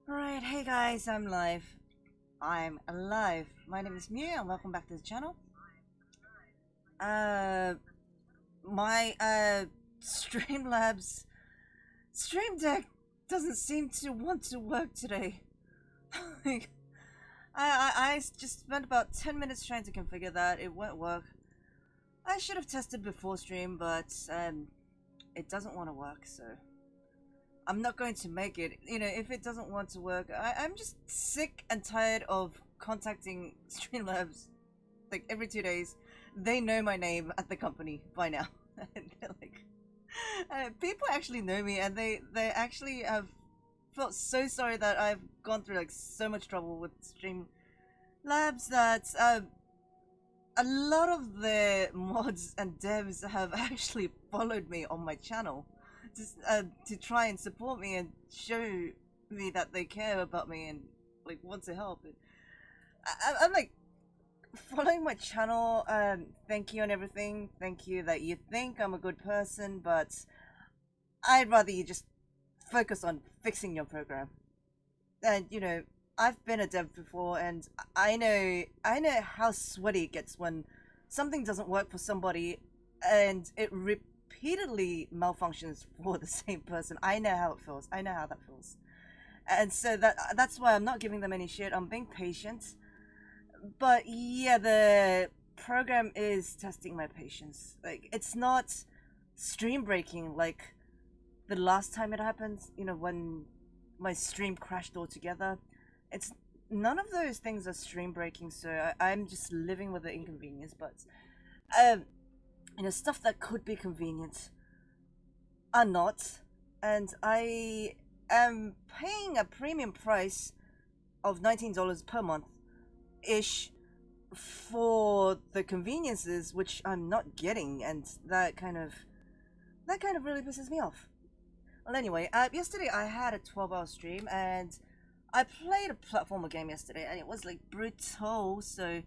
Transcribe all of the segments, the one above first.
Alright, hey guys, I'm live. I'm alive. My name is Mew and welcome back to the channel. Uh, my Streamlabs Stream Deck doesn't seem to want to work today. Like, I just spent about 10 minutes trying to configure that. It won't work. I should have tested before stream, but it doesn't want to work, so I'm not going to make it. You know, if it doesn't want to work, I'm just sick and tired of contacting Streamlabs like every 2 days. They know my name at the company by now. And they're like, people actually know me, and they actually have felt so sorry that I've gone through like so much trouble with Streamlabs that a lot of the mods and devs have actually followed me on my channel to try and support me and show me that they care about me and like want to help. I'm like following my channel. Thank you and everything. Thank you that you think I'm a good person, but I'd rather you just focus on fixing your program. And you know, I've been a dev before, and I know how sweaty it gets when something doesn't work for somebody, and it repeatedly malfunctions for the same person. I know how it feels. I know how that feels, and so that's why I'm not giving them any shit. I'm being patient, but yeah, the program is testing my patience. Like, it's not stream breaking like the last time it happened. You know, when my stream crashed altogether. It's none of those things are stream breaking, so I'm just living with the inconvenience. But um, you know, stuff that could be convenient are not, and I am paying a premium price of $19 per month ish for the conveniences which I'm not getting, and that kind of really pisses me off. Well, anyway, yesterday I had a 12-hour stream, and I played a platformer game yesterday, and it was like brutal. So,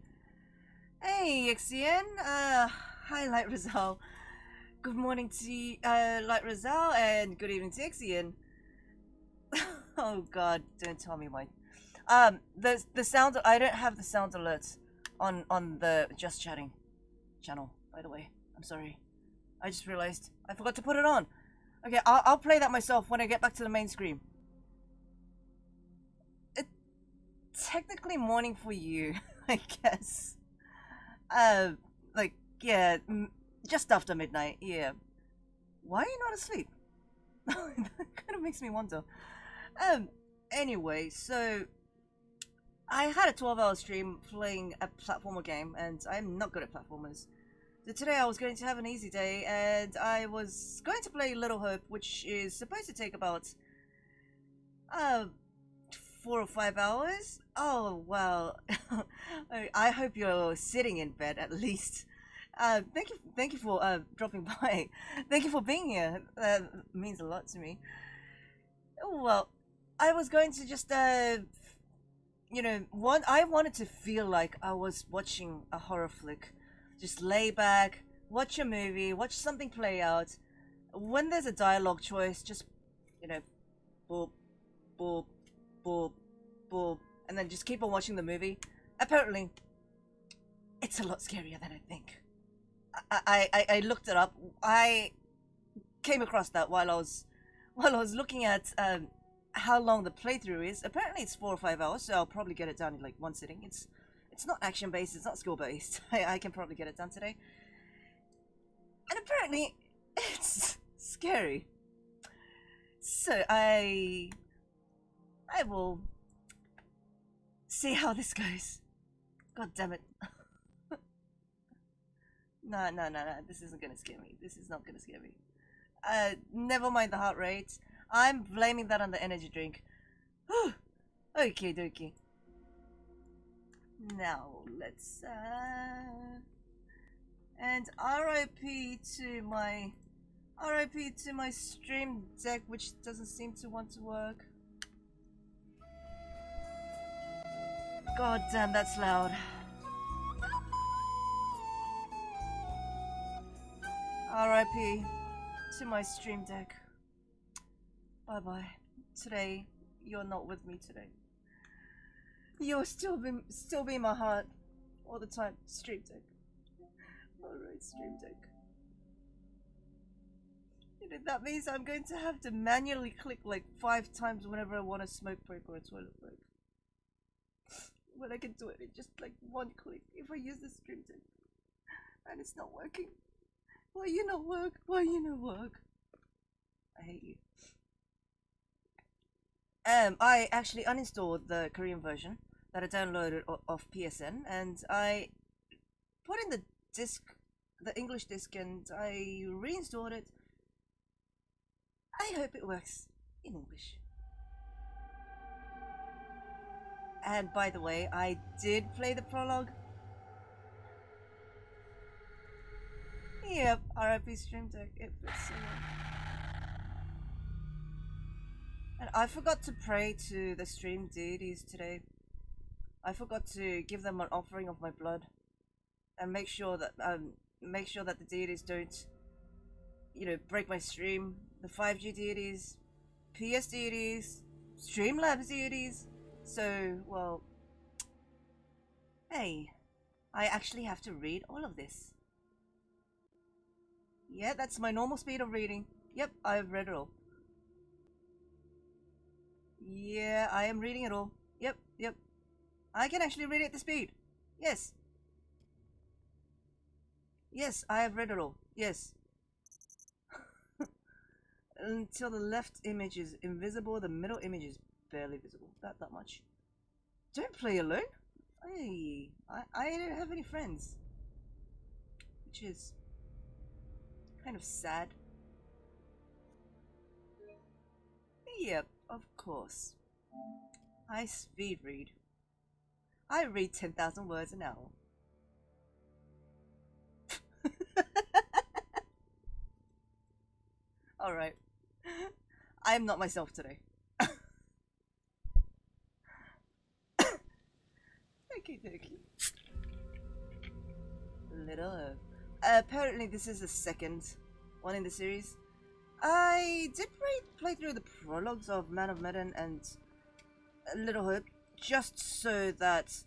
hey, Ixian, hi, Light Rizal. Good morning to Light Rizal, and good evening to Ixian. Oh God, don't tell me why. The sound. I don't have the sound alerts on the Just Chatting channel. By the way, I'm sorry. I just realized I forgot to put it on. Okay, I'll play that myself when I get back to the main screen. It's technically morning for you, I guess. Uh, like, yeah, just after midnight, yeah. Why are you not asleep? That kind of makes me wonder. Um, anyway, so I had a 12-hour stream playing a platformer game, and I'm not good at platformers. So today I was going to have an easy day, and I was going to play Little Hope, which is supposed to take about, uh, 4 or 5 hours. Oh, well, I hope you're sitting in bed at least. Thank you for dropping by. Thank you for being here. That means a lot to me. Oh, well, I was going to just you know, I wanted to feel like I was watching a horror flick. Just lay back, watch a movie, watch something play out. When there's a dialogue choice, just, you know, boop, boop, boop, boop, and then just keep on watching the movie. Apparently, it's a lot scarier than I think. I looked it up. I came across that while I was looking at how long the playthrough is. Apparently, it's 4 or 5 hours, so I'll probably get it done in like one sitting. It's not action based. It's not skill based. I can probably get it done today. And apparently, it's scary. So I will see how this goes. God damn it. No, no, no, no. This isn't gonna scare me. This is not gonna scare me. Never mind the heart rate. I'm blaming that on the energy drink. Okay, dokie. Now let's and RIP to my stream deck, which doesn't seem to want to work. God damn, that's loud. RIP to my stream deck. Bye bye. Today, you're not with me today. You'll still be in my heart all the time. Stream Deck. Alright, Stream Deck. You know, that means I'm going to have to manually click like 5 times whenever I want a smoke break or a toilet break. When I can do it in just like 1 click if I use the Stream Deck. And it's not working. Why you not work? Why you not work? I hate you. I actually uninstalled the Korean version that I downloaded off PSN, and I put in the disc, the English disc, and I reinstalled it. I hope it works in English. And by the way, I did play the prologue. Yep, RIP Stream Deck. It fits so well. And I forgot to pray to the stream deities today. I forgot to give them an offering of my blood, and make sure that the deities don't, you know, break my stream. The 5G deities, PS deities, Streamlabs deities. So, well, hey, I actually have to read all of this. Yeah, that's my normal speed of reading. Yep, I've read it all. Yeah, I am reading it all. Yep. I can actually read it at the speed. Yes. Yes, I have read it all. Yes. Until the left image is invisible, the middle image is barely visible. That much. Don't play alone. Hey, I don't have any friends. Which is kind of sad. Yep, of course. I speed read. I read 10,000 words an hour. Alright. I am not myself today. Okie dokie. Little apparently this is the second one in the series. I did play through the prologues of Man of Medan and Little Hope, just so that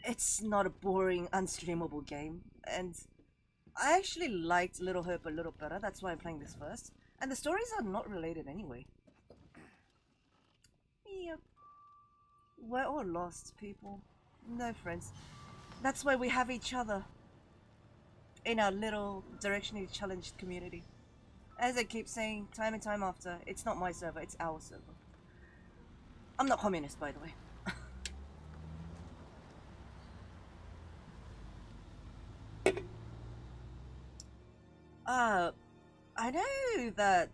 it's not a boring, unstreamable game. And I actually liked Little Hope a little better, that's why I'm playing this first. And the stories are not related anyway. Yep. We're all lost, people. No friends. That's why we have each other in our little directionally challenged community. As I keep saying time and time after, it's not my server, it's our server. I'm not communist, by the way. I know that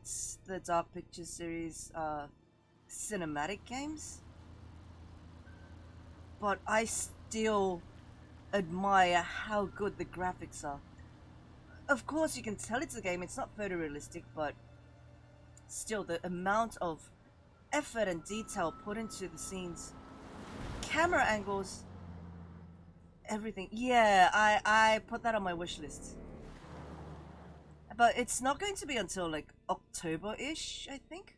the Dark Pictures series are cinematic games, but I still admire how good the graphics are. Of course, you can tell it's a game, it's not photorealistic, but still, the amount of effort and detail put into the scenes, camera angles, everything. Yeah, I put that on my wish list. But it's not going to be until like October-ish, I think?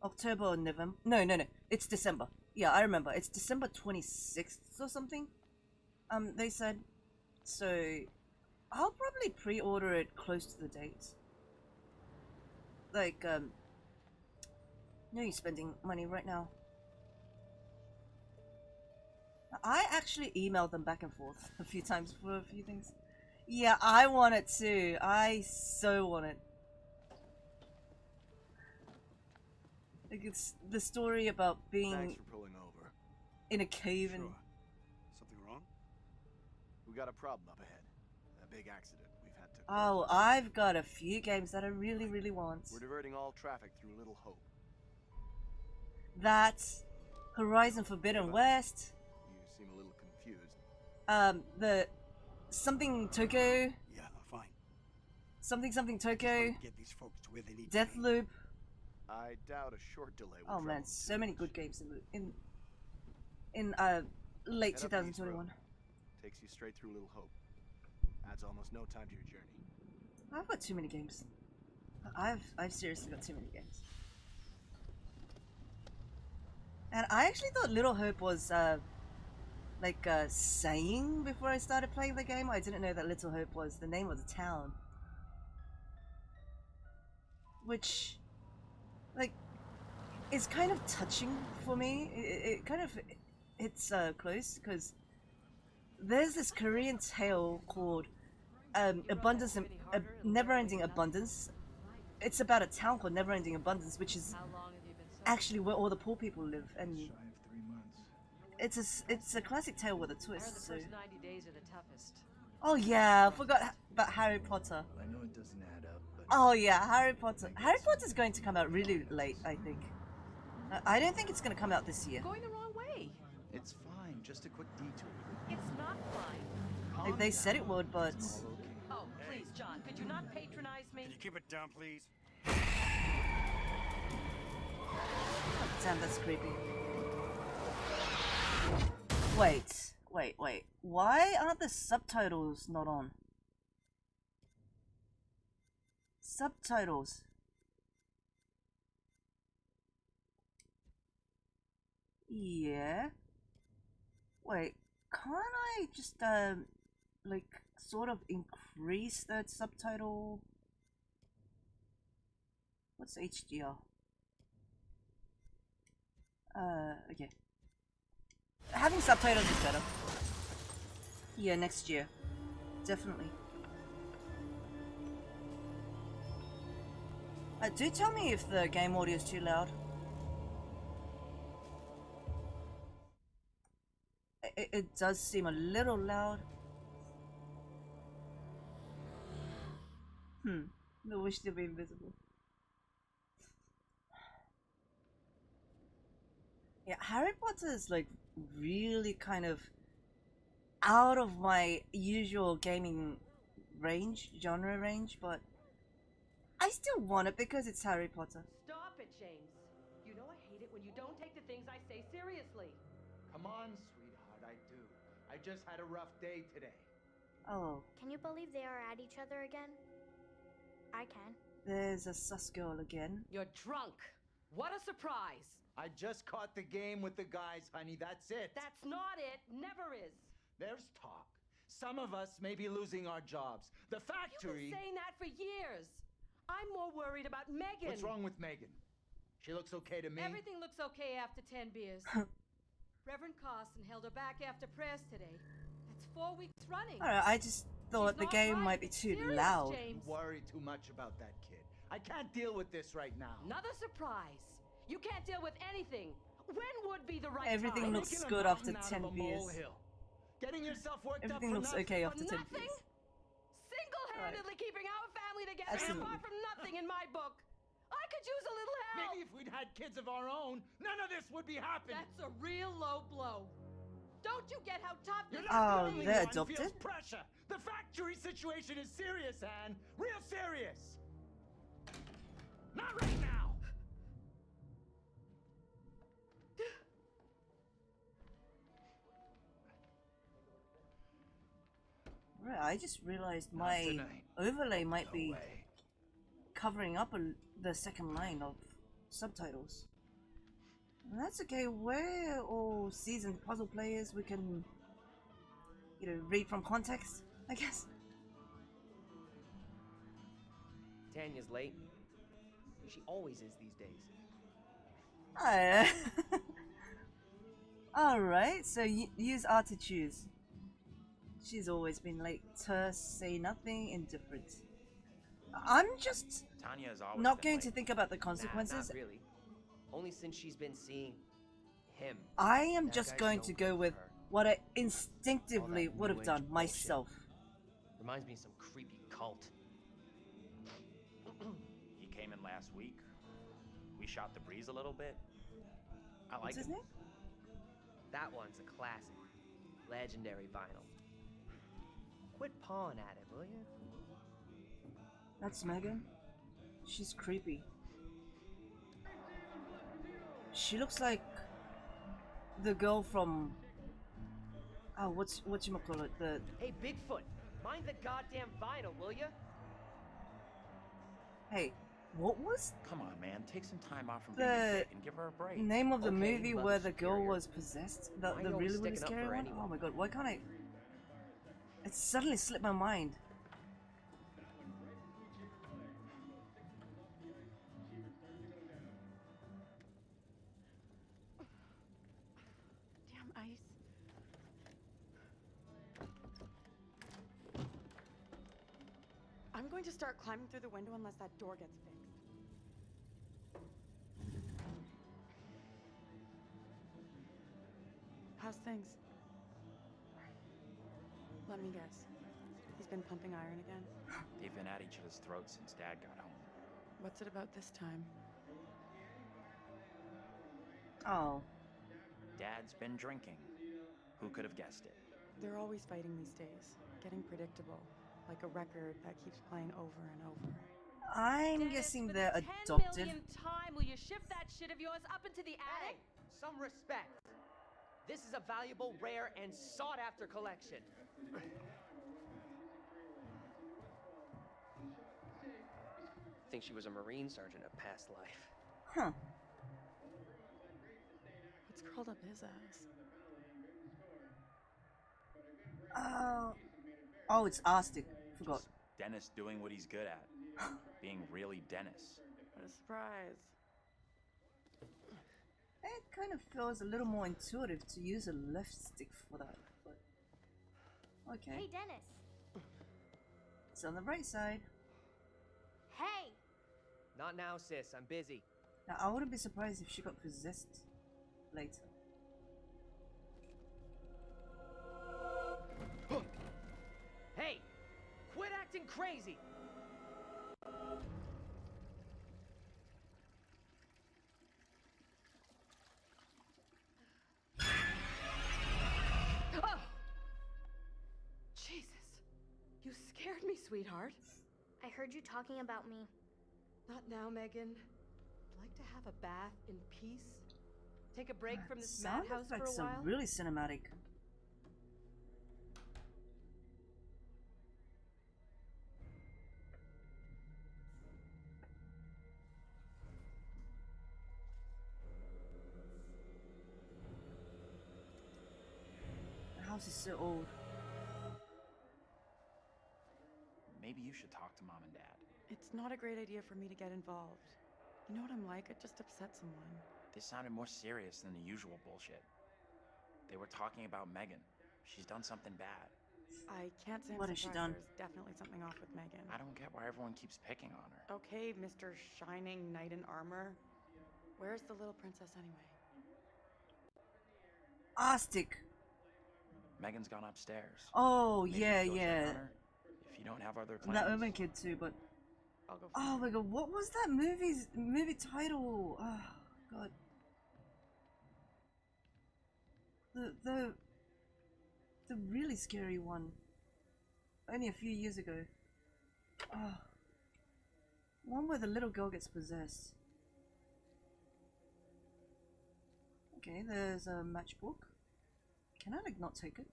October or November? No, it's December. Yeah, I remember. It's December 26th or something. They said. So, I'll probably pre-order it close to the date. Like, no use spending money right now. I actually emailed them back and forth a few times for a few things. Yeah, I want it too. I so want it. Like, it's the story about being Thanks for pulling over. in a cave and... Sure. Something wrong? We got a problem up ahead. A big accident. We've had to... Oh, I've got a few games that I really want. We're diverting all traffic through Little Hope. That's Horizon Forbidden West. You seem a little confused. The something Tokyo. Yeah, fine. Something Tokyo. Get these folks to where they need Deathloop. I doubt a short delay will Oh man, trouble so too many much. good games in late Head up East 2021. Road. Takes you straight through Little Hope. Adds almost no time to your journey. I've got too many games. I've seriously got too many games. And I actually thought Little Hope was like a saying before I started playing the game. I didn't know that Little Hope was the name of the town. Which, like, is kind of touching for me. It kind of hits close because there's this Korean tale called Abundance and Never-Ending Abundance. It's about a town called Never-Ending Abundance, which is actually where all the poor people live, and it's a classic tale with a twist. So. 90 days are the toughest. Oh yeah, I forgot about Harry Potter. I know it doesn't add up, but Oh yeah, Harry Potter. Harry Potter's going to come out really late, I think. I don't think it's going to come out this year. Going the wrong way. it's fine. Just a quick detour. It's not fine. They said it would, but All okay. Oh, please, John, could you not patronize me? Can you keep it down, please? damn, that's creepy. Wait. Why aren't the subtitles not on? Subtitles. Yeah. Wait, can't I just like sort of increase that subtitle? What's HDR? Okay. Having subtitles is better. Yeah, next year. Definitely. Do tell me if the game audio is too loud. It does seem a little loud. I wish to be invisible. Yeah, Harry Potter is like really kind of out of my usual gaming genre range, but I still want it because it's Harry Potter. Stop it, James. You know I hate it when you don't take the things I say seriously. Come on, sweetheart, I do. I just had a rough day today. Oh, Can you believe they are at each other again? I can. there's a sus girl again. You're drunk. What a surprise. I just caught the game with the guys, honey, that's it. That's not it. Never is. There's talk. Some of us may be losing our jobs. The You've factory... been saying that for years. I'm more worried about Megan. What's wrong with Megan? She looks okay to me. Everything looks okay after 10 beers. Reverend Carson held her back after prayers today. That's 4 weeks running. Alright, I just thought She's the not game right. might be It's too serious, loud. James. Worry too much about that kid. I can't deal with this right now. Another surprise. You can't deal with anything. When would be the right Everything time? looks Making a good after mountain out 10 of a beers. molehill. Getting yourself worked Everything up for looks nothing. okay For after 10 nothing? beers. Single-handedly keeping our family together Absolutely. apart from nothing in my book. I could use a little help. Maybe if we'd had kids of our own, none of this would be happening. That's a real low blow. Don't you get how tough You're this not Oh, the only they're one adopted? feels pressure. The factory situation is serious, Anne. Real serious. Not right now. Right, I just realized Not my tonight. overlay might No be way. covering up the second line of subtitles. And that's okay, we're all seasoned puzzle players, we can, read from context, I guess. Tanya's late. She always is these days. Alright, so use R to choose. She's always been late. Terse, say nothing, indifferent. I'm just Tanya has always not been going late. to think about the Nah, consequences. not really. Only since she's been seeing him. I am That just guy's going no to good go for with her. what I instinctively All that would have new done age bullshit. myself. Reminds me of some creepy cult. He came in last week. We shot the breeze a little bit. I like What's his him. name? That one's a classic. Legendary vinyl. Quit pawing at it, will you? That's Megan. She's creepy. She looks like the girl from whatchamacallit, the Hey, Bigfoot, mind the goddamn vinyl, will you? hey, What was Come on, man. Take some time off from being a the dick and give her a break. name of the Okay, movie Mother where the girl Superior. was possessed? The, Why the you always really, really sticking up scary for one? anyone? Oh my god, why can't I? It suddenly slipped my mind. Damn ice. I'm going to start climbing through the window unless that door gets fixed. How's things? Let me guess. He's been pumping iron again? They've been at each other's throats since Dad got home. What's it about this time? Oh. Dad's been drinking. Who could have guessed it? They're always fighting these days. Getting predictable. Like a record that keeps playing over and over. I'm Dennis, guessing for they're the adopted. 10 millionth time, will you shift that shit of yours up into the Hey, attic? some respect. This is a valuable, rare, and sought-after collection. Think she was a Marine sergeant in a past life. Huh. What's curled up his ass? Oh, it's Arstic. Forgot. Just Dennis doing what he's good at. Being really Dennis. What a surprise. It kind of feels a little more intuitive to use a left stick for that, but okay. Hey, Dennis. It's on the right side. Hey! Not now, sis. I'm busy. Now, I wouldn't be surprised if she got possessed later. Hey! Quit acting crazy! Oh! Jesus. You scared me, sweetheart. I heard you talking about me. Not now, Megan. I'd like to have a bath in peace. Take a break from this Sound madhouse for a effects while. are really cinematic. The house is so old. Maybe you should talk to Mom and Dad. It's not a great idea for me to get involved. You know what I'm like? I'd just upset someone. This sounded more serious than the usual bullshit. They were talking about Megan. She's done something bad. I can't say I'm What has she surprised. done? There's definitely something off with Megan. I don't get why everyone keeps picking on her. Okay, Mr. Shining Knight in Armor. Where's the little princess anyway? Arstic. Megan's gone upstairs. Oh, Maybe yeah, go check yeah. on her, if you don't have other plans. That Omen kid too, but I'll go oh find my her. god, what was that movie title? Oh god. The really scary one. Only a few years ago. Oh. One where the little girl gets possessed. Okay, there's a matchbook. Can I like not take it?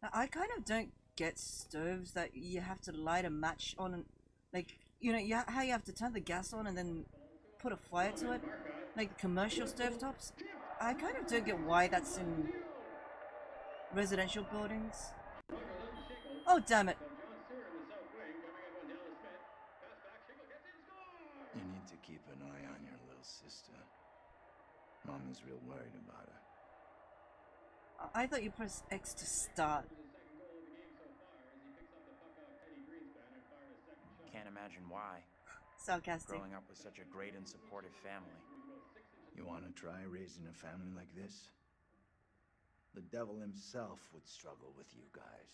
Now, I kind of don't get stoves that you have to light a match on and like, you know, how you have to turn the gas on and then put a fire to it, like commercial stovetops. I kind of don't get why that's in residential buildings. Oh damn it! You need to keep an eye on your little sister. Mom is real worried about her. I thought you pressed X to start. Can't imagine why. Sarcastic. Growing up with such a great and supportive family. You want to try raising a family like this? The devil himself would struggle with you guys.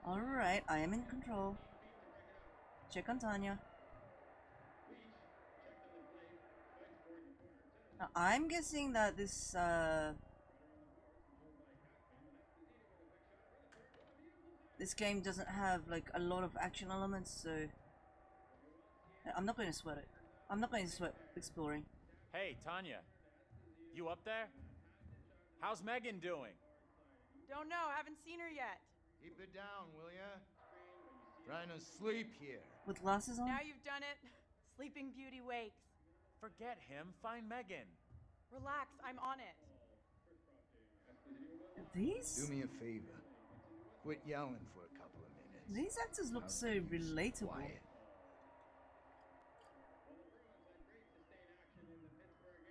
Alright, I am in control. Check on Tanya. Now, I'm guessing that this, this game doesn't have, like, a lot of action elements, so I'm not going to sweat it. I'm not going to sweat exploring. Hey, Tanya. You up there? How's Megan doing? Don't know. Haven't seen her yet. Keep it down, will ya? Trying to sleep here. With glasses on? Now you've done it. Sleeping Beauty wakes. Forget him. Find Megan. Relax, I'm on it. These? Do me a favor. Quit yelling for a couple of minutes. These actors look Now so keep relatable. quiet.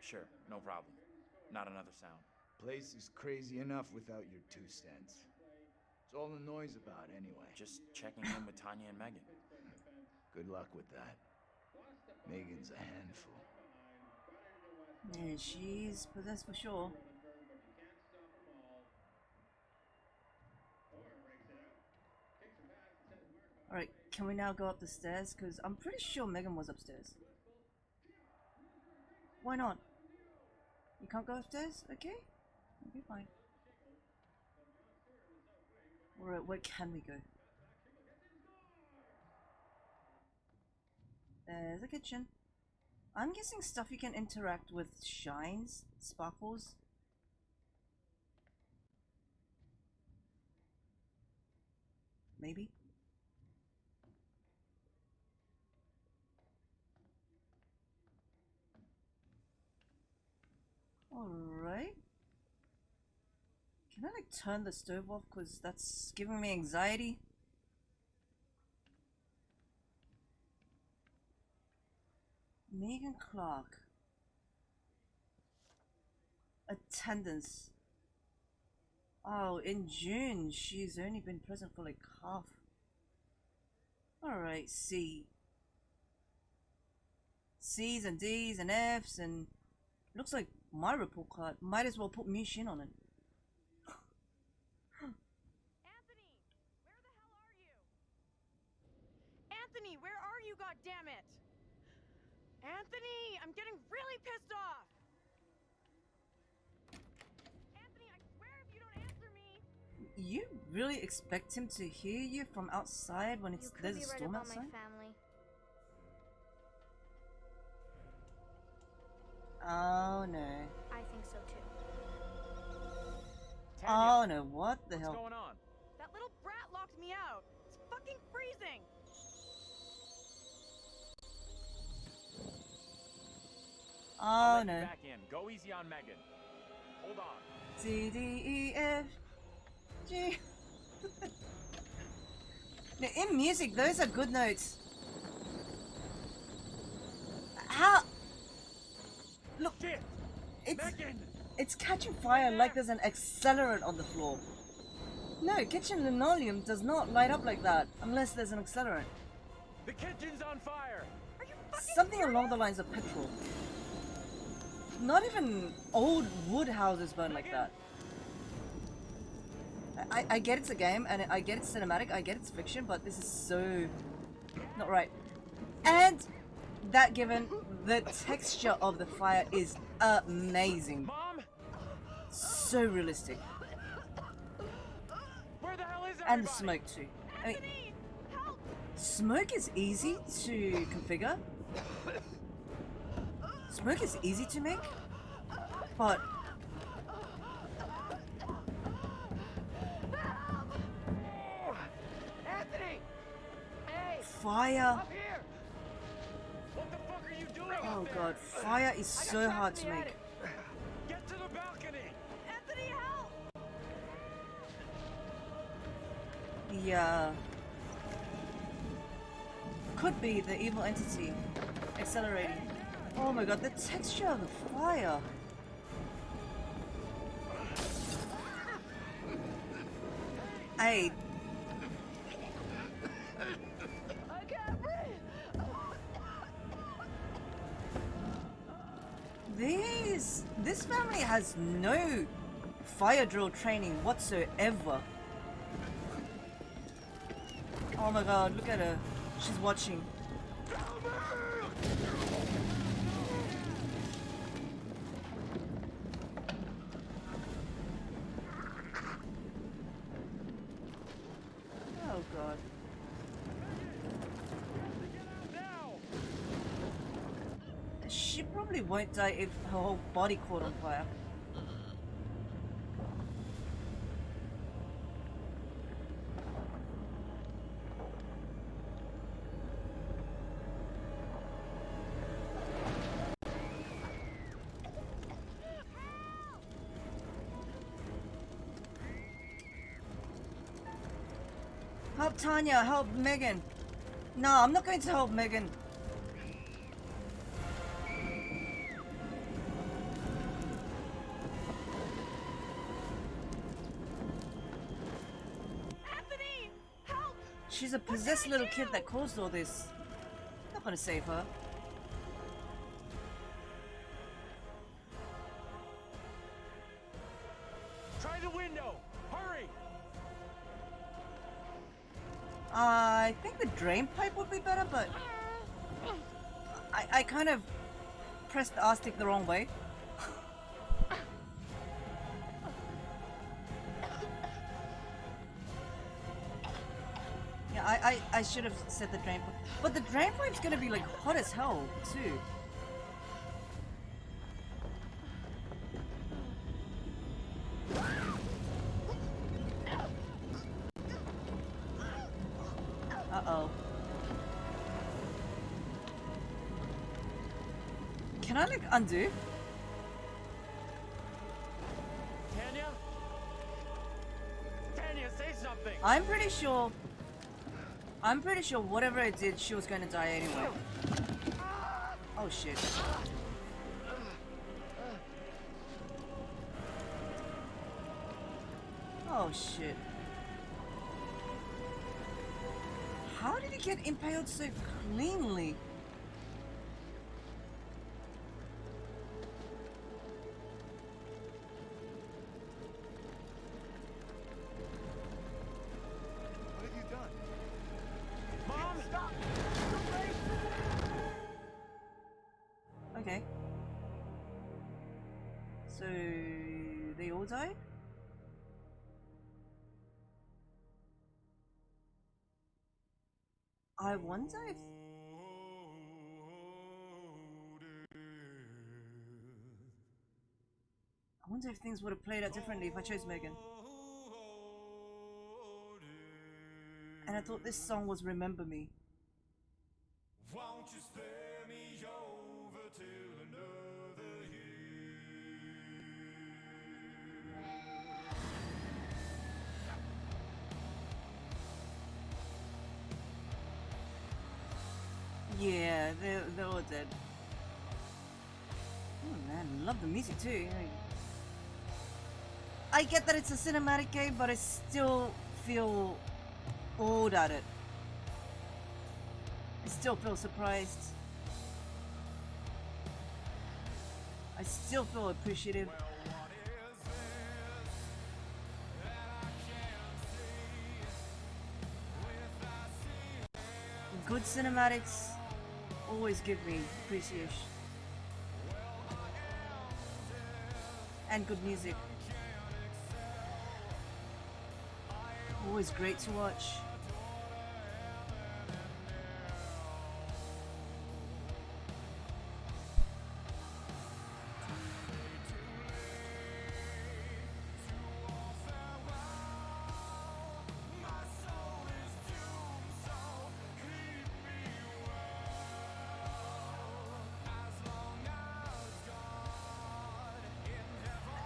Sure, no problem. Not another sound. Place is crazy enough without your 2 cents. It's all the noise about anyway. Just checking in with Tanya and Megan. Good luck with that. Megan's a handful. Yeah, she's possessed for sure. Alright, can we now go up the stairs? Because I'm pretty sure Megan was upstairs. Why not? You can't go upstairs? Okay. Okay, fine. Alright, where can we go? There's a kitchen. I'm guessing stuff you can interact with shines, sparkles. Maybe. Alright. Can I like turn the stove off because that's giving me anxiety? Megan Clark. Attendance. Oh, in June, she's only been present for like half. Alright, C. C's and D's and F's and looks like my report card. Might as well put Mushin on it. Anthony, where the hell are you? Anthony, where are you, goddammit? Anthony, I'm getting really pissed off. Anthony, I swear if you don't answer me. You really expect him to hear you from outside when it's there's a You could be right storm about outside? my family. Oh no. I think so too. Oh no, what the hell? What's going on? That little brat locked me out. It's fucking freezing. Oh Let you no. back in. Go easy on Megan. Hold on. C, D, E, F, G. Now, in music, those are good notes. How? Look, Shit! it's Megan! it's catching fire like there's an accelerant on the floor. No, kitchen linoleum does not light up like that unless there's an accelerant. The kitchen's on fire! Are you fucking Something along the lines of petrol. Not even old wood houses burn like that. I get it's a game, and I get it's cinematic, I get it's fiction, but this is so not right. And that given, the texture of the fire is amazing. Mom? So realistic. Where the hell is everybody? And the smoke too. I mean, Anthony, help! smoke is easy to configure. Smoke is easy to make, but Anthony! Hey! fire. Up here! What the fuck are you doing Oh up there? god, fire is I got so trapped hard in to the make. attic. Get to the balcony! Anthony, help! Yeah. Could be the evil entity accelerating. Oh my god, the texture of the fire. Hey, I can't breathe! this family has no fire drill training whatsoever. Oh my god, look at her. She's watching. Oh god. She probably won't die if her whole body caught on fire. Help Tanya, help Megan. No, I'm not going to help Megan. Anthony! Help! She's a possessed little kid that caused all this. I'm not gonna save her. Try the window! Hurry! I think the drain pipe would be better, but I kind of pressed the R-stick the wrong way. Yeah, I should have said the drain pipe. But the drain pipe's gonna be like hot as hell, too. Uh-oh. Can I like undo? Tanya? Tanya, say something! I'm pretty sure whatever I did, she was gonna die anyway. Oh shit. Oh shit. How did he get impaled so cleanly? What have you done? Mom, stop! Okay. So they all died? I wonder if things would have played out differently if I chose Megan. And I thought this song was Remember Me. Won't you spare me over till another Yeah, they're all dead. Oh man, I love the music too. I get that it's a cinematic game, but I still feel awed at it. I still feel surprised. I still feel appreciative. Good cinematics always give me appreciation. And good music. Always great to watch.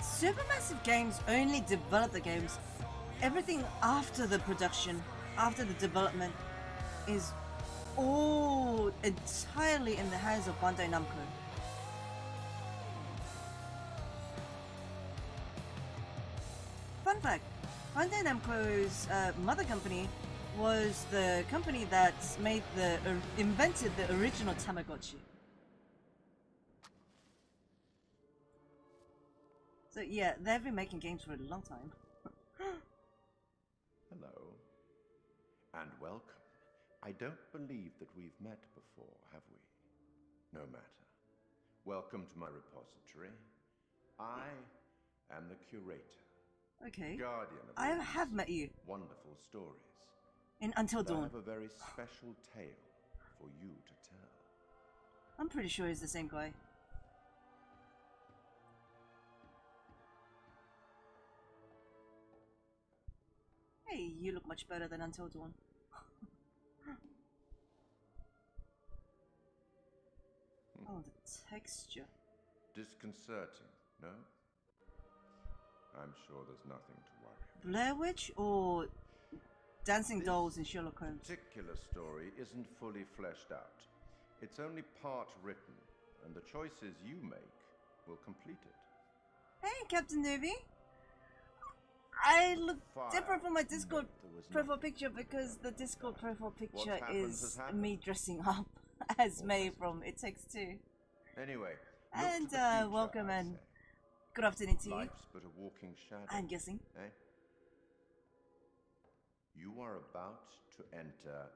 Supermassive Games only develop the games. Everything after the production, after the development, is all entirely in the hands of Bandai Namco. Fun fact, Bandai Namco's mother company was the company that invented the original Tamagotchi. So yeah, they've been making games for a long time. Hello. And welcome. I don't believe that we've met before, have we? No matter. Welcome to my repository. I am the curator. Okay. Guardian of I these have met you. wonderful stories. In Until And I Dawn. have a very special tale for you to tell. I'm pretty sure he's the same guy. Hey, you look much better than Until Dawn. Oh, the texture. Disconcerting, no? I'm sure there's nothing to worry about. Blair Witch or dancing dolls in Sherlock Holmes. This particular story isn't fully fleshed out. It's only part written, and the choices you make will complete it. Hey, Captain Newbie. I look different from my Discord profile picture because the Discord profile picture is me dressing up as May from It Takes Two. Anyway, and welcome and good afternoon to you. Life's but a walking shadow. I'm guessing. Eh? You are about to enter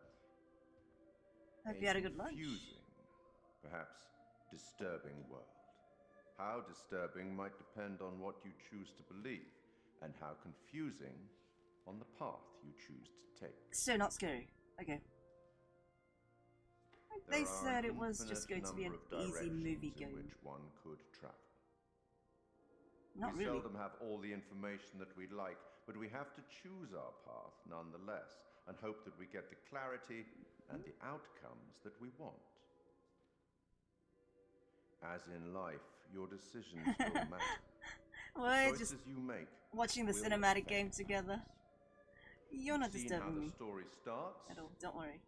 Hope you had a good lunch. Confusing, perhaps disturbing world. How disturbing might depend on what you choose to believe, and how confusing on the path you choose to take. So not scary. Okay. They said it was just going to be an easy movie game. Which one could travel. Not we really. seldom have all the information that we'd like, but we have to choose our path nonetheless, and hope that we get the clarity and the outcomes that we want. As in life, your decisions will matter. We're Choices just you make watching the cinematic game together. You're not disturbing me how the story starts? at all. Don't worry.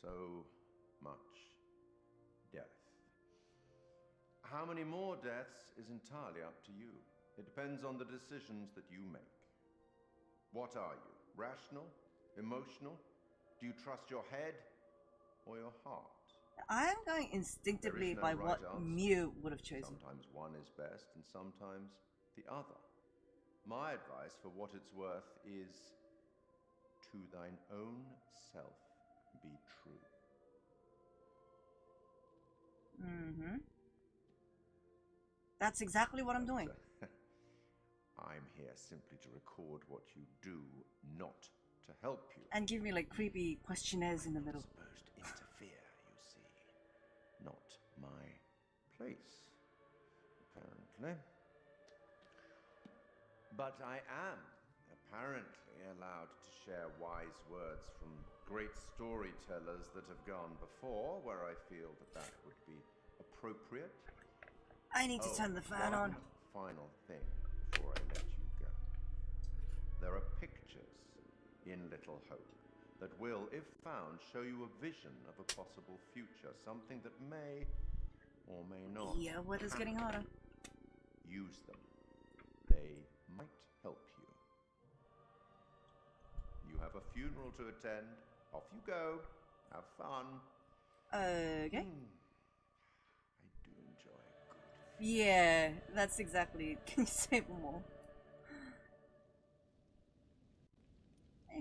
So much death. How many more deaths is entirely up to you. It depends on the decisions that you make. What are you? Rational? Emotional? Do you trust your head or your heart? I'm going instinctively no by right what answer. Mew would have chosen. Sometimes one is best and sometimes the other. My advice, for what it's worth, is to thine own self be true. Mm-hmm. That's exactly what I'm doing. I'm here simply to record what you do, not to help you. And give me like creepy questionnaires in the middle. Supposed to interfere, you see. Not my place, apparently. But I am apparently allowed to share wise words from great storytellers that have gone before, where I feel that that would be appropriate. I need to turn the fan on. Final thing before I let you go. There are pictures in Little Hope that will, if found, show you a vision of a possible future, something that may or may not. Yeah, weather's getting hotter. Use them. They might help you. You have a funeral to attend. Off you go. Have fun. Okay. I do enjoy good. Yeah, that's exactly it. Can you say more? I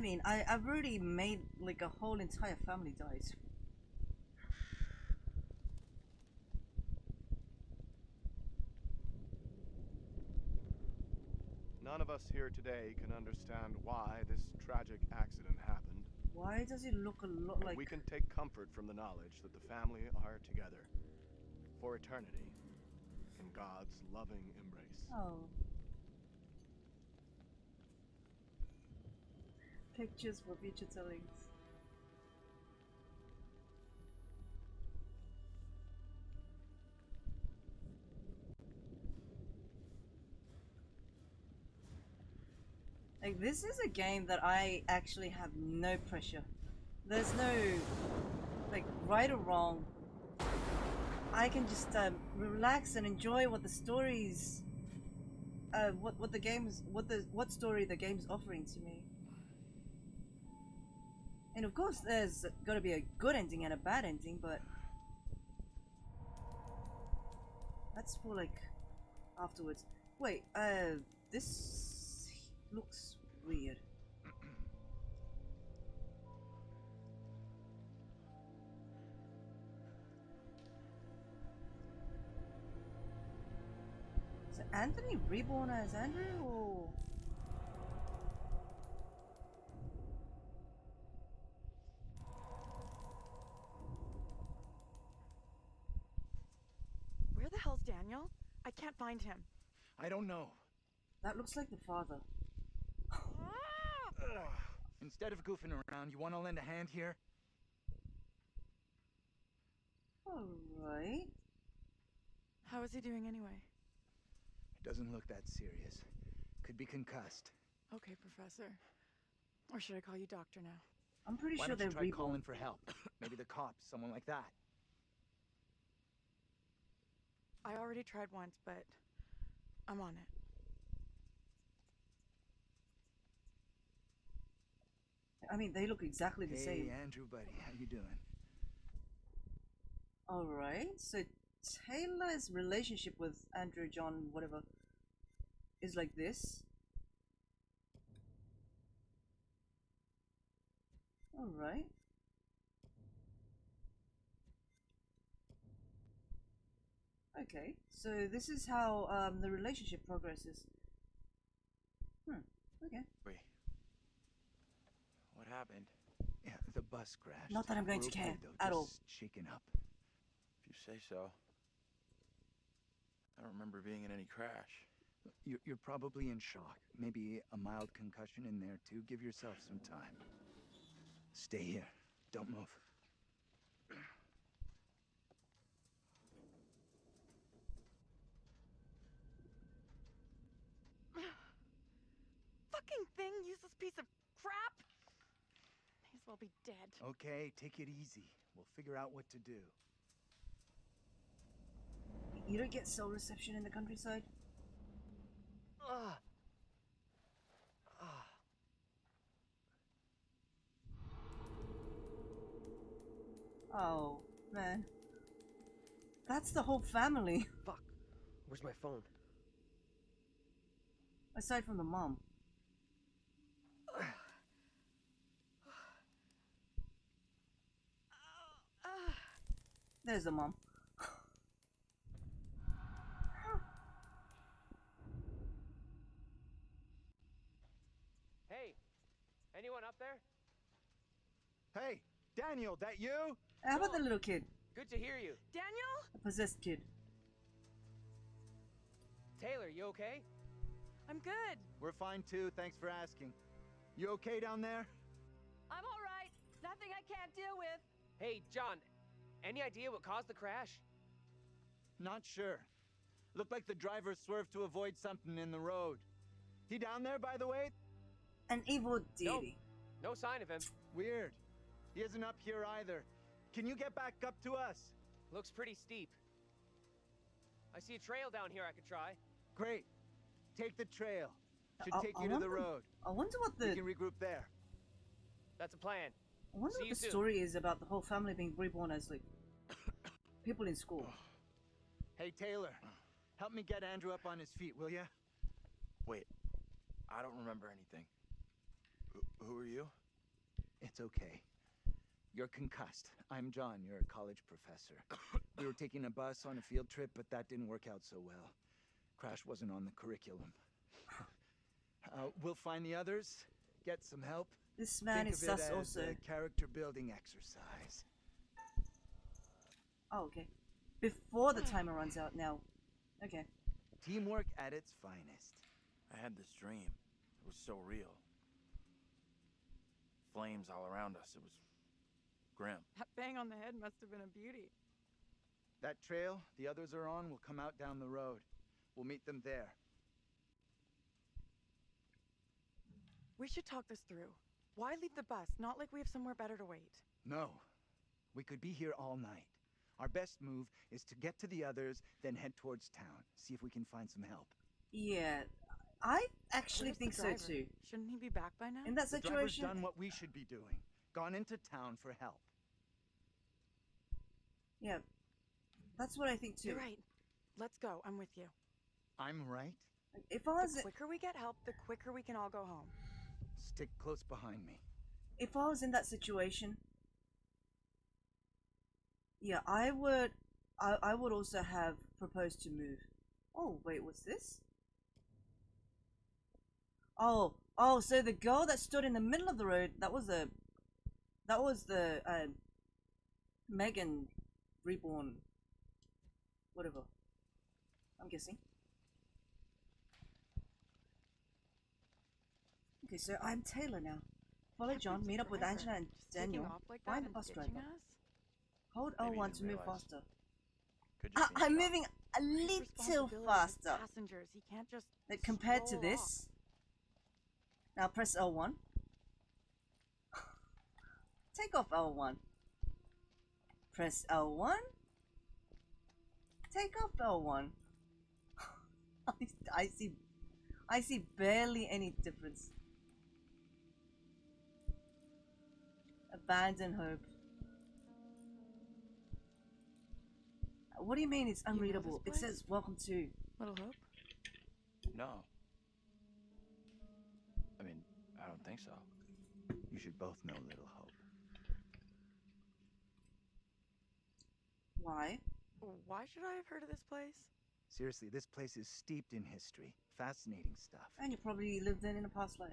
mean, I've already made like a whole entire family dies. None of us here today can understand why this tragic accident happened. Why does it look a lot But like... we can take comfort from the knowledge that the family are together for eternity in God's loving embrace. Oh. Pictures for future tellings. Like, this is a game that I actually have no pressure. There's no, like, right or wrong. I can just relax and enjoy what the story's, what story the game's offering to me. And of course, there's got to be a good ending and a bad ending, but that's for like afterwards. Wait, this looks weird. Is it Anthony reborn as Andrew, or? Where the hell's Daniel? I can't find him. I don't know. That looks like the father. Instead of goofing around, you want to lend a hand here? Alright. How is he doing anyway? It doesn't look that serious. Could be concussed. Okay, Professor. Or should I call you Doctor now? I'm pretty Why sure don't they're you try reborn. calling for help? Maybe the cops, someone like that. I already tried once, but I'm on it. I mean, they look exactly the same. Hey, Andrew, buddy, how you doing? Alright, so Taylor's relationship with Andrew, John, whatever, is like this. Alright. Okay, so this is how the relationship progresses. Okay. Wait. What happened? Yeah, the bus crashed. Not that I'm going We're to okay, care though, at all. just shaken up. If you say so. I don't remember being in any crash. You're probably in shock. Maybe a mild concussion in there, too. Give yourself some time. Stay here. Don't move. Fucking thing, useless piece of crap! May as well be dead. Okay, take it easy. We'll figure out what to do. You don't get cell reception in the countryside? Oh, man. That's the whole family. Fuck. Where's my phone? Aside from the mom. There's the mom. Hey, anyone up there? Hey, Daniel, that you? How about the little kid? Good to hear you. Daniel? The possessed kid. Taylor, you okay? I'm good. We're fine too, thanks for asking. You okay down there? I'm all right. Nothing I can't deal with. Hey, John, any idea what caused the crash? Not sure. Looked like the driver swerved to avoid something in the road. He down there, by the way? An evil deity. No sign of him. Weird. He isn't up here either. Can you get back up to us? Looks pretty steep. I see a trail down here I could try. Great. Take the trail. Should I- take I you to the wonder- road. I wonder what We the can regroup there. That's a plan. I wonder See what you the soon. story is about the whole family being reborn as like people in school. Hey, Taylor. Help me get Andrew up on his feet, will ya? Wait. I don't remember anything. Who are you? It's okay. You're concussed. I'm John, you're a college professor. We were taking a bus on a field trip, but that didn't work out so well. Crash wasn't on the curriculum. We'll find the others, get some help. This man Think is of it sus as also. a character building exercise. Oh, okay. Before the timer runs out now. Okay. Teamwork at its finest. I had this dream. It was so real. Flames all around us. It was grim. That bang on the head must have been a beauty. That trail the others are on will come out down the road. We'll meet them there. We should talk this through. Why leave the bus? Not like we have somewhere better to wait. No. We could be here all night. Our best move is to get to the others, then head towards town. See if we can find some help. Yeah, I actually Where's the think so driver? too. Shouldn't he be back by now? In that The driver's situation, done what we should be doing. Gone into town for help. yeah, that's what I think too. You're right. Let's go. I'm with you. I'm right. If I was, The quicker we get help, the quicker we can all go home. Stick close behind me. if I was in that situation, yeah, I would also have proposed to move. Oh wait, what's this? Oh, so the girl that stood in the middle of the road, that was the Megan reborn, whatever. I'm guessing. Okay, so I'm Taylor now. Follow John, meet up with Angela and Daniel. Find the bus driver. Hold Maybe you L1 didn't to move realize. faster. Could just be I'm shock. moving a little faster. Passengers, he can't just Like, compared to stroll this. Now press L1. Take off L1. Press L1. Take off L1. I see barely any difference. Abandon hope. What do you mean it's unreadable? It says welcome to Little Hope. No. I mean, I don't think so. You should both know Little Hope. Why? Why should I have heard of this place? Seriously, this place is steeped in history. Fascinating stuff. And you probably lived in a past life.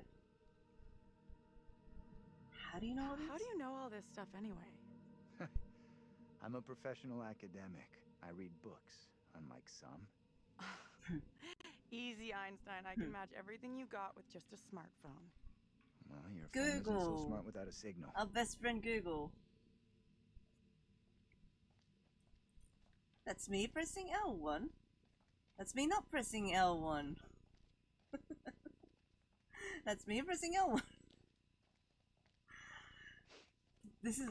How do you know all this? How do you know all this stuff anyway? I'm a professional academic. I read books, unlike some. Easy, Einstein. I can match everything you got with just a smartphone. Well, your phone isn't Google. so smart without a signal. Our best friend Google. That's me pressing L1. That's me not pressing L1. That's me pressing L1. This is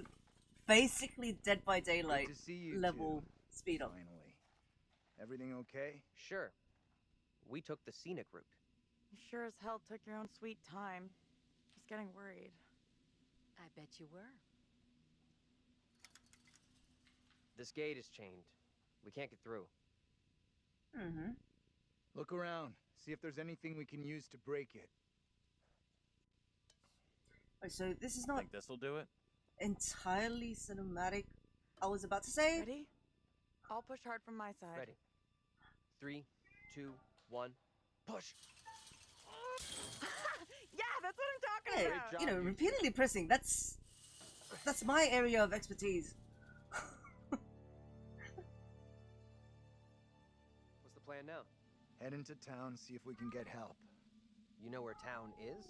basically Dead by Daylight Good to see you level two, speed up. Finally. Everything okay? Sure. We took the scenic route. You sure as hell took your own sweet time. Just getting worried. I bet you were. This gate is chained. We can't get through. Mm-hmm. Look around. See if there's anything we can use to break it. Oh, so this is not Think this'll do it? entirely cinematic. I was about to say. Ready? I'll push hard from my side. Ready. 3, 2, 1, push! Yeah, that's what I'm talking Hey, about. you know, repeatedly pressing. That's my area of expertise. What's the plan now? Head into town, see if we can get help. You know where town is?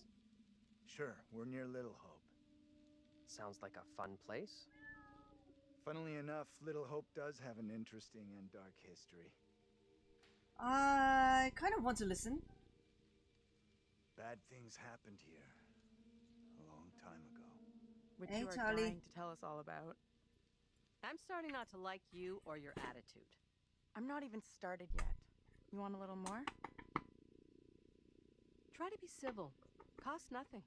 Sure, we're near Little Hope. Sounds like a fun place. Funnily enough, Little Hope does have an interesting and dark history. I kind of want to listen. Bad things happened here a long time ago. Which Hey, you are Charlie. dying to tell us all about. I'm starting not to like you or your attitude. I'm not even started yet. You want a little more? Try to be civil. Costs nothing.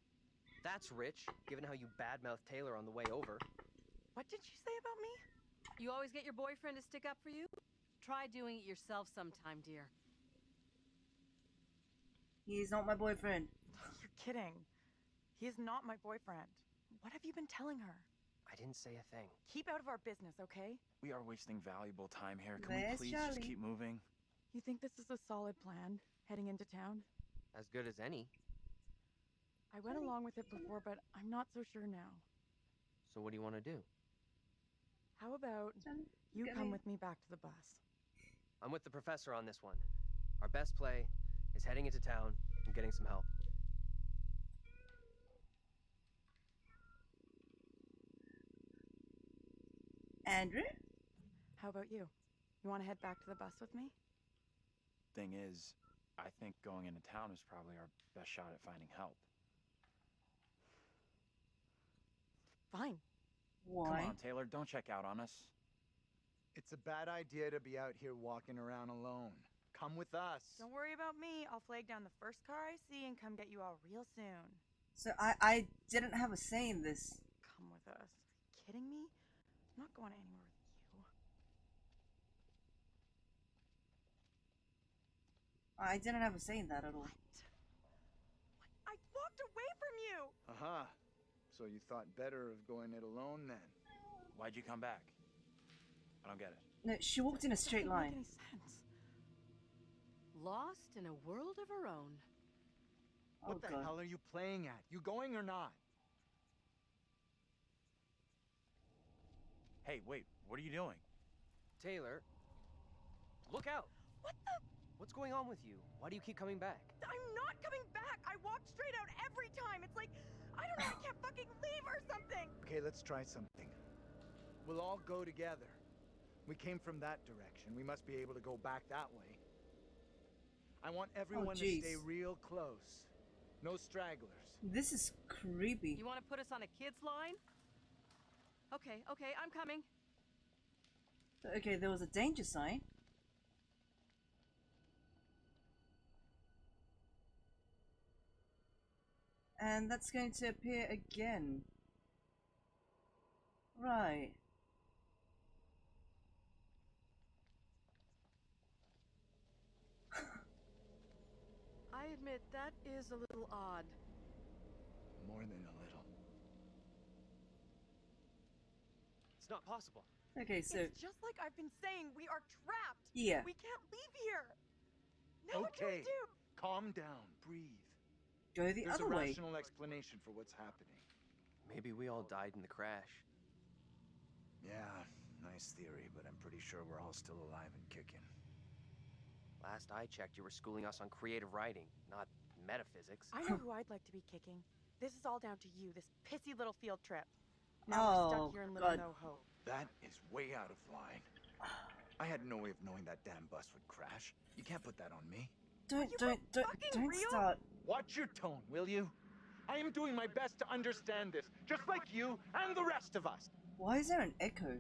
That's rich, given how you badmouthed Taylor on the way over. What did you say about me? You always get your boyfriend to stick up for you? Try doing it yourself sometime, dear. He's not my boyfriend. You're kidding. He is not my boyfriend. What have you been telling her? I didn't say a thing. Keep out of our business, okay? We are wasting valuable time here. Can There's we please just Charlie. keep moving? You think this is a solid plan, heading into town? As good as any. I went along with it before, but I'm not so sure now. So what do you want to do? How about you get come me. with me back to the bus? I'm with the professor on this one. Our best play is heading into town and getting some help. Andrew? How about you? You want to head back to the bus with me? Thing is, I think going into town is probably our best shot at finding help. Fine. Why? Come on, Taylor, don't check out on us. It's a bad idea to be out here walking around alone. Come with us. Don't worry about me. I'll flag down the first car I see and come get you all real soon. So I didn't have a say in this. Come with us. Are you kidding me? I'm not going anywhere with you. I didn't have a say in that at all. I walked away from you! Aha. So you thought better of going it alone then? Why'd you come back? I don't get it. No, she walked in a straight Doesn't line. make any sense. Lost in a world of her own. Oh, What the God. hell are you playing at? You going or not? Hey, wait, what are you doing? Taylor, look out! What the? What's going on with you? Why do you keep coming back? I'm not coming back! I walked straight out every time! It's like, I don't know, I can't fucking leave or something! Okay, let's try something. We'll all go together. We came from that direction. We must be able to go back that way. I want everyone to stay real close. No stragglers. This is creepy. You want to put us on a kid's line? Okay, I'm coming. Okay, there was a danger sign. And that's going to appear again. Right. I admit that is a little odd. More than a little. It's not possible. Okay, so It's just like I've been saying, we are trapped. Yeah. We can't leave here. Now what do we Okay, do? calm down, breathe. go the There's other a way. rational explanation for what's happening. Maybe we all died in the crash. Yeah, nice theory, but I'm pretty sure we're all still alive and kicking. Last I checked, you were schooling us on creative writing, not metaphysics. I know who I'd like to be kicking. This is all down to you, this pissy little field trip. Now we're stuck here in Little God. No Hope. That is way out of line. I had no way of knowing that damn bus would crash. You can't put that on me. Don't real? start. Watch your tone, will you? I am doing my best to understand this, just like you and the rest of us. Why is there an echo?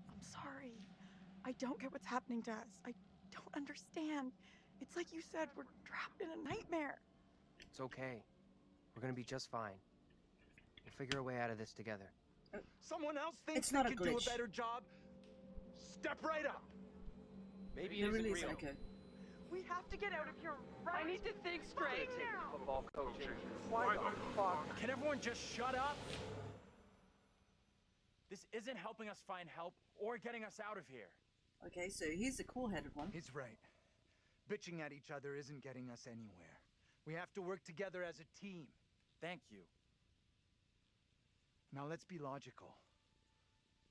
I'm sorry. I don't get what's happening to us. I don't understand. It's like you said, we're trapped in a nightmare. It's okay. We're gonna be just fine. We'll figure a way out of this together. Someone else thinks It's they not a can do a glitch. better job? Step right up. Maybe There it isn't really is real. an echo. We have to get out of here right I need to think straight. now. Football coaching. Why the fuck? Can everyone just shut up? This isn't helping us find help or getting us out of here. Okay, so he's the cool-headed one. He's right. Bitching at each other isn't getting us anywhere. We have to work together as a team. Thank you. Now let's be logical.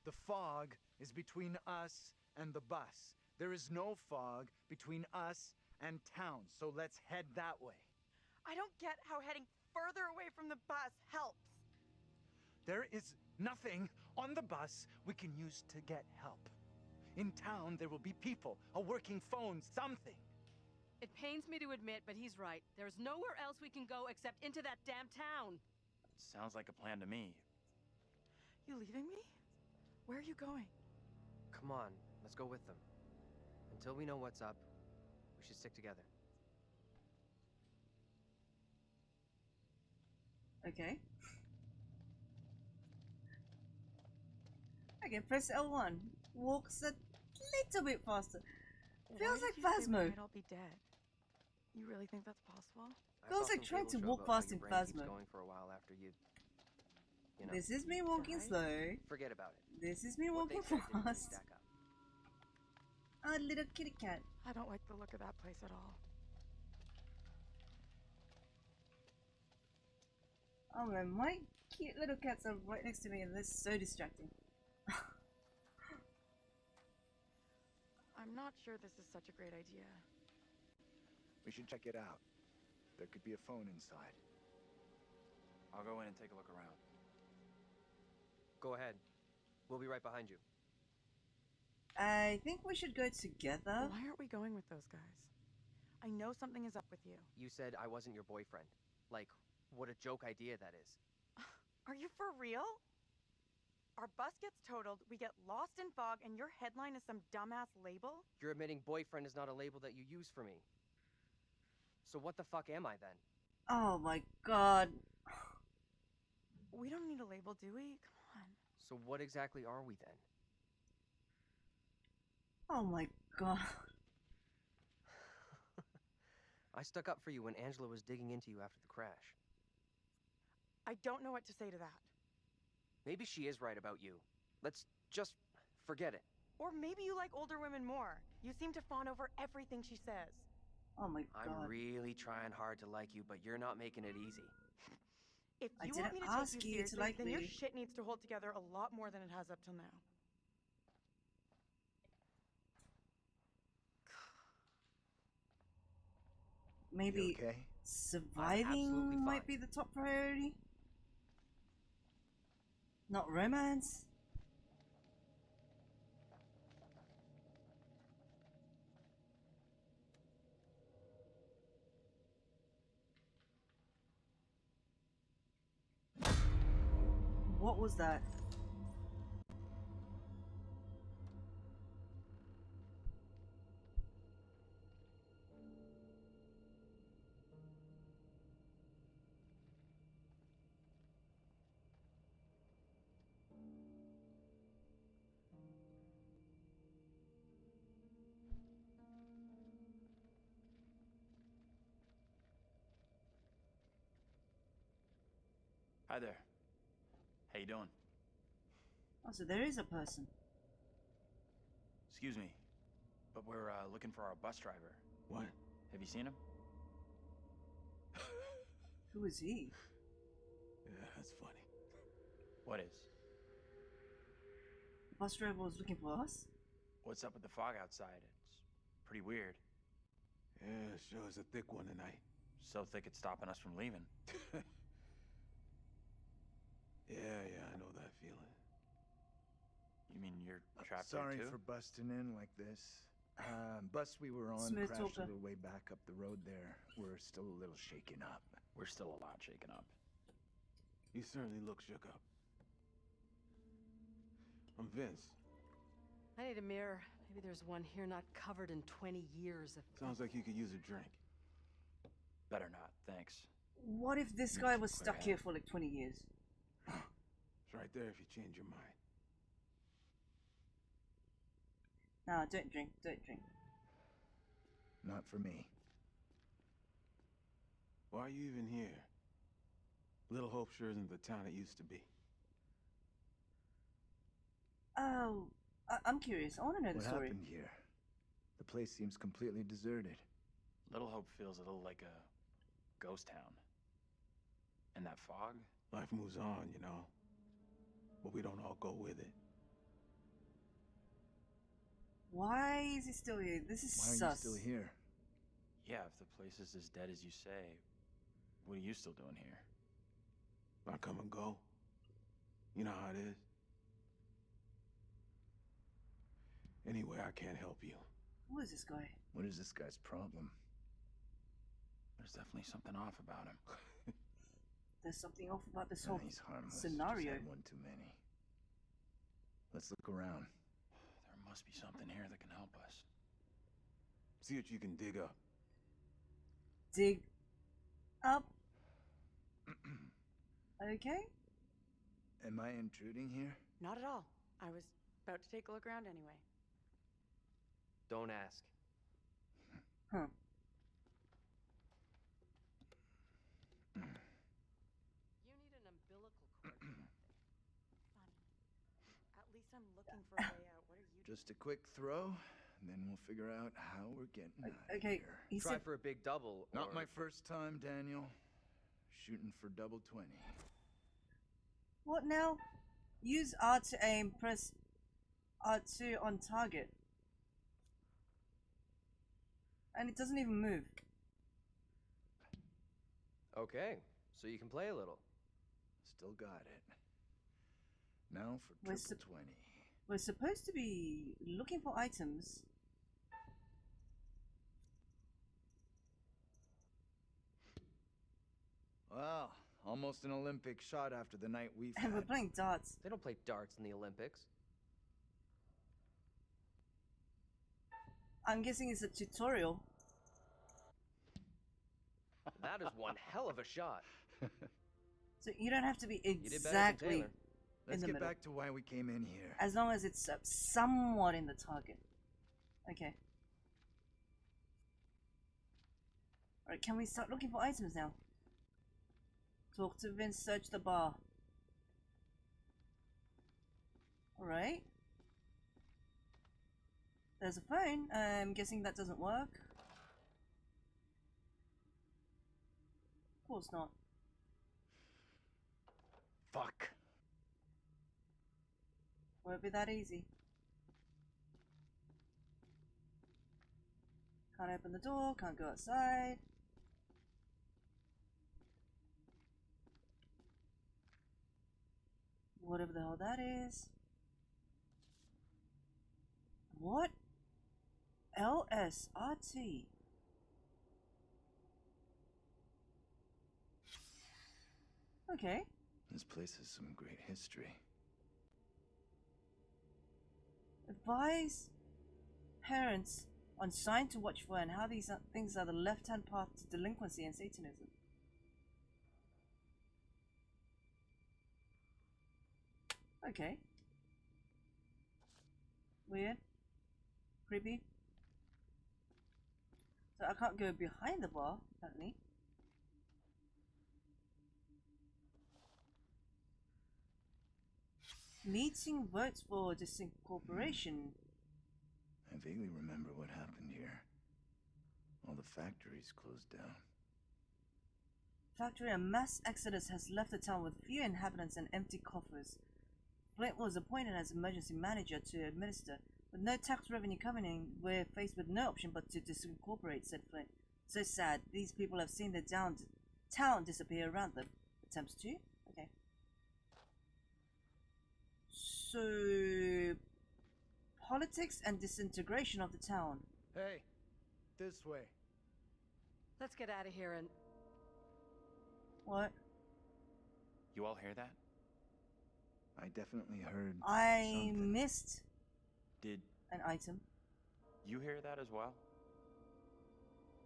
The fog is between us and the bus. There is no fog between us and town, so let's head that way. I don't get how heading further away from the bus helps. There is nothing on the bus we can use to get help. In town, there will be people, a working phone, something. It pains me to admit, but he's right. There's nowhere else we can go except into that damn town. Sounds like a plan to me. You leaving me? Where are you going? Come on, let's go with them. Until we know what's up, we should stick together. Okay. Okay, press L1. Walks a little bit faster. Feels Why like did you say we Phasmo. might all be dead. You really think that's possible? I Girls saw like some trying cable to show walk about how fast your in brain keeps Phasmo. going for a while after you know, This is me walking Die? slow. forget about it. This is me What they walking said didn't really fast. stack up. A little kitty cat. I don't like the look of that place at all. Oh man, my cute little cats are right next to me and they're so distracting. I'm not sure this is such a great idea. We should check it out. There could be a phone inside. I'll go in and take a look around. Go ahead. We'll be right behind you. I think we should go together. Why aren't we going with those guys? I know something is up with you. You said I wasn't your boyfriend. Like, what a joke idea that is. Are you for real? Our bus gets totaled, we get lost in fog, and your headline is some dumbass label? You're admitting boyfriend is not a label that you use for me. So what the fuck am I then? Oh my god. We don't need a label, do we? Come on. So what exactly are we then? Oh my god. I stuck up for you when Angela was digging into you after the crash. I don't know what to say to that. Maybe she is right about you. Let's just forget it. Or maybe you like older women more. You seem to fawn over everything she says. Oh my god. I'm really trying hard to like you, but you're not making it easy. If I you want didn't me to ask take you you to seriously, like then your me. shit needs to hold together a lot more than it has up till now. Maybe You okay? surviving absolutely might fine. be the top priority. Not romance. What was that? Hi there. How you doing? Oh, so there is a person. Excuse me, but we're looking for our bus driver. What? Have you seen him? Who is he? Yeah, that's funny. What is? The bus driver was looking for us? What's up with the fog outside? It's pretty weird. Yeah, sure is a thick one tonight. So thick it's stopping us from leaving. Yeah, I know that feeling. You mean you're trapped Sorry here too? for busting in like this. Bus we were on Smooth crashed talker. a little way back up the road there. We're still a little shaken up. We're still a lot shaken up. You certainly look shook up. I'm Vince. I need a mirror. Maybe there's one here not covered in 20 years of... Sounds like you could use a drink. Better not, thanks. What if this guy was stuck here for like 20 years? It's right there if you change your mind. Nah, don't drink, don't drink. Not for me. Why are you even here? Little Hope sure isn't the town it used to be. Oh, I'm curious. I want to know the What story. happened here? The place seems completely deserted. Little Hope feels a little like a ghost town. And that fog? Life moves on, you know. But we don't all go with it. Why is he still here? This is Why are sus. you still here? Yeah, if the place is as dead as you say, what are you still doing here? I come and go. You know how it is. Anyway, I can't help you. Who is this guy? What is this guy's problem? There's definitely something off about him. There's something off about this whole He's harmless. scenario. Just had one too many. Let's look around. There must be something here that can help us. See what you can dig up. Dig up. Okay. Am I intruding here? Not at all. I was about to take a look around anyway. Don't ask. Huh. You need an umbilical cord. At least I'm looking for a way out. What are you Just a quick throw, and then we'll figure out how we're getting out of Okay, here. he Try said for a big double. Not or... my first time, Daniel. Shooting for double 20. what now? Use R to aim, press R2 on target. And it doesn't even move. Okay, so you can play a little. Still got it. Now for We're triple 20. We're supposed to be looking for items. Well, almost an Olympic shot after the night we've And we're had. playing darts. They don't play darts in the Olympics. I'm guessing it's a tutorial. That is one hell of a shot. So you don't have to be You did better than exactly Taylor. in Let's the get middle. back to why we came in here. As long as it's somewhat in the target. Okay. Alright, can we start looking for items now? Talk to Vince, search the bar. Alright. There's a phone. I'm guessing that doesn't work. Of course not. Fuck. Won't be that easy. Can't open the door, can't go outside. Whatever the hell that is. What? LSRT. Okay. This place has some great history. Advise parents on signs to watch for and how these things are the left-hand path to delinquency and Satanism. Okay. Weird. Creepy. So I can't go behind the bar, apparently. Meeting votes for disincorporation. I vaguely remember what happened here. All the factories closed down. Factory and mass exodus has left the town with few inhabitants and empty coffers. Flint was appointed as emergency manager to administer. With no tax revenue coming in, we're faced with no option but to disincorporate, said Flint. So sad, these people have seen the town disappear around them. Attempts to? Okay. So... politics and disintegration of the town. Hey, this way. Let's get out of here and... What? You all hear that? I definitely heard I something. missed Did an item. you hear that as well?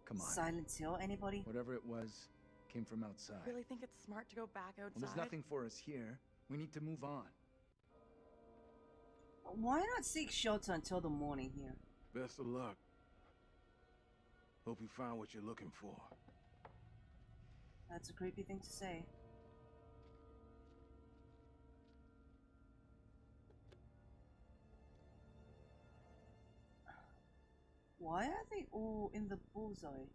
Come on. Silent Hill, anybody? Whatever it was came from outside. Really think it's smart to go back outside? Well, there's nothing for us here. We need to move on. Why not seek shelter until the morning here? Best of luck. Hope you find what you're looking for. That's a creepy thing to say. Why are they all in the bullseye?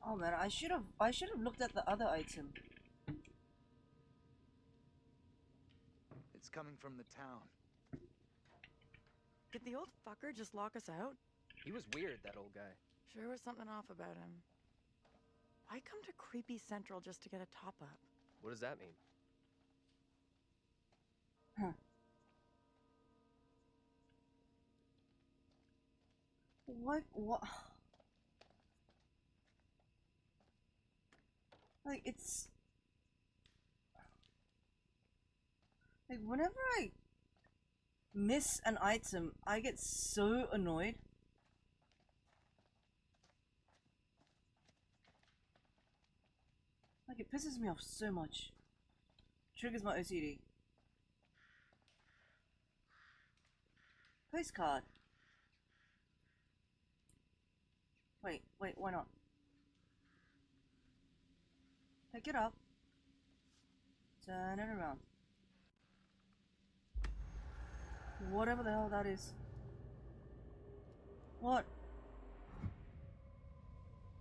Oh man, I should have looked at the other item. It's coming from the town. Did the old fucker just lock us out? He was weird, that old guy. Sure was something off about him. Why come to Creepy Central just to get a top-up? What does that mean? Huh. What? Like, it's... like, whenever I miss an item, I get so annoyed. Like, it pisses me off so much. Triggers my OCD. Postcard. Wait, why not? Pick it up. Turn it around. Whatever the hell that is. What?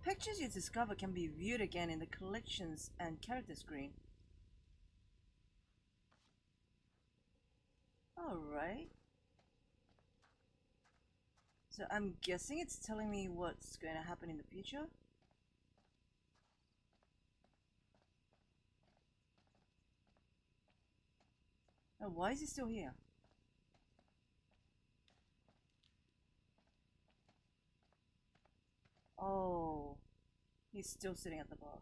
Pictures you discover can be viewed again in the collections and character screen. Alright. So I'm guessing it's telling me what's going to happen in the future. Oh, why is he still here? Oh, he's still sitting at the bar.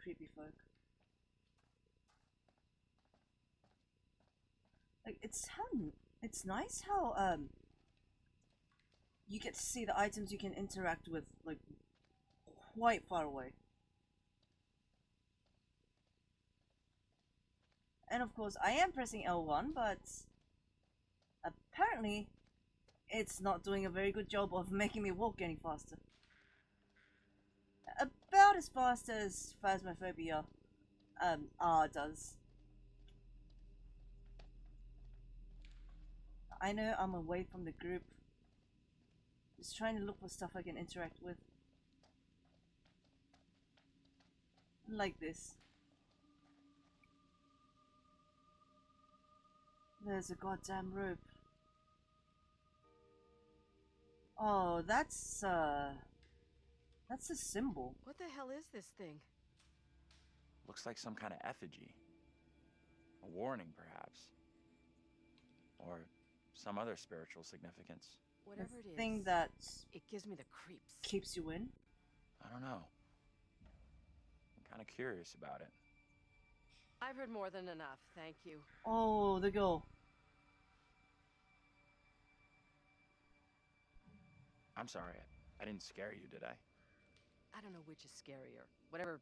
Creepy folk. Like, it's nice how you get to see the items you can interact with, like, quite far away. And of course I am pressing L1, but apparently it's not doing a very good job of making me walk any faster. About as fast as Phasmophobia R does. I know I'm away from the group. Just trying to look for stuff I can interact with. Like this. There's a goddamn rope. Oh, that's a symbol. What the hell is this thing? Looks like some kind of effigy. A warning, perhaps. Or some other spiritual significance. Whatever the it thing is, that it gives me the creeps. keeps you in? I don't know. I'm kind of curious about it. I've heard more than enough, thank you. Oh, the girl. I'm sorry. I didn't scare you, did I? I don't know which is scarier. Whatever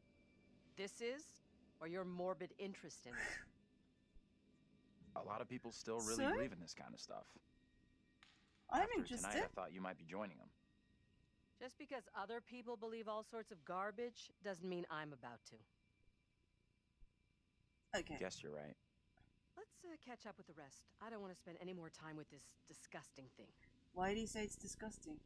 this is, or your morbid interest in it. A lot of people still really Sir? believe in this kind of stuff. I'm After interested. tonight, I thought you might be joining them. Just because other people believe all sorts of garbage doesn't mean I'm about to. Okay. Guess you're right. Let's catch up with the rest. I don't want to spend any more time with this disgusting thing. Why did he say it's disgusting?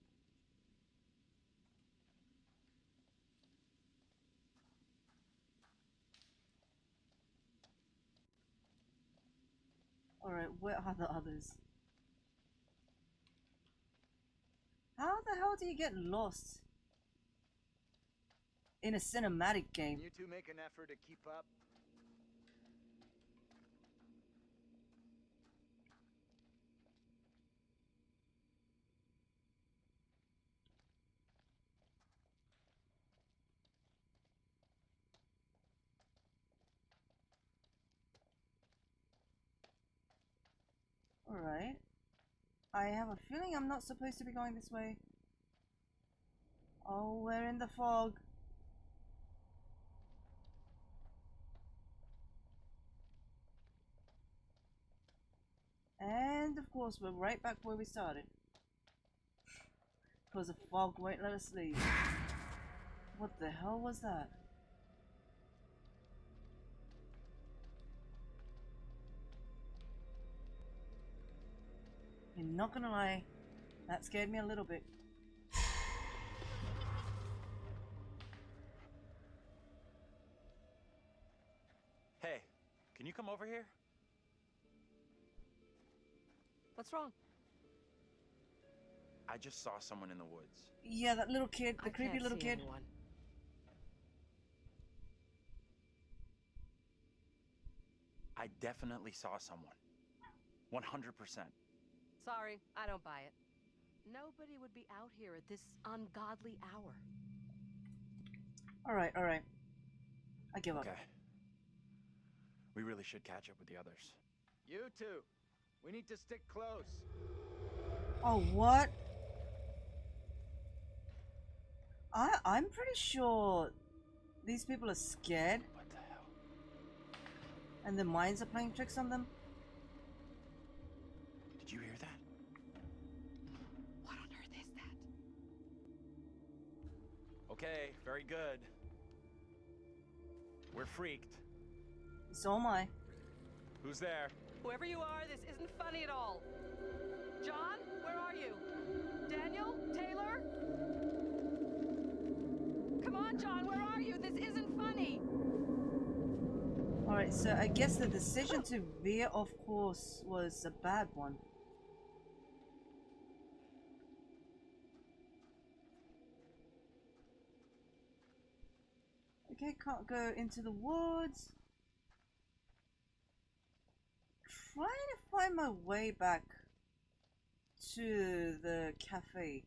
Alright, where are the others? How the hell do you get lost in a cinematic game? Can you two make an effort to keep up? Alright. I have a feeling I'm not supposed to be going this way. Oh, we're in the fog. And of course, we're right back where we started. Because the fog won't let us leave. What the hell was that? I'm not gonna lie, that scared me a little bit. Hey, can you come over here? What's wrong? I just saw someone in the woods. Yeah, that little kid, the creepy can't little see kid. anyone. I definitely saw someone. 100%. Sorry, I don't buy it. Nobody would be out here at this ungodly hour. Alright, alright. I give up. Okay. We really should catch up with the others. You two, we need to stick close. Oh, what? I'm pretty sure these people are scared. What the hell? And their minds are playing tricks on them. Did you hear that? What on earth is that? Okay, very good. We're freaked. So am I. Who's there? Whoever you are, this isn't funny at all. John, where are you? Daniel? Taylor? Come on, John, where are you? This isn't funny. Alright, so I guess the decision to veer off course was a bad one. Okay, can't go into the woods. Trying to find my way back to the cafe.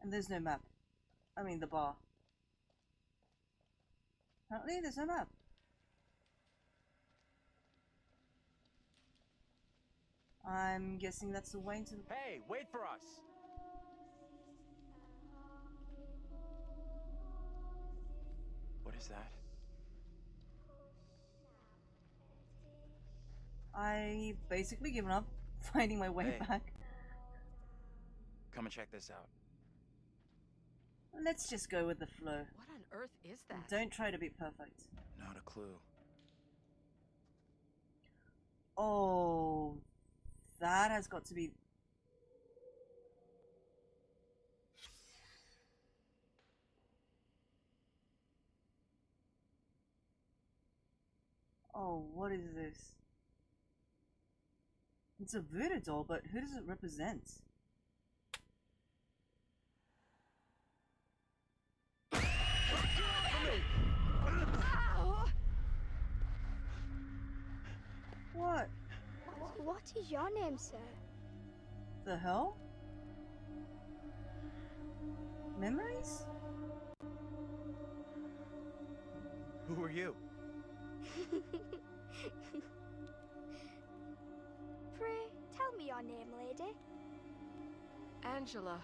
And there's no map. I mean the bar. Apparently there's no map. I'm guessing that's the way into the... Hey, wait for us! What is that? I've basically given up finding my way Hey. back. Come and check this out. Let's just go with the flow. What on earth is that? Don't try to be perfect. Not a clue. Oh, that has got to be... Oh, what is this? It's a voodoo doll, but who does it represent? What? What is your name, sir? The hell? Memories? Who are you? Pray, tell me your name, lady. Angela.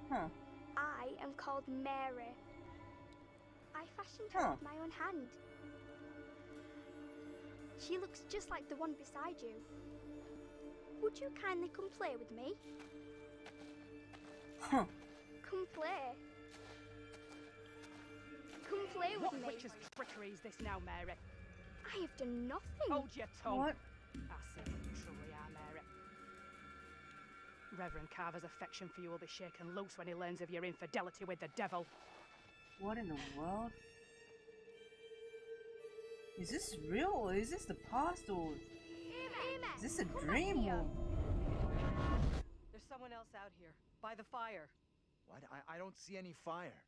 Huh. I am called Mary. I fashioned her with my own hand. She looks just like the one beside you. Would you kindly come play with me? Huh. Come play. Come play with me. What witch's trickery is this now, Mary? I have done nothing. Hold your tongue. What? I see what you truly are, Mary. Reverend Carver's affection for you will be shaken loose when he learns of your infidelity with the devil. What in the world? Is this real or is this the past or is this a dream or... There's someone else out here, by the fire. What? I don't see any fire.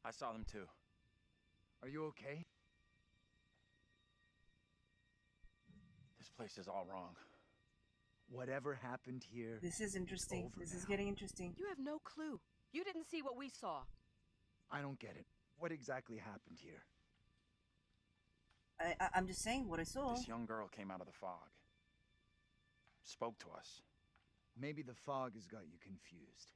I saw them too. Are you okay? This place is all wrong. Whatever happened here. This is interesting. This is getting interesting. You have no clue. You didn't see what we saw. I don't get it. What exactly happened here? I'm just saying what I saw. This young girl came out of the fog. Spoke to us. Maybe the fog has got you confused.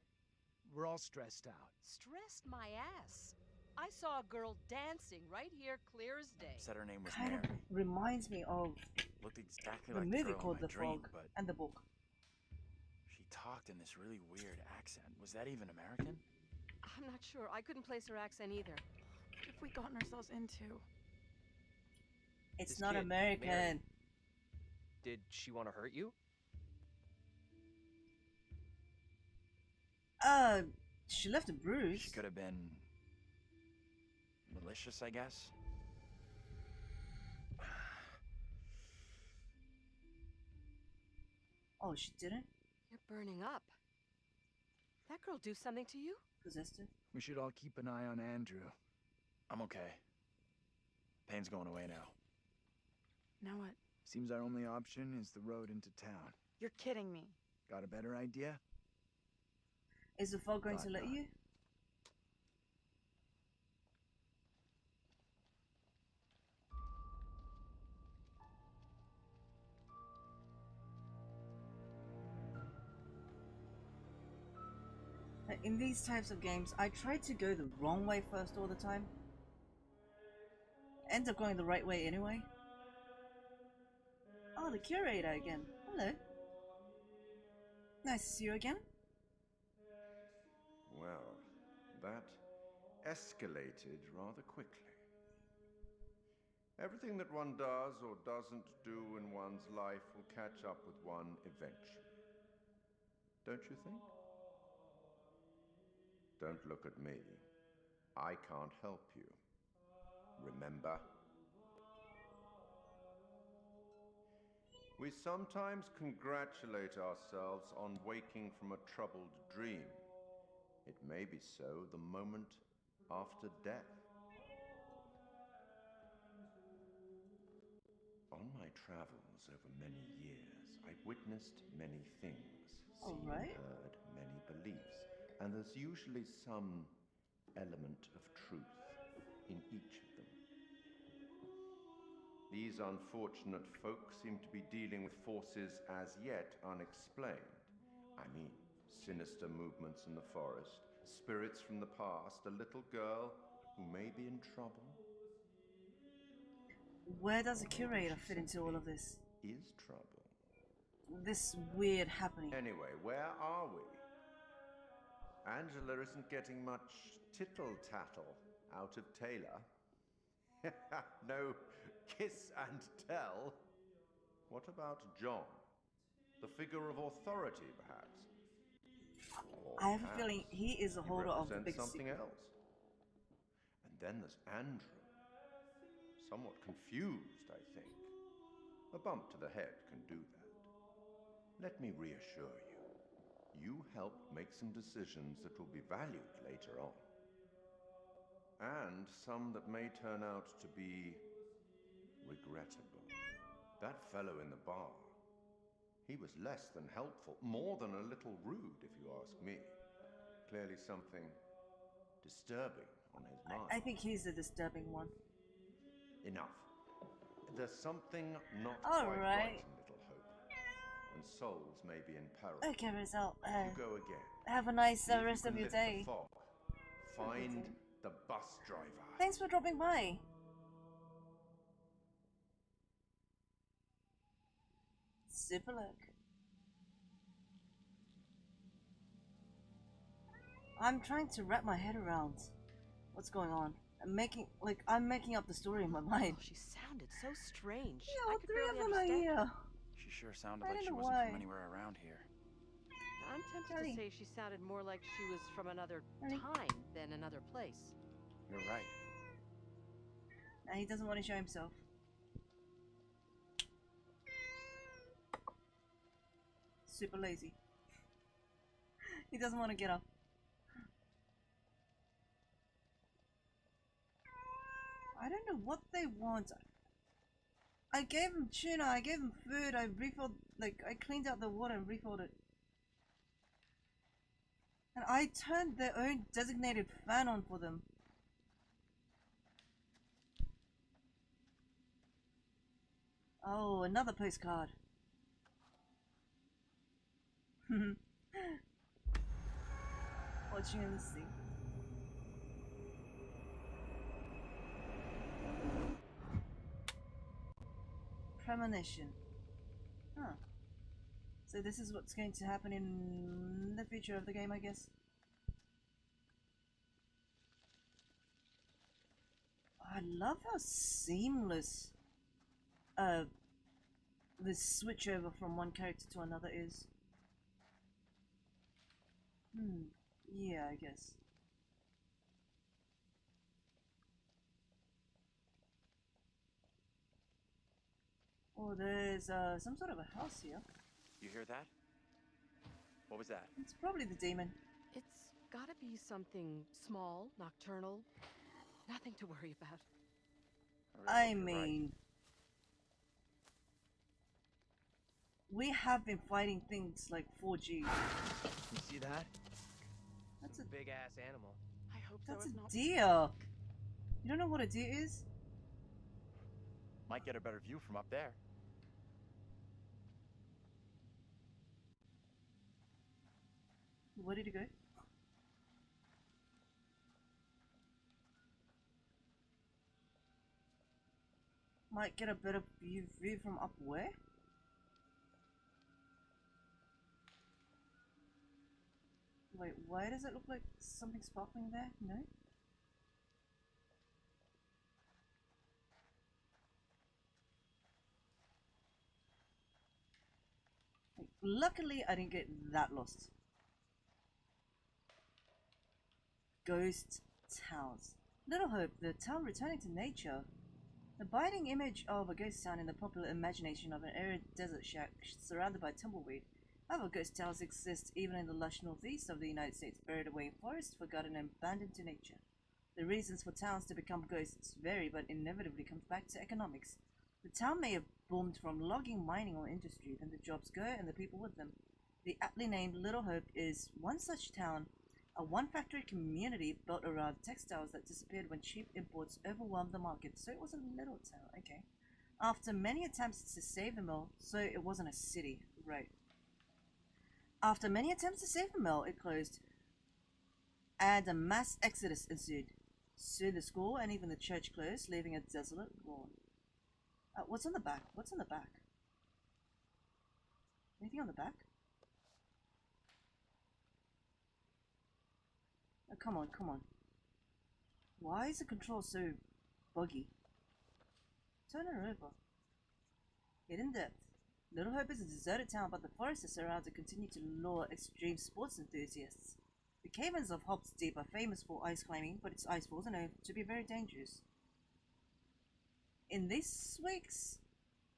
We're all stressed out. Stressed my ass. I saw a girl dancing right here, clear as day. Said her name was Kind Mary. of reminds me of Looked exactly the like movie the girl called in my The dream, Fog but and the book. she talked in this really weird accent. Was that even American? I'm not sure. I couldn't place her accent either. What have we gotten ourselves into? It's This not kid, American. Mary, did she want to hurt you? She left a bruise. She could have been malicious, I guess. Oh, she didn't? You're burning up. That girl do something to you? Possessed her? We should all keep an eye on Andrew. I'm okay. Pain's going away now. Now what? Seems our only option is the road into town. You're kidding me. Got a better idea? Is the fog going to let Not. you? In these types of games, I try to go the wrong way first all the time. End up going the right way anyway. Oh, the curator again. Hello. Nice to see you again. Well, that escalated rather quickly. Everything that one does or doesn't do in one's life will catch up with one eventually. Don't you think? Don't look at me. I can't help you. Remember? We sometimes congratulate ourselves on waking from a troubled dream. It may be so the moment after death. On my travels over many years, I've witnessed many things, seen and heard many beliefs, and there's usually some element of truth in each of them. These unfortunate folk seem to be dealing with forces as yet unexplained. I mean, sinister movements in the forest, spirits from the past, a little girl who may be in trouble. Where does the curator fit into all of this? Is trouble. This weird happening. Anyway, where are we? Angela isn't getting much tittle-tattle out of Taylor. No kiss and tell. What about John? The figure of authority, perhaps? Or I have a perhaps feeling he is a holder of the big something secret. else. And then there's Andrew. Somewhat confused, I think. A bump to the head can do that. Let me reassure you. You helped make some decisions that will be valued later on. And some that may turn out to be regrettable. That fellow in the bar, he was less than helpful, more than a little rude, if you ask me. Clearly something disturbing on his mind. I think he's the disturbing one. Enough. There's something not All quite right. right in Little Hope, and souls may be in peril. Okay, Rizal. You go again. Have a nice See if you rest can of your lift the day. fog. Find the bus driver. Thanks for dropping by. Super look. I'm trying to wrap my head around what's going on. I'm making up the story in my mind. Oh, she sounded so strange. Yeah, I all could three of barely them are understand. here. She sure sounded I like don't she know wasn't why. from anywhere around here. I'm tempted Ellie. to say she sounded more like she was from another Ellie. time than another place. You're right. Nah, he doesn't want to show himself. Super lazy. He doesn't want to get up. I don't know what they want. I gave him tuna, I gave him food, I refilled, like, I cleaned out the water and refilled it. And I turned their own designated fan on for them. Oh, another postcard. Watching in the sea. Premonition. Huh. So this is what's going to happen in the future of the game, I guess. I love how seamless the switch over from one character to another is. Yeah, I guess. Oh, there's some sort of a house here. You hear that? What was that? It's probably the demon. It's gotta be something small, nocturnal. Nothing to worry about. I mean, we have been fighting things like 4G. You see that? That's a big ass animal. I hope That's so. a It's not deer. You don't know what a deer is? Might get a better view from up there. Where did he go? Might get a better view from up where? Wait, why does it look like something sparkling there? No? Like, luckily, I didn't get that lost. Ghost towns. Little Hope, the town returning to nature. The biting image of a ghost town in the popular imagination of an arid desert shack surrounded by tumbleweed. However, ghost towns exist even in the lush northeast of the United States, buried away in forests, forgotten and abandoned to nature. The reasons for towns to become ghosts vary, but inevitably comes back to economics. The town may have boomed from logging, mining, or industry, then the jobs go and the people with them. The aptly named Little Hope is one such town, a one-factory community built around textiles that disappeared when cheap imports overwhelmed the market, so it was a little town, okay. After many attempts to save the mill, so it wasn't a city, right. After many attempts to save the mill, it closed, and a mass exodus ensued. Soon the school and even the church closed, leaving a desolate ruin. What's on the back? What's on the back? Anything on the back? Oh, come on, come on. Why is the control so buggy? Turn her over. Hidden depth. Little Hope is a deserted town, but the forests that surround it continue to lure extreme sports enthusiasts. The caverns of Hobbs Deep are famous for ice climbing, but its ice falls are known to be very dangerous. In this week's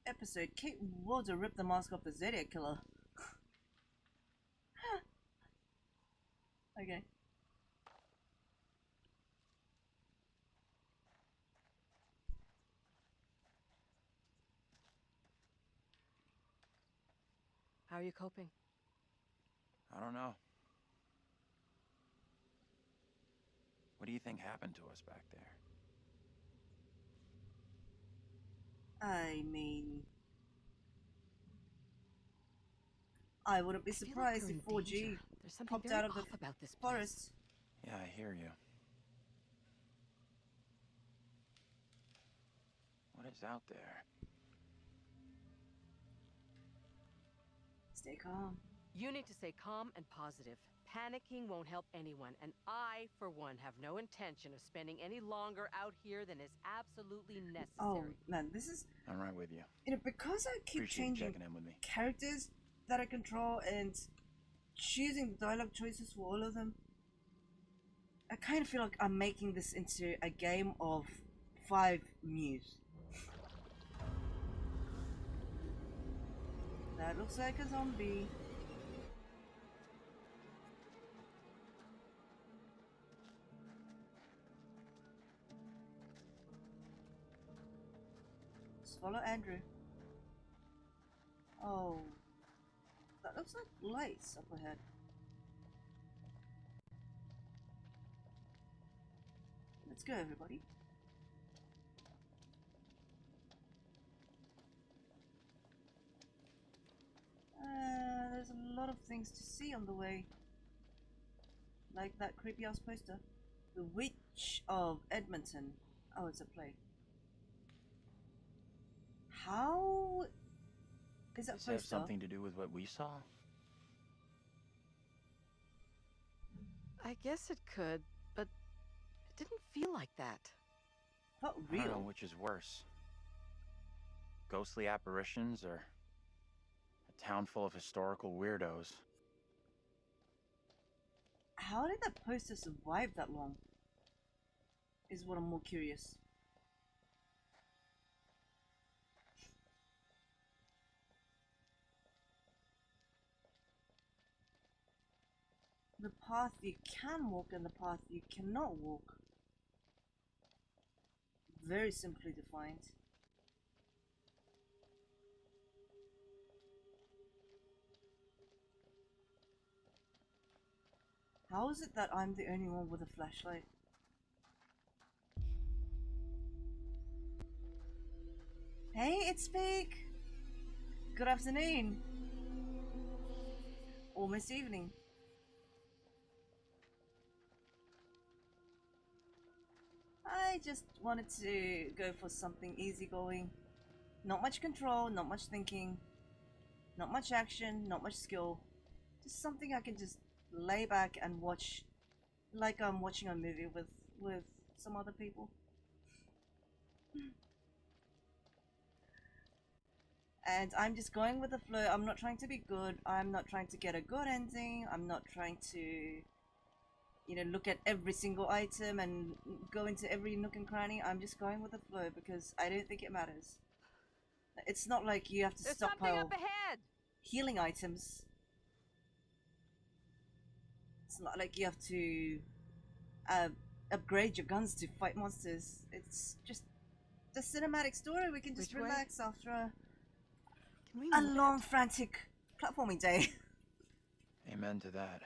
episode, Kate Warder ripped the mask off the Zodiac Killer. Okay. How are you coping? I don't know. What do you think happened to us back there? I mean, I wouldn't be surprised if 4G There's something popped very out of the off about this place. forest. Yeah, I hear you. What is out there? Stay calm. You need to stay calm and positive. Panicking won't help anyone, and I, for one, have no intention of spending any longer out here than is absolutely necessary. Oh man, this is, I'm right with you. you know, because I keep Appreciate you changing checking in with me. characters that I control and choosing the dialogue choices for all of them. I kind of feel like I'm making this into a game of 5 Mews. That looks like a zombie. Just follow Andrew. Oh, that looks like lights up ahead. Let's go, everybody. There's a lot of things to see on the way. Like that creepy ass poster. The Witch of Edmonton. Oh, it's a play. How is that Does it have poster? something to do with what we saw? I guess it could, but it didn't feel like that. Not I don't know real. which is worse. Ghostly apparitions or a town full of historical weirdos? How did that poster survive that long? Is what I'm more curious. The path you can walk and the path you cannot walk. Very simply defined. How is it that I'm the only one with a flashlight? Hey, it's Speak! Good afternoon. Almost evening. I just wanted to go for something easygoing. Not much control, not much thinking, not much action, not much skill. Just something I can just lay back and watch like I'm watching a movie with some other people. And I'm just going with the flow. I'm not trying to be good. I'm not trying to get a good ending. I'm not trying to, you know, look at every single item and go into every nook and cranny. I'm just going with the flow because I don't think it matters. It's not like you have to There's something stockpile up ahead! healing items. It's not like you have to upgrade your guns to fight monsters. It's just the cinematic story. We can just Which way? relax after Can we a move long, frantic platforming day. Amen to that.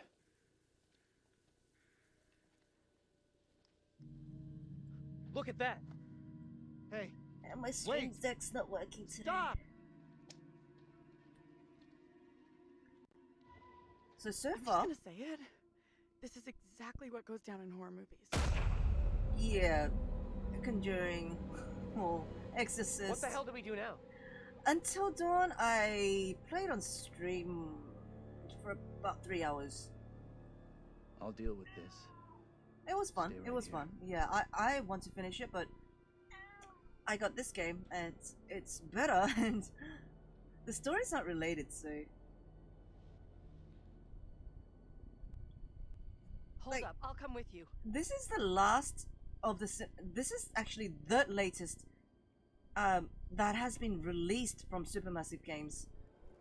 Look at that! Hey, And my stream deck's not working today. stop! So I'm just far, gonna say it. This is exactly what goes down in horror movies. yeah, Conjuring or Exorcist. What the hell do we do now? Until Dawn, I played on stream for about 3 hours. I'll deal with this. It was fun. Stay It right was here. fun. Yeah, I want to finish it, but I got this game and it's better, and the story's not related, so Hold up, I'll come with you. this is the last of the. This is actually the latest that has been released from Supermassive Games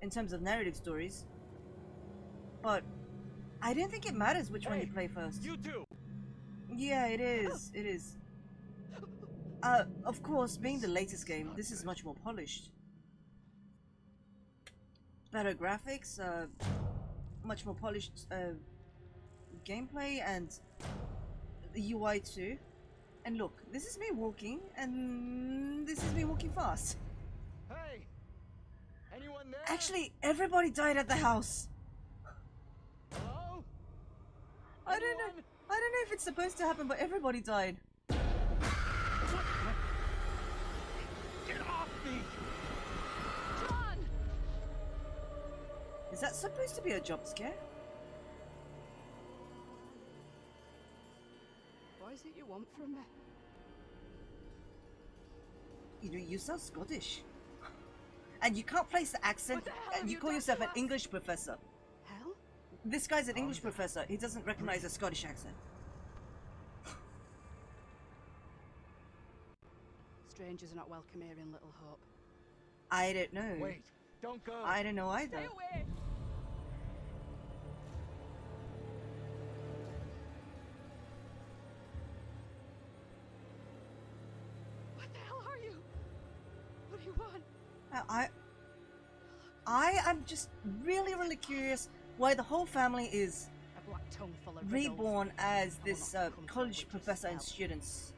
in terms of narrative stories. But I don't think it matters which one you play first. You too! Yeah, it is. It is. Of course, being the latest game, this is much more polished. better graphics, much more polished gameplay, and the UI too. And look, this is me walking, and this is me walking fast. Hey! Anyone there? Actually, everybody died at the house. Hello? I don't know if it's supposed to happen, but everybody died. Get off me! John! Is that supposed to be a jump scare? What is it you want from me? You know, you sound Scottish. And you can't place the accent, What the hell and have you you call done yourself to an us? English professor. Hell? This guy's an English professor. He doesn't recognize a Scottish accent. Strangers are not welcome here in Little Hope. I don't know. Wait, don't go. I don't know either. Stay away! What the hell are you? What do you want? I am just really curious why the whole family is A black tongue full of riddles. reborn as I will this not succumb to a college witch's professor and spell. students.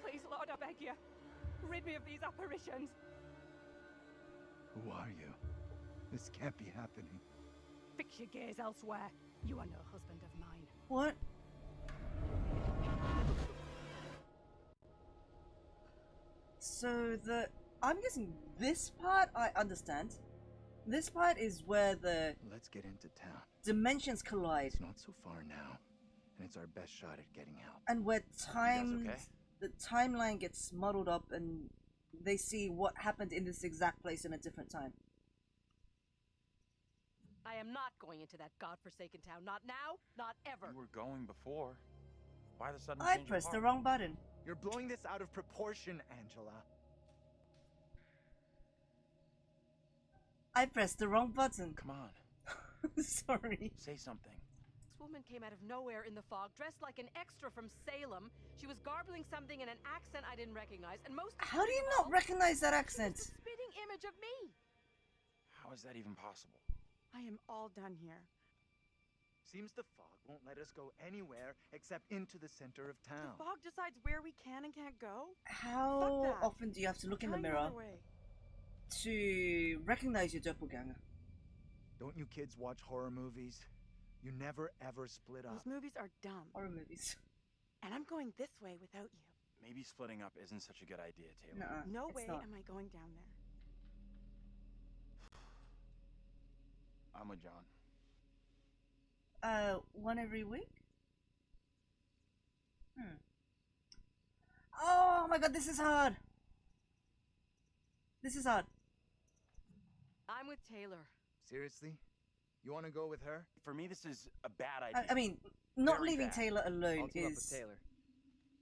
Please, Lord, I beg you. Rid me of these apparitions. Who are you? This can't be happening. Fix your gaze elsewhere. You are no husband of mine. What? So I'm guessing this part I understand. This part is where the Let's get into town. dimensions collide, It's not so far now, and it's our best shot at getting help. and where okay? the timeline gets muddled up, and they see what happened in this exact place in a different time. I am not going into that godforsaken town. Not now, not ever. You were going before. Why the sudden I change of pressed the heart? wrong button. You're blowing this out of proportion, Angela. I pressed the wrong button. Come on, Sorry. say something. This woman came out of nowhere in the fog, dressed like an extra from Salem. She was garbling something in an accent I didn't recognize, and most How do you important of not all, recognize that she was accent? the spitting image of me. How is that even possible? I am all done here. Seems the fog won't let us go anywhere except into the center of town. The fog decides where we can and can't go. How Fuck that. often do you have to look in the Try mirror another way. to recognize your doppelganger? Don't you kids watch horror movies? You never ever split up. Those movies are dumb. Horror movies. And I'm going this way without you. Maybe splitting up isn't such a good idea, Taylor. Nuh-uh, No it's way not. am I going down there. I'm with John. One every week? Oh my god, this is hard. This is hard. I'm with Taylor. Seriously? You want to go with her? For me, this is a bad idea. I mean, not Very leaving bad. Taylor alone I'll team up with is. Taylor.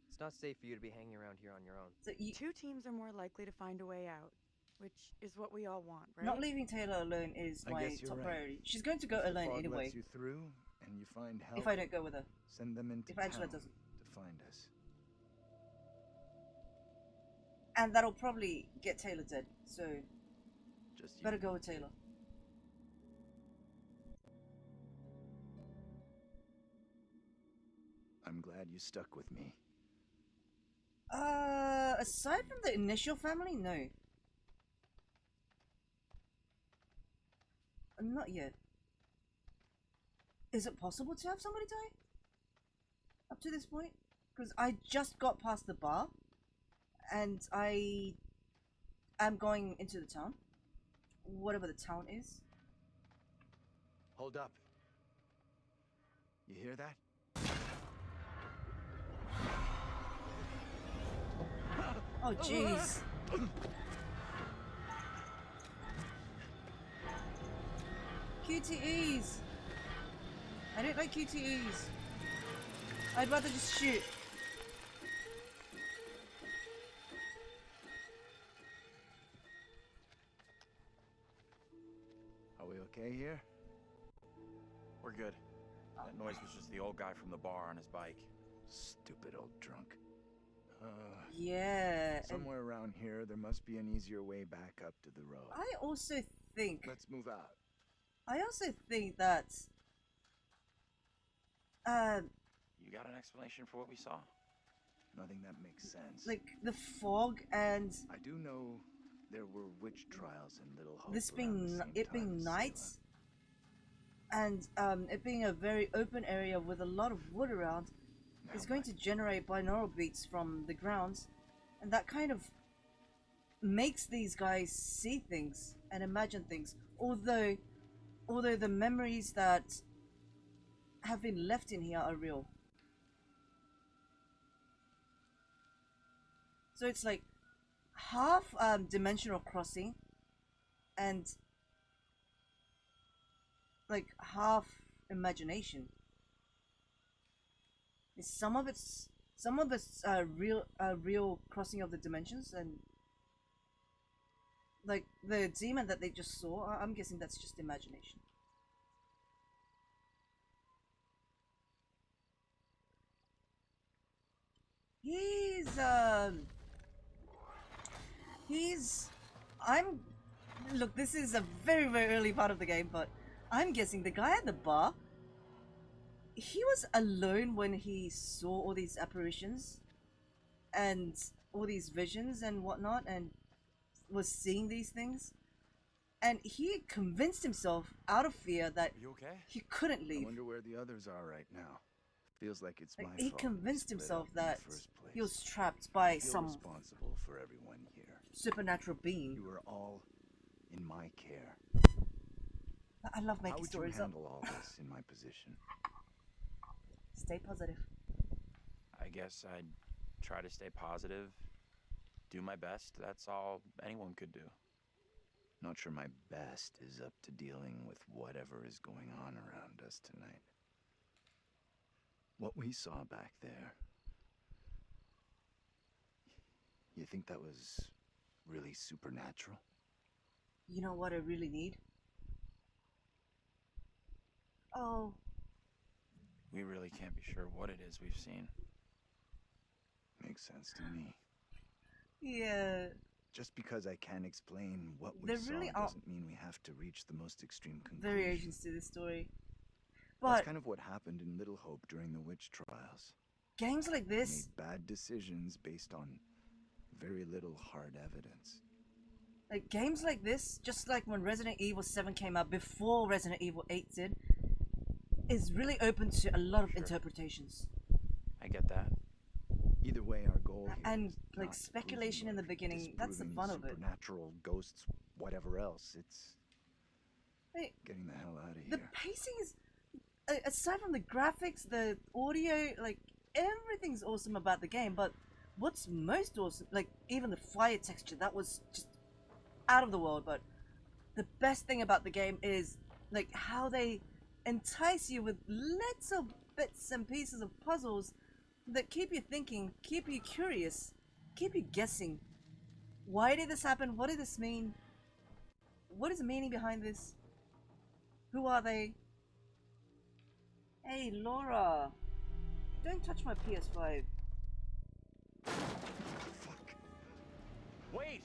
It's not safe for you to be hanging around here on your own. So you, Two teams are more likely to find a way out, which is what we all want, right? not leaving Taylor alone is I my guess you're top right. priority. She's going to go If the alone fog anyway. lets you through and you find help, If I don't go with her. send them into if Angela town doesn't. to find us. And that'll probably get Taylor dead. So Just you. better go with Taylor. I'm glad you stuck with me. Aside from the initial family, no. Not yet. Is it possible to have somebody die? Up to this point? Because I just got past the bar, and I am going into the town. Whatever the town is. Hold up. You hear that? Oh, jeez. QTEs. I don't like QTEs. I'd rather just shoot. Are we okay here? We're good. That noise was just the old guy from the bar on his bike. Stupid old drunk. Yeah, Somewhere around here, there must be an easier way back up to the road. I also think... Let's move out. I also think that... You got an explanation for what we saw? Nothing that makes sense. like, the fog and... I do know there were witch trials in Little Hope. This around being... the same it time being as night... Salem. And it being a very open area with a lot of wood around, is going to generate binaural beats from the ground, and that kind of makes these guys see things and imagine things. Although the memories that have been left in here are real. So it's like half dimensional crossing and like half imagination. Some of it's real crossing of the dimensions, and like the demon that they just saw, I'm guessing that's just imagination. Look, this is a very, very early part of the game, but I'm guessing the guy at the bar, he was alone when he saw all these apparitions and all these visions and whatnot, and was seeing these things, and he convinced himself out of fear that you okay? he couldn't leave. I wonder where the others are right now. Feels like it's my fault. He convinced himself that he was trapped I by feel some responsible for everyone here. supernatural being. You were all in my care. I love making How would stories you up. handle all this in my position? Stay positive. I guess I'd try to stay positive, do my best. That's all anyone could do. Not sure my best is up to dealing with whatever is going on around us tonight. What we saw back there, you think that was really supernatural? You know what I really need? Oh, We really can't be sure what it is we've seen. Makes sense to me. yeah. Just because I can't explain what we There saw really are doesn't mean we have to reach the most extreme conclusion. variations to this story. That's But kind of what happened in Little Hope during the witch trials. games like this, Made bad decisions based on very little hard evidence. like games like this, just like when Resident Evil 7 came out before Resident Evil 8 did, is really open to a lot of interpretations. I get that. Either way, our goal here And is like not speculation in the beginning, that's the fun of it. Supernatural ghosts, whatever else. It's Hey, getting the hell out of the here. pacing is, aside from the graphics, the audio, like everything's awesome about the game, but what's most awesome, like even the fire texture, that was just out of the world. But the best thing about the game is like how they entice you with little bits and pieces of puzzles that keep you thinking, keep you curious, keep you guessing. Why did this happen? What did this mean? What is the meaning behind this? Who are they? Hey, Laura. Don't touch my PS5. Wait!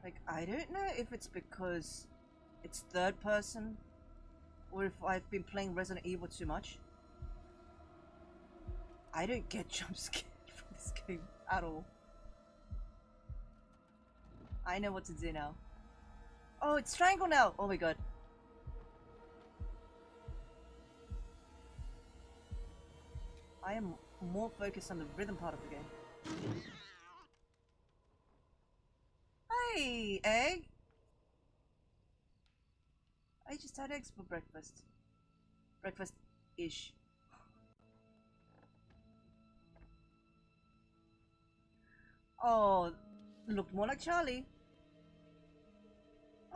Like, I don't know if it's because it's third person, or if I've been playing Resident Evil too much. I don't get jump scared from this game at all. I know what to do now. Oh, it's triangle now! Oh my god. I am more focused on the rhythm part of the game. Hey, egg! I just had eggs for breakfast. Breakfast-ish. Oh, looked more like Charlie.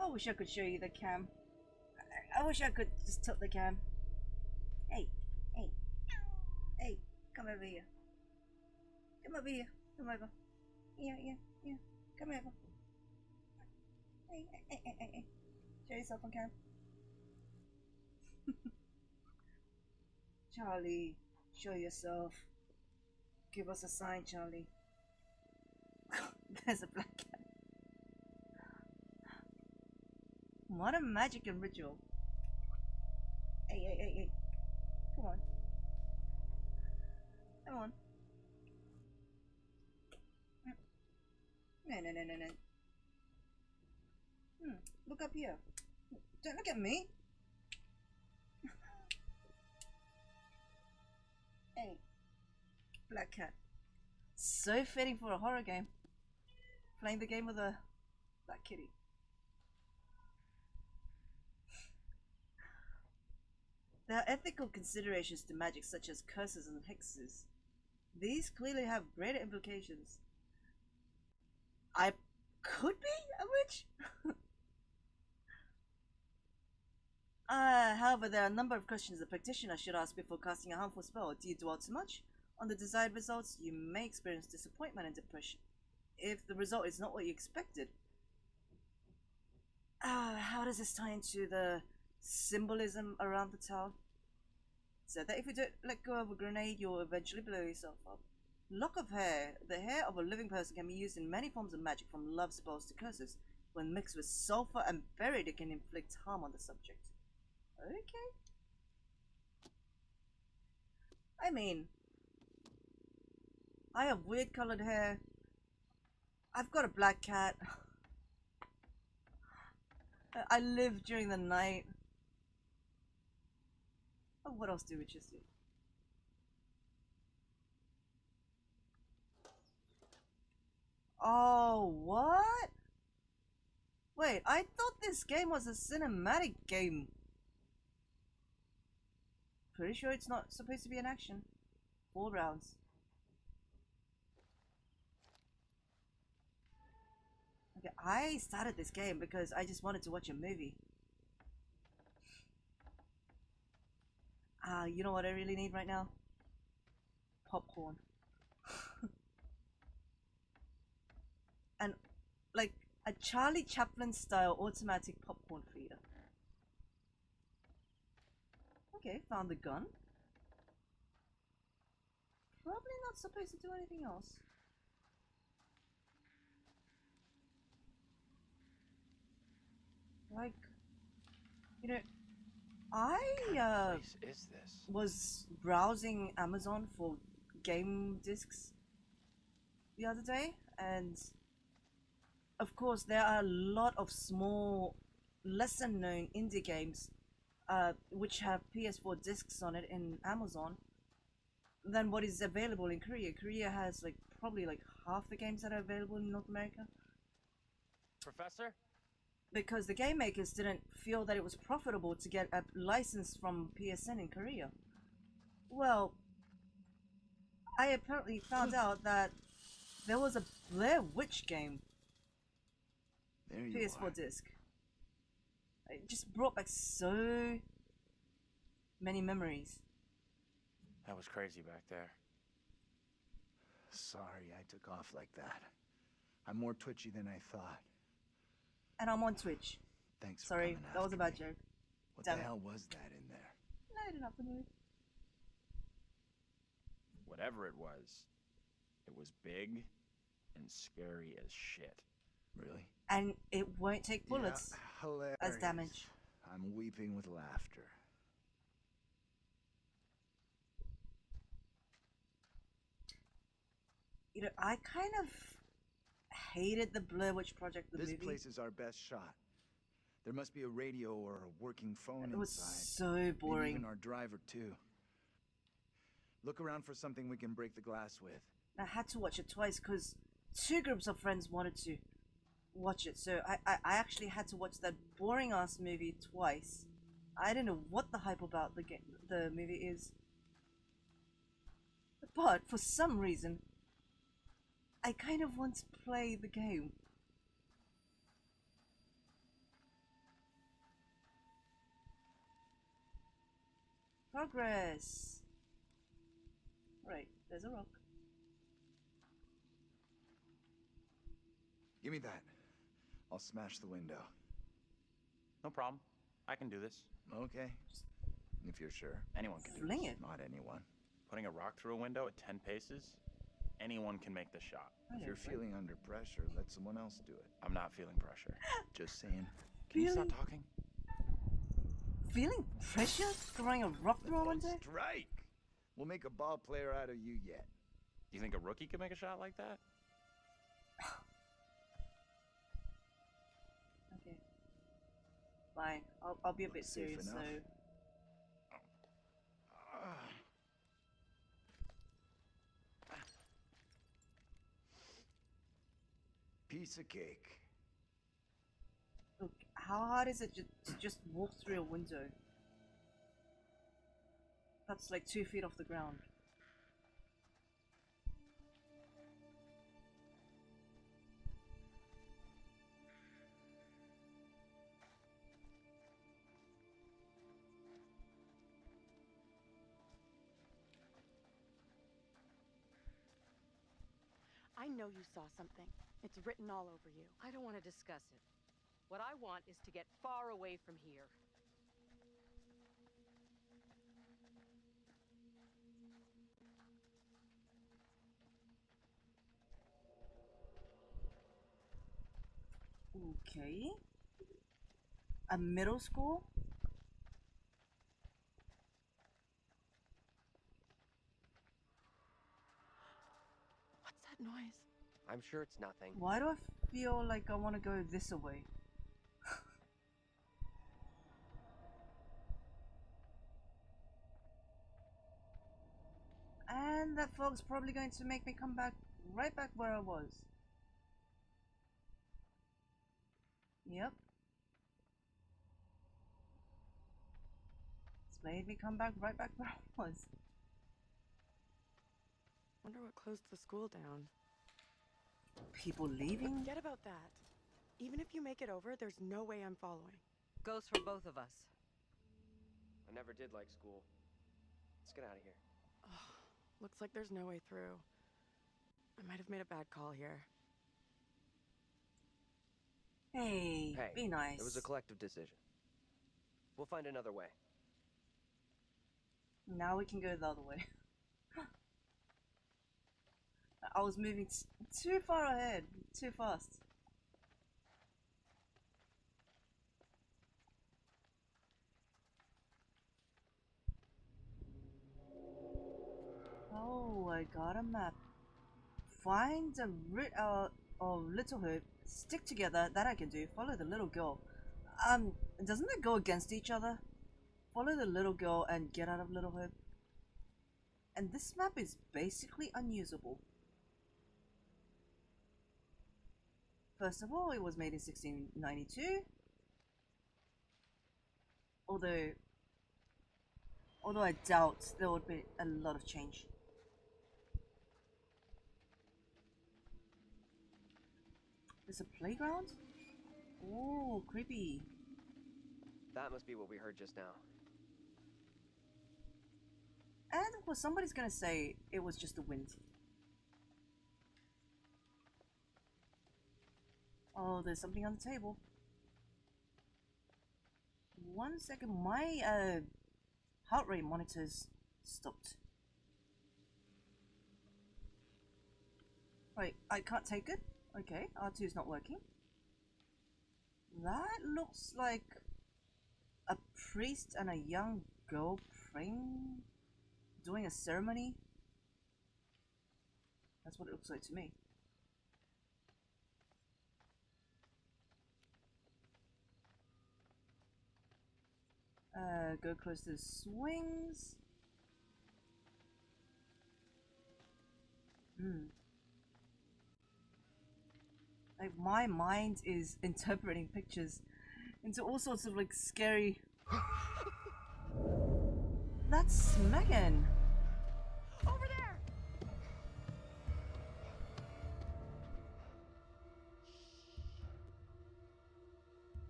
I wish I could show you the cam. I wish I could just tilt the cam. Hey, hey, hey, come over here. Come over here. Come over. Yeah, yeah, yeah. Come over. Hey, hey, hey, hey, hey. Show yourself on cam. Charlie, show yourself. Give us a sign, Charlie. There's a black cat. Modern magic and ritual. Hey. Come on. Come on. No. Look up here. Don't look at me. Hey. Black cat. So fitting for a horror game. Playing the game with a black kitty. There are ethical considerations to magic such as curses and hexes. These clearly have greater implications. I could be a witch? However, there are a number of questions the practitioner should ask before casting a harmful spell. Do you dwell too much on the desired results? You may experience disappointment and depression if the result is not what you expected. How does this tie into the symbolism around the tower? So that if you don't let go of a grenade, you'll eventually blow yourself up. Lock of hair. The hair of a living person can be used in many forms of magic, from love spells to curses. When mixed with sulfur and buried, it can inflict harm on the subject. Okay. I mean, I have weird colored hair. I've got a black cat. I live during the night. Oh, what else do witches do? Oh, what? Wait, I thought this game was a cinematic game. Pretty sure it's not supposed to be an action. 4 rounds. Okay, I started this game because I just wanted to watch a movie. You know what I really need right now? Popcorn. And like a Charlie Chaplin style automatic popcorn feeder. Okay, found the gun. Probably not supposed to do anything else. Like, you know, I place is this? was browsing Amazon for game discs the other day, and of course there are a lot of small, lesser known indie games which have PS4 discs on it in Amazon than what is available in Korea. Korea has like probably like half the games that are available in North America. Professor? Because the game makers didn't feel that it was profitable to get a license from PSN in Korea. Well, I apparently found out that there was a Blair Witch game. There you PS4 are. disc. It just brought back so many memories. That was crazy back there. Sorry I took off like that. I'm more twitchy than I thought. And I'm on Twitch. Thanks for Sorry, coming that was a after bad me. joke. What Damn the it. hell was that in there? No, I didn't have to move. Whatever it was big and scary as shit. Really? And it won't take bullets Yeah, hilarious. as damage. I'm weeping with laughter. You know, I kind of hated the Blair Witch Project, the This movie. place is our best shot. There must be a radio or a working phone It was inside. so Maybe boring. even our driver too. Look around for something we can break the glass with. I had to watch it twice because 2 groups of friends wanted to watch it. So I actually had to watch that boring ass movie twice. I don't know what the hype about the movie is. But for some reason, I kind of want to play the game. Progress. Right, there's a rock. Give me that. I'll smash the window. No problem. I can do this. Okay. If you're sure. Anyone can do Fling this. it. Not anyone. Putting a rock through a window at 10 paces? anyone can make the shot. If you're feeling under pressure, let someone else do it. I'm not feeling pressure. Just saying. Can you stop Feeling- talking? Feeling pressure throwing a rock through a window? Strike! We'll make a ball player out of you yet. Do you think a rookie could make a shot like that? Okay. Fine. I'll be a bit Looks safe serious, so... enough. Piece of cake. Look, how hard is it to just walk through a window? That's like 2 feet off the ground. I know you saw something. It's written all over you. I don't want to discuss it. What I want is to get far away from here. Okay. A middle school? What's that noise? I'm sure it's nothing. Why do I feel like I want to go this way? And that fog's probably going to make me come back right back where I was. Yep. It's made me come back right back where I was. Wonder what closed the school down. People leaving? Forget about that. Even if you make it over, there's no way I'm following. Goes for both of us. I never did like school. Let's get out of here. Looks like there's no way through. I might have made a bad call here. Hey, Hey, be nice. it was a collective decision. We'll find another way. Now we can go the other way. I was moving too far ahead, too fast. Oh, I got a map. Find the root of Little Hope. Stick together. That I can do. Follow the little girl. Doesn't it go against each other? Follow the little girl and get out of Little Hope. And this map is basically unusable. First of all, it was made in 1692. Although I doubt there would be a lot of change. There's a playground? Oh, creepy. That must be what we heard just now. And of course, somebody's gonna say it was just the wind. Oh, there's something on the table. 1 second, my heart rate monitors stopped. Right, I can't take it. Okay, R2's not working. That looks like a priest and a young girl praying, doing a ceremony. That's what it looks like to me. Go close to the swings. Like, my mind is interpreting pictures into all sorts of like scary. That's Megan. Over there!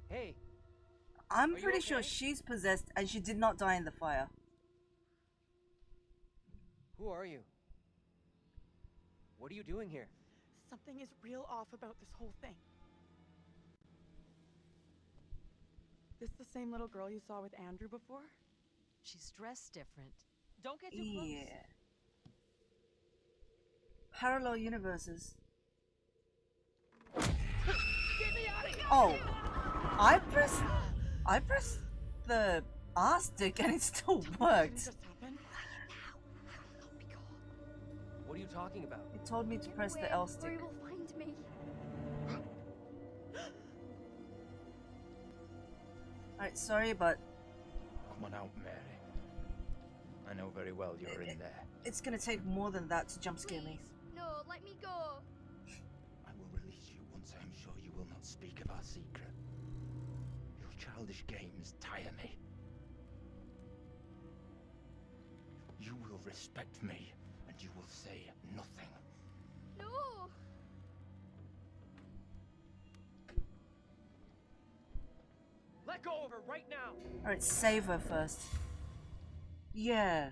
Hey, I'm Are you pretty sure okay? she's possessed and she did not die in the fire. who are you? What are you doing here? Something is real off about this whole thing. This the same little girl you saw with Andrew before? She's dressed different. Don't get too close. Yeah. Parallel universes. Get me out of here! Oh, I pressed the R stick and it still worked. What are you talking about? It told me to press the L stick. Or he will find me. Alright, sorry, but Come on out, Mary. I know very well you're in there. it's gonna take more than that to jump scare me. Please, no, let me go. I will release you once I am sure you will not speak of our secret. Your childish games tire me. You will respect me, and you will say nothing. No. Let go of her right now! Alright, save her first. Yeah.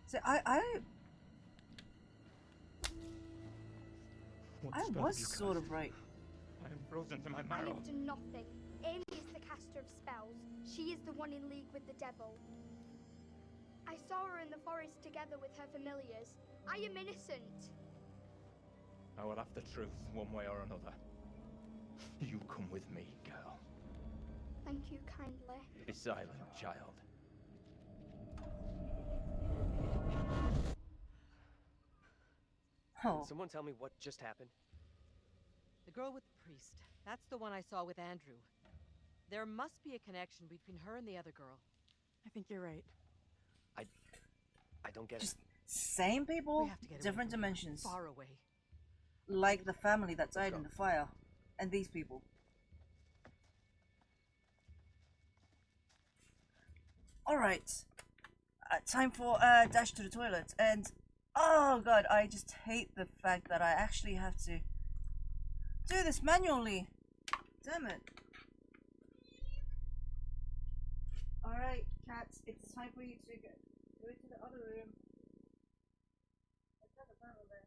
So I was sort of right. I am frozen to my I marrow. have done nothing. Amy is the caster of spells. She is the one in league with the devil. I saw her in the forest together with her familiars. I am innocent. I will have the truth one way or another. You come with me, girl. Thank you kindly. Be silent, child. Oh. Can someone tell me what just happened? The girl with the priest. That's the one I saw with Andrew. There must be a connection between her and the other girl. I think you're right. I don't get Just it. same people, We have to get away different from here. dimensions. Far away. Like the family that died go. in the fire. And these people. Alright. Time for dash to the toilet. And oh god, I just hate the fact that I actually have to do this manually. Damn it. Alright, cats, it's time for you to go to the other room. Let's have a battle there.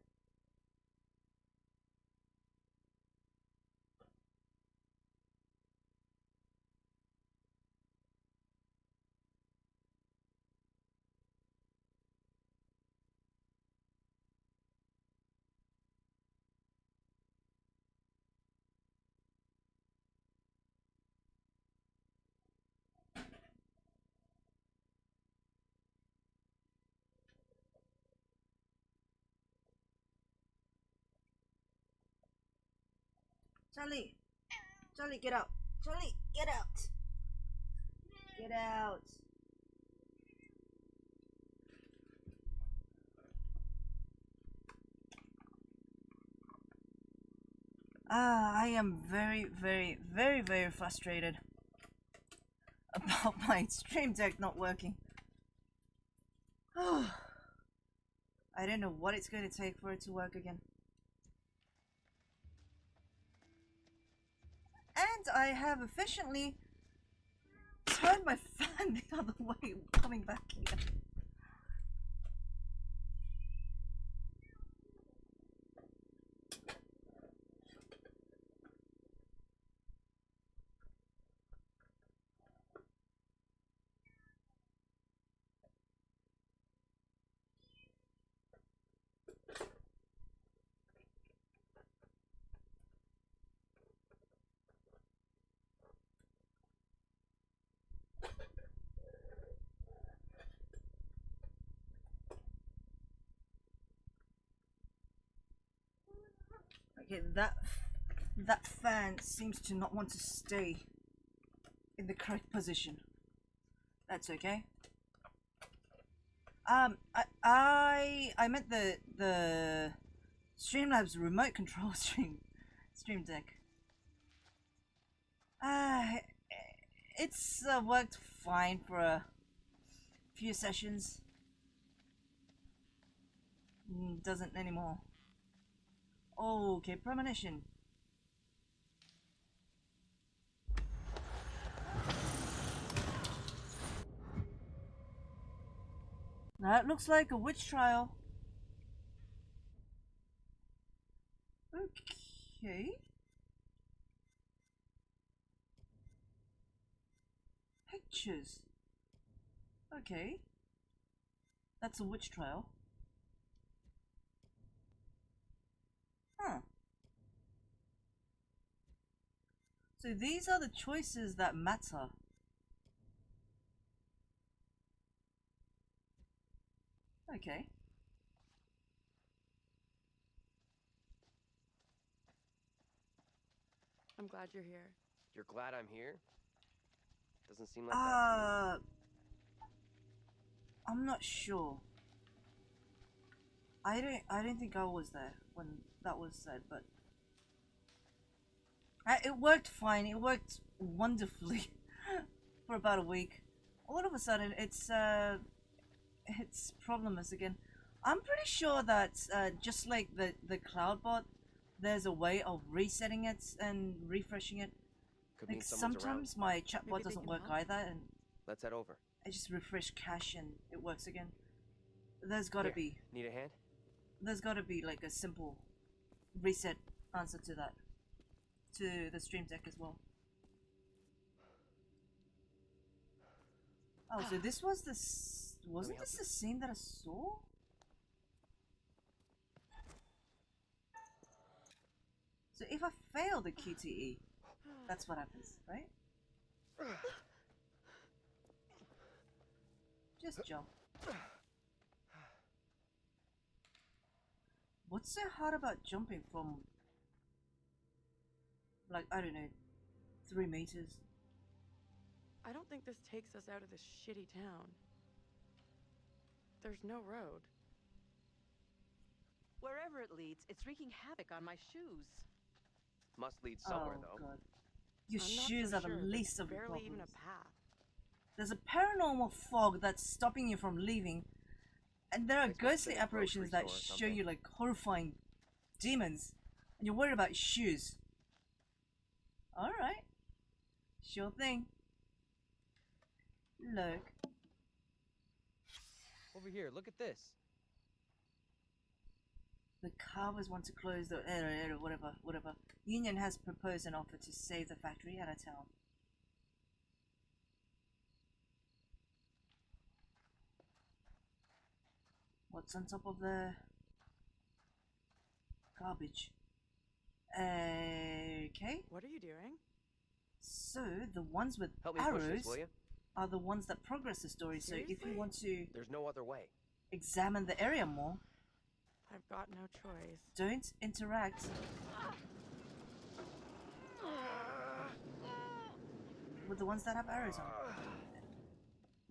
Charlie! Charlie, get out! Charlie, get out! Get out! I am very, very, very, very frustrated about my stream deck not working. I don't know what it's going to take for it to work again. And I have efficiently turned my fan the other way, coming back here. Okay, that fan seems to not want to stay in the correct position. That's okay. I meant the Streamlabs remote control stream deck. It's worked fine for a few sessions. Doesn't anymore. Okay, premonition. That looks like a witch trial. Okay. Pictures. Okay. That's a witch trial. So these are the choices that matter. Okay. I'm glad you're here. You're glad I'm here? Doesn't seem like that to me. I'm not sure. I don't think I was there when that was said, but it worked fine. It worked wonderfully for about a week. All of a sudden, it's problemless again. I'm pretty sure that just like the Cloudbot, there's a way of resetting it and refreshing it. Could Like mean someone's sometimes around. my chatbot doesn't work either, and Let's head over. I just refresh cache and it works again. There's gotta Here, be. Need a hand? There's gotta be like a simple reset answer to that. To the Stream Deck as well. Oh, so this was wasn't this the scene that I saw? So if I fail the QTE, that's what happens, right? Just jump. What's so hard about jumping from, like, I don't know, 3 meters? I don't think this takes us out of this shitty town. There's no road. Wherever it leads, it's wreaking havoc on my shoes. Must lead somewhere, though. God. Your I'm not shoes so are the sure. least There's of your barely even problems. a path. There's a paranormal fog that's stopping you from leaving, and there are ghostly stay at a grocery apparitions that store or show you like horrifying demons, and you're worried about shoes. Alright. Sure thing. Look. Over here, look at this. The carvers want to close the whatever. Union has proposed an offer to save the factory out of town. What's on top of the garbage? Okay. What are you doing? So the ones with Help me push arrows this, will you? are the ones that progress the story. So if you want to There's no other way. examine the area more, I've got no choice. don't interact with the ones that have arrows on.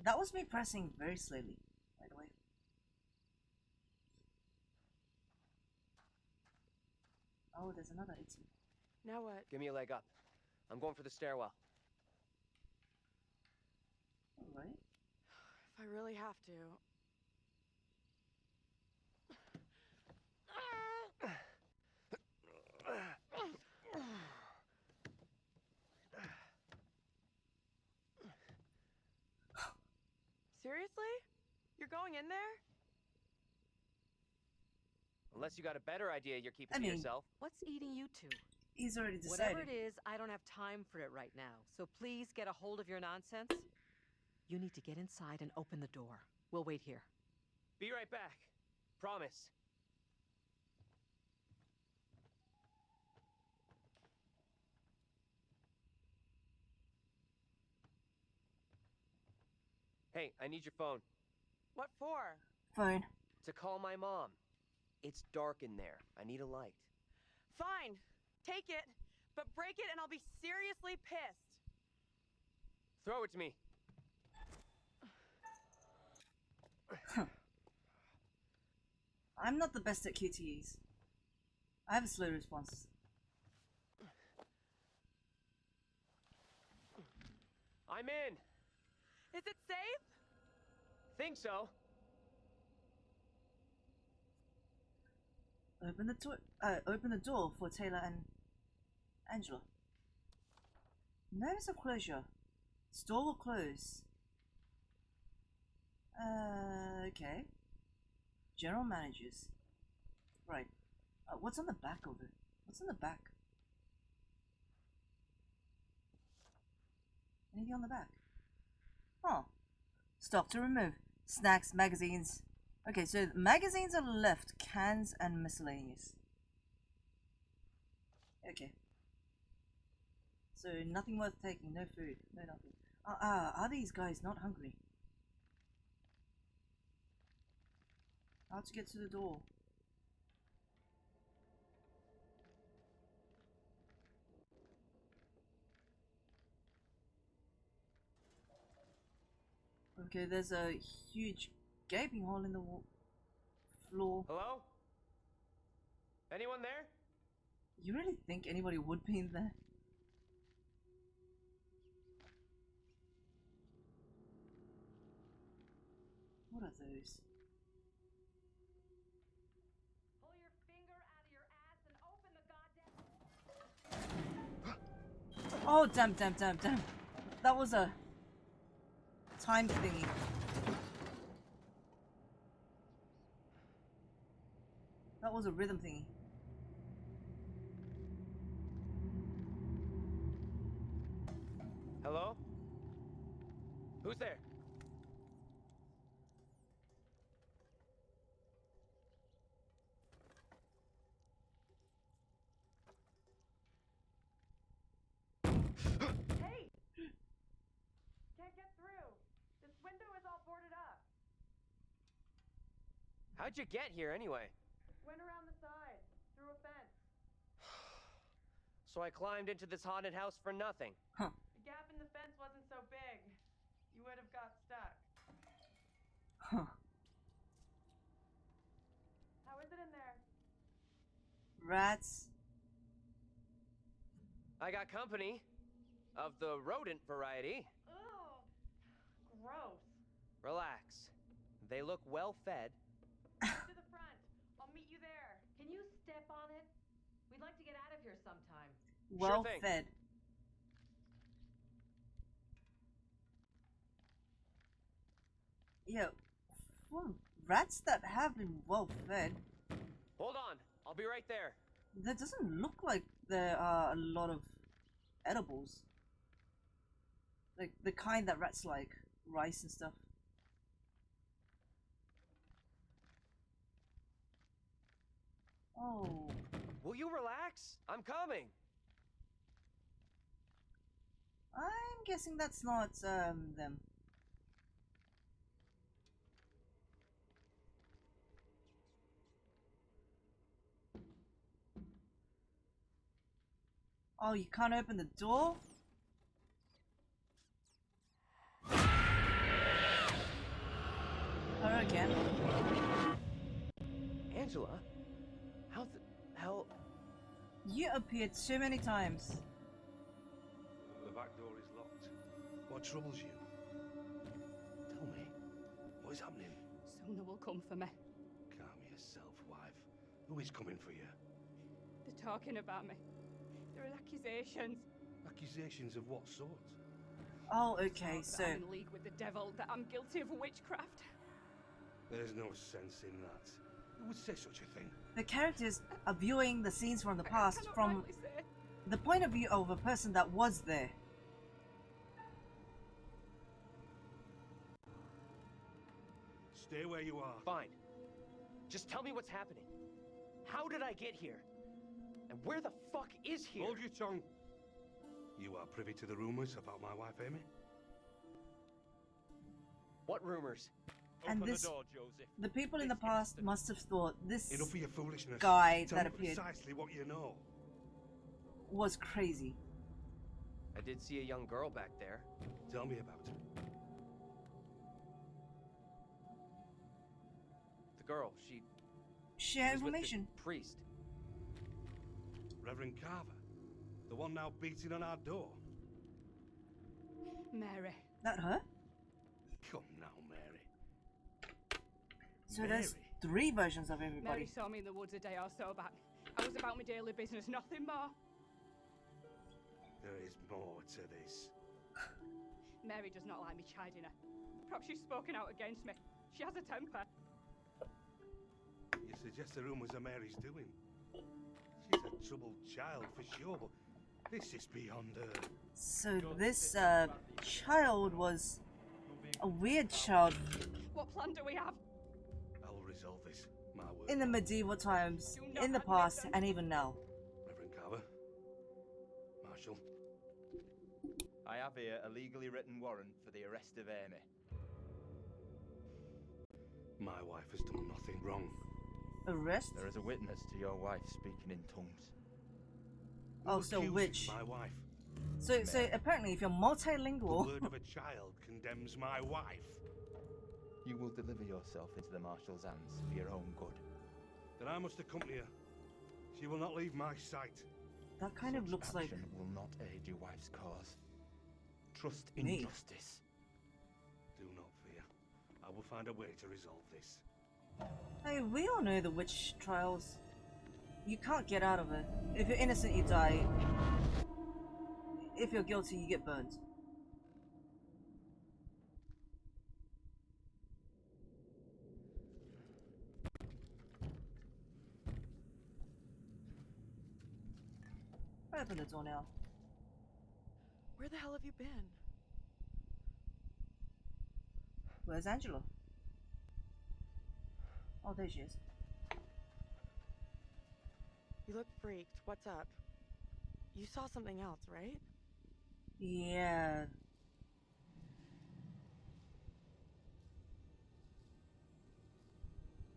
That was me pressing very slowly, by the way. Oh, there's another itty. Now what? Give me a leg up. I'm going for the stairwell. Alright. If I really have to. Seriously? You're going in there? Unless you got a better idea you're keeping I to mean- yourself. What's eating you two? He's already decided. Whatever it is, I don't have time for it right now. So please get a hold of your nonsense. You need to get inside and open the door. We'll wait here. Be right back. Promise. Hey, I need your phone. What for? Phone. To call my mom. It's dark in there. I need a light. Fine. Take it, but break it and I'll be seriously pissed. Throw it to me. I'm not the best at QTEs. I have a slow response. I'm in. Is it safe? Think so. Open the door for Taylor and Angela. Notice of closure. Store will close. Okay. General managers. Right. What's on the back of it? What's on the back? Anything on the back? Huh. Stock to remove. Snacks, magazines. Okay, so magazines are left. Cans and miscellaneous. Okay. So nothing worth taking, no food, no nothing. Are these guys not hungry? How to get to the door? Okay, there's a huge gaping hole in the floor. Hello? Anyone there? You really think anybody would be in there? What are those? Pull your finger out of your ass and open the goddamn. Oh, damn. That was a time thingy. That was a rhythm thingy. Hello? Who's there? Hey! Can't get through. This window is all boarded up. How'd you get here anyway? Went around the side, through a fence. So I climbed into this haunted house for nothing. Huh. The gap in the fence wasn't so big. You would have got stuck. Huh. How is it in there? Rats. I got company. Of the rodent variety. Ugh. Gross. Relax. They look well fed. To the front. I'll meet you there. Can you step on it? We'd like to get out of here sometime. Well thing. fed. Yeah, well, rats that have been well fed. Hold on. I'll be right there. That doesn't look like there are a lot of edibles. Like the kind that rats like, rice and stuff. Oh. Will you relax? I'm coming. I'm guessing that's not them. Oh, you can't open the door? Her again. Angela? How the hell? You appeared too many times. The back door is locked. What troubles you? Tell me, what is happening? Sona will come for me. Calm yourself, wife. Who is coming for you? They're talking about me. There are accusations. Accusations of what sort? Oh, okay, so That I'm in league with the devil, that I'm guilty of witchcraft. There's no sense in that. Who would say such a thing? the characters are viewing the scenes from the past cannot from rightly say. the point of view of a person that was there. Stay where you are. Fine. Just tell me what's happening. How did I get here? And where the fuck is here? Hold your tongue. You are privy to the rumors about my wife, Amy? What rumors? And Open this, the door, Joseph. the people in the past must have thought this Enough of your foolishness. guy Tell that me appeared precisely what you know. was crazy. I did see a young girl back there. Tell me about her. The girl, she Share was with this information. priest. Reverend Carver. The one now beating on our door. Mary. That her? Come now, Mary. So there's three versions of everybody. Mary saw me in the woods a day or so back. I was about my daily business, nothing more. There is more to this. Mary does not like me chiding her. Perhaps she's spoken out against me. She has a temper. You suggest the rumors are Mary's doing. She's a troubled child for sure, but this is beyond her. So this child was a weird child What plan do we have? I'll resolve this. My word. in the medieval times, in the past, and even now. Reverend Carver. Marshall. I have here a legally written warrant for the arrest of Amy. My wife has done nothing wrong. Arrest? There is a witness to your wife speaking in tongues. Oh, so which? My wife. So apparently, if you're multilingual, The word of a child condemns my wife. You will deliver yourself into the marshal's hands for your own good. Then I must accompany her. She will not leave my sight. that kind of looks like Action will not aid your wife's cause. Trust in me. justice. Do not fear. I will find a way to resolve this. Hey, we all know the witch trials. You can't get out of it. If you're innocent, you die. If you're guilty, you get burned. Open the door now. Where the hell have you been? Where's Angela? Oh, there she is. You look freaked. What's up? You saw something else, right? Yeah.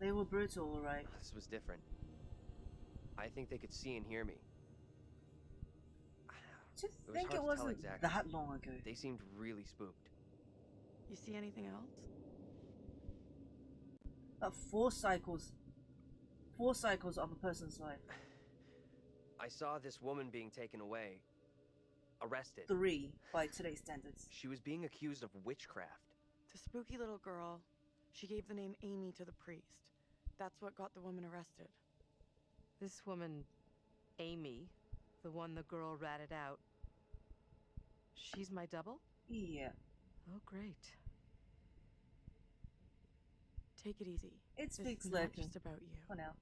They were brutal, alright. This was different. I think they could see and hear me. To It was think hard it to tell wasn't exactly. that long ago. They seemed really spooked. You see anything else? Four cycles of a person's life. I saw this woman being taken away. Arrested. 3 by today's standards. She was being accused of witchcraft. The spooky little girl. She gave the name Amy to the priest. That's what got the woman arrested. This woman, Amy, the one the girl ratted out, she's my double? Yeah. Oh, great. Take it easy. It's This Fix is not lurking. just about you. For now.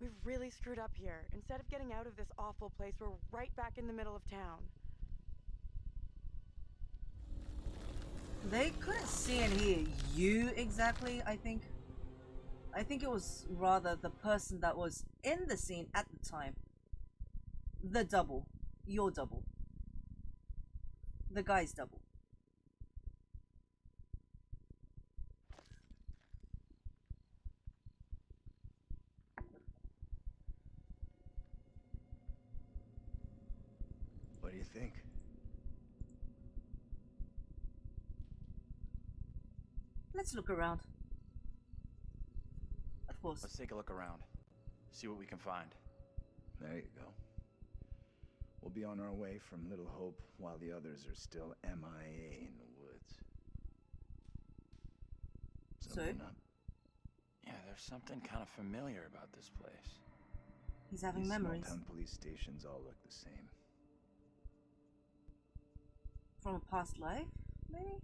We've really screwed up here. Instead of getting out of this awful place, we're right back in the middle of town. They couldn't see and hear you exactly, I think. I think it was rather the person that was in the scene at the time. The double. Your double. The guy's double. What do you think? Let's look around. Of course. Let's take a look around. See what we can find. There you go. We'll be on our way from Little Hope while the others are still MIA in the woods. Something up? Yeah, there's something kind of familiar about this place. He's having These memories. small-town police stations all look the same. From a past life, maybe?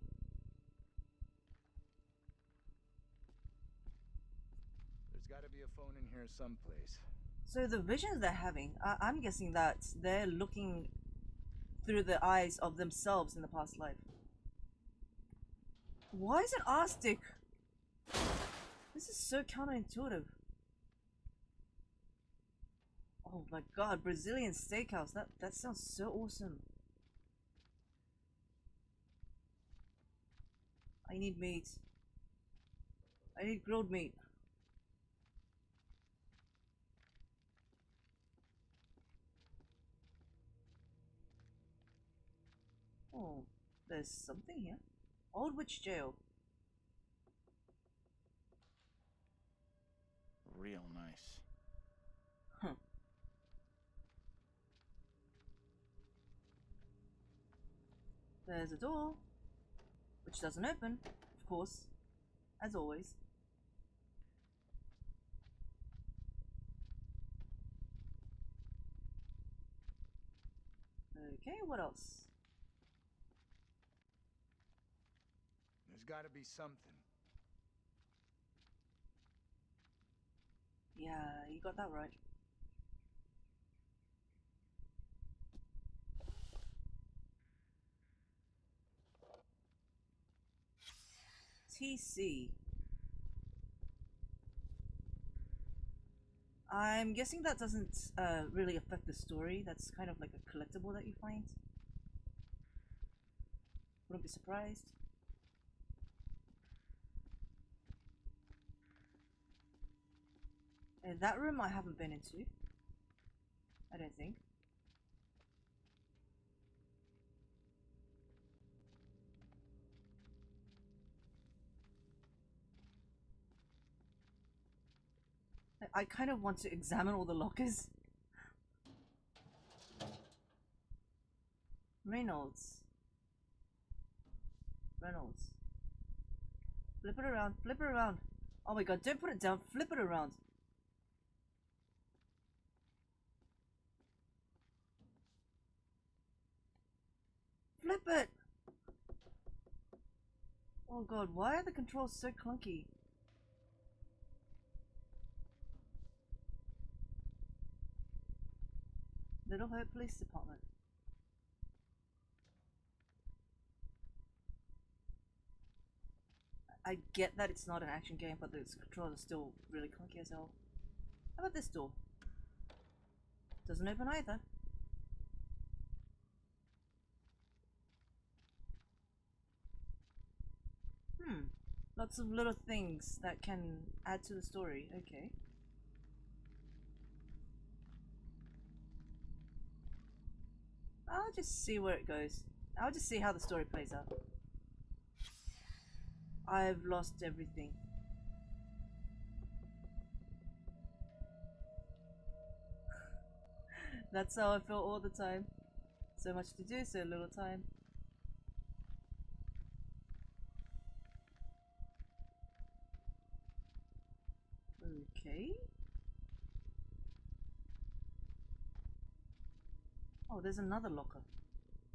There's gotta be a phone in here someplace. So the visions they're having, I'm guessing that they're looking through the eyes of themselves in the past life. Why is it Arstic? This is so counterintuitive. Oh my god, Brazilian steakhouse. That sounds so awesome. I need meat. I need grilled meat. Oh, there's something here. Old Witch Jail. Real nice. Huh. There's a door, which doesn't open, of course, as always. Okay, what else? There's gotta be something. Yeah, you got that right. TC. I'm guessing that doesn't really affect the story. That's kind of like a collectible that you find. Wouldn't be surprised. And that room I haven't been into. I don't think. I kind of want to examine all the lockers. Reynolds. Flip it around, flip it around. Oh my god, don't put it down, flip it around. Flip it! Oh god, why are the controls so clunky? Little Hope Police Department. I get that it's not an action game, but the controls are still really clunky as hell. How about this door? Doesn't open either. Lots of little things that can add to the story. Okay. I'll just see where it goes. I'll just see how the story plays out. I've lost everything. That's how I feel all the time. So much to do, so little time. Okay. Oh, there's another locker.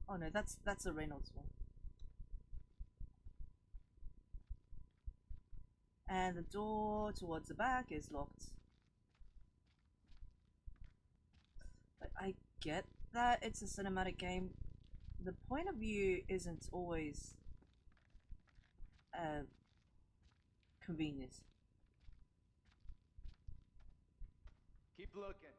Oh no, that's a Reynolds one. And the door towards the back is locked. But I get that it's a cinematic game. The point of view isn't always convenient. Keep looking.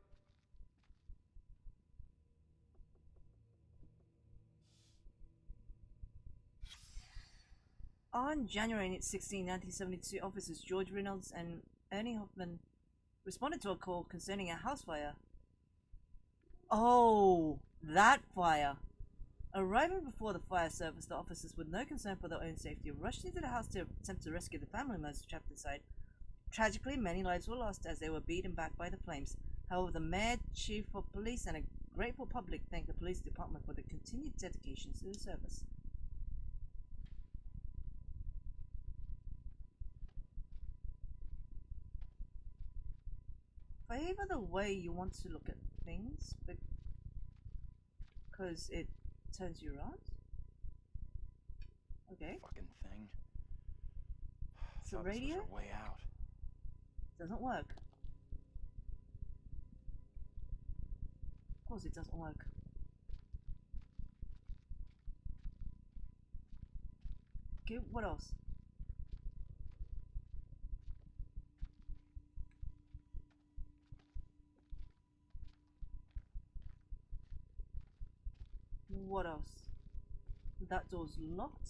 On January 16, 1972, officers George Reynolds and Ernie Hoffman responded to a call concerning a house fire. Oh, that fire! Arriving before the fire service, the officers, with no concern for their own safety, rushed into the house to attempt to rescue the family members trapped inside. Tragically, many lives were lost as they were beaten back by the flames. However, the mayor, chief of police, and a grateful public thanked the police department for their continued dedication to the service. Favor the way you want to look at things, because it turns you around. Okay. Fucking thing. It's a radio? This was our way out. Doesn't work. Of course it doesn't work. Okay, what else? What else? That door's locked.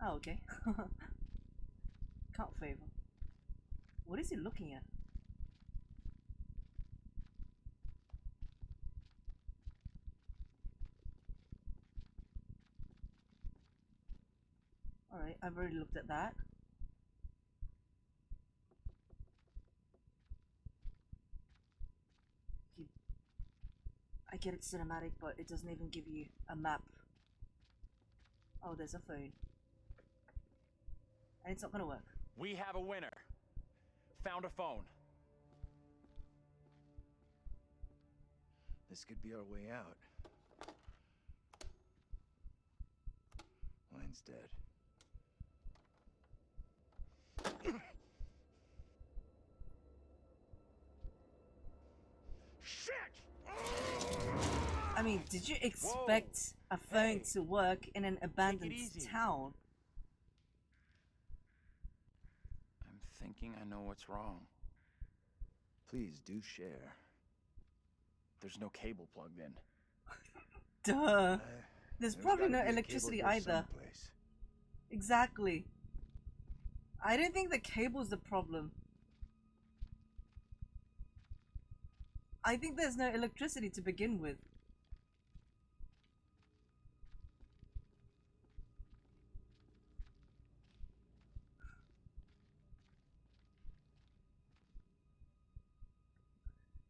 Oh, okay. Can't favor. What is he looking at? Alright, I've already looked at that. I get it's cinematic, but it doesn't even give you a map. Oh, there's a phone. And it's not gonna work. We have a winner. Found a phone. This could be our way out. Line's dead. I mean, did you expect a phone to work in an abandoned town? I'm thinking I know what's wrong. Please do share. There's no cable plugged in. Duh. There's probably gotta no be a cable electricity here either. someplace. Exactly. I don't think the cable's the problem. I think there's no electricity to begin with.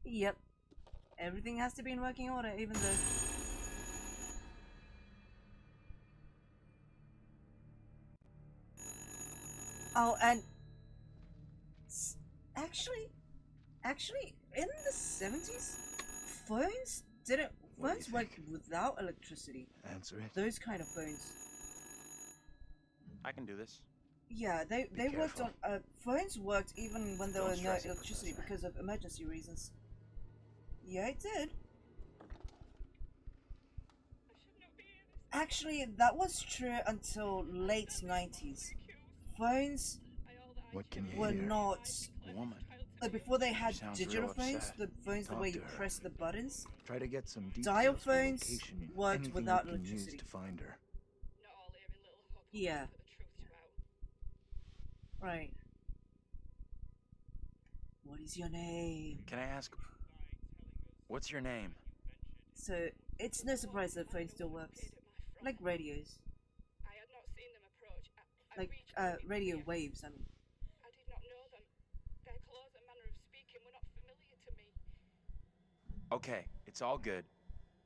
Yep. Everything has to be in working order, even though... Oh, and... Actually, in the 70s, phones worked without electricity. Answer it. Those kind of phones. I can do this. Yeah, they worked on... phones worked even when there Don't were no stress it, electricity because of emergency reasons. Yeah, it did. Actually, that was true until late 90s. Phones What can you were hear? not... Woman. Like before they had sounds digital real phones, upset. the phones the Talk way to you her. press the buttons, Try to get some details dial for phones location and worked anything without you can use electricity. to find her. Yeah. Right. What is your name? Can I ask, what's your name? So, it's no surprise that phone still works. Like radios. Like, radio waves, I mean. Okay, it's all good.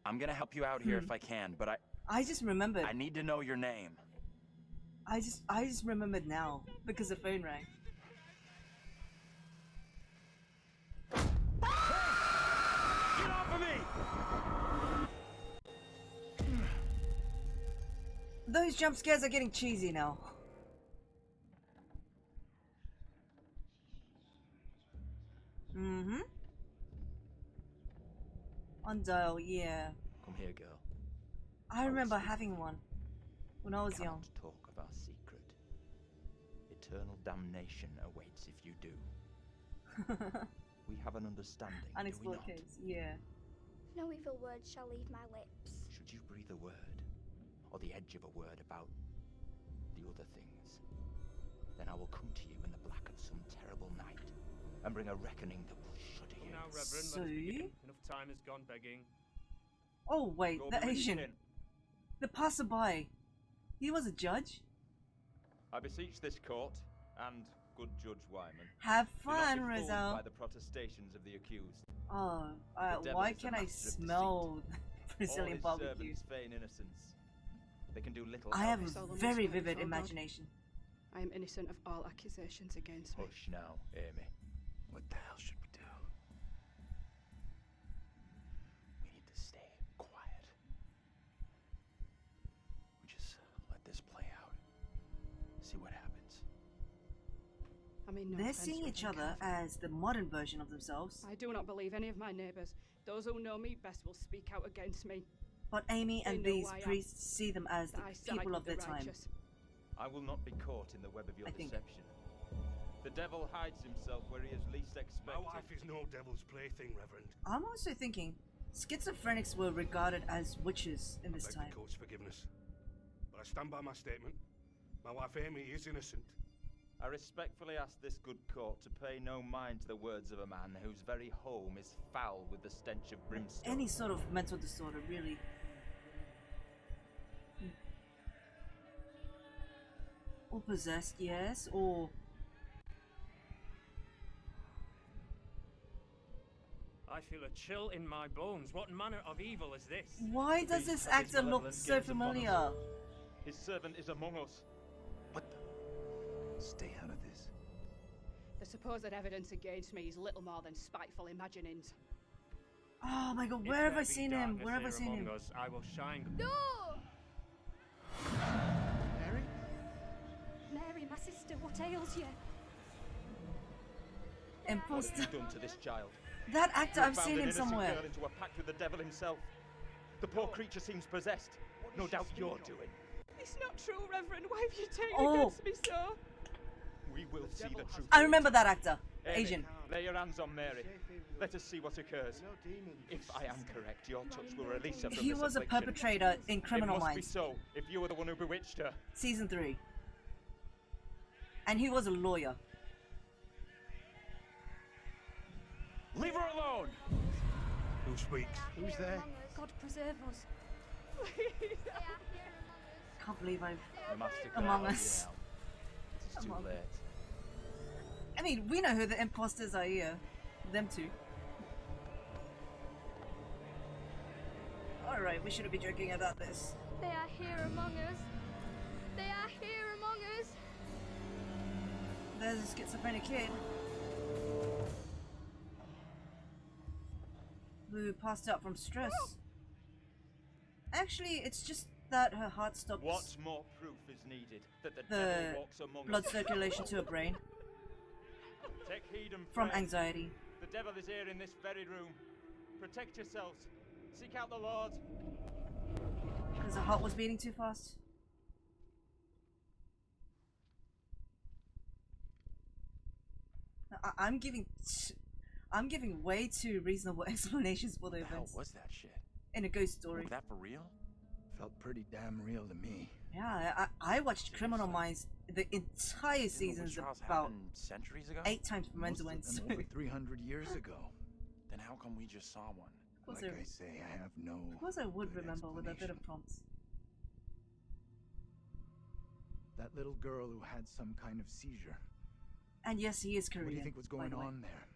I'm gonna help you out here if I can, but I just remembered. I need to know your name. I just remembered now, because the phone rang. Get off of me! Those jump scares are getting cheesy now. Mm-hmm. On dial, yeah. Come here, girl. I remember having one when I was We young. cannot talk of our secret. Eternal damnation awaits if you do. We have an understanding, do we Unexplored not? case, yeah. No evil word shall leave my lips. Should you breathe a word, or the edge of a word about the other things, then I will come to you in the black of some terrible night and bring a reckoning that will shudder you. Now, Reverend, So? let us begin. Enough time has gone begging. Oh wait, Go the be Asian. ready. The passerby. He was a judge? I beseech this court, and good Judge Wyman, Have do not fun, be fooled Rizzo. by the protestations of the accused. Oh, The devil why is the can I master of smell All Brazilian his barbecue? servants feign innocence. They can do little I have else. a very vivid imagination. I am innocent of all accusations against me. Hush now, Amy. What the hell should we do? We need to stay quiet. We just let this play out. See what happens. I mean, no They're offense, seeing each Reverend other as the modern version of themselves. I do not believe any of my neighbours. Those who know me best will speak out against me. But Amy They and know these I am. priests see them as the That I side people of with their the time. righteous. I will not be caught in the web of your I think. deception. The devil hides himself where he is least expected. My wife is no devil's plaything, Reverend. I'm also thinking, schizophrenics were regarded as witches in this I beg time. the court's forgiveness. But I stand by my statement. My wife Amy is innocent. I respectfully ask this good court to pay no mind to the words of a man whose very home is foul with the stench of brimstone. Any sort of mental disorder, really. Or possessed, yes, or... I feel a chill in my bones. What manner of evil is this? Why does this actor look so familiar? His servant is among us. Stay out of this. The supposed evidence against me is little more than spiteful imaginings. Oh my god, If where have there I be seen him? darkness Where have I here seen among him? us, I will shine. No! Mary? Mary, my sister, what ails you? What Imposter. have you done to this child? That actor, You I've bound seen an him innocent somewhere. girl into a pact with the devil himself. The poor creature seems possessed. No doubt you're doing. It's not true, Reverend. Why have you taken Oh. against me so? We will see the truth. I remember that actor. Amy, Asian. lay your hands on Mary. Let us see what occurs. If I am correct, your touch will release her from He this was a affliction. perpetrator in Criminal It must be Minds. so, if you were the one who bewitched her. Season 3. And he was a lawyer. Leave her alone! Who speaks? Who's there? God preserve us. Please. Can't believe I've... We must declare Among our Us. now. It is too Among- late. I mean, we know who the imposters are here. Them two. Alright, we shouldn't be joking about this. They are here among us. They are here among us. There's a schizophrenic kid who passed out from stress. Actually, it's just that her heart stops. What more proof is needed that the The devil walks among blood us? circulation to her brain Take heed and from pray. anxiety. The devil is here in this very room. Protect yourselves. Seek out the Lord. Because her heart was beating too fast. I'm giving way too reasonable explanations for the What the hell events was that shit? in a ghost story. Was that for real? Felt pretty damn real to me. Yeah, I watched Criminal Minds the entire seasons trials about happened centuries ago? 8 times from end to end. Most of them over 300 years ago. Then how come we just saw one? course Like I- I say, I have no. Of course I would good remember with a bit explanation. of prompts. That little girl who had some kind of seizure. And yes, he is What Korean. do you think was by going the way. on there?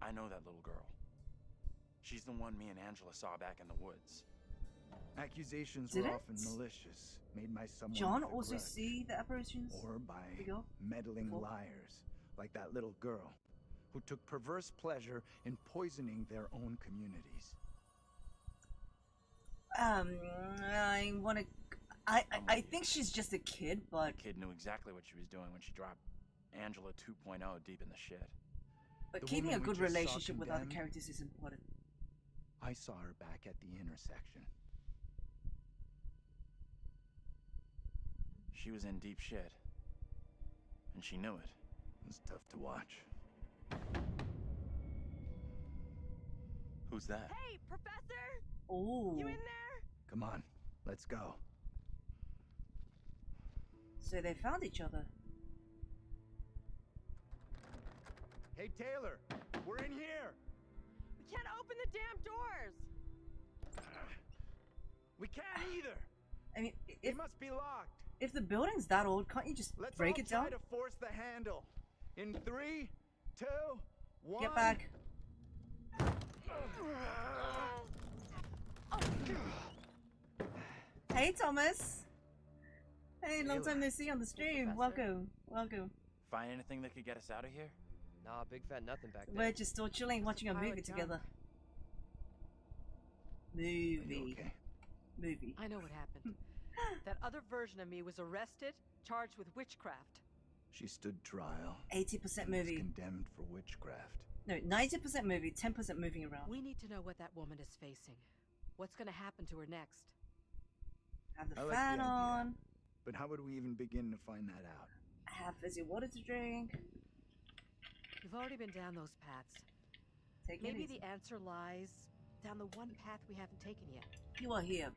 I know that little girl. She's the one me and Angela saw back in the woods. Accusations Did were it? often malicious, made by someone John with a also grudge, see the apparitions? or by The girl? meddling Before? liars, like that little girl, who took perverse pleasure in poisoning their own communities. I wanna... I think she's just a kid, but... The kid knew exactly what she was doing when she dropped Angela 2.0 deep in the shit. But The keeping a woman we good just saw relationship with other condemned? characters is important. I saw her back at the intersection. She was in deep shit. And she knew it. It was tough to watch. Who's that? Hey, Professor! Oh. You in there? Come on, let's go. So they found each other. Hey, Taylor, we're in here. We can't open the damn doors! We can't either. I mean, It if, must be locked. if the building's that old, can't you just Let's break all it down? try to force the handle. In 3, 2, 1. Get back. Hey, Thomas. Hey, long time no see on the stream. Professor. Welcome. Welcome. Find anything that could get us out of here? Nah, big fat nothing back there. We're just still chilling, watching a pile of movie junk. together. Are you Movie. okay? Movie. I know what happened. That other version of me was arrested, charged with witchcraft. She stood trial. 80% and was movie. condemned for witchcraft. No, 90% movie, 10% moving around. We need to know what that woman is facing. What's going to happen to her next? Have the I like the fan idea. on. But how would we even begin to find that out? Have fizzy water to drink. We've already been down those paths. Take it Maybe easy. the answer lies down the one path we haven't taken yet. You are here.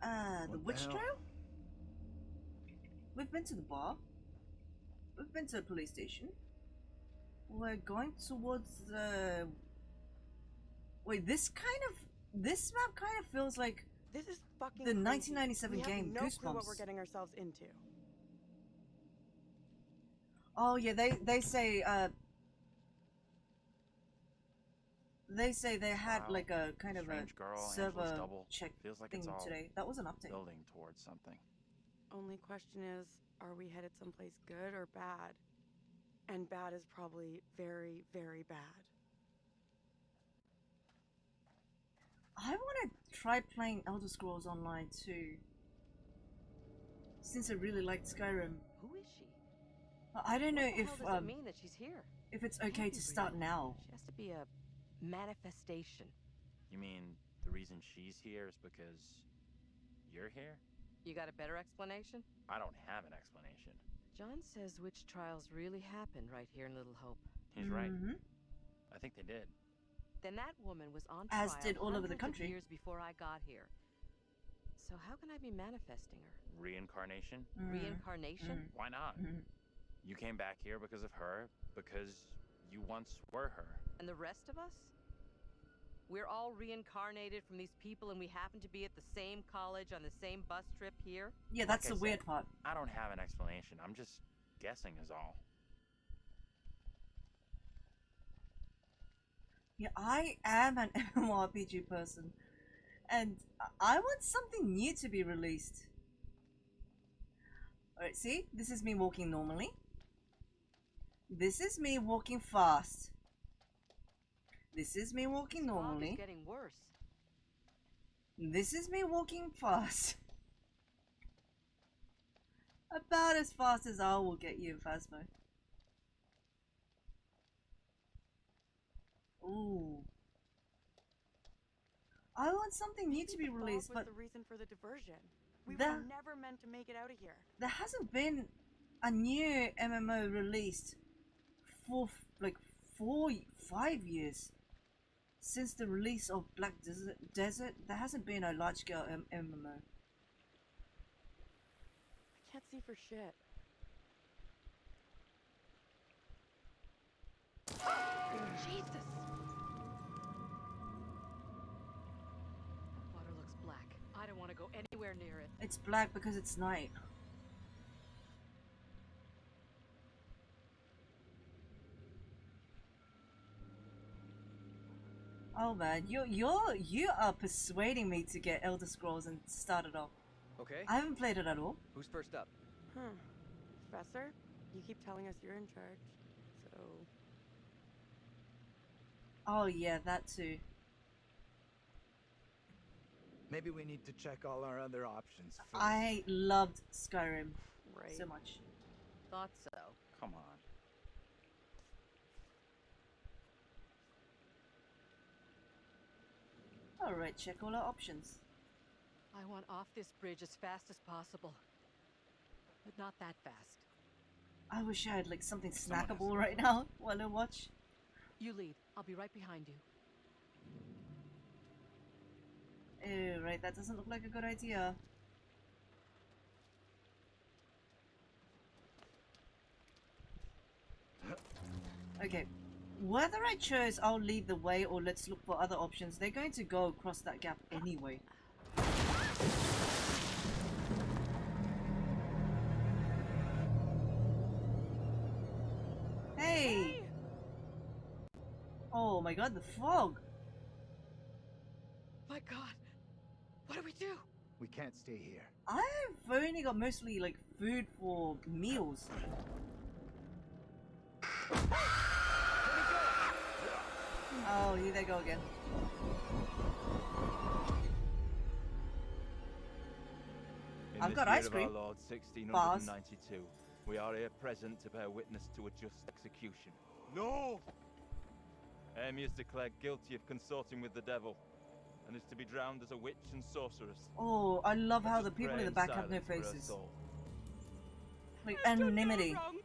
The What the witch hell? trail? We've been to the bar. We've been to the police station. We're going towards the... Wait, this map kind of feels like This is fucking the crazy. 1997 we game have no clue what Goosebumps. we're getting ourselves into. Oh yeah, they say they had Wow. like a kind of a Strange girl, Angela's server double. check Feels like thing it's all today. That was an update. building towards something. Only question is, are we headed someplace good or bad? And bad is probably very, very bad. I want to try playing Elder Scrolls Online too. Since I really liked Skyrim. Who is she? I don't know What the if hell does it mean that she's here? if it's okay to start now. She has to be a manifestation. You mean the reason she's here is because you're here? You got a better explanation? I don't have an explanation. John says witch trials really happened right here in Little Hope. He's right. I think they did. Then that woman was on As trial did all over the hundreds of country. years before I got here. So how can I be manifesting her? Reincarnation? Reincarnation? Why not? You came back here because of her, because you once were her. And the rest of us? We're all reincarnated from these people and we happen to be at the same college on the same bus trip here? Yeah, that's Like the I weird said, part. I don't have an explanation. I'm just guessing is all. Yeah, I am an MMORPG person. And I want something new to be released. Alright, see? This is me walking normally. This is me walking fast. This is me walking normally. It's getting worse. This is me walking fast. About as fast as I will get you in Phasmo. Ooh. I want something new to be released, but the reason for the diversion. We That- were never meant to make it out of here. there hasn't been a new MMO released for like 5 years. Since the release of Black Desert, there hasn't been a large-scale MMO. I can't see for shit. Jesus! Water looks black. I don't want to go anywhere near it. It's black because it's night. Oh man, you are persuading me to get Elder Scrolls and start it off. Okay. I haven't played it at all. Who's first up? Professor, you keep telling us you're in charge, so... Oh yeah, that too. Maybe we need to check all our other options first. I loved Skyrim Right. so much. Thought so. Come on. Alright, check all our options. I want off this bridge as fast as possible. But not that fast. I wish I had like something Someone has snackable to right now while I watch. You lead. I'll be right behind you. Ew, right, that doesn't look like a good idea. Okay, whether I chose I'll lead the way or let's look for other options, they're going to go across that gap anyway. Hey! Oh my god, the fog! My god! What do we do? We can't stay here. I've only got mostly like food for meals. Oh, here they go again. In I've this got year ice of cream. our Lord, Bars. 1692, we are here present to bear witness to a just execution. No! Amy is declared guilty of consorting with the devil, and is to be drowned as a witch and sorceress. Oh, I love how Let the us people pray in the in back have no silence for her faces. soul. Like I've done anonymity. no wrong.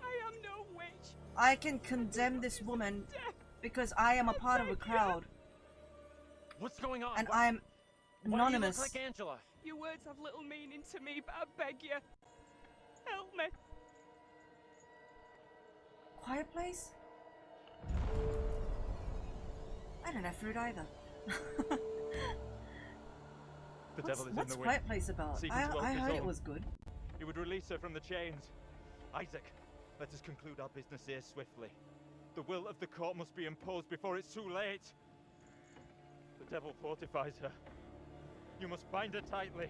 I am no witch. I can condemn this woman because I am a part of a crowd What's going on? and Why- I'm Why anonymous. do you look like Angela? Your words have little meaning to me, but I beg you, help me. Quiet place? I don't have food either. The devil is What's in the Quiet wind, Place about? seeking I to heard help his it own. was good. He would release her from the chains. Isaac, let us conclude our business here swiftly. The will of the court must be imposed before it's too late. The devil fortifies her. You must bind her tightly.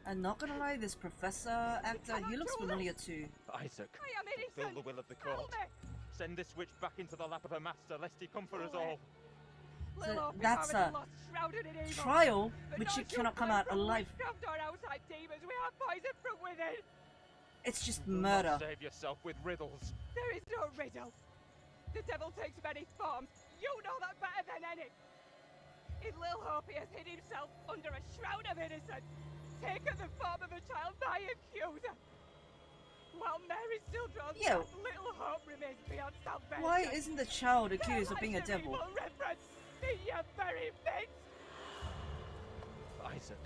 I'm not gonna lie, this professor actor, he looks familiar too. Isaac, I am innocent. fulfill the will of the Help court. me. Send this witch back into the lap of her master, lest he come for us all. Little Hope is that's already a lost, shrouded in evil. trial, But which not you too cannot come blind out from alive. witchcraft or outside demons. We have poison from within. It's just Do not murder. save yourself with riddles. There is no riddle. The devil takes many forms. You know that better than any. In Lil Hope, he has hid himself under a shroud of innocence, taken the form of a child, my accuser. While Mary still draws Yo. back, Little Hope remains beyond salvation. Why isn't the child accused of being a devil? Reverence in your very midst. Isaac.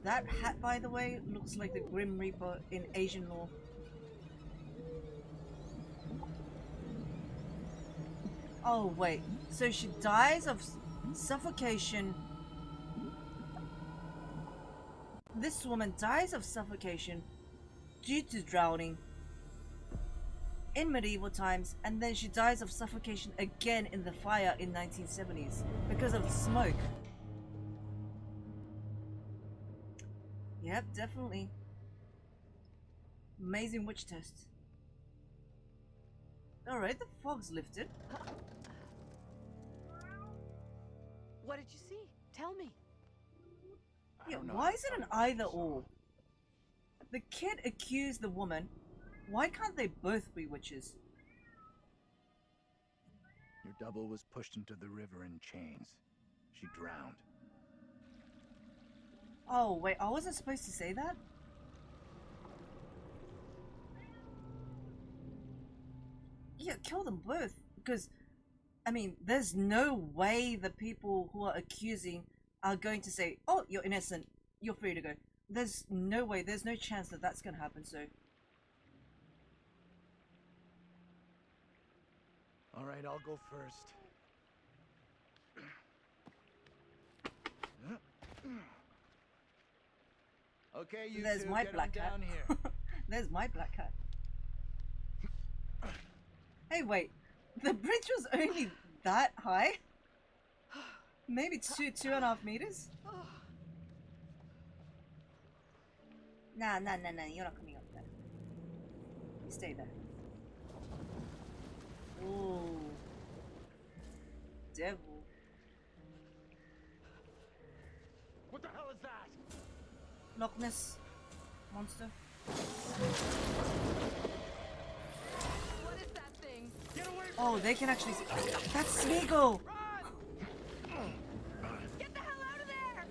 That hat, by the way, looks like the Grim Reaper in Asian lore. Oh, wait. So she dies of suffocation. This woman dies of suffocation due to drowning in medieval times, and then she dies of suffocation again in the fire in 1970s because of the smoke. Yep, definitely. Amazing witch test. Alright, the fog's lifted. What did you see? Tell me. Yeah, why is it an either or? The kid accused the woman. Why can't they both be witches? Your double was pushed into the river in chains. She drowned. Oh, wait, I wasn't supposed to say that? Yeah, kill them both. Because, I mean, there's no way the people who are accusing are going to say, oh, you're innocent, you're free to go. There's no way, there's no chance that that's going to happen, so... Alright, I'll go first. Okay, you There's two, my get black on cat. down here. There's my black cat. Hey, wait. The bridge was only that high? Maybe 2.5 meters? Nah, you're not coming up there. You stay there. Ooh. Devil. What the hell is that? Loch Ness monster. What is that thing? Get away from Oh, they can actually see. That's Smeagol! Get the hell out of there!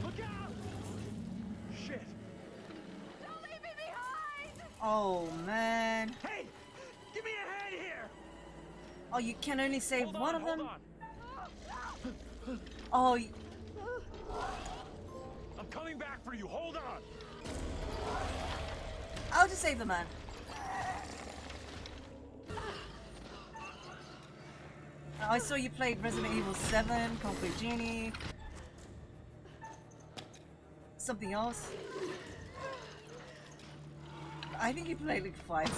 Look out! Shit! Don't leave me behind! Oh, man. Hey! Give me a hand here! Oh, you can only save Hold one on, of them? hold on. Oh, I'm coming back for you. Hold on. I'll just save the man. I saw you played Resident Evil 7, Can't Play Genie. Something else. I think you played like 5.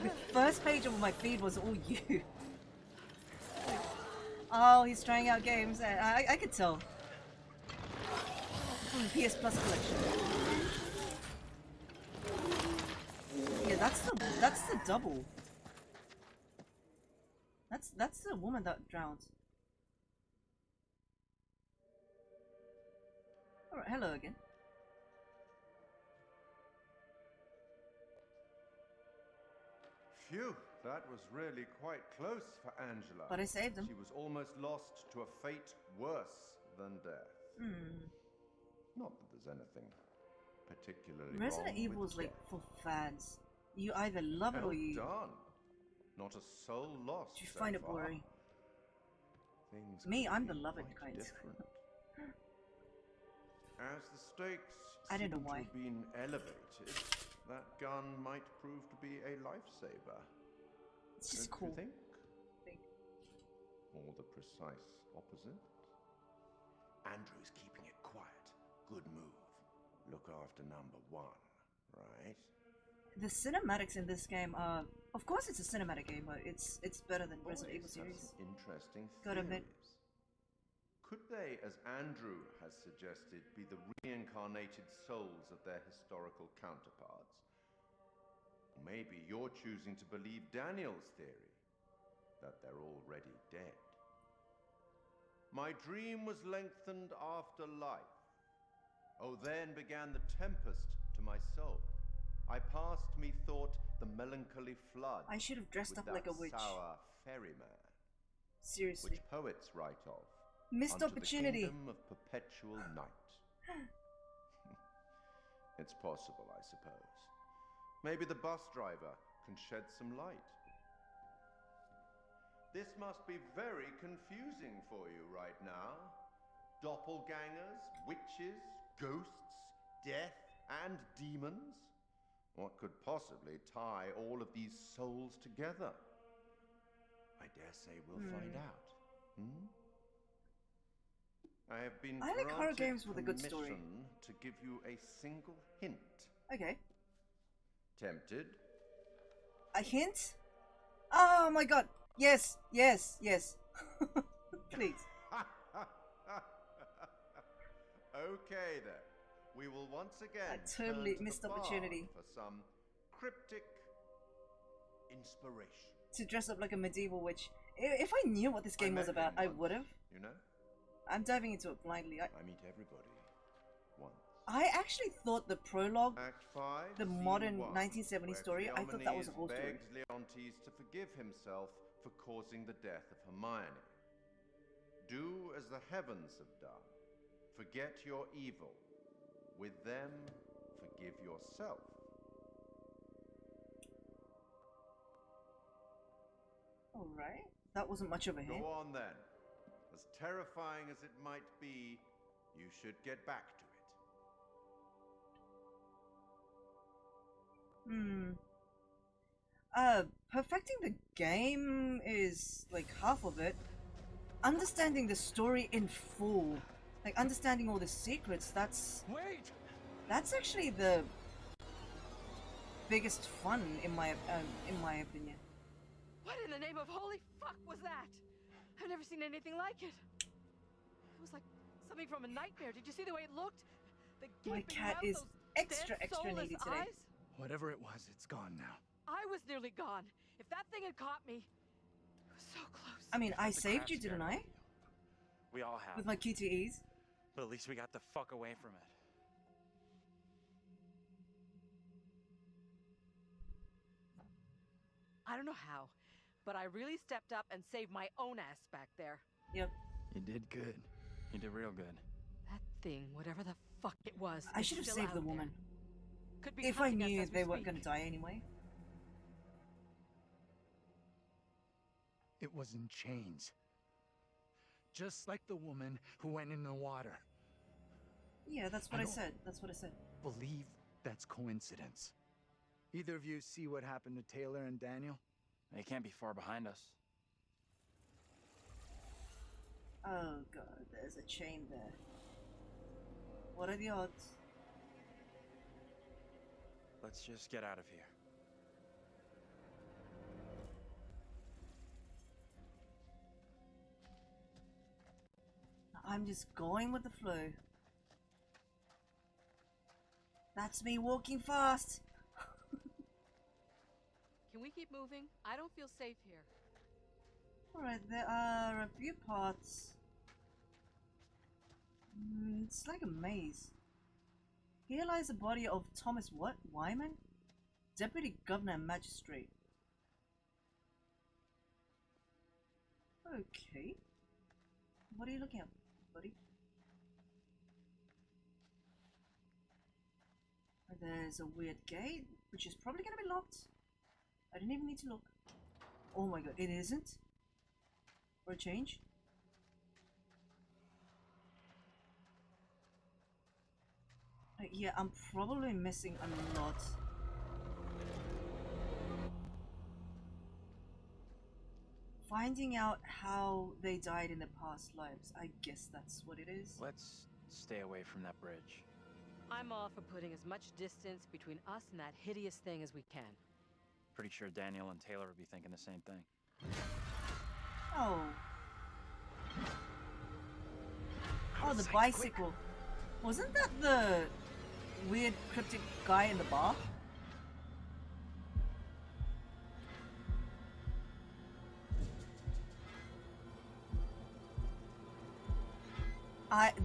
The first page of my feed was all you. Oh, he's trying out games. I could tell. From the PS Plus collection. Yeah, that's the double. That's the woman that drowned. Alright, hello again. Phew, that was really quite close for Angela. But I saved him. She was almost lost to a fate worse than death. Not that there's anything particularly Resident wrong Evil with is like death. for fans. You either love it or Well you done. Not a soul lost. you so find it far. boring. Things Me, could I'm be the loving quite kind. different. As the stakes I don't know seem to why. have been elevated, that gun might prove to be a lifesaver. It's just Don't cool. you think? Or the precise opposite? Andrew's keeping it quiet. Good move. Look after number 1, right? The cinematics in this game are, of course, it's a cinematic game, but it's better than Resident Evil Boys have series. some interesting Gotta admit. theories. Could they, as Andrew has suggested, be the reincarnated souls of their historical counterparts? Or maybe you're choosing to believe Daniel's theory, that they're already dead. My dream was lengthened after life, Oh, then began the tempest to my soul. I passed, methought, the melancholy flood. I should have dressed up like a witch. Sour ferryman. Seriously. Which poets write of. Missed unto opportunity. The kingdom of perpetual night. It's possible, I suppose. Maybe the bus driver can shed some light. This must be very confusing for you right now. Doppelgangers, witches, ghosts, death, and demons? What could possibly tie all of these souls together? I dare say we'll find out. Hmm? I have been I like horror granted games with a good story. permission to give you a single hint. Okay. Tempted? A hint? Oh my god. Yes, yes, yes. Please. Okay then. We will once again I totally turn to missed the bard opportunity. for some cryptic inspiration. To dress up like a medieval witch. If I knew what this game was met about, him I once, would have. You know? I'm diving into it blindly. I meet everybody once. I actually thought the prologue, Act 5, the Scene modern 1, 1970s where story, I thought that was a whole Cleomenes story. begs Leontes to forgive himself for causing the death of Hermione. Do as the heavens have done. Forget your evil. With them, forgive yourself. Alright. That wasn't much of a hint. Go on then. As terrifying as it might be, you should get back to it. Perfecting the game is like half of it. Understanding the story in full, like understanding all the secrets, that's actually the biggest fun in my opinion. What in the name of holy fuck was that? I've never seen anything like it. It was like something from a nightmare. Did you see the way it looked? The My gaping cat mouth, is those extra dead, soulless needy today. eyes. Whatever it was, it's gone now. I was nearly gone. If that thing had caught me, it was so close. I mean, I The saved crap you, didn't scared I? We all have. With my QTEs. But at least we got the fuck away from it. I don't know how, but I really stepped up and saved my own ass back there. Yep. You did good. You did real good. That thing, whatever the fuck it was, I is should have still saved out the there. woman. Could be If I hunting us knew as we they weren't speak. going to die anyway. It was in chains. Just like the woman who went in the water. Yeah, that's what I said. That's what I said. Believe that's coincidence. Either of you see what happened to Taylor and Daniel? They can't be far behind us. Oh god, there's a chain there. What are the odds? Let's just get out of here. I'm just going with the flow. That's me walking fast. Can we keep moving? I don't feel safe here. Alright, there are a few parts. It's like a maze. Here lies the body of Thomas what? Wyman? Deputy Governor and Magistrate. Okay. What are you looking at, buddy? There's a weird gate, which is probably gonna be locked. I didn't even need to look. Oh my god, it isn't? For a change? Yeah, I'm probably missing a lot. Finding out how they died in their past lives. I guess that's what it is. Let's stay away from that bridge. I'm all for putting as much distance between us and that hideous thing as we can. Pretty sure Daniel and Taylor would be thinking the same thing. Oh. Oh, the bicycle. Wasn't that the weird cryptic guy in the bar?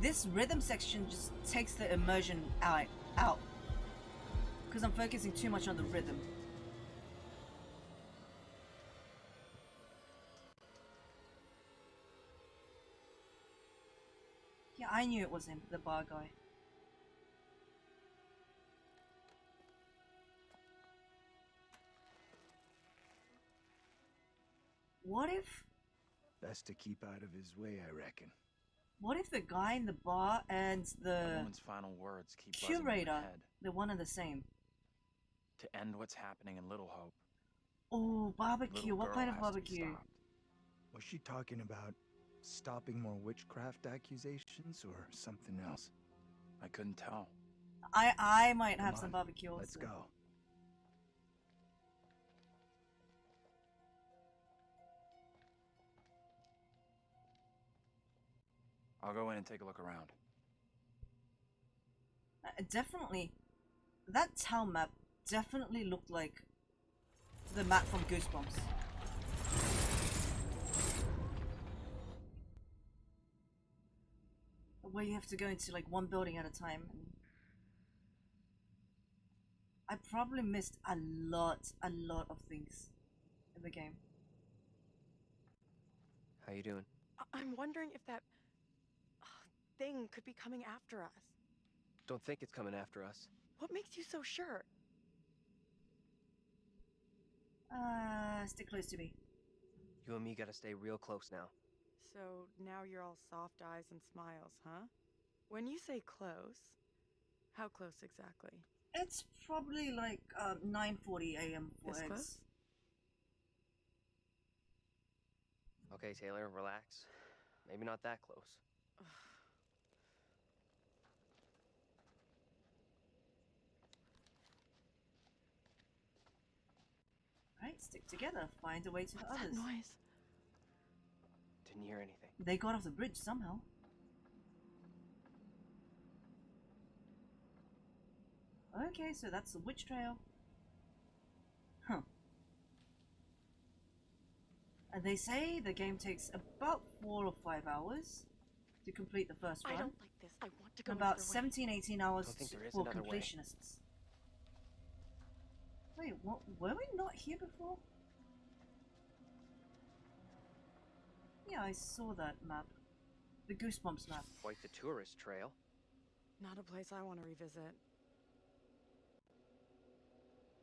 This rhythm section just takes the immersion out. Because I'm focusing too much on the rhythm. Yeah, I knew it was him, the bar guy. What if... Best to keep out of his way, I reckon. What if the guy in the bar and the woman's final words keep buzzing in my curator, head. they're one and the same? To end what's happening in Little Hope. Oh, barbecue. Little What girl kind of has to be barbecue? stopped. Was she talking about stopping more witchcraft accusations or something else? I couldn't tell. I might have Come some on, barbecue also. let's go. I'll go in and take a look around. Definitely. That town map definitely looked like the map from Goosebumps. Where you have to go into like one building at a time. I probably missed a lot of things in the game. How you doing? I'm wondering if that thing could be coming after us. Don't think it's coming after us. What makes you so sure? Stick close to me. You and me gotta stay real close now. So now you're all soft eyes and smiles, huh? When you say close, how close exactly? It's probably like 9:40 a.m. for This eggs. close? Okay, Taylor, relax. Maybe not that close. Right, stick together. Find a way to the What's others. that noise? Didn't hear anything. They got off the bridge somehow. Okay, so that's the witch trail. Huh. And they say the game takes about 4 or 5 hours to complete the first run. I don't like this. I want to go About another way. 17-18 hours Don't think there is for another way. completionists. Wait, what? Were we not here before? Yeah, I saw that map. The Goosebumps map. Quite the tourist trail. Not a place I want to revisit.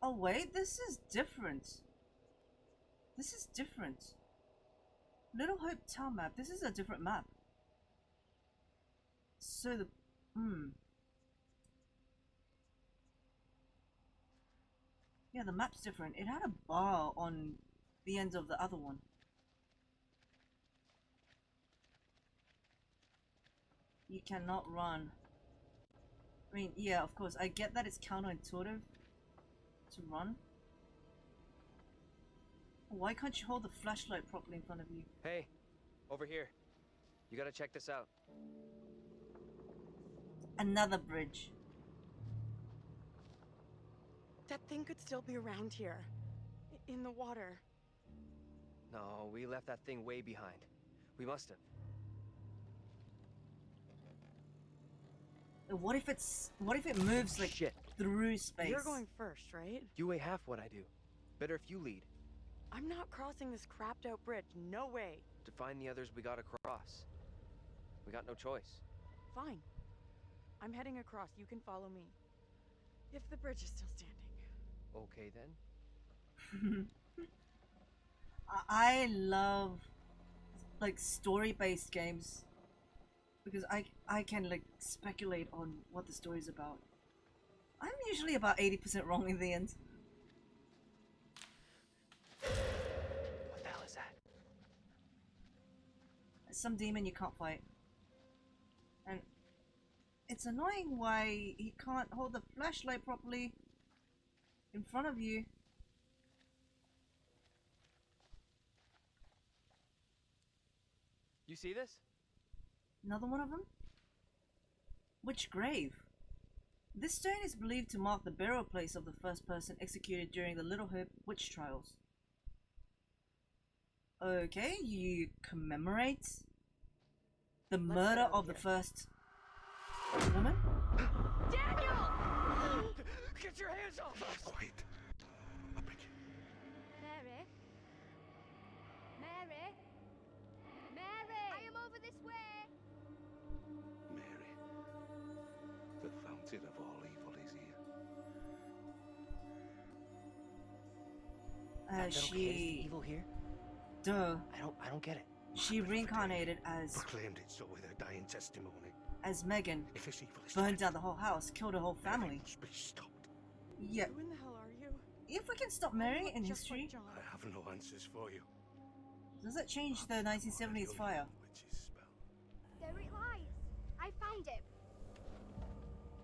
Oh wait, this is different. This is different. Little Hope Town map. This is a different map. So the... Yeah, the map's different. It had a bar on the end of the other one. You cannot run. I mean, yeah, of course. I get that it's counterintuitive to run. Why can't you hold the flashlight properly in front of you? Hey, over here. You gotta check this out. Another bridge. That thing could still be around here. In the water. No, we left that thing way behind. We must have. What if it moves like Shit. through space? You're going first, right? You weigh half what I do. Better if you lead. I'm not crossing this crapped out bridge. No way. To find the others we gotta cross. We got no choice. Fine. I'm heading across. You can follow me. If the bridge is still standing. Okay then. I love like story-based games because I can like speculate on what the story's about. I'm usually about 80% wrong in the end. What the hell is that? Some demon you can't fight. And it's annoying why he can't hold the flashlight properly in front of you. You see this? Another one of them? Which grave? This stone is believed to mark the burial place of the first person executed during the Little Hope witch trials. Okay, you commemorate the murder of the first woman? Daniel! Get your hands off us! Quiet. Mary? Mary? Mary! I am over this way! Mary, the fountain of all evil is here. That little kid is the She... evil here? Duh. I don't get it. She reincarnated as Proclaimed it so with her dying testimony. Megan, If this evil is burned down the whole house, killed her whole family. must be stopped. Yeah. Who in the hell are you? If we can stop Mary in history, I have no answers for you. does that change the 1970s fire? There it lies. I found it.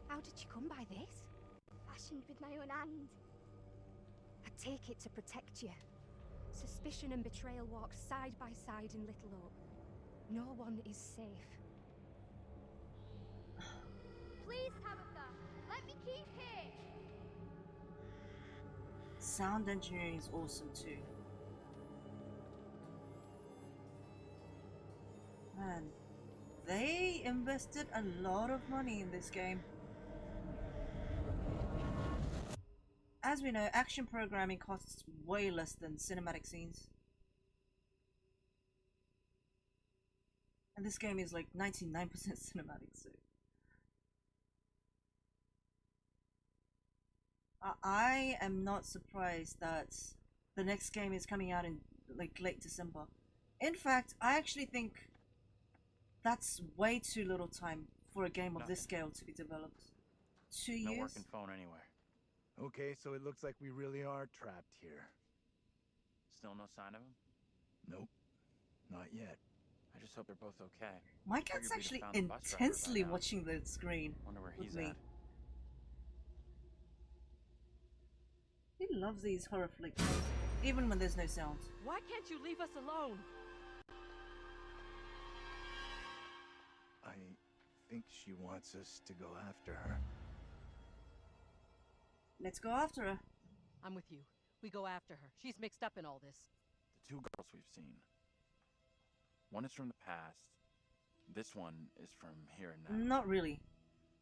How did you come by this? Fashioned with my own hand. I take it to protect you. Suspicion and betrayal walk side by side in Little Oak. No one is safe. Please, Tabitha, let me keep here. Sound engineering is awesome too. Man, they invested a lot of money in this game. As we know, action programming costs way less than cinematic scenes. And this game is like 99% cinematic, so... I am not surprised that the next game is coming out in like late December. In fact, I actually think that's way too little time for a game of this scale to be developed. 2 years? No working phone anywhere. Okay, so it looks like we really are trapped here. Still no sign of him? Nope. Not yet. I just hope they're both okay. My cat's Figured we'd actually have found the bus driver by intensely now. watching the screen. Wonder where with he's me. at. He loves these horror flicks, even when there's no sound. Why can't you leave us alone? I think she wants us to go after her. Let's go after her. I'm with you. We go after her. She's mixed up in all this. The two girls we've seen. One is from the past. This one is from here and now. Not really.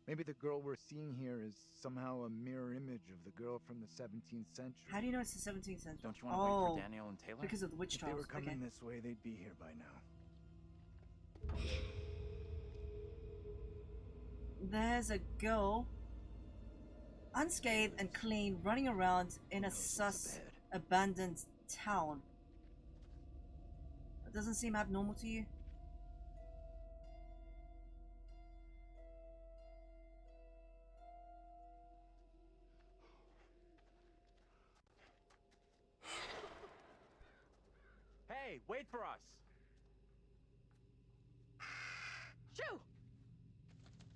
Maybe the girl we're seeing here is somehow a mirror image of the girl from the 17th century. How do you know it's the 17th century? Don't you want to wait for Daniel and Taylor? Because of the witch If they trials. were coming Okay. this way, they'd be here by now. There's a girl, unscathed and clean, running around in a sus, abandoned town. That doesn't seem abnormal to you? Hey, wait for us! Shoo!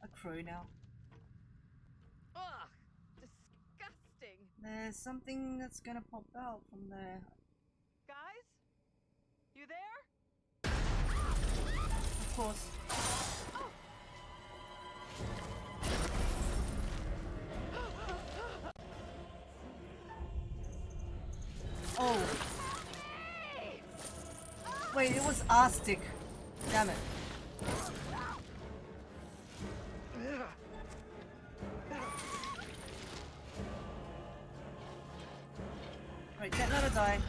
A crow now. Ugh! Disgusting! There's something that's gonna pop out from there. Guys? You there? Of course. Oh. Wait, it was our stick. Damn it. Right, get let her die.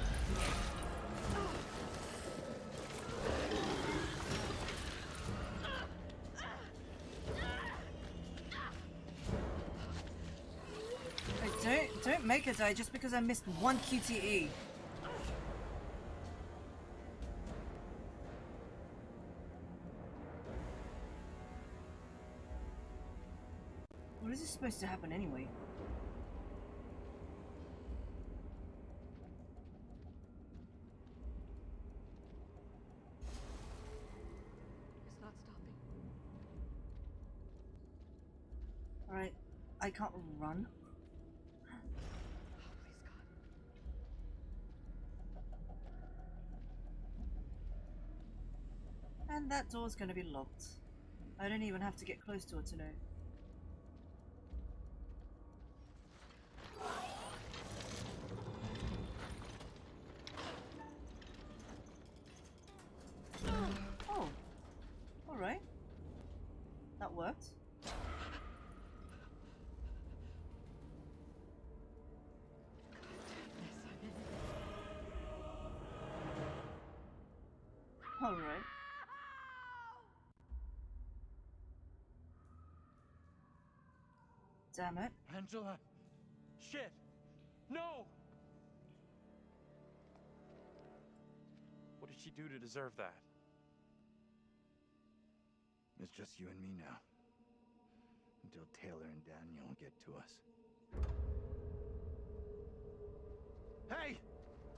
Right, don't make her die just because I missed one QTE. What is this supposed to happen anyway? It's not stopping. Alright, I can't run. And that door's gonna be locked. I don't even have to get close to it to know. Oh, alright. Alright. Damn it. Angela! Shit! No! What did she do to deserve that? It's just you and me now. Until Taylor and Daniel get to us. Hey!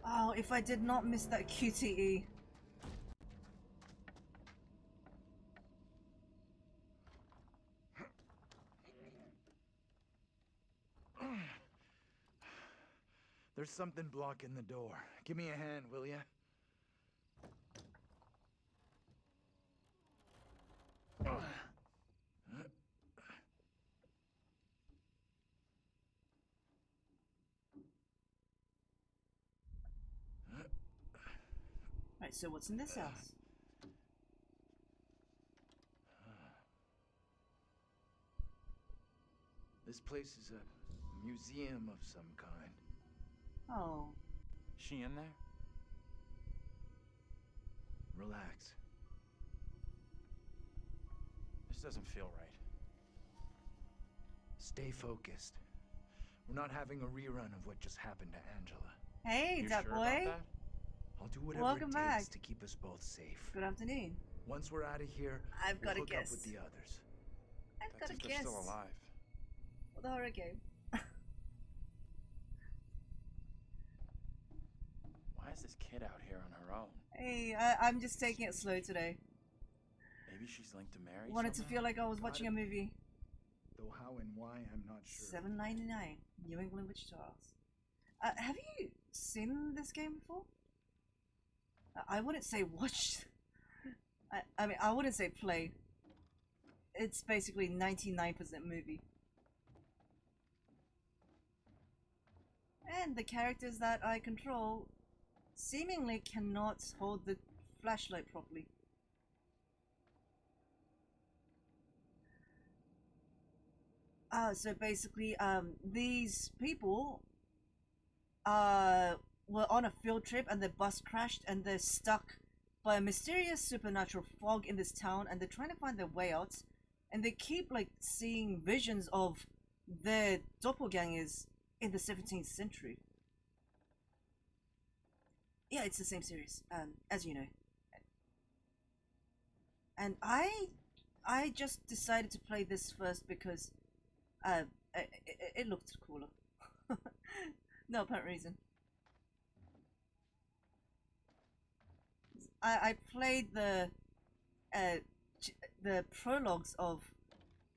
Oh, if I did not miss that QTE. There's something blocking the door. Give me a hand, will ya? Right, so what's in this house? This place is a museum of some kind. Oh. She in there? Relax. This doesn't feel right. Stay focused. We're not having a rerun of what just happened to Angela. Hey, You Duck sure Boy. about that? I'll do whatever Welcome it back. takes to keep us both safe. Good afternoon. Once we're out of here, I've got we'll a hook guess. up with the others. I've got That's a if they're guess. still alive. For the horror game. Why is this kid out here on her own? Hey, I'm just taking it slow today. Maybe she's linked to Mary. Wanted to somehow? feel like I was watching a movie. Though how and why, I'm not sure. $7.99, New England Wichita. Have you seen this game before? I wouldn't say watch. I mean, I wouldn't say play. It's basically 99% movie. And the characters that I control seemingly cannot hold the flashlight properly. So basically, these people were on a field trip and their bus crashed and they're stuck by a mysterious supernatural fog in this town and they're trying to find their way out, and they keep like seeing visions of their doppelgangers in the 17th century. Yeah, it's the same series, as you know. And I just decided to play this first because it looked cooler. No apparent reason. I played the prologues of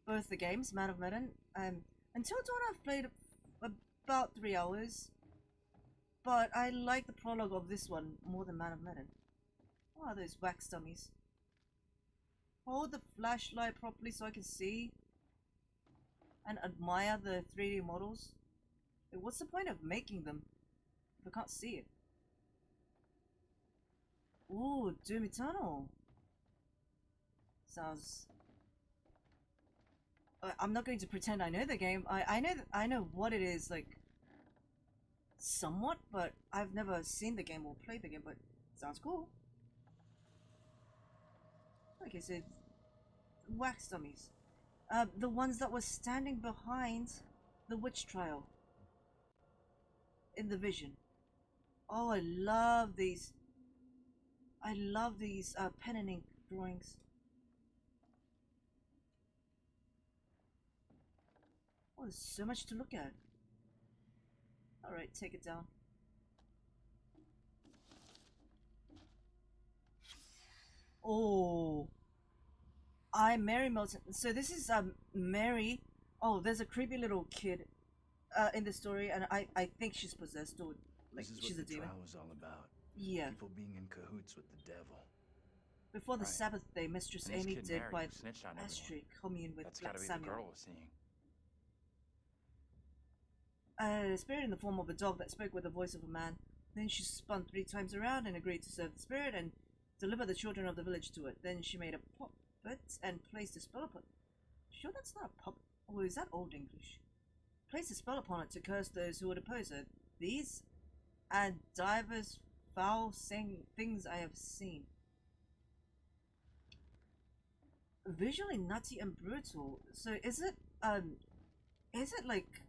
both the games, Man of Medan. Until Dawn I've played about 3 hours, but I like the prologue of this one more than Man of Medan. What are those wax dummies? Hold the flashlight properly so I can see and admire the 3D models. What's the point of making them if I can't see it? Ooh, Doom Eternal. Sounds... I'm not going to pretend I know the game. I know what it is, like, somewhat, but I've never seen the game or played the game, but it sounds cool. Okay, so wax dummies. The ones that were standing behind the witch trial in the vision. Oh, I love these. I love these pen and ink drawings. Oh, there's so much to look at. Alright, take it down. Oh, I'm Mary Milton. So this is Mary. Oh, there's a creepy little kid in the story, and I think she's possessed, or like This is she's what a the demon. trial was all about. Yeah. People being in cahoots with the devil. Before the Right. Sabbath day, Mistress And this Amy kid did Mary by who snitched on everyone. Astrid commune with That's Black gotta be the Samuel. girl we're seeing. A spirit in the form of a dog that spoke with the voice of a man. Then she spun 3 times around and agreed to serve the spirit and deliver the children of the village to it. Then she made a puppet and placed a spell upon it. Sure that's not a puppet? Or is that Old English? Placed a spell upon it to curse those who would oppose her. These and divers foul things I have seen. visually nutty and brutal. So is it like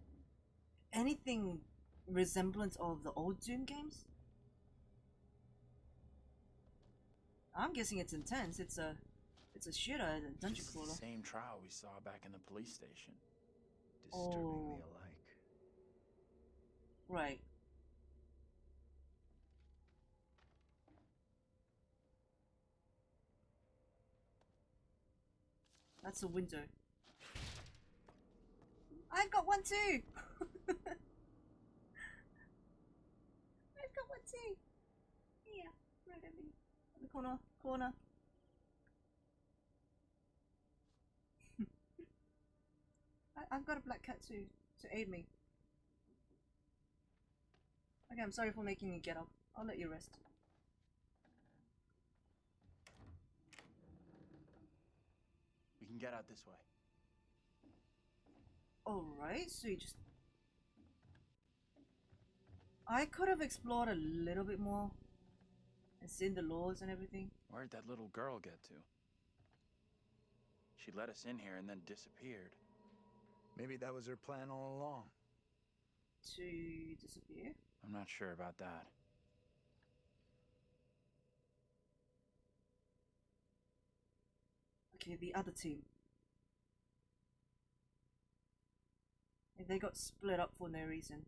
anything resemblant of the old Doom games? I'm guessing it's intense. It's a shooter, a dungeon It's crawler. the same trial we saw back in the police station. Disturbingly Oh. alike. Right. That's a window. I've got one too! I've got one too! Here, right over here. In the corner. I've got a black cat too, to aid me. Okay, I'm sorry for making you get up. I'll let you rest. We can get out this way. Alright, so you just... I could have explored a little bit more and seen the laws and everything. Where'd that little girl get to? She let us in here and then disappeared. Maybe that was her plan all along. To disappear? I'm not sure about that. Okay, the other team. They got split up for no reason.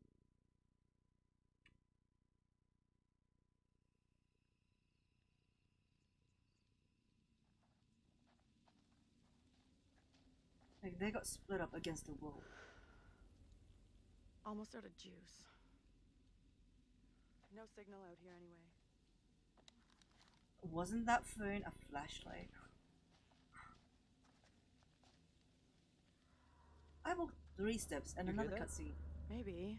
Like, they got split up against the wall. Almost out of juice. No signal out here anyway. Wasn't that phone a flashlight? I walked 3 steps and You hear another that? cutscene. Maybe.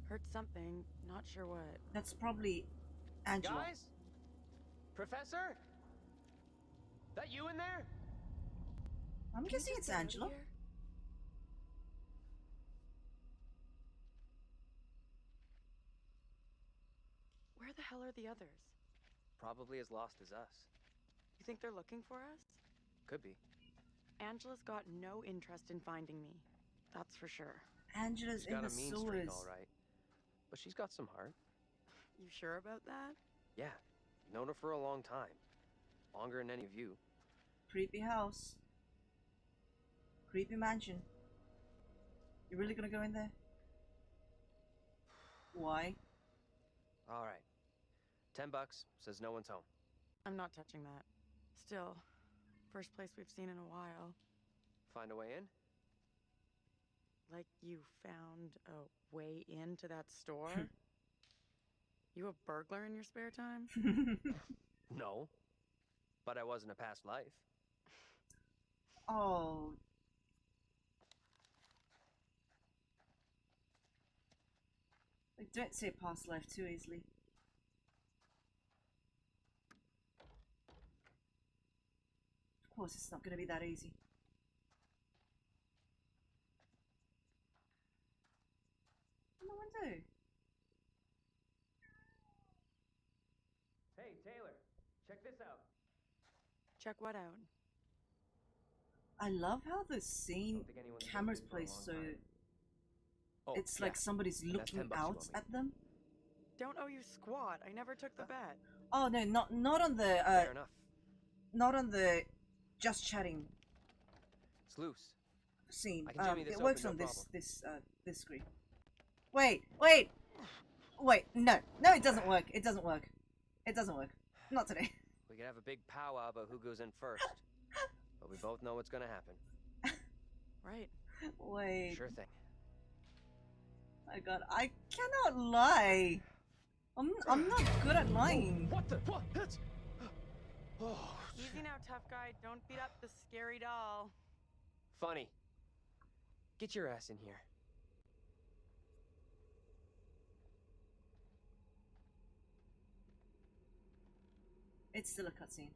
Heard something, not sure what. That's probably Angela. Guys? Professor? That you in there? I'm guessing it's Angela. Where the hell are the others? Probably as lost as us. You think they're looking for us? Could be. Angela's got no interest in finding me. That's for sure. Angela's She's in got the a mean sewers. streak, all right. But she's got some heart. You sure about that? Yeah. Known her for a long time. Longer than any of you. Creepy house. Creepy mansion. You really gonna go in there? Why? All right. $10 says no one's home. I'm not touching that. Still, first place we've seen in a while. Find a way in? Like you found a way into that store? You a burglar in your spare time? No. But I was in a past life. Oh. Like, don't say past life too easily. Of course, it's not going to be that easy. No window. Hey, Taylor. Check this out. Check what out? I love how the scene camera's placed so it's like somebody's And that's looking $10 you out owe me. at them. Don't owe you squat. I never took the bet. Oh no, not on the Fair enough. not on the just chatting It's loose. scene. I can jimmy this It works open, on no this screen. Wait, no, it doesn't work. It doesn't work. It doesn't work. Not today. We could have a big powwow about who goes in first. But we both know what's gonna happen. Right. Wait. Sure thing. My God, I cannot lie. I'm not good at lying. What the? What? That's... Easy now, tough guy. Don't beat up the scary doll. Funny. Get your ass in here. It's still a cutscene.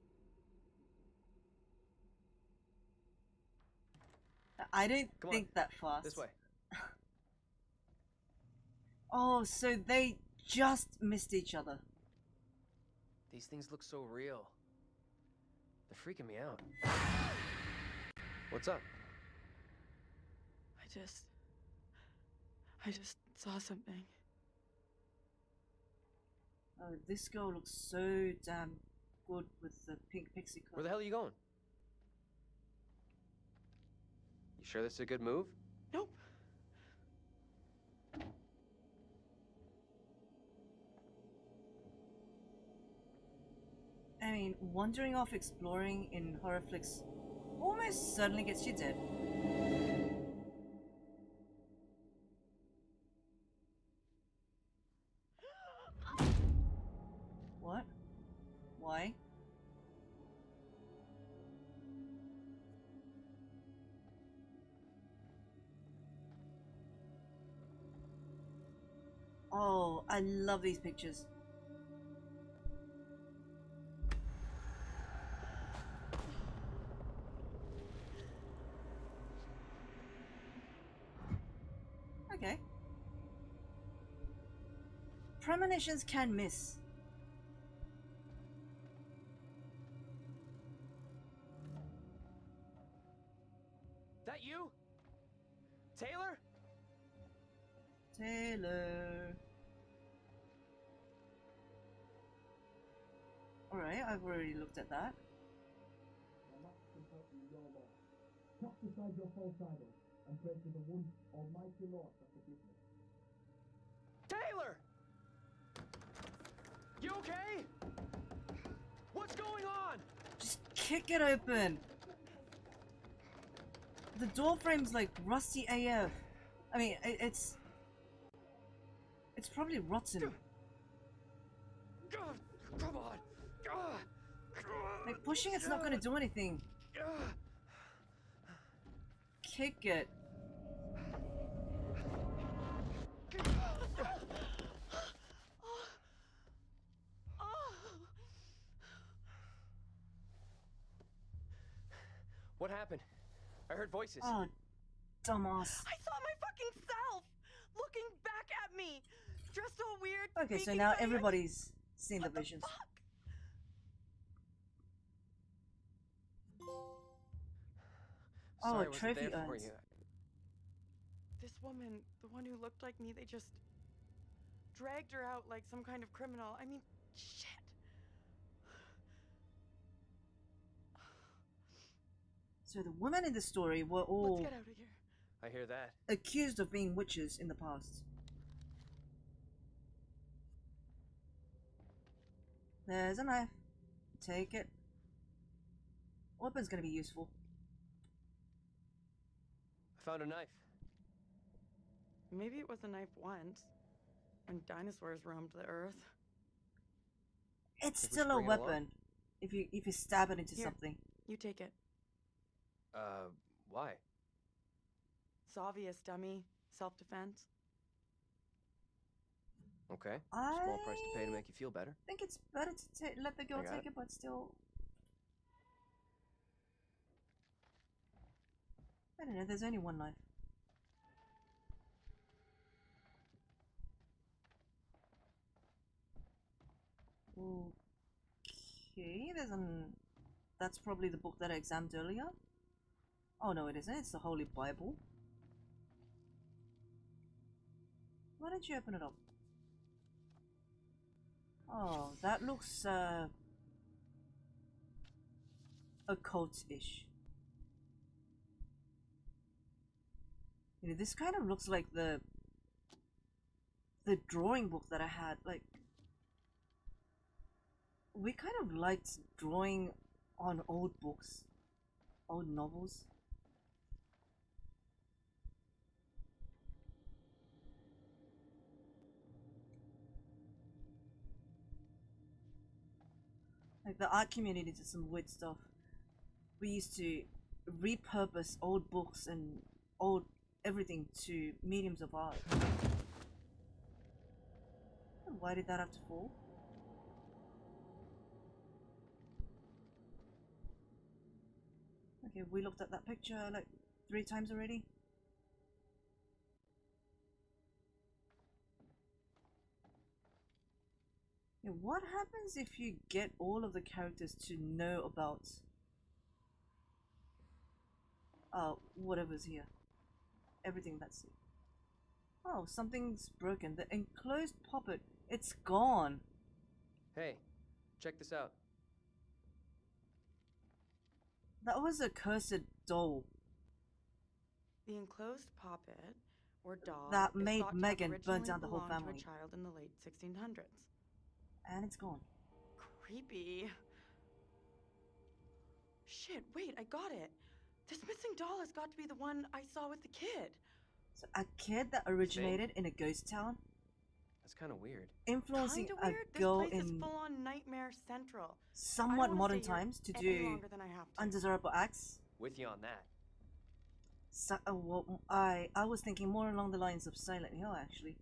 I don't Come think on. that fast. This way. Oh, so they just missed each other. These things look so real. They're freaking me out. What's up? I just saw something. Oh, this girl looks so damn good with the pink pixie cut. Where the hell are you going? You sure this is a good move? Nope. I mean, wandering off exploring in horror flicks almost certainly gets you dead. What? Why? Oh, I love these pictures. Okay. Premonitions can miss. That you? Taylor? Taylor. Alright, I've already looked at that. Cast aside your false idols and pray to the one almighty Lord for forgiveness. Taylor! You okay? What's going on? Just kick it open. The door frame's like rusty AF. I mean, it's probably rotten. Come on. Like pushing it's not gonna do anything. Kick it. What happened? I heard voices. Oh, dumbass. I saw my fucking self looking back at me, dressed all weird. Okay, so making now funny, everybody's seen the visions. Oh, Sorry, a I wasn't trophy there for urns. you. This woman, the one who looked like me, they just dragged her out like some kind of criminal. I mean, shit. So the women in the story were all Let's get out of here. I hear that. accused of being witches in the past. There's a knife. Take it. Weapon's gonna be useful. I found a knife. Maybe it was a knife once, when dinosaurs roamed the earth. It's Think we still should a bring it along? weapon. If you stab it into Here. something. You take it. Why? It's obvious, dummy. Self-defense. Okay. Small price to pay to make you feel better. I think it's better to let the girl I got take it. it, but still. I don't know, there's only one knife. Okay, there's an... That's probably the book that I examined earlier. Oh no, it isn't. It's the Holy Bible. Why don't you open it up? Oh, that looks, occult-ish. You know, this kind of looks like the drawing book that I had. Like, we kind of liked drawing on old books, old novels. Like, the art community did some weird stuff. We used to repurpose old books and old everything to mediums of art. Why did that have to fall? Okay, we looked at that picture like 3 times already. Yeah, what happens if you get all of the characters to know about whatever's here. Everything that's here. Oh, something's broken. The enclosed puppet, it's gone. Hey, check this out. That was a cursed doll. The enclosed puppet or doll That is made thought to have Megan burn originally down the whole belonged family. to a child in the late 1600s. And it's gone. Creepy. Shit, wait, I got it. This missing doll has got to be the one I saw with the kid. So a kid that originated in a ghost town, That's kind of weird. influencing Kinda a weird. girl This place is in full-on Nightmare Central. somewhat I don't wanna modern stay here times to any do longer than I have to. undesirable acts. With you on that. So, well, I was thinking more along the lines of Silent Hill, actually.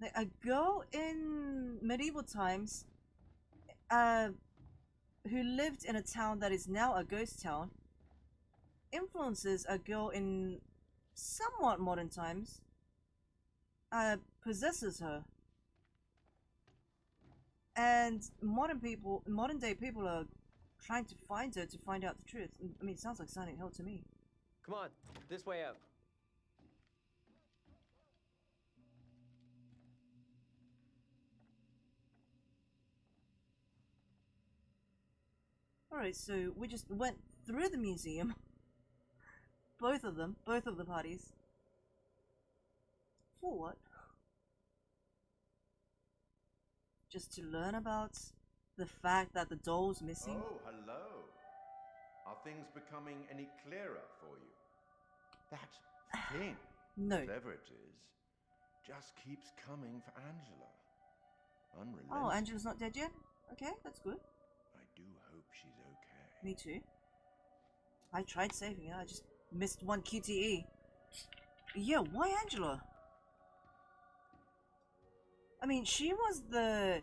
Like a girl in medieval times, who lived in a town that is now a ghost town, influences a girl in somewhat modern times, possesses her. And modern day people are trying to find her to find out the truth. I mean, it sounds like Silent Hill to me. Come on, this way out. Alright, so we just went through the museum. Both of the parties. For what? Just to learn about the fact that the doll's missing? Oh, hello. Are things becoming any clearer for you? That thing, No. whatever it is, just keeps coming for Angela. Unrelenting. Oh, Angela's not dead yet? Okay, that's good. I do hope she's okay. Me too. I tried saving her, I just missed one QTE. Yeah, why Angela? I mean, she was the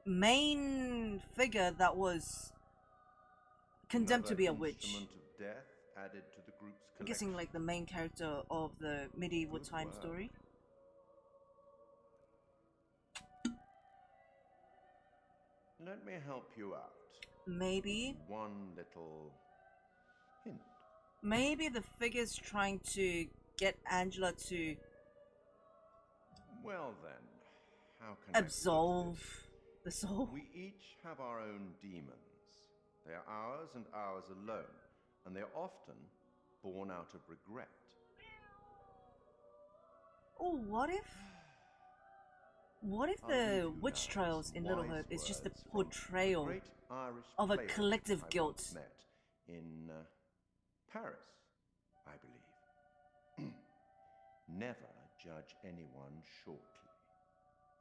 main figure that was condemned to be a witch. Instrument of death added to the group's I'm guessing collection. like the main character of the medieval Good time work. story. Let me help you out. Maybe. One little hint. Maybe the figure's trying to get Angela to Well then, how can absolve the soul. We each have our own demons. They are ours and ours alone, and they are often born out of regret. Oh, what if I'll the leave you witch now trials with in some Little wise Hope is just the words from portrayal great Irish of a playwright collective I guilt? once met in Paris, I believe. Never judge anyone shortly.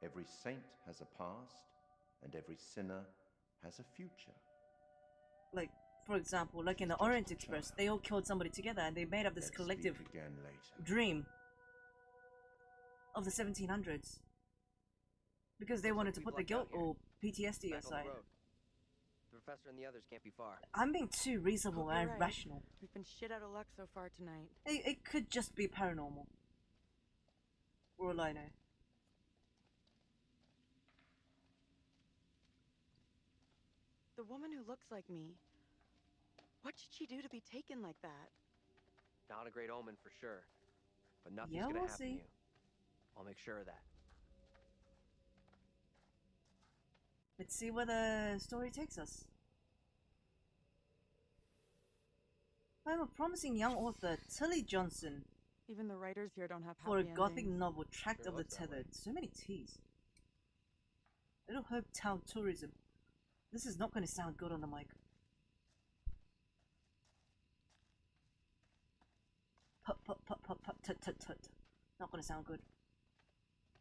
Every saint has a past, and every sinner has a future. Like, for example, like in the Orient Express, they all killed somebody together and they made up this Let's collective speak again later. dream of the 1700s. Because they wanted to put the guilt or PTSD Back on aside. the road. The professor and the others can't be far. I'm being too reasonable You're and right. rational. We've been shit out of luck so far tonight. It could just be paranormal. For all I know. The woman who looks like me. What did she do to be taken like that? Not a great omen for sure. But nothing's Yeah, gonna we'll happen to see. you. I'll make sure of that. Let's see where the story takes us. I'm a promising young author, Tilly Johnson, Even the writers here don't have for a happy gothic endings. novel, Tract Sure of the looks that way. Tethered. So many T's. Little Hope Town Tourism. This is not going to sound good on the mic. Put, tut, tut, tut. Not going to sound good.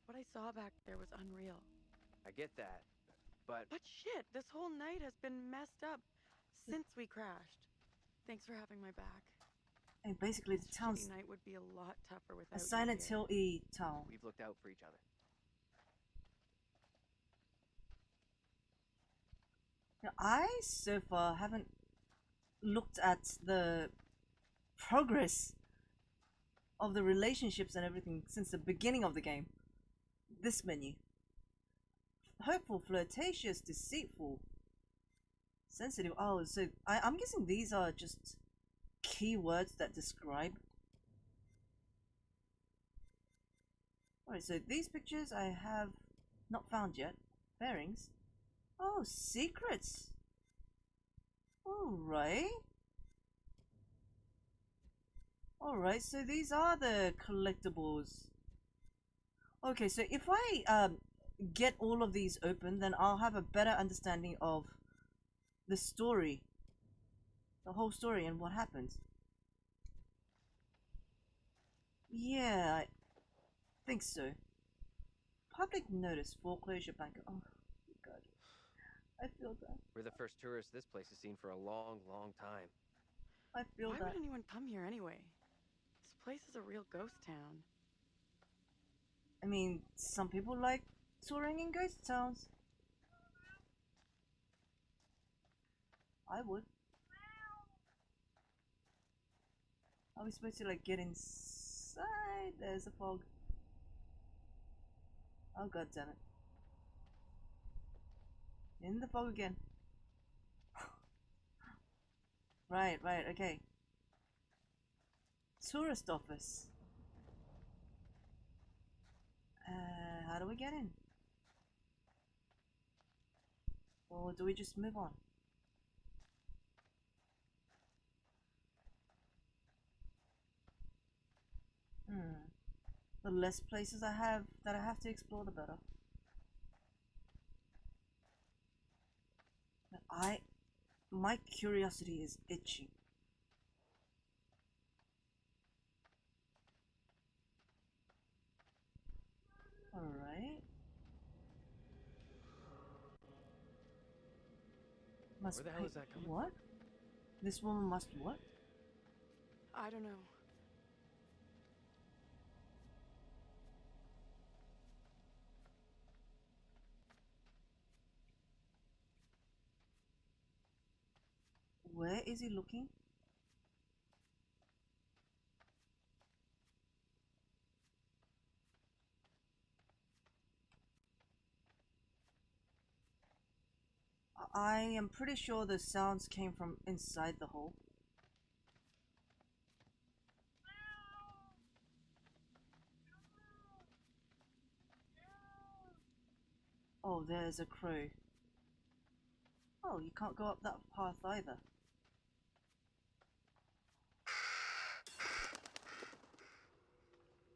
What I saw back there was unreal. I get that. But But shit, this whole night has been messed up since we crashed. Thanks for having my back. And basically the This town's shitty night would be a lot tougher without a you Silent here. Hill-y town. we've looked out for each other. Now, I so far haven't looked at the progress of the relationships and everything since the beginning of the game. This menu. Hopeful, flirtatious, deceitful, sensitive. Oh, so I'm guessing these are just keywords that describe. Alright, so these pictures I have not found yet. Bearings. Oh, secrets. Alright. Alright, so these are the collectibles. Okay, so if I get all of these open, then I'll have a better understanding of the story. The whole story and what happens. Yeah, I think so. Public notice, foreclosure bank. Oh, God. I feel that. We're the first tourists this place has seen for a long, long time. I feel Why that. would anyone come here anyway? This place is a real ghost town. I mean, some people like touring in ghost towns. I would. Are we supposed to like get inside? There's a fog. Oh, God damn it. In the fog again. Right, okay. Tourist office. How do we get in? Or do we just move on? The less places I have that I have to explore, the better. But my curiosity is itching. Alright. Must Where the hell is that coming what? This woman must what? I don't know. Where is he looking? I am pretty sure the sounds came from inside the hole. Oh, there's a crow. Oh, you can't go up that path either.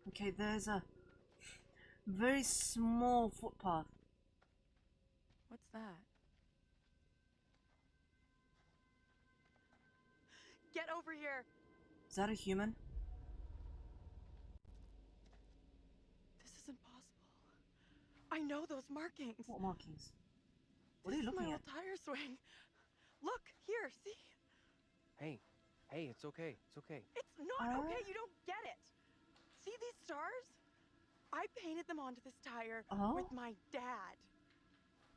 Okay, there's a very small footpath. What's that? Get over here! Is that a human? This isn't possible. I know those markings. What markings? What are you looking my at? old tire swing. Look, here, see? Hey, it's okay. It's okay. It's not okay, you don't get it. See these stars? I painted them onto this tire with my dad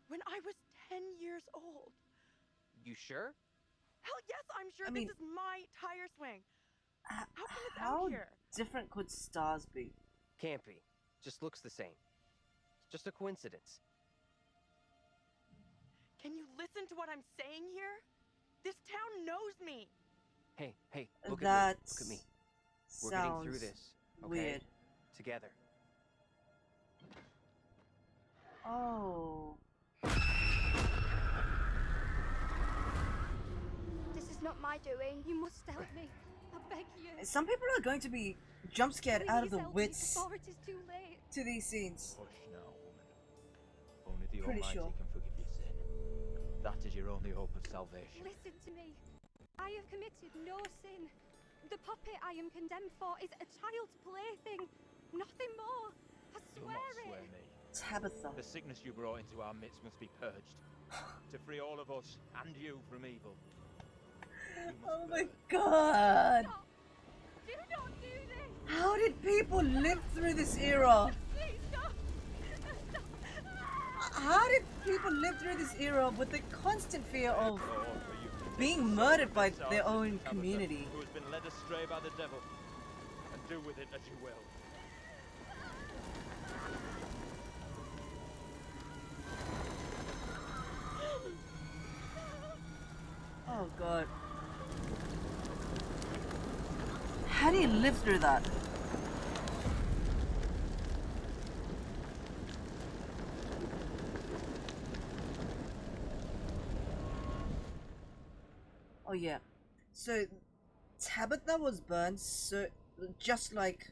when I was 10 years old. You sure? Hell yes, I'm sure. I mean, this is my tire swing. How come it's How out here? different could stars be? Can't be. Just looks the same. It's just a coincidence. Can you listen to what I'm saying here? This town knows me. Hey, look at me. Look at me. We're getting Sounds through this. Okay? weird. Together. Oh. This is not my doing. You must help me. I beg you. Some people are going to be jump scared out of Please the help me wits before it is too late. to these scenes. Hush now, woman. Only the Pretty Almighty sure. can forgive your sin. That is your only hope of salvation. Listen to me. I have committed no sin. The puppet I am condemned for is a child's plaything. Nothing more. I Do swear not swear it. me. Tabitha. The sickness you brought into our midst must be purged. To free all of us and you from evil. Oh my God. Do not do this. How did people live through this era? Please stop. How did people live through this era with the constant fear of being murdered by their own community? Who has been led astray by the devil. And do with it as you will. Oh God. How do you live through that? Oh yeah, so Tabitha was burned, so just like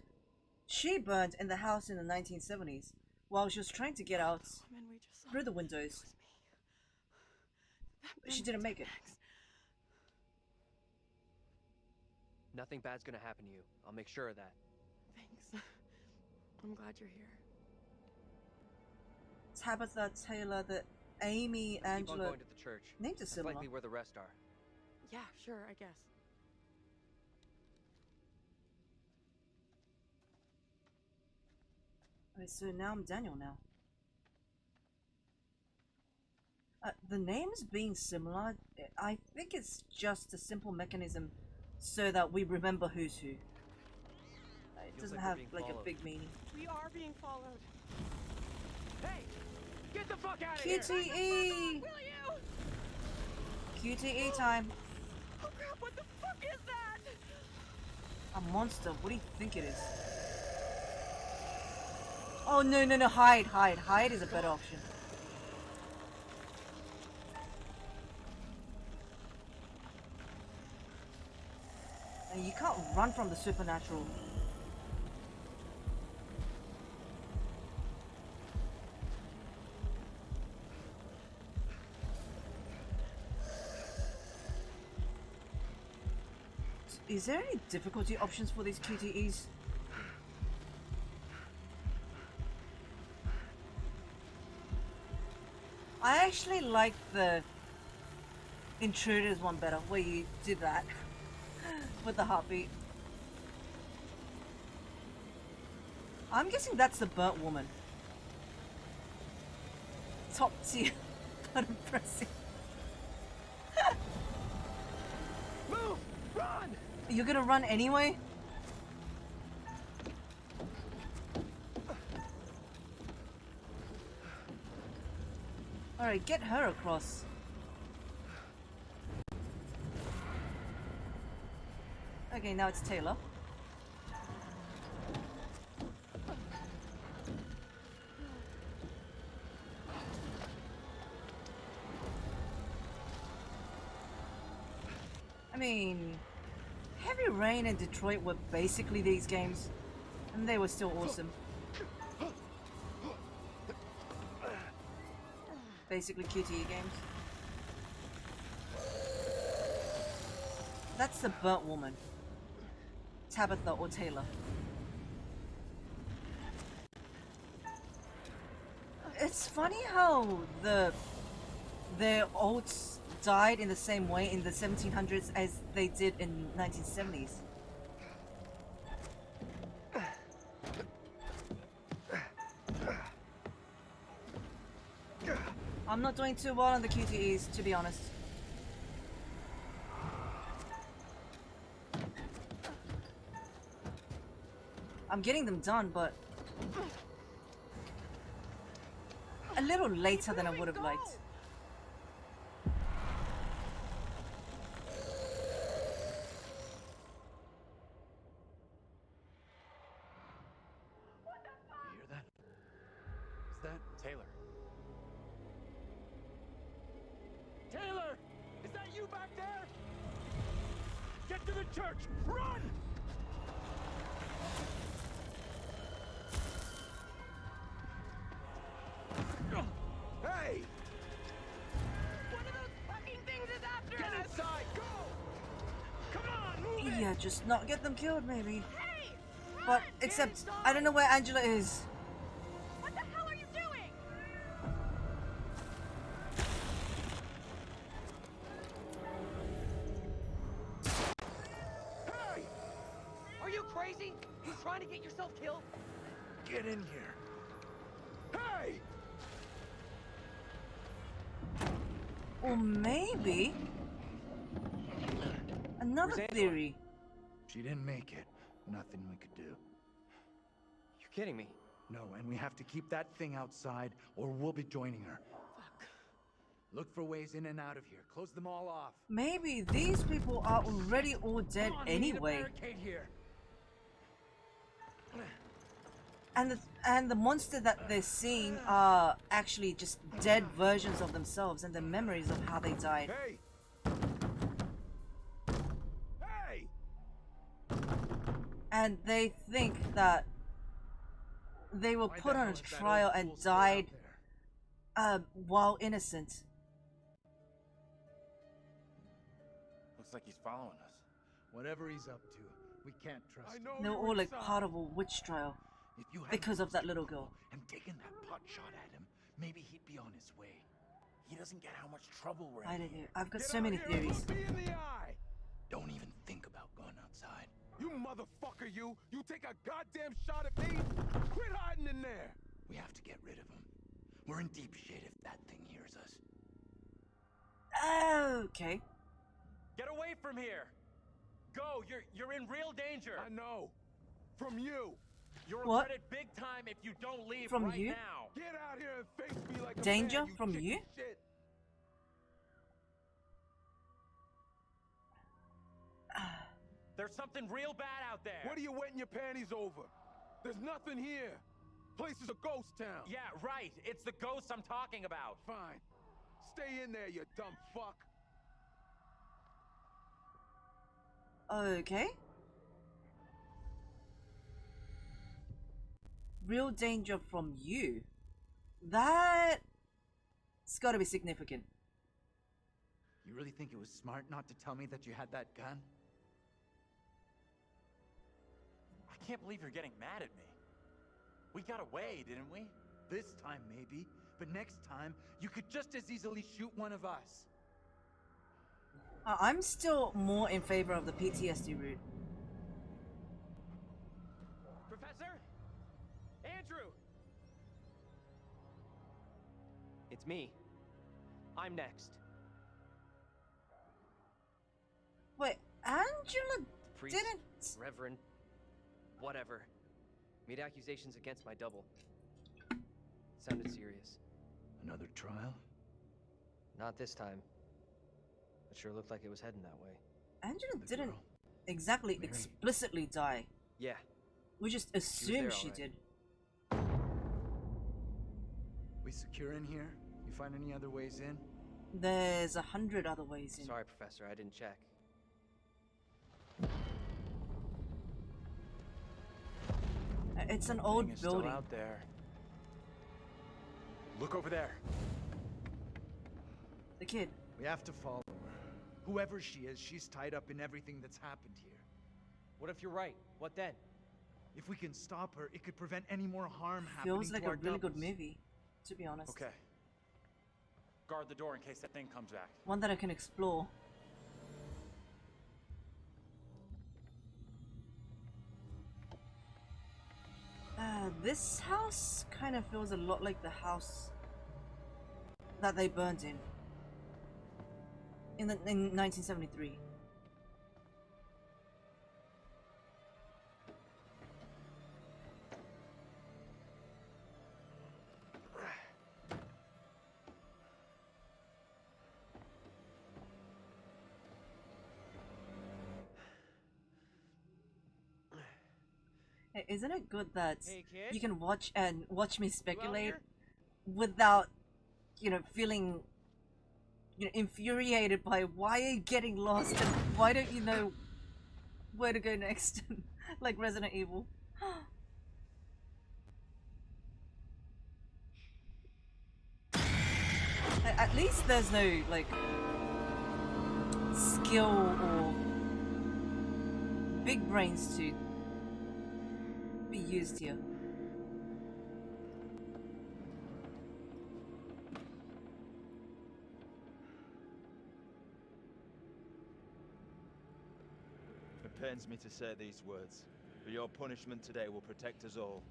she burned in the house in the 1970s while she was trying to get out through the windows. But she didn't make it. Nothing bad's gonna happen to you. I'll make sure of that. Thanks. I'm glad you're here. Tabitha, Taylor, the Amy, Keep Angela. on going to the church. Names are That's similar. likely where the rest are. Yeah, sure, I guess. Alright, so now I'm Daniel now. The names being similar, I think it's just a simple mechanism so that we remember who's who. It doesn't have like a big meaning. We are being followed. Hey! Get the fuck out of here! QTE! Will you? QTE time. Oh crap, what the fuck is that? A monster. What do you think it is? Oh no, no, no, hide, hide. Hide is a better option. And you can't run from the supernatural. Is there any difficulty options for these QTEs? I actually like the Intruders one better, where you did that with the heartbeat. I'm guessing that's the burnt woman. Top tier button pressing. Move! Run! You're gonna run anyway? Alright, get her across. Okay, now it's Taylor. I mean, Heavy Rain and Detroit were basically these games, and they were still awesome. Basically QTE games. That's the burnt woman. Tabitha or Taylor. It's funny how their ults died in the same way in the 1700s as they did in 1970s. I'm not doing too well on the QTEs, to be honest. I'm getting them done, but a little later than I would have liked. You hear that? Is that Taylor? Taylor! Is that you back there? Get to the church! Run! Hey! One of those fucking things is after Get us! inside! Go! Come on, move it! Yeah, just not get them killed, maybe. Hey! But except I don't know where Angela is. What the hell are you doing? Hey! Are you crazy? You trying to get yourself killed? Get in here. Hey! Or maybe another Where's Angela? theory. She didn't make it. Nothing we could do. You're kidding me. No, and we have to keep that thing outside, or we'll be joining her. Fuck. Look for ways in and out of here. Close them all off. Maybe these people are already all dead Come on, we need a anyway. barricade here. And the monster that they're seeing are actually just dead versions of themselves and the memories of how they died. Hey! Hey! And they think that they were put on a trial and died while innocent. Looks like he's following us. Whatever he's up to, we can't trust him. They were all like part of a witch trial because of that little girl. And taken that pot shot at him, maybe he'd be on his way. He doesn't get how much trouble we're in. I don't know. I've got so many theories. Don't even think about going outside. You motherfucker, you! You take a goddamn shot at me? Quit hiding in there! We have to get rid of him. We're in deep shit if that thing hears us. Okay. Get away from here! Go! You're in real danger! I know. From you! You'll What? regret it big time if you don't leave From right you? now! Get out here and face me like Danger a man, from chicken you? Shit. There's something real bad out there! What are you wetting your panties over? There's nothing here. Place is a ghost town. Yeah, right! It's the ghosts I'm talking about! Fine. Stay in there, you dumb fuck. Okay. Real danger from you. That's gotta be significant. You really think it was smart not to tell me that you had that gun? I can't believe you're getting mad at me. We got away, didn't we? This time maybe, but next time you could just as easily shoot one of us. I'm still more in favor of the PTSD route. Professor? Andrew! It's me. I'm next. Wait, Angela Priest, didn't... Reverend, whatever. Made accusations against my double. Sounded serious. Another trial? Not this time. It sure looked like it was heading that way. Angela didn't exactly explicitly die. Yeah. We just there, assumed she all did. We secure in here? You find any other ways in? There's 100 other ways in. Sorry, Professor, I didn't check. It's an Thing old is still building. out there. Look over there. The kid. We have to follow her. Whoever she is, she's tied up in everything that's happened here. What if you're right? What then? If we can stop her, it could prevent any more harm happening Feels like to a our really good doubles. movie, to be honest. Okay. Guard the door in case that thing comes back. One that I can explore. This house kind of feels a lot like the house that they burned in 1973. Isn't it good that Hey, kid? you can watch me speculate here? without, feeling, infuriated by why are you getting lost and why don't you know where to go next, like Resident Evil. At least there's no skill or big brains to be used here. It pains me to say these words, but your punishment today will protect us all.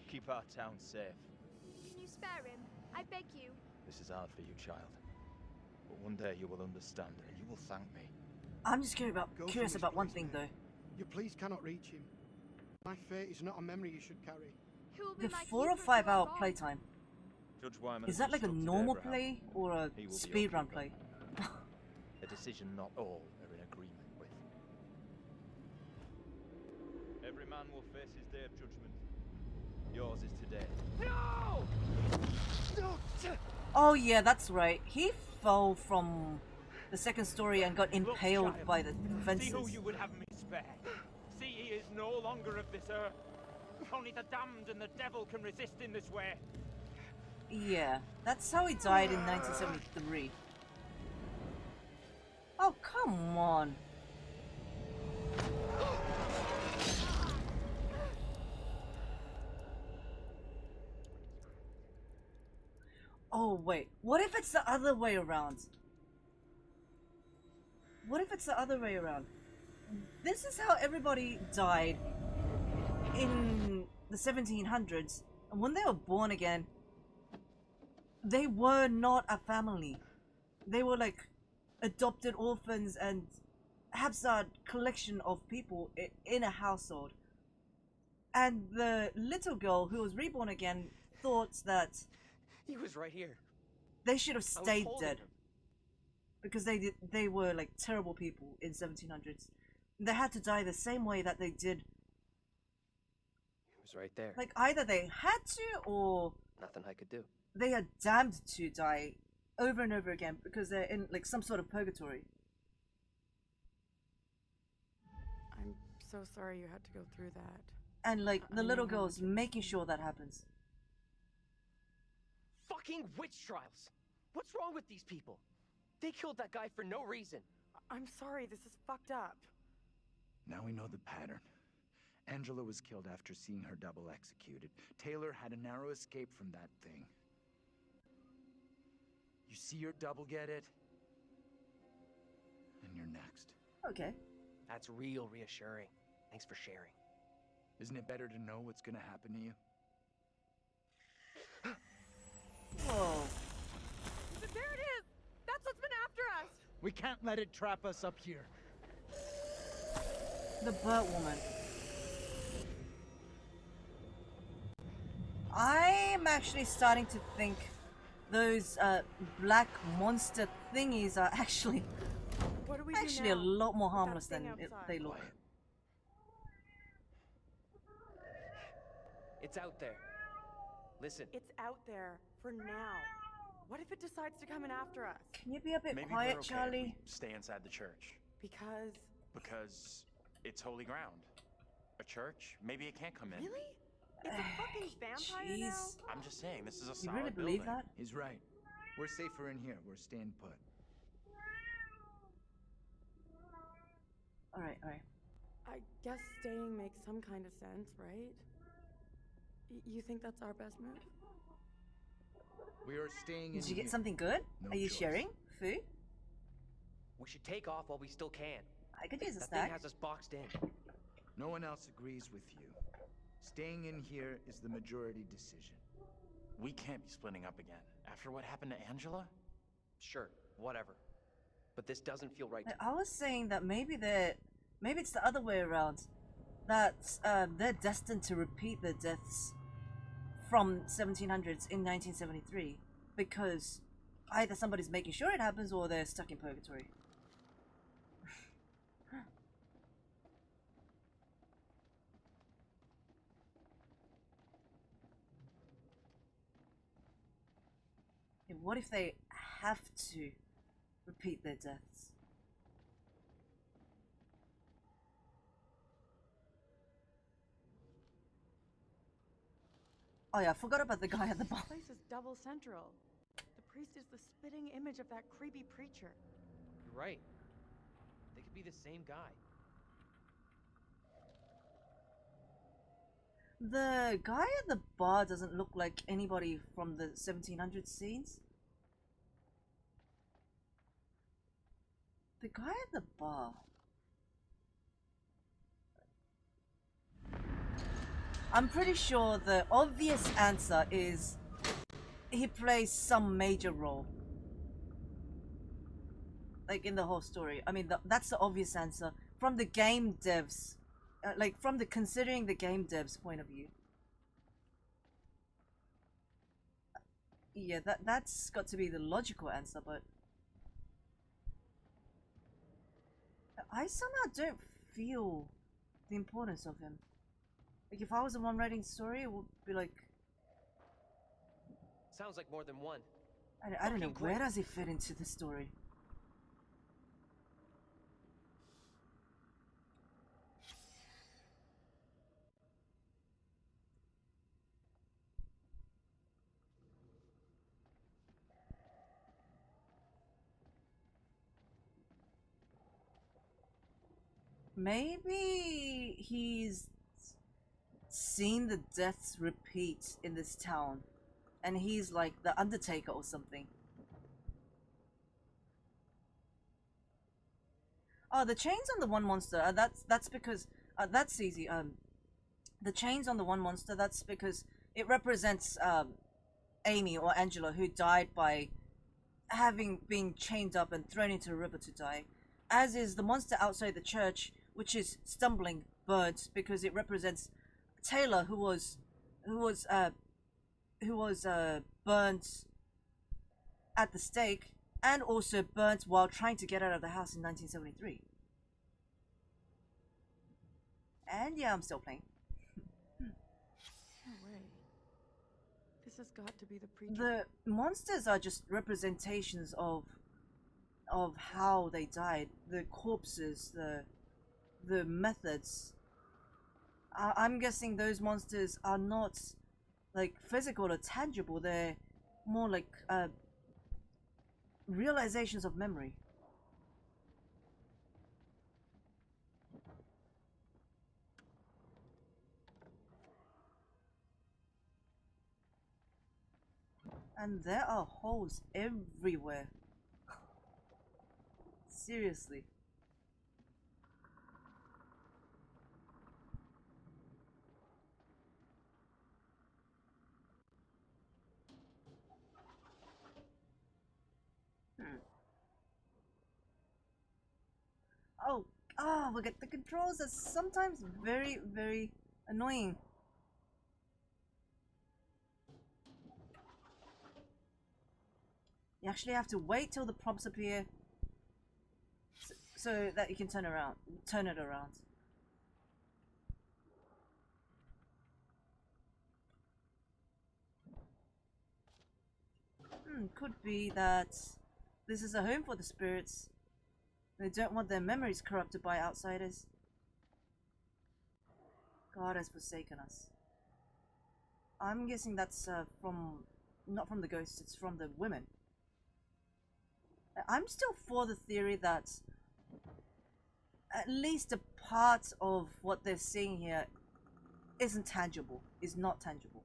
Keep our town safe. Can you spare him? I beg you. This is hard for you, child. But one day you will understand, and you will thank me. I'm just curious about one thing though. Your police cannot reach him. My fate is not a memory you should carry. Who will be The my 4 or keeper 5 if you are hour gone? playtime. Judge Wyman Is has that like a instructed normal Abraham. play or a He will be speedrun your play? A decision not all are in agreement with. Every man will face his day of judgment. Yours is today. No! Oh yeah, that's right. He fell from the second story and got impaled by the fences. See who you would have me spare. See, he is no longer of this earth. Only the damned and the devil can resist in this way. Yeah, that's how he died in 1973. Oh, come on. Oh, wait. What if it's the other way around? What if it's the other way around? This is how everybody died in the 1700s. And when they were born again, they were not a family. They were like adopted orphans and haphazard collection of people in a household. And the little girl who was reborn again thought that He was right here. they should have I was stayed holding dead. him. Because they were like terrible people in 1700s. They had to die the same way that they did. He was right there. Like either they had to or Nothing I could do. they are damned to die over and over again because they're in like some sort of purgatory. I'm so sorry you had to go through that. And like the I little know how girl's making sure that happens. Fucking witch trials! What's wrong with these people? They killed that guy for no reason. I'm sorry, this is fucked up. Now we know the pattern. Angela was killed after seeing her double executed. Taylor had a narrow escape from that thing. You see your double get it? And you're next. Okay. That's real reassuring. Thanks for sharing. Isn't it better to know what's gonna happen to you? Whoa. There it is! That's what's been after us! We can't let it trap us up here. The bird woman. I'm actually starting to think those black monster thingies are actually What do we do actually a now? lot more With that harmless thing than outside? they look. It's out there. Listen. It's out there for now. What if it decides to come in after us? Can you be a bit Maybe quiet, we're okay Charlie? if we stay inside the church. Because It's holy ground. A church? Maybe it can't come in. Really? It's a fucking vampire now? Jeez. I'm just saying, this is a You solid really believe building. that? He's right. We're safer in here. We're staying put. Alright, alright. I guess staying makes some kind of sense, right? You think that's our best move? We are staying in Did you here. get something good? No Are you choice. sharing food? We should take off while we still can. I could use a That thing snack. has us boxed in. No one else agrees with you. Staying in here is the majority decision. We can't be splitting up again. After what happened to Angela? Sure, whatever. But this doesn't feel right to me. I was saying that maybe it's the other way around. That they're destined to repeat their deaths from 1700s in 1973 because either somebody's making sure it happens or they're stuck in purgatory. And what if they have to repeat their deaths? Oh yeah, I forgot about the guy at the bar. This place is double central. The priest is the spitting image of that creepy preacher. You're right. They could be the same guy. The guy at the bar doesn't look like anybody from the 1700s scenes. The guy at the bar. I'm pretty sure the obvious answer is he plays some major role. Like in the whole story. I mean, that's the obvious answer from the game devs. Like from the considering the game devs point of view. Yeah, that's got to be the logical answer, but I somehow don't feel the importance of him. Like, if I was the one writing the story, it would be like... Sounds like more than one. I don't know, where does it fit into the story? Maybe he's seen the deaths repeat in this town, and he's like the Undertaker or something. Oh, the chains on the one monster. That's because that's easy. The chains on the one monster. That's because it represents Amy or Angela, who died by having been chained up and thrown into a river to die. As is the monster outside the church, which is stumbling birds, because it represents Taylor, who was burnt at the stake, and also burnt while trying to get out of the house in 1973. And yeah, I'm still playing. No way. This has got to be the preacher. The monsters are just representations of how they died. The corpses, the methods. I'm guessing those monsters are not like physical or tangible. They're more like realizations of memory. And there are holes everywhere. Seriously. Oh, look at the controls are sometimes very, very annoying. You actually have to wait till the prompts appear so that you can turn it around. Could be that this is a home for the spirits. They don't want their memories corrupted by outsiders. God has forsaken us. I'm guessing that's not from the ghosts, it's from the women. I'm still for the theory that at least a part of what they're seeing here isn't tangible, is not tangible.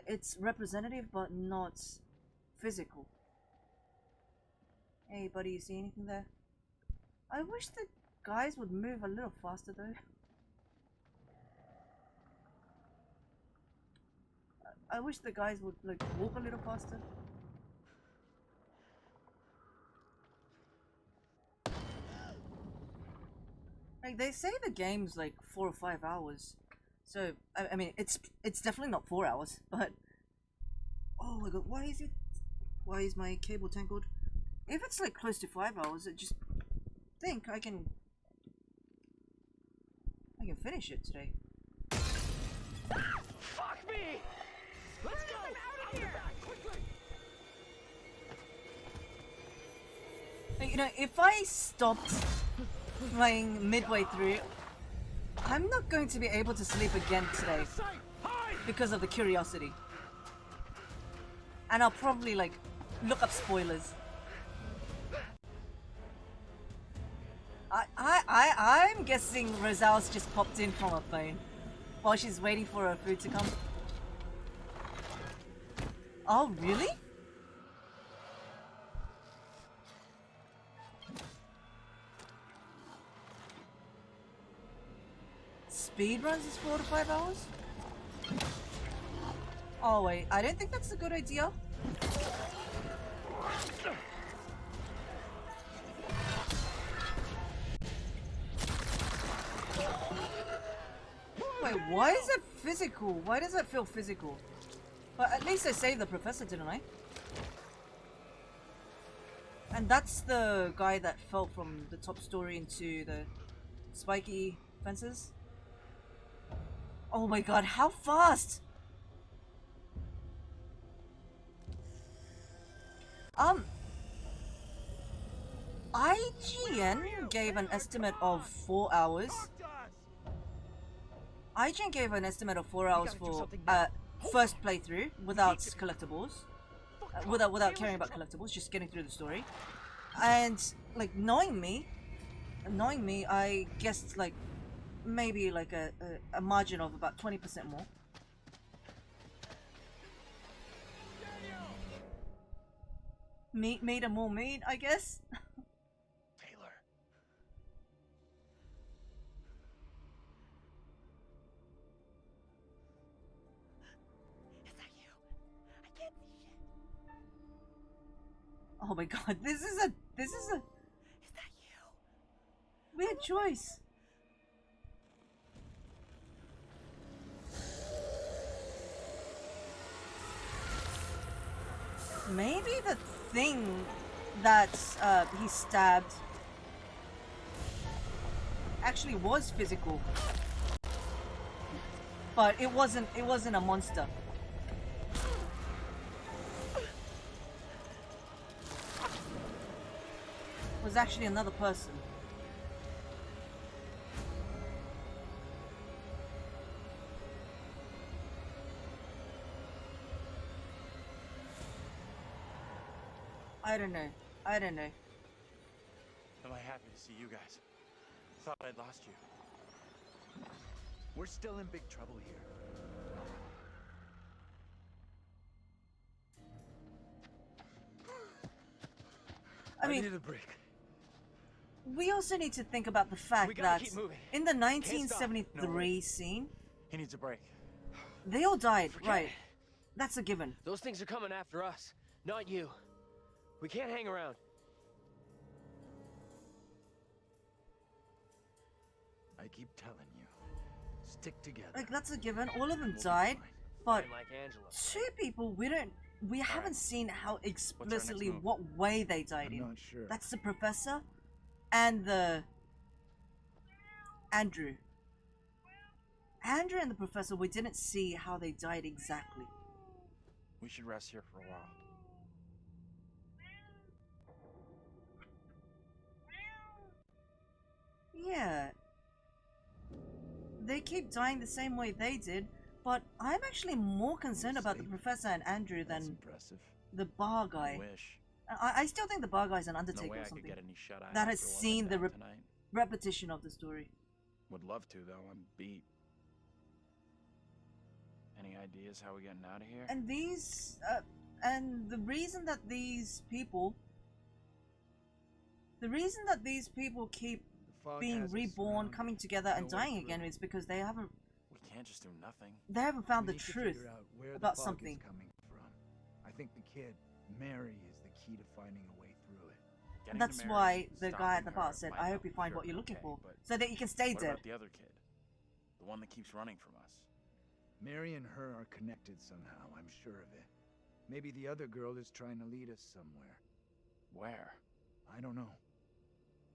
It's representative, but not physical. Hey, buddy, you see anything there? I wish the guys would move a little faster, though. I wish the guys would, like, walk a little faster. Like, they say the game's, like, 4 or 5 hours. So, I mean, it's definitely not 4 hours, but... Oh my god, why is my cable tangled? If it's, like, close to 5 hours, I just think I can finish it today. Fuck me! Let's go! I'm out of here! Quickly! You know, if I stopped playing midway through, I'm not going to be able to sleep again today because of the curiosity. And I'll probably, like, look up spoilers. I'm guessing Rosal's just popped in from her phone while she's waiting for her food to come. Oh, really? Speed runs is 4 to 5 hours? Oh wait, I don't think that's a good idea. Wait, why is it physical? Why does it feel physical? But at least I saved the professor, didn't I? And that's the guy that fell from the top story into the spiky fences. Oh my god, how fast! IGN gave an estimate of 4 hours. IGN gave an estimate of 4 hours for first playthrough without collectibles, without caring about collectibles, just getting through the story. And like knowing me, I guessed like maybe like a margin of about 20% more. Meat and more meat, I guess. Taylor. Is that you? I can't see shit. Oh my god, this is a Is that you? weird choice. Maybe the thing that he stabbed actually was physical, but it wasn't a monster. It was actually another person. I don't know. Am I happy to see you guys? Thought I'd lost you. We're still in big trouble here. I mean, need a break. we also need to think about the fact that in the 1973 scene, He needs a break. they all died, right? That's a given. Those things are coming after us, not you. We can't hang around. I keep telling you, stick together. Like, that's a given. All of them died, but Like Angela. two people we haven't seen how explicitly move? what way they died I'm in. not sure. That's the professor and the Andrew. Andrew and the professor, we didn't see how they died exactly. We should rest here for a while. Yeah. They keep dying the same way they did, but I'm actually more concerned about the professor and Andrew than the bar guy. I wish. I still think the bar guy's an No undertaker way or I could something get any shut eye that has after what seen went the down tonight. repetition of the story. Would love to, though. I'm beat. Any ideas how we getting out of here? And and the reason that these people keep fog being has us reborn, surrounded. coming together and No way dying through. again is because they haven't We can't just do nothing. found We the need to truth figure out where about the fog something. is coming from. I think the kid, Mary, is the key to finding a way through it. Getting That's to Mary, why the guy at the stopping bar her said, might I help, hope you find sure, what you're looking okay, for, but so that you can stay what dead. about the other kid? The one that keeps running from us? Mary and her are connected somehow, I'm sure of it. Maybe the other girl is trying to lead us somewhere. Where? I don't know.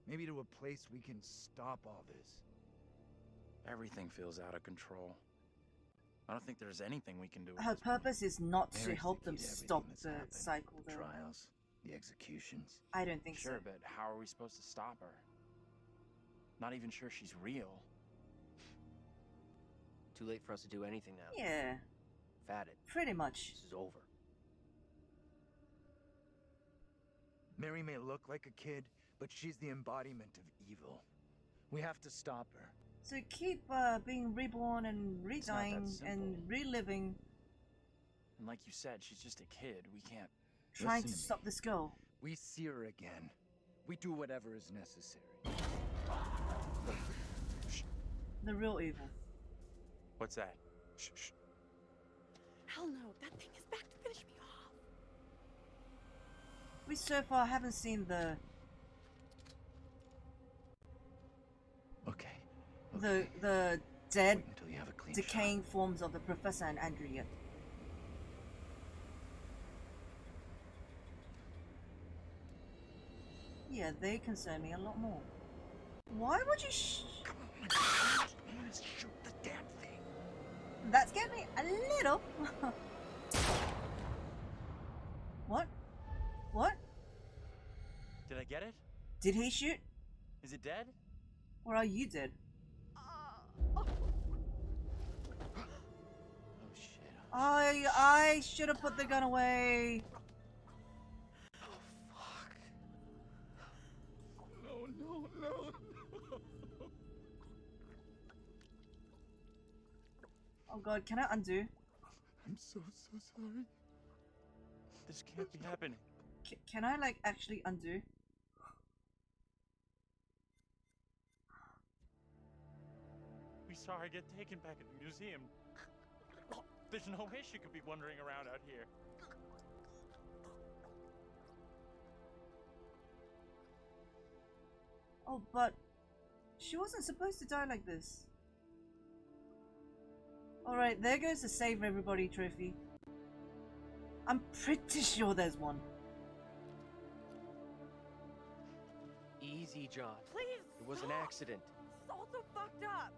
Maybe to a place we can stop all this. Everything feels out of control. I don't think there's anything we can do. Her purpose is not to Mary's help the them key to everything stop that's the happened. cycle. The though. trials, the executions. I don't think Sure, so. but how are we supposed to stop her? Not even sure she's real. Too late for us to do anything now. Yeah, Fatted. pretty much. This is over. Mary may look like a kid, but she's the embodiment of evil. We have to stop her. So keep being reborn and not that redying simple. and reliving, And like you said, she's just a kid. We can't. trying to Listen to me. stop this girl. We see her again. We do whatever is necessary. The real evil. What's that? Shh, shh. Hell no, that thing is back to finish me off. We so far haven't seen the Okay. the dead, Wait until you have a clean decaying forms of the professor and Andrew yet. Yeah, they concern me a lot more. Why would you Shoot the damn thing. That scared me a little. What? What? Did I get it? Did he shoot? Is it dead? Or are you dead? Oh shit. I should have put the gun away. No. Oh god, can I undo? I'm so sorry. This can't be happening. Can I like actually undo? We saw her get taken back at the museum. There's no way she could be wandering around out here. Oh, but she wasn't supposed to die like this. Alright, there goes the Save Everybody trophy. I'm pretty sure there's one. Easy, John. Please. It was an accident. It's all so fucked up.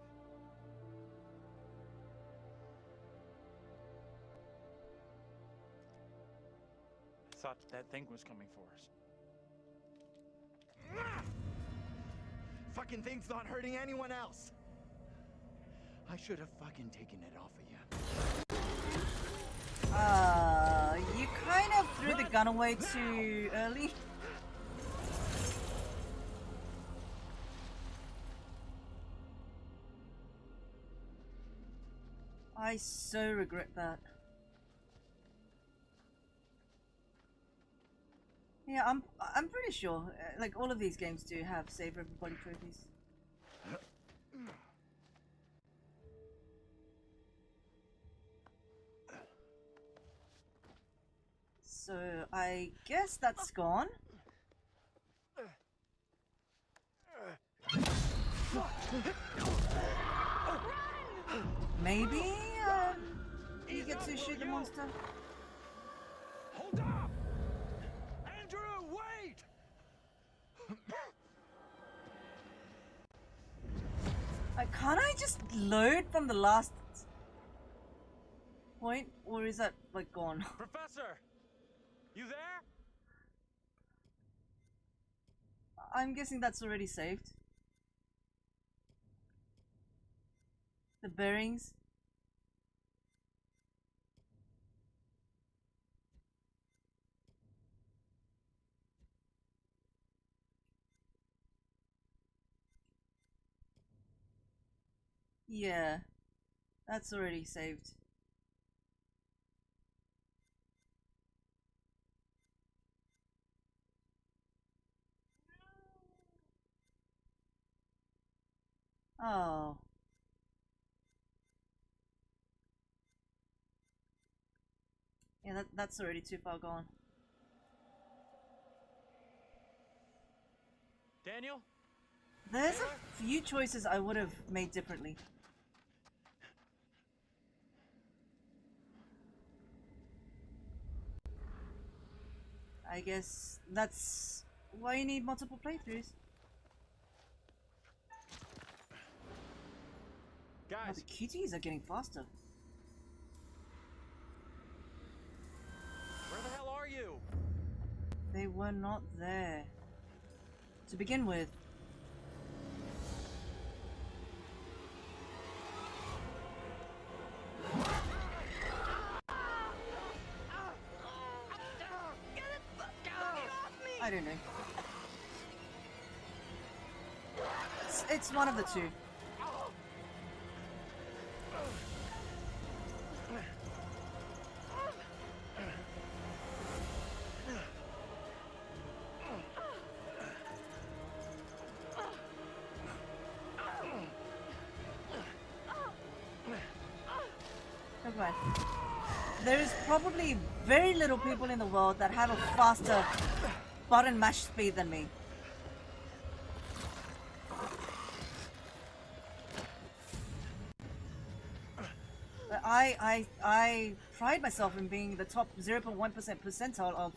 I thought that thing was coming for us. Fucking thing's not hurting anyone else. I should have fucking taken it off of you. You kind of threw the gun away too early. I so regret that. Yeah, I'm pretty sure like all of these games do have Save Everybody trophies. So I guess that's gone. Maybe you get to shoot the monster. Hold up! Andrew, wait! Like, can't I just load from the last point, or is that like gone? Professor, you there? I'm guessing that's already saved. The bearings. Yeah, that's already saved. Oh. Yeah, that's already too far gone. Daniel? There's a few choices I would have made differently. I guess that's why you need multiple playthroughs. Guys, oh, the QTEs are getting faster. Where the hell are you? They were not there. To begin with. I don't know. It's one of the two. Okay. There is probably very little people in the world that have a faster button mash speed than me. I pride myself in being the top 0.1% percentile of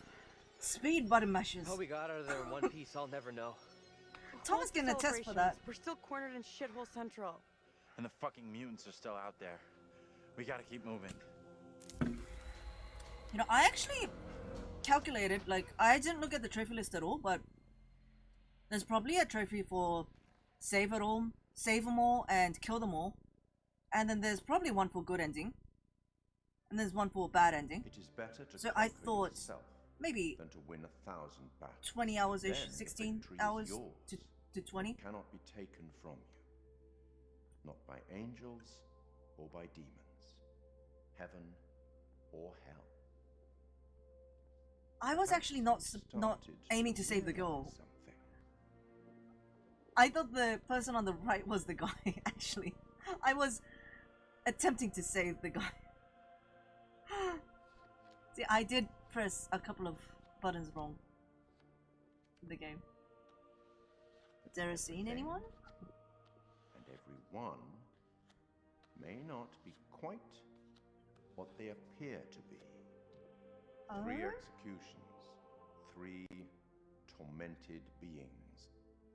Speed button mashes. How we got out of there in one piece, I'll never know. Thomas can attest for that. We're still cornered in Shithole Central. And the fucking mutants are still out there. We gotta keep moving. You know, I actually calculated, like, I didn't look at the trophy list at all, but there's probably a trophy for save it all, save them all, and kill them all. And then there's probably one for good ending. And there's one for bad ending. It is better to so I conquer thought yourself maybe than to win 1,000 battles. 20 hours-ish, Then the 16 victory is hours yours. to 20. It cannot be taken from you. Not by angels or by demons. Heaven or hell. I was actually not aiming to save the girl. I thought the person on the right was the guy, actually. I was attempting to save the guy. See, I did press a couple of buttons wrong in the game. Dare seen anyone? And every one may not be quite what they appear to be. 3 executions, 3 tormented beings,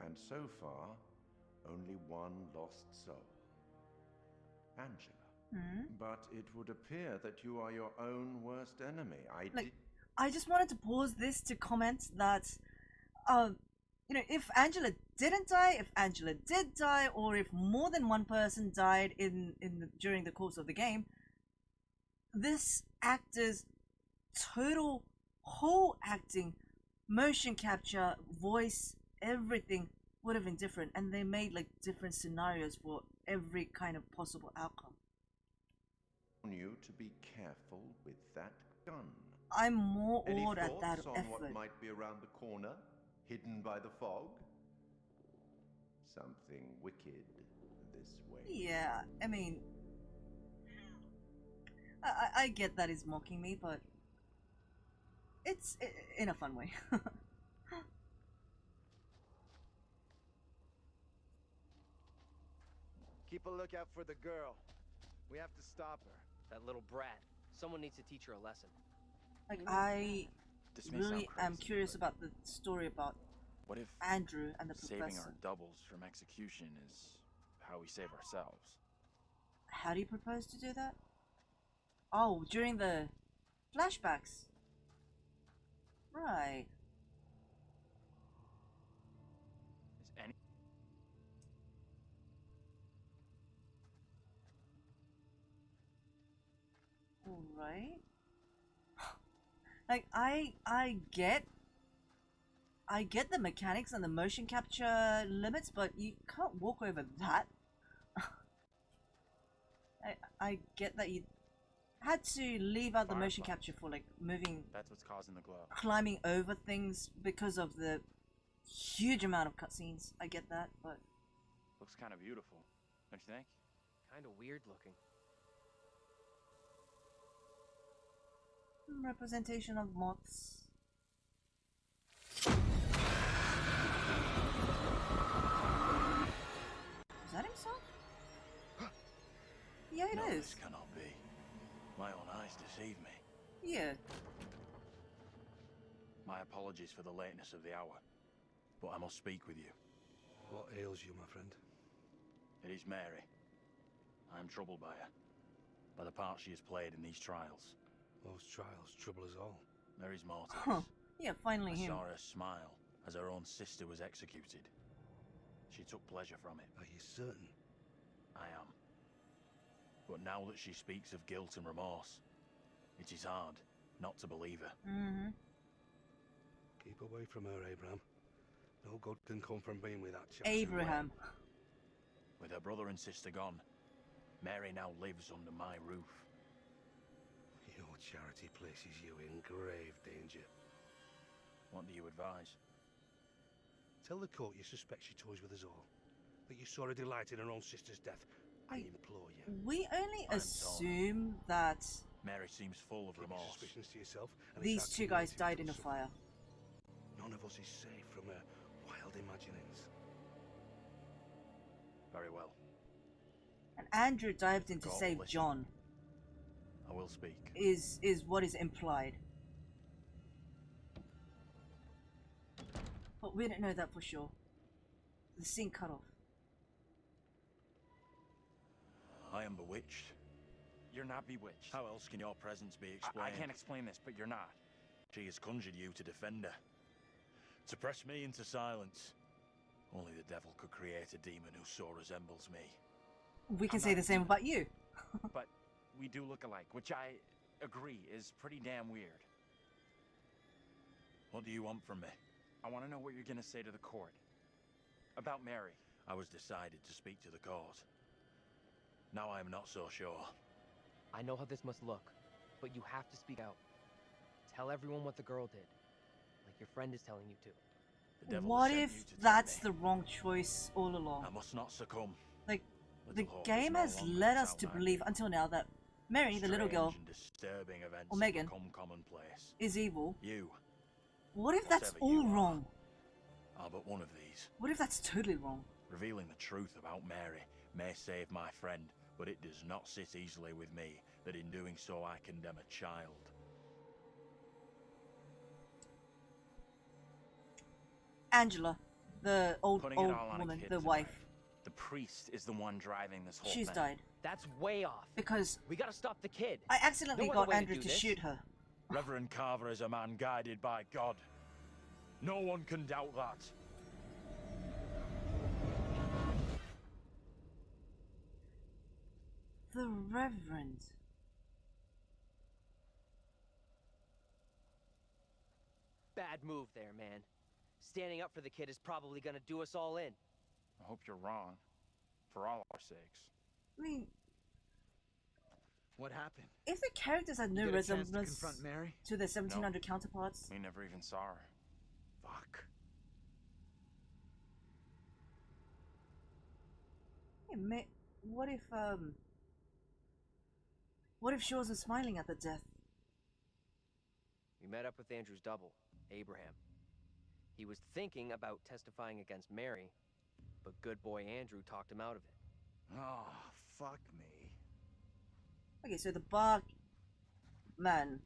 and so far, only 1 lost soul. Angela. But it would appear that you are your own worst enemy. I just wanted to pause this to comment that, you know, if Angela didn't die, if Angela did die, or if more than one person died during the course of the game, this actor's total whole acting, motion capture, voice, everything would have been different, and they made like different scenarios for every kind of possible outcome. You to be careful with that gun. I'm more Any awed at that thoughts on effort. what might be around the corner, hidden by the fog? Something wicked this way. Yeah, I mean, I get that he's mocking me, but it's in a fun way. Keep a lookout for the girl. We have to stop her. That little brat. Someone needs to teach her a lesson. Like, I This may really sound am crazy, curious about the story about What if Andrew and the saving professor. our doubles from execution is how we save ourselves? How do you propose to do that? Oh, during the flashbacks. Right. Is any Alright. Like, I get the mechanics and the motion capture limits, but you can't walk over that. I get that you had to leave out the motion capture for like moving, That's what's causing the glow. climbing over things because of the huge amount of cutscenes. I get that, but Looks kind of beautiful, don't you think? Kind of weird looking. representation of moths. Is that himself? Yeah, it No, is. this cannot be. My own eyes deceive me. Yeah. My apologies for the lateness of the hour, but I must speak with you. What ails you, my friend? It is Mary. I am troubled by her, by the part she has played in these trials. Those trials trouble us all. There is more to Huh. this. Yeah, finally I him. saw her smile as her own sister was executed. She took pleasure from it. Are you certain? I am. But now that she speaks of guilt and remorse, it is hard not to believe her. Mm-hmm. Keep away from her, Abraham. No good can come from being with that chap. Abraham. With her brother and sister gone, Mary now lives under my roof. Your charity places you in grave danger. What do you advise? Tell the court you suspect she toys with us all. That you saw her delight in her own sister's death. I implore you. We only I'm assume that Mary seems full of Keep your remorse. suspicions to yourself. And these it's two guys died in a fire. None of us is safe from her wild imaginings. Very well. And Andrew dived in to God will save listen. John. I will speak. Is what is implied. we didn't know that for sure. The scene cut off. I am bewitched. You're not bewitched. How else can your presence be I explained? can't explain this, but you're not. She has conjured you to defend her. To press me into silence. Only the devil could create a demon who so resembles me. We can say the same about you. But we do look alike, which I agree is pretty damn weird. What do you want from me? I want to know what you're going to say to the court. About Mary. I was decided to speak to the court. Now I am not so sure. I know how this must look, but you have to speak out. Tell everyone what the girl did, like your friend is telling you to. The devil What has sent if you to that's tempt me. the wrong choice all along? I must not succumb. Like, the Little hope game is no has longer led its us to outline. believe until now that Mary, the little girl, Strange and disturbing events or Megan, have become commonplace. is evil. You, What if that's whatever you all are, wrong? are but one of these. What if that's totally wrong? Revealing the truth about Mary may save my friend, but it does not sit easily with me that in doing so I condemn a child. Angela, the old Putting it all on a woman, kid the is wife, The priest is the one driving this whole she's thing. died. That's way off. Because we gotta stop the kid. I accidentally No other got way to Andrew do to this. shoot her. Reverend Carver is a man guided by God. No one can doubt that. The Reverend. Bad move there, man. Standing up for the kid is probably gonna do us all in. I hope you're wrong. For all our sakes. I mean, What happened? if the characters had no You get a chance to resemblance confront Mary? to their 1700 counterparts, We never even saw her. Fuck. what if Shores was smiling at the death? We met up with Andrew's double, Abraham. He was thinking about testifying against Mary, but good boy Andrew talked him out of it. Oh, fuck me. Okay, so the bar man.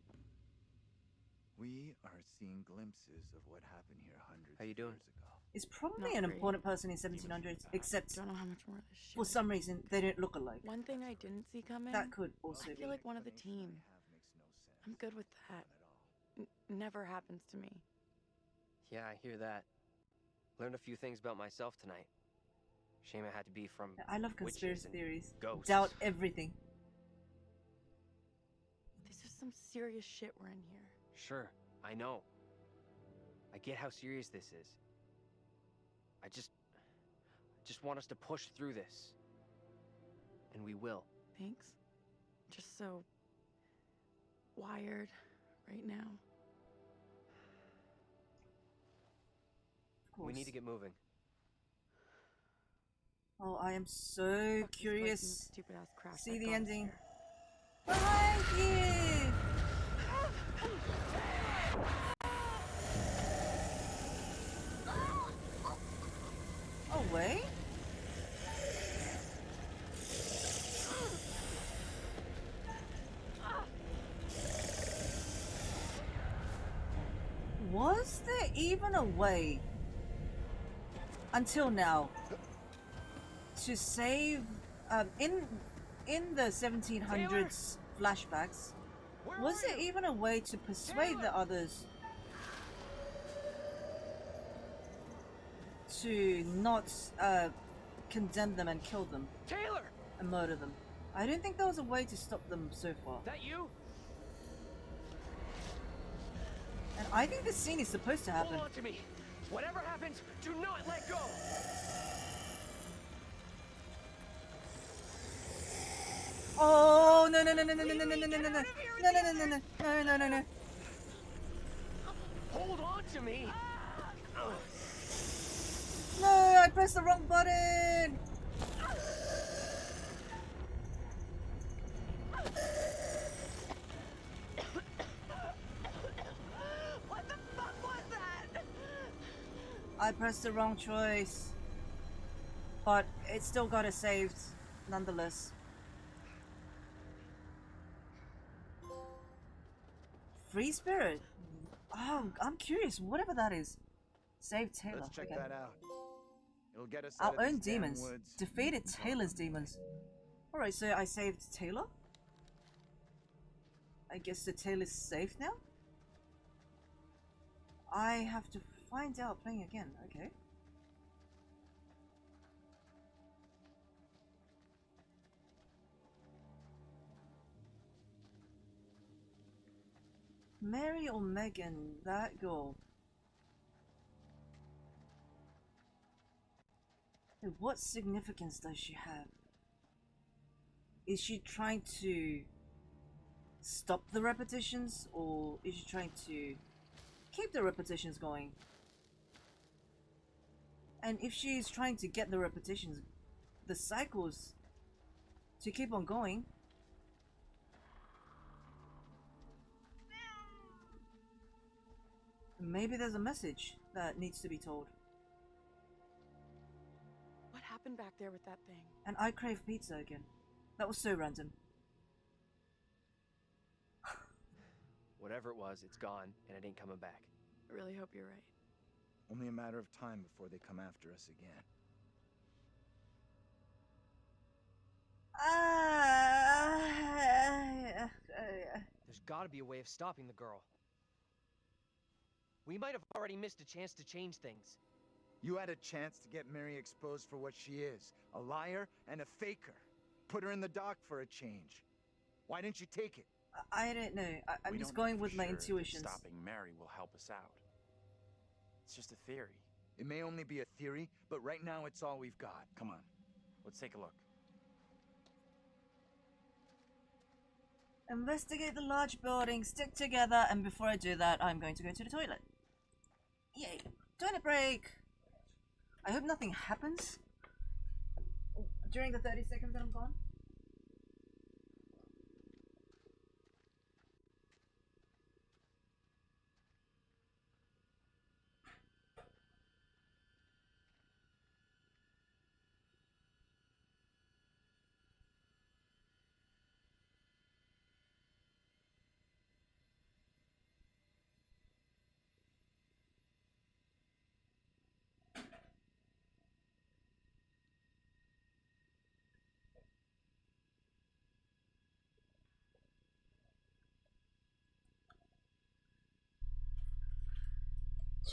We are seeing glimpses of what happened here hundreds How you doing? of years ago. Is probably Not an great. important person in 1700s, except Don't know how much more of this shit. for some reason they don't look alike. One thing I didn't see coming. That could also I be. feel like one of the team. I'm good with that. Never happens to me. Yeah, I hear that. Learned a few things about myself tonight. Shame it had to be from I love witches conspiracy and theories. Ghosts. Doubt everything. This is some serious shit we're in here. Sure, I know. I get how serious this is. I just want us to push through this. And we will. Thanks. Just so wired right now. Of course. We need to get moving. Oh, I am so Fuck this place and the curious. stupid-ass crash See that the got us ending. here. Behind you! Oh, wait. Was there even a way until now to save in the 1700s flashbacks? Was there even a way to persuade the others to not condemn them and kill them Taylor! and murder them? I don't think there was a way to stop them so far. That you? And I think this scene is supposed to happen. Hold on to me. Whatever happens, do not let go. Oh no no no no no no no no no no no no no no no no no no no. Hold on to me. No, I pressed the wrong button. What the fuck was that? I pressed the wrong choice. But it still got us saved, nonetheless. Free spirit? Oh, I'm curious, whatever that is. Save Taylor. Let's check okay. that out. It'll get us Our out of own these damn demons. woods. Defeated Taylor's demons. Alright, so I saved Taylor? I guess the Taylor's safe now? I have to find out playing again, okay. Mary or Megan, that girl. What significance does she have? Is she trying to stop the repetitions, or is she trying to keep the repetitions going? And if she's trying to get the repetitions, the cycles to keep on going, maybe there's a message that needs to be told. What happened back there with that thing? And I crave pizza again. That was so random. Whatever it was, it's gone, and it ain't coming back. I really hope you're right. Only a matter of time before they come after us again. There's gotta be a way of stopping the girl. We might have already missed a chance to change things. You had a chance to get Mary exposed for what she is. A liar and a faker. Put her in the dock for a change. Why didn't you take it? I don't know. I'm We just don't know going for with my sure if intuitions. Stopping Mary will help us out. It's just a theory. It may only be a theory, but right now it's all we've got. Come on, let's take a look. Investigate the large building, stick together, and before I do that, I'm going to go to the toilet. Yay! Toilet break! I hope nothing happens during the 30 seconds that I'm gone.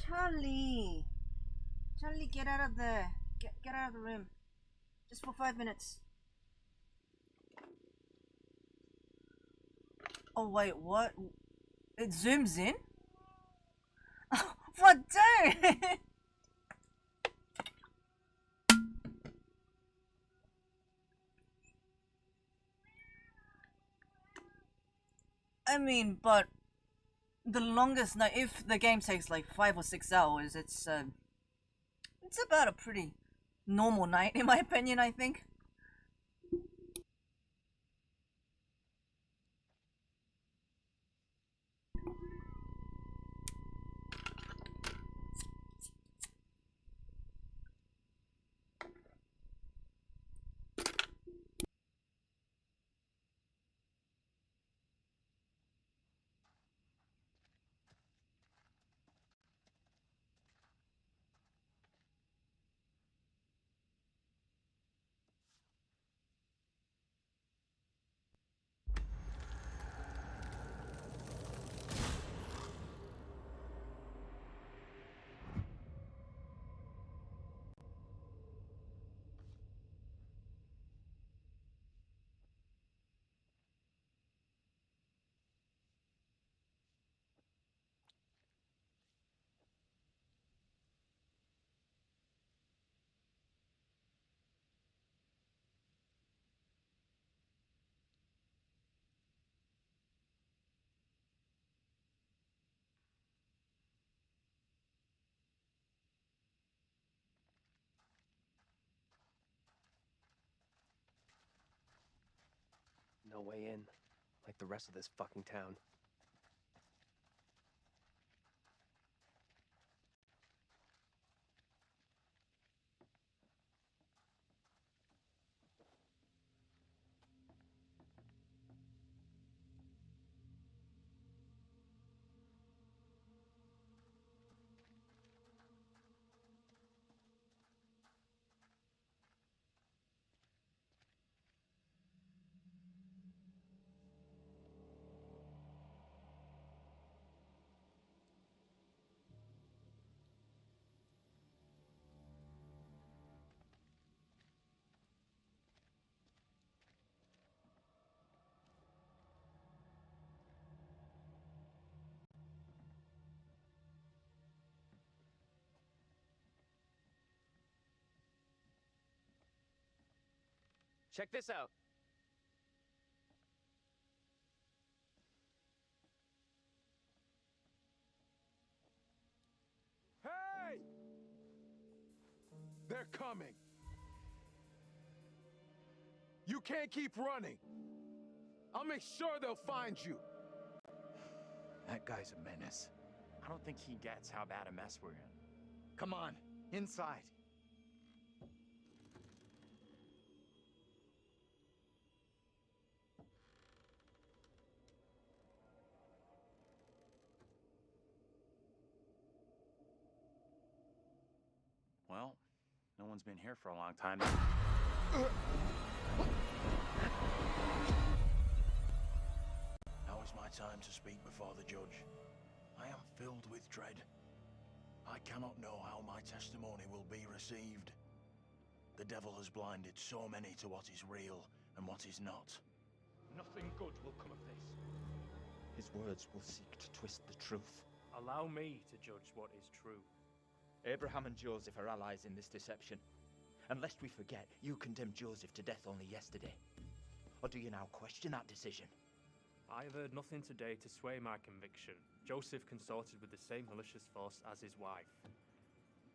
Charlie! Charlie, get out of there. Get out of the room. Just for 5 minutes. Oh wait, what? It zooms in? What do? I mean, but the longest night, if the game takes like 5 or 6 hours, it's about a pretty normal night, in my opinion, I think. No way in, like the rest of this fucking town. Check this out. Hey! They're coming. You can't keep running. I'll make sure they'll find you. That guy's a menace. I don't think he gets how bad a mess we're in. Come on, inside. Well, no one's been here for a long time. Now is my time to speak before the judge. I am filled with dread. I cannot know how my testimony will be received. The devil has blinded so many to what is real and what is not. Nothing good will come of this. His words will seek to twist the truth. Allow me to judge what is true. Abraham and Joseph are allies in this deception. And lest we forget, you condemned Joseph to death only yesterday. Or do you now question that decision? I have heard nothing today to sway my conviction. Joseph consorted with the same malicious force as his wife.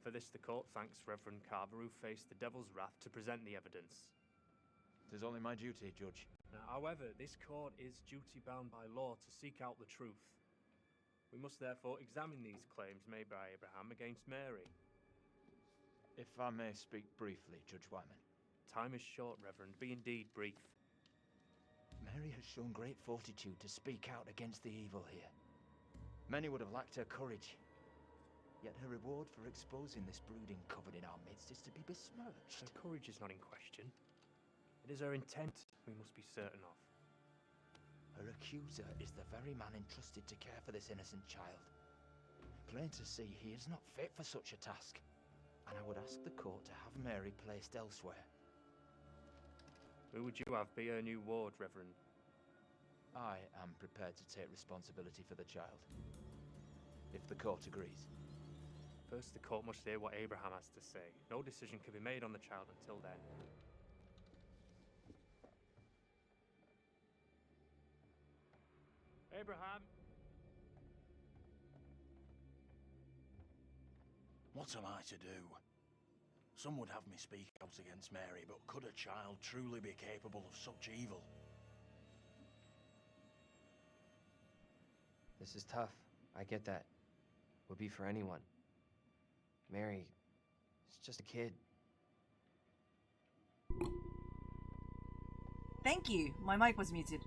For this, the court thanks Reverend Carver, who faced the devil's wrath to present the evidence. It is only my duty, Judge. Now, however, this court is duty-bound by law to seek out the truth. We must therefore examine these claims made by Abraham against Mary. If I may speak briefly, Judge Wyman. Time is short, Reverend. Be indeed brief. Mary has shown great fortitude to speak out against the evil here. Many would have lacked her courage. Yet her reward for exposing this brooding coven in our midst is to be besmirched. Her courage is not in question. It is her intent we must be certain of. Her accuser is the very man entrusted to care for this innocent child. Plain to see, he is not fit for such a task. And I would ask the court to have Mary placed elsewhere. Who would you have be her new ward, Reverend? I am prepared to take responsibility for the child. If the court agrees. First, the court must hear what Abraham has to say. No decision can be made on the child until then. Abraham! What am I to do? Some would have me speak out against Mary, but could a child truly be capable of such evil? This is tough. I get that. Would be for anyone. Mary is just a kid. Thank you. My mic was muted.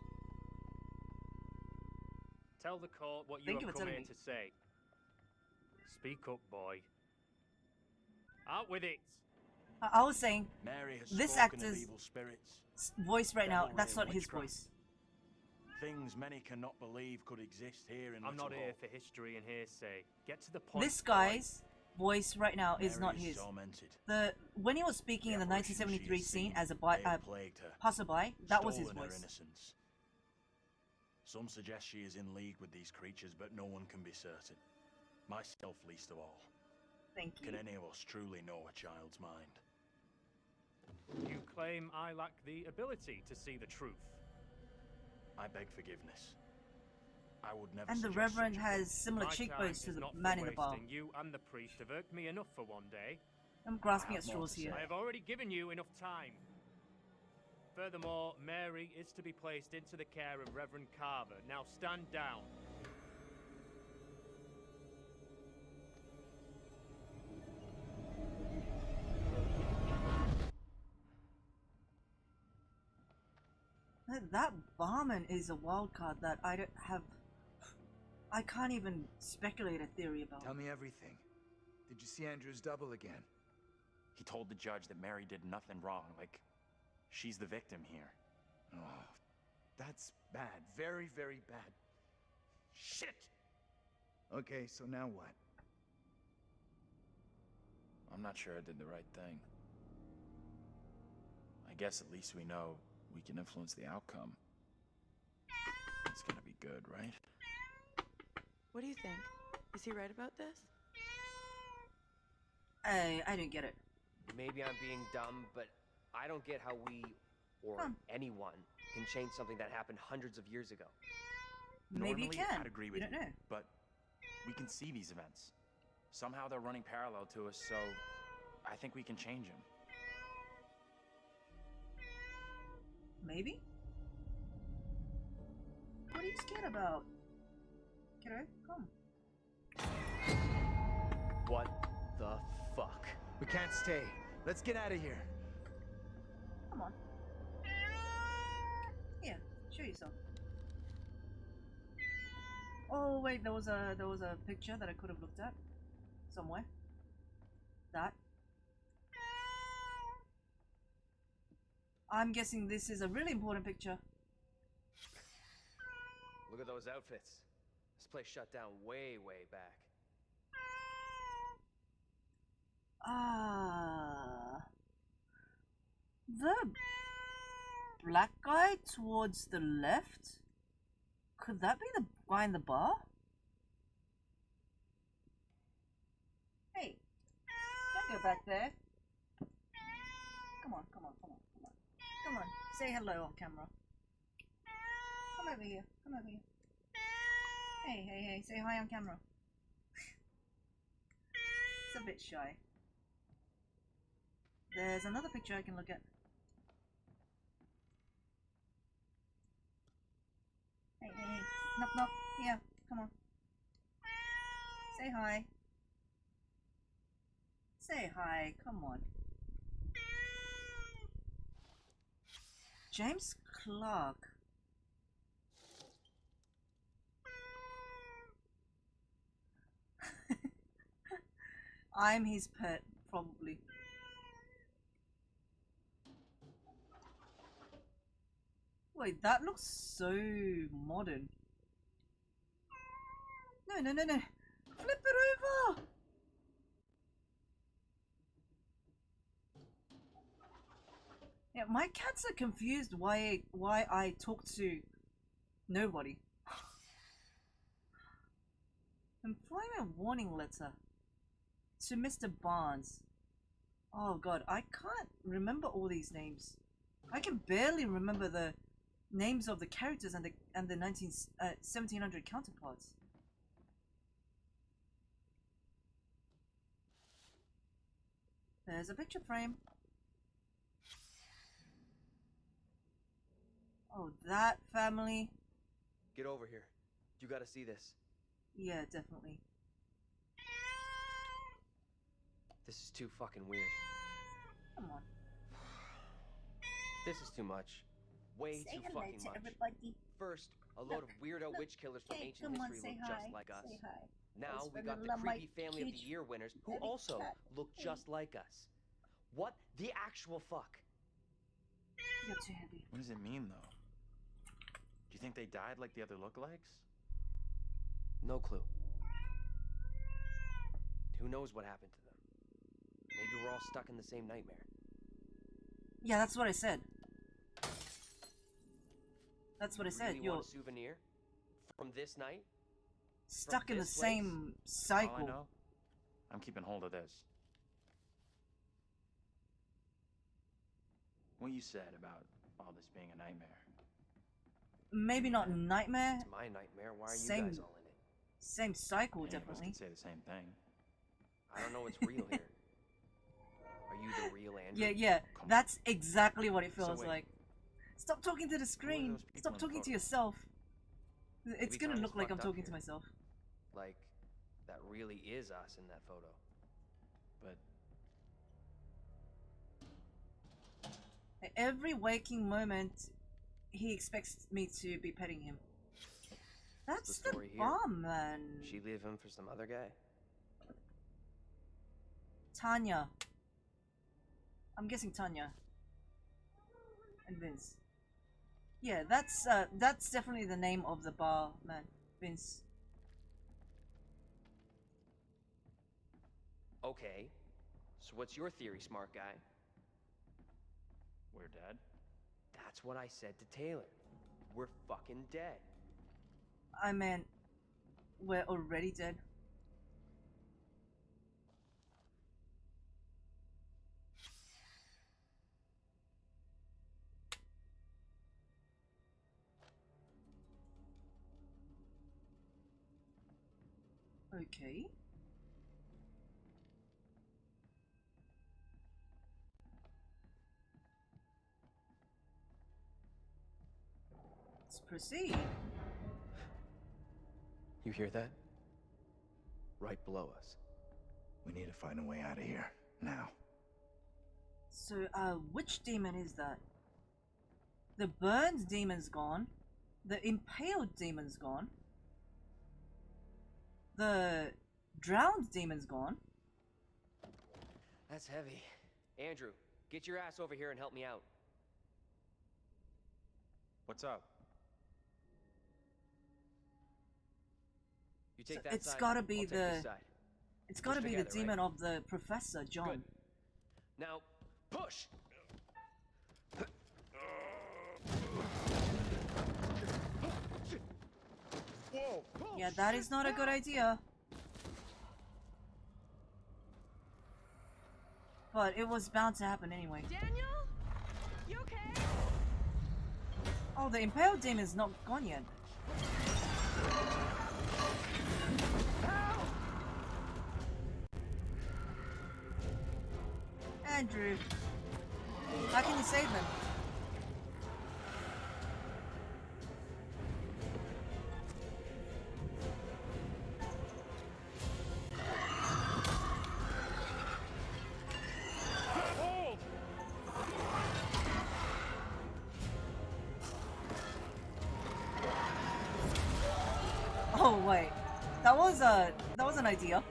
Tell the court what you Thank you have for come telling here me. to say. Speak up, boy. Out with it! I was saying, Mary has this spoken of actor's evil spirits, voice right now, devilry that's and not his witchcraft. voice. Things many cannot believe could exist here in I'm not Little here Hope. for history and hearsay. Get to the point. This guy's voice right now is Mary not is his. tormented. When he was speaking in the apparitions she 1973 has scene seen as a may have plagued her, passerby, that was his stolen her voice. innocence. Some suggest she is in league with these creatures, but no one can be certain. Myself least of all. Thank you. Can any of us truly know a child's mind? You claim I lack the ability to see the truth. I beg forgiveness. I would never And the suggest Reverend such a has thing. similar My cheekbones time to is the not for man in the bar. wasting. You and the priest have irked me enough for one day. I'm grasping I at have more straws to here. I have already given you enough time. Furthermore, Mary is to be placed into the care of Reverend Carver. Now stand down. That barman is a wild card that I don't have. I can't even speculate a theory about. Tell me everything. Did you see Andrew's double again? He told the judge that Mary did nothing wrong, like she's the victim here. Oh, that's bad. Very, very bad. Shit! Okay, so now what? I'm not sure I did the right thing. I guess at least we know we can influence the outcome. It's gonna be good, right? What do you think? Is he right about this? I didn't get it. Maybe I'm being dumb, but I don't get how we or anyone can change something that happened hundreds of years ago. Maybe you Normally, can. I'd agree You with don't know. but we can see these events. Somehow they're running parallel to us, so I think we can change them. Maybe? What are you scared about? Kiddo, come. What the fuck? We can't stay. Let's get out of here. Come on. Here, show yourself. Oh wait, there was a picture that I could have looked at somewhere. That. I'm guessing this is a really important picture. Look at those outfits. This place shut down way back. The black guy towards the left? Could that be the guy in the bar? Hey, don't go back there. Come on. Come on, say hello on camera. Come over here. Hey, say hi on camera. It's a bit shy. There's another picture I can look at. Hey. Knock. Here, come on. Say hi. Say hi, come on. James Clark. I'm his pet, probably. Wait, that looks so modern. No. Flip it over! Yeah, my cats are confused why I talk to nobody. Employment warning letter to Mr. Barnes. Oh god, I can't remember all these names. I can barely remember the names of the characters and the 1700 counterparts. There's a picture frame. Oh, that family. Get over here. You gotta see this. Yeah, definitely. This is too fucking weird. Come on. This is too much. Way Say too hello fucking to much. everybody. First, a load of weirdo witch killers from Hey, ancient come on, history say look hi. just like us. Say hi. Now Thanks we for got the love my creepy family of the huge year winners who baby also cat. look Hey. just like us. What the actual fuck? You're too heavy. What does it mean, though? Do you think they died like the other lookalikes? No clue. Who knows what happened to them? Maybe we're all stuck in the same nightmare. Yeah, that's what I said. That's what I said. Really You're want a souvenir from this night? stuck in the this place? same All I cycle. know, I'm keeping hold of this. What you said about all this being a nightmare. Maybe not nightmare. It's my nightmare. Why are you Same- guys all in it? Same cycle, Any of us definitely. could say the same thing. I don't know what's real here. Are you the real Andrew? Yeah. That's exactly what it So feels wait. like. Stop talking to the screen. those people Stop in talking to photos? yourself. It's Maybe gonna Tanya's look like I'm fucked up talking to here. myself. Like, that really is us in that photo. But Every waking moment, he expects me to be petting him. That's the story here. bomb, man. She leave him for some other guy? Tanya. I'm guessing Tanya. And Vince. Yeah, that's definitely the name of the bar, man. Vince. Okay. So what's your theory, smart guy? we're dead. That's what I said to Taylor. We're fucking dead. I meant, we're already dead. Okay. Let's proceed. You hear that? Right below us. We need to find a way out of here. Now. So, which demon is that? The burned demon's gone. The impaled demon's gone. The drowned demon's gone. That's heavy. Andrew, get your ass over here and help me out. What's up? You take So that it's side, gotta I'll be take the. this side. It's gotta Push be the together, demon right? of the Professor John. Good. Now, push! Whoa! Yeah, that is not a good idea. But it was bound to happen anyway. Daniel? You okay? Oh, the impaled demon's not gone yet. Andrew, how can you save them? Oh wait, that was an idea.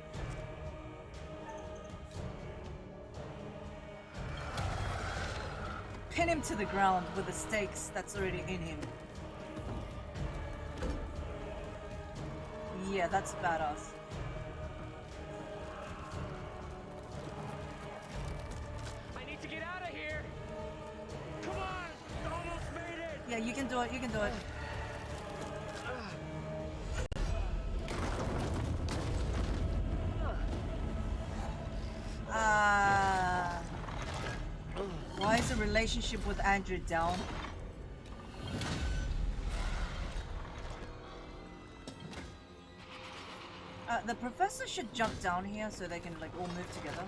Pin him to the ground with the stakes that's already in him. Yeah, that's badass. I need to get out of here! Come on! Almost made it! Yeah, you can do it, you can do it. Why is the relationship with Andrew down? The professor should jump down here so they can like all move together.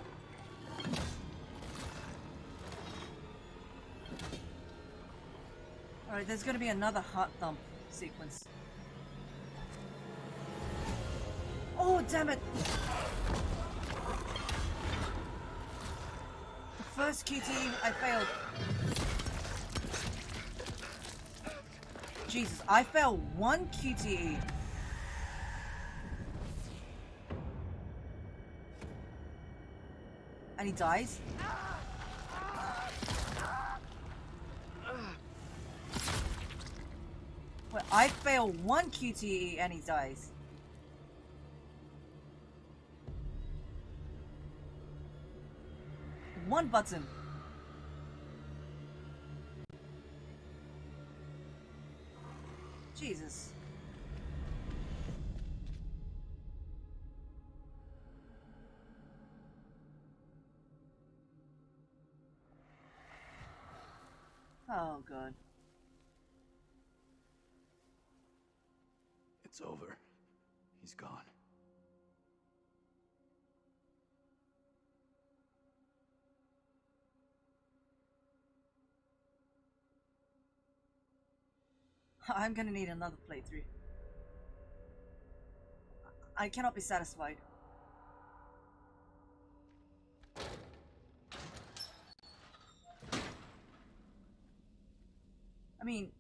Alright, there's gonna be another heart thump sequence. Oh, damn it! The first QTE, I failed. Jesus, I failed one QTE. And he dies? Wait, I fail one QTE and he dies. One button. Jesus. Oh, God. It's over. He's gone. I'm gonna need another playthrough. I cannot be satisfied. I mean,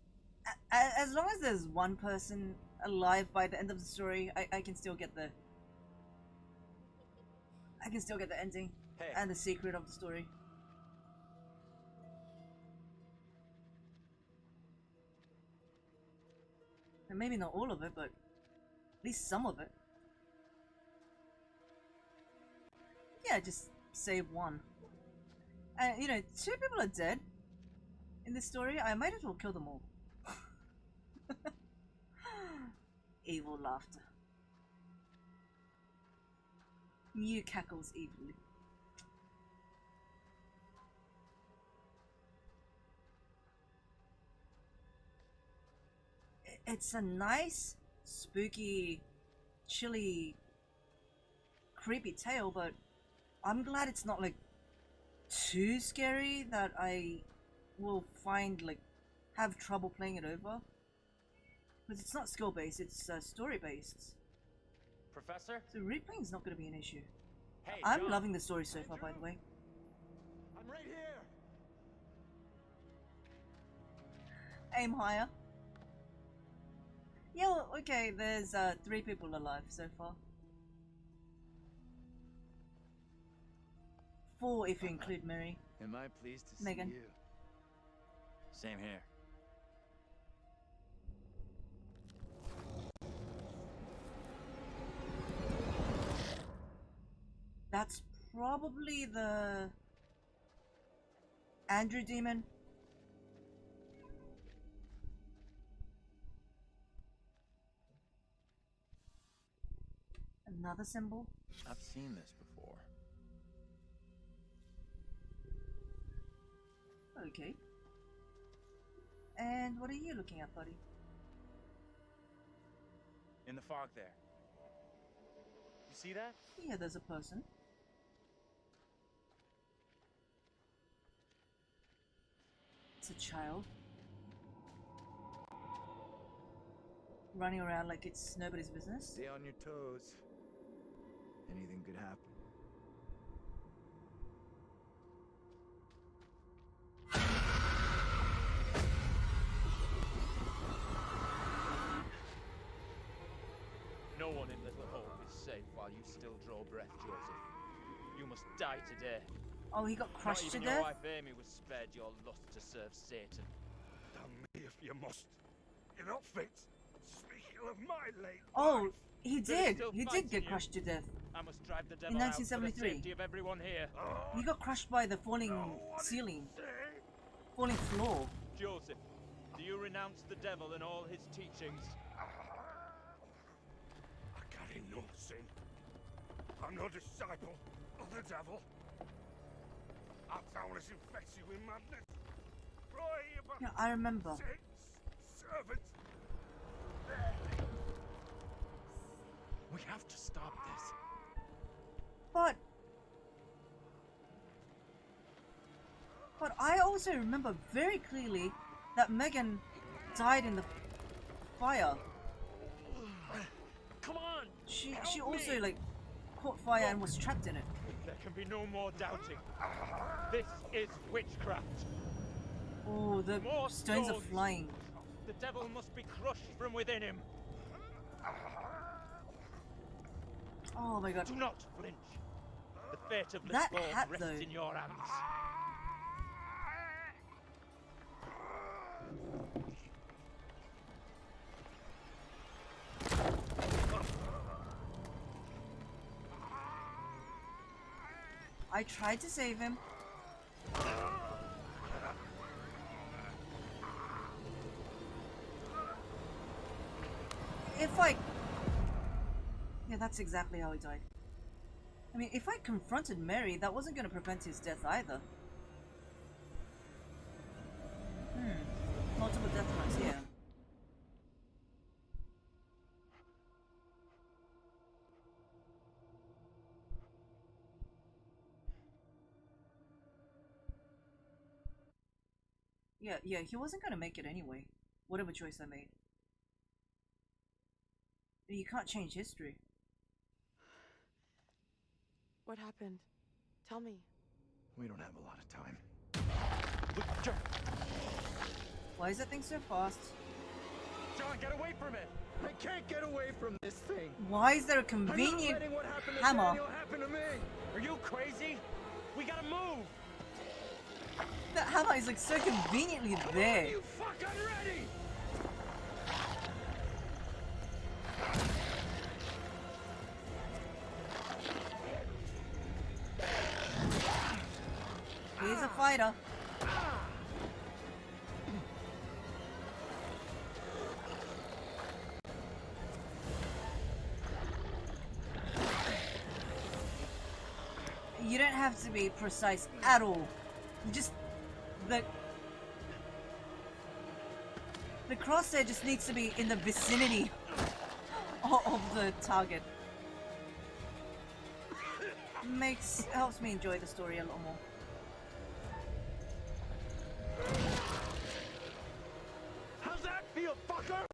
as long as there's one person alive by the end of the story, I can still get the... I can still get the ending and the secret of the story. And maybe not all of it, but at least some of it. Yeah, just save one. And, you know, 2 people are dead in this story. I might as well kill them all. Evil laughter. Mew cackles evilly. It's a nice, spooky, chilly creepy tale, but I'm glad it's not like too scary that I will find like have trouble playing it over. Because it's not skill based, it's story based. Professor? So replaying is not going to be an issue. Hey, I'm John. loving the story so far, by the way. I'm right here. Aim higher. Yeah, well, okay, there's 3 people alive so far. 4 if you include Mary. Am I pleased to Megan. see you? Same here. That's probably the Andrew demon. Another symbol. I've seen this before. Okay. And what are you looking at, buddy? In the fog there. You see that? Yeah, there's a person. It's a child. Running around like it's nobody's business. Stay on your toes. Anything could happen. No one in Little Hope is safe while you still draw breath, Joseph. You must die today. Oh, he got crushed to Not even death? your wife Amy was spared your lust to serve Satan. Damn me if you must. You're not fit. Speaking of my late Oh, he But it's did. still He did fighting get you. crushed to death. I must drive the In devil out for the 1973. safety of everyone here. He got crushed by the falling ceiling. Falling floor. Joseph, do you renounce the devil and all his teachings? I carry no sin. I'm no disciple of the devil. Our town is infected with madness. Yeah, I remember. Servants. We have to stop this. But I also remember very clearly that Megan died in the fire. Come on! She also like caught fire and was trapped in it. There can be no more doubting. This is witchcraft. Oh, the More stones are stones. flying. The devil must be crushed from within him. Oh my god. Do not flinch. The fate of That Lisbon hat, rests though. in your hands. I tried to save him. Yeah, that's exactly how he died. I mean, if I confronted Mary, that wasn't going to prevent his death either. Multiple death marks, yeah. Yeah, he wasn't going to make it anyway. Whatever choice I made. You can't change history. What happened? Tell me. We don't have a lot of time. Why is that thing so fast? John, get away from it! I can't get away from this thing. Why is there a I'm not convenient letting what happened to hammer? Daniel happen to me. Are you crazy? We gotta move! That hammer is like so conveniently there. You fucking ready? He's a fighter. You don't have to be precise at all. You just the crosshair just needs to be in the vicinity of the target. helps me enjoy the story a lot more. How's that feel, fucker?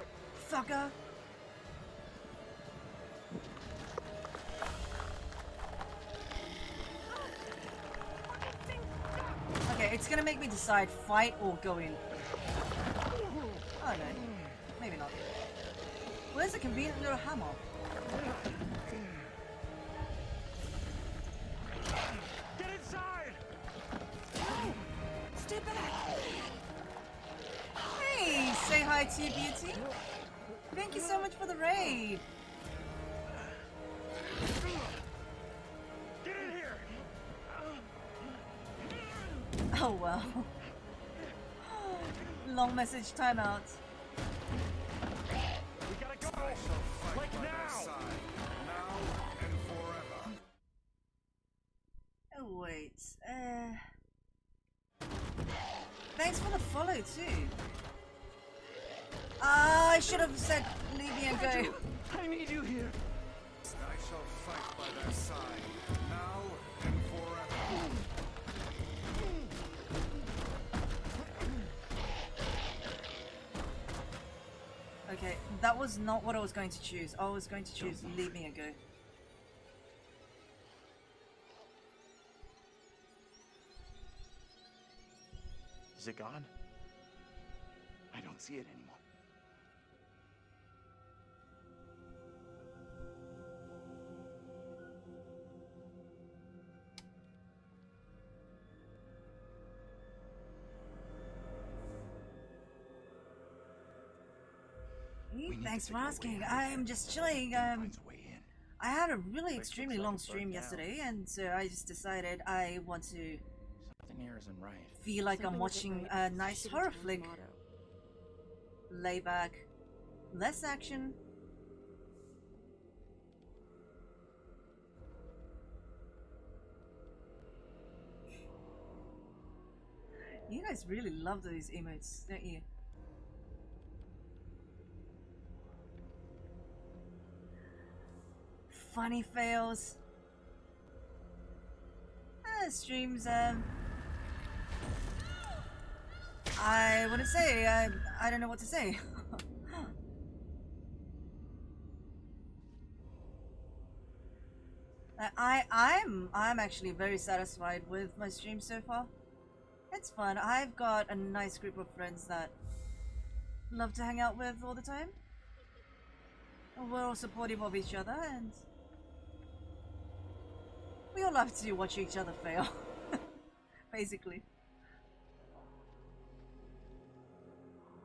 Fucker. Okay, it's gonna make me decide fight or go in. Oh no, maybe not. Where's the convenient little hammer? Get inside! Stay back! Hey, say hi to you, beauty. Thank you so much for the raid. Get in here! Oh well. Long message timeout. We gotta go! Like now! Oh wait, thanks for the follow too. I should have said leave me and go. I need you here. I shall fight by their side, now and forever. Okay, that was not what I was going to choose. I was going to choose leave me and go. Is it gone? I don't see it anymore. Thanks for asking. I'm just chilling. I had a really extremely long stream yesterday, and so I just decided I want to Something here isn't right. feel like I'm watching a nice horror flick. Lay back, less action. You guys really love those emotes, don't you? Funny fails. Streams, I wouldn't say, I don't know what to say. I'm actually very satisfied with my stream so far. It's fun. I've got a nice group of friends that love to hang out with all the time. We're all supportive of each other, and we all love to watch each other fail. Basically.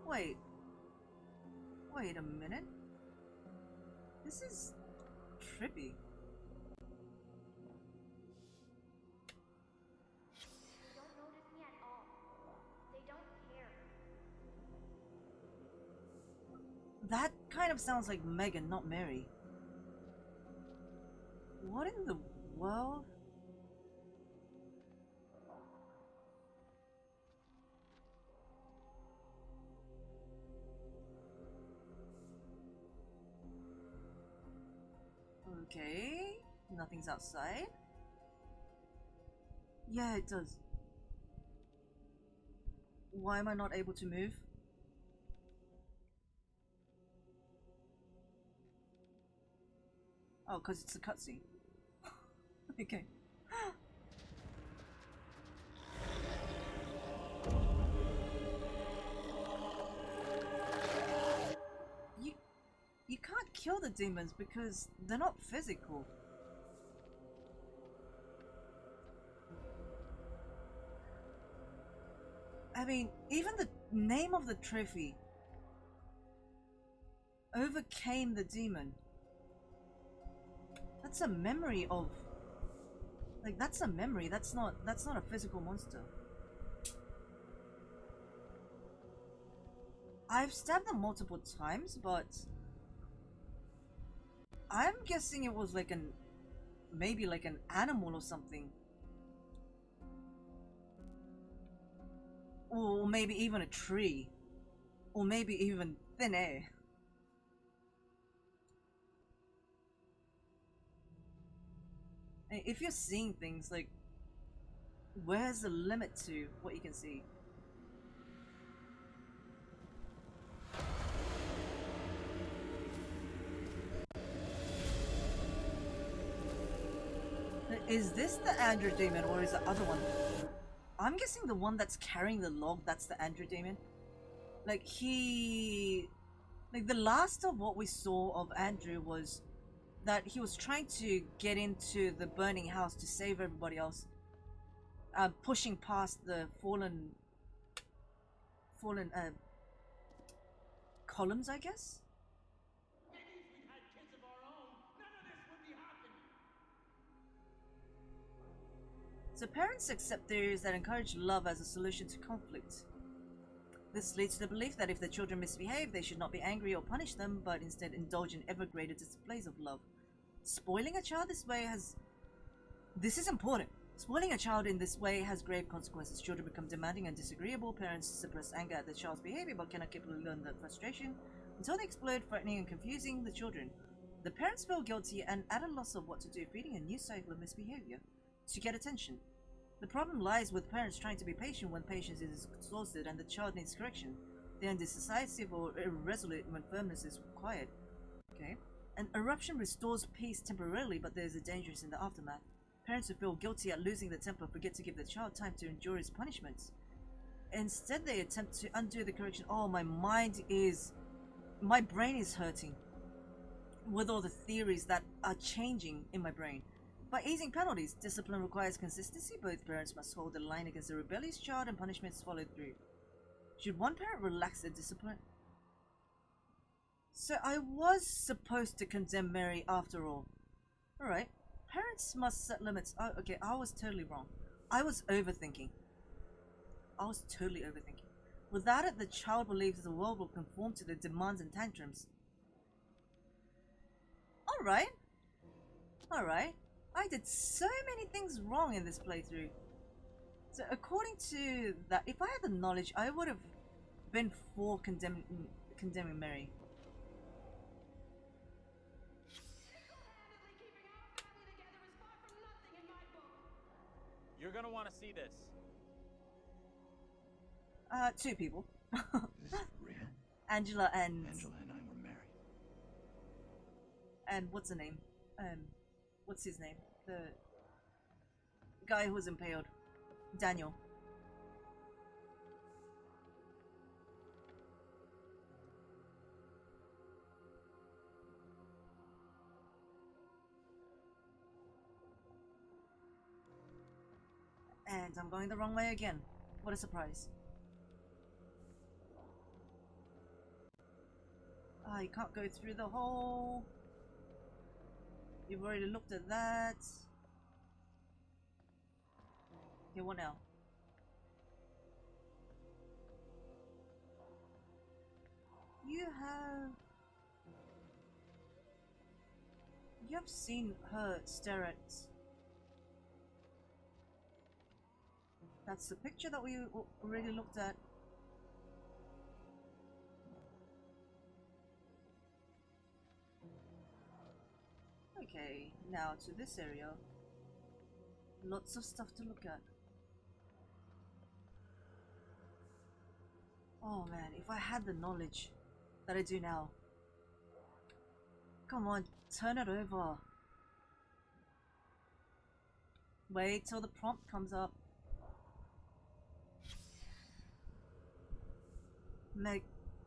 Wait a minute. This is trippy. Don't notice me at all. They don't care. That kind of sounds like Megan, not Mary. What in the world? Okay, nothing's outside. Yeah, it does. Why am I not able to move? Oh, because it's a cutscene. Okay. You can't kill the demons because they're not physical. I mean, even the name of the trophy overcame the demon. That's a memory of, like, that's a memory. That's not a physical monster. I've stabbed them multiple times, but I'm guessing it was like maybe like an animal or something. Or maybe even a tree. Or maybe even thin air. If you're seeing things, like, where's the limit to what you can see? Is this the Andrew Demon or is the other one? I'm guessing the one that's carrying the log, that's the Andrew Demon. Like the last of what we saw of Andrew was that he was trying to get into the burning house to save everybody else. Pushing past the fallen columns, I guess? So parents accept theories that encourage love as a solution to conflict. This leads to the belief that if the children misbehave, they should not be angry or punish them, but instead indulge in ever greater displays of love. Spoiling a child this way has... This is important. Spoiling a child in this way has grave consequences. Children become demanding and disagreeable. Parents suppress anger at the child's behavior but cannot keep learn the frustration until they explode, threatening and confusing the children. The parents feel guilty and at a loss of what to do, feeding a new cycle of misbehavior to get attention. The problem lies with parents trying to be patient when patience is exhausted and the child needs correction. They are indecisive or irresolute when firmness is required. Okay. An eruption restores peace temporarily, but there is a danger in the aftermath. Parents who feel guilty at losing their temper forget to give the child time to endure his punishments. Instead, they attempt to undo the correction. Oh, my brain is hurting with all the theories that are changing in my brain. By easing penalties, discipline requires consistency. Both parents must hold the line against a rebellious child and punishments followed through. Should one parent relax their discipline? So I was supposed to condemn Mary after all. Alright. Parents must set limits. Oh, okay, I was totally wrong. I was overthinking. Without it, the child believes the world will conform to their demands and tantrums. Alright. I did so many things wrong in this playthrough. So according to that, if I had the knowledge, I would have been for condemning Mary. You're gonna want to see this. Two people. Is this real? Angela and I were married. And what's her name? What's his name? The guy who was impaled. Daniel. And I'm going the wrong way again. What a surprise. Ah, you can't go through the hole. You've already looked at that. Okay, what now? You have seen her stare at... That's the picture that we already looked at. Okay, now to this area. Lots of stuff to look at. Oh man, if I had the knowledge that I do now. Come on, turn it over. Wait till the prompt comes up.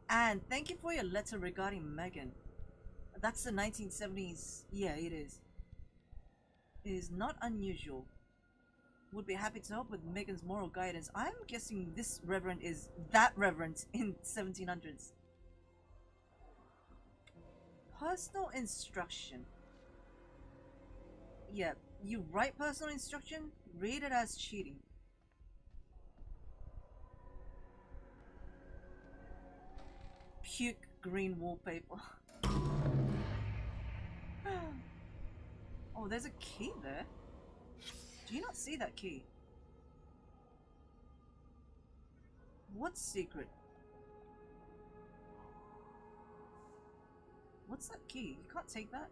Anne, thank you for your letter regarding Megan. That's the 1970s. Yeah, it is. It is not unusual. Would be happy to help with Megan's moral guidance. I'm guessing this reverend is that reverend in 1700s. Personal instruction. Yeah, you write personal instruction, read it as cheating. Puke green wallpaper. Oh, there's a key there. Do you not see that key? What secret? What's that key? You can't take that.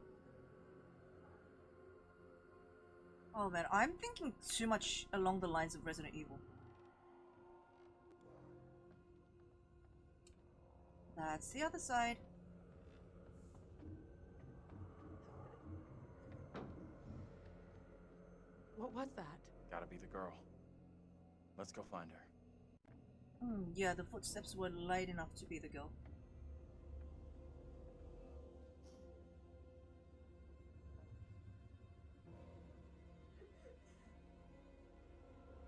Oh man, I'm thinking too much along the lines of Resident Evil. That's the other side. What was that? Gotta be the girl. Let's go find her. Yeah, the footsteps were light enough to be the girl.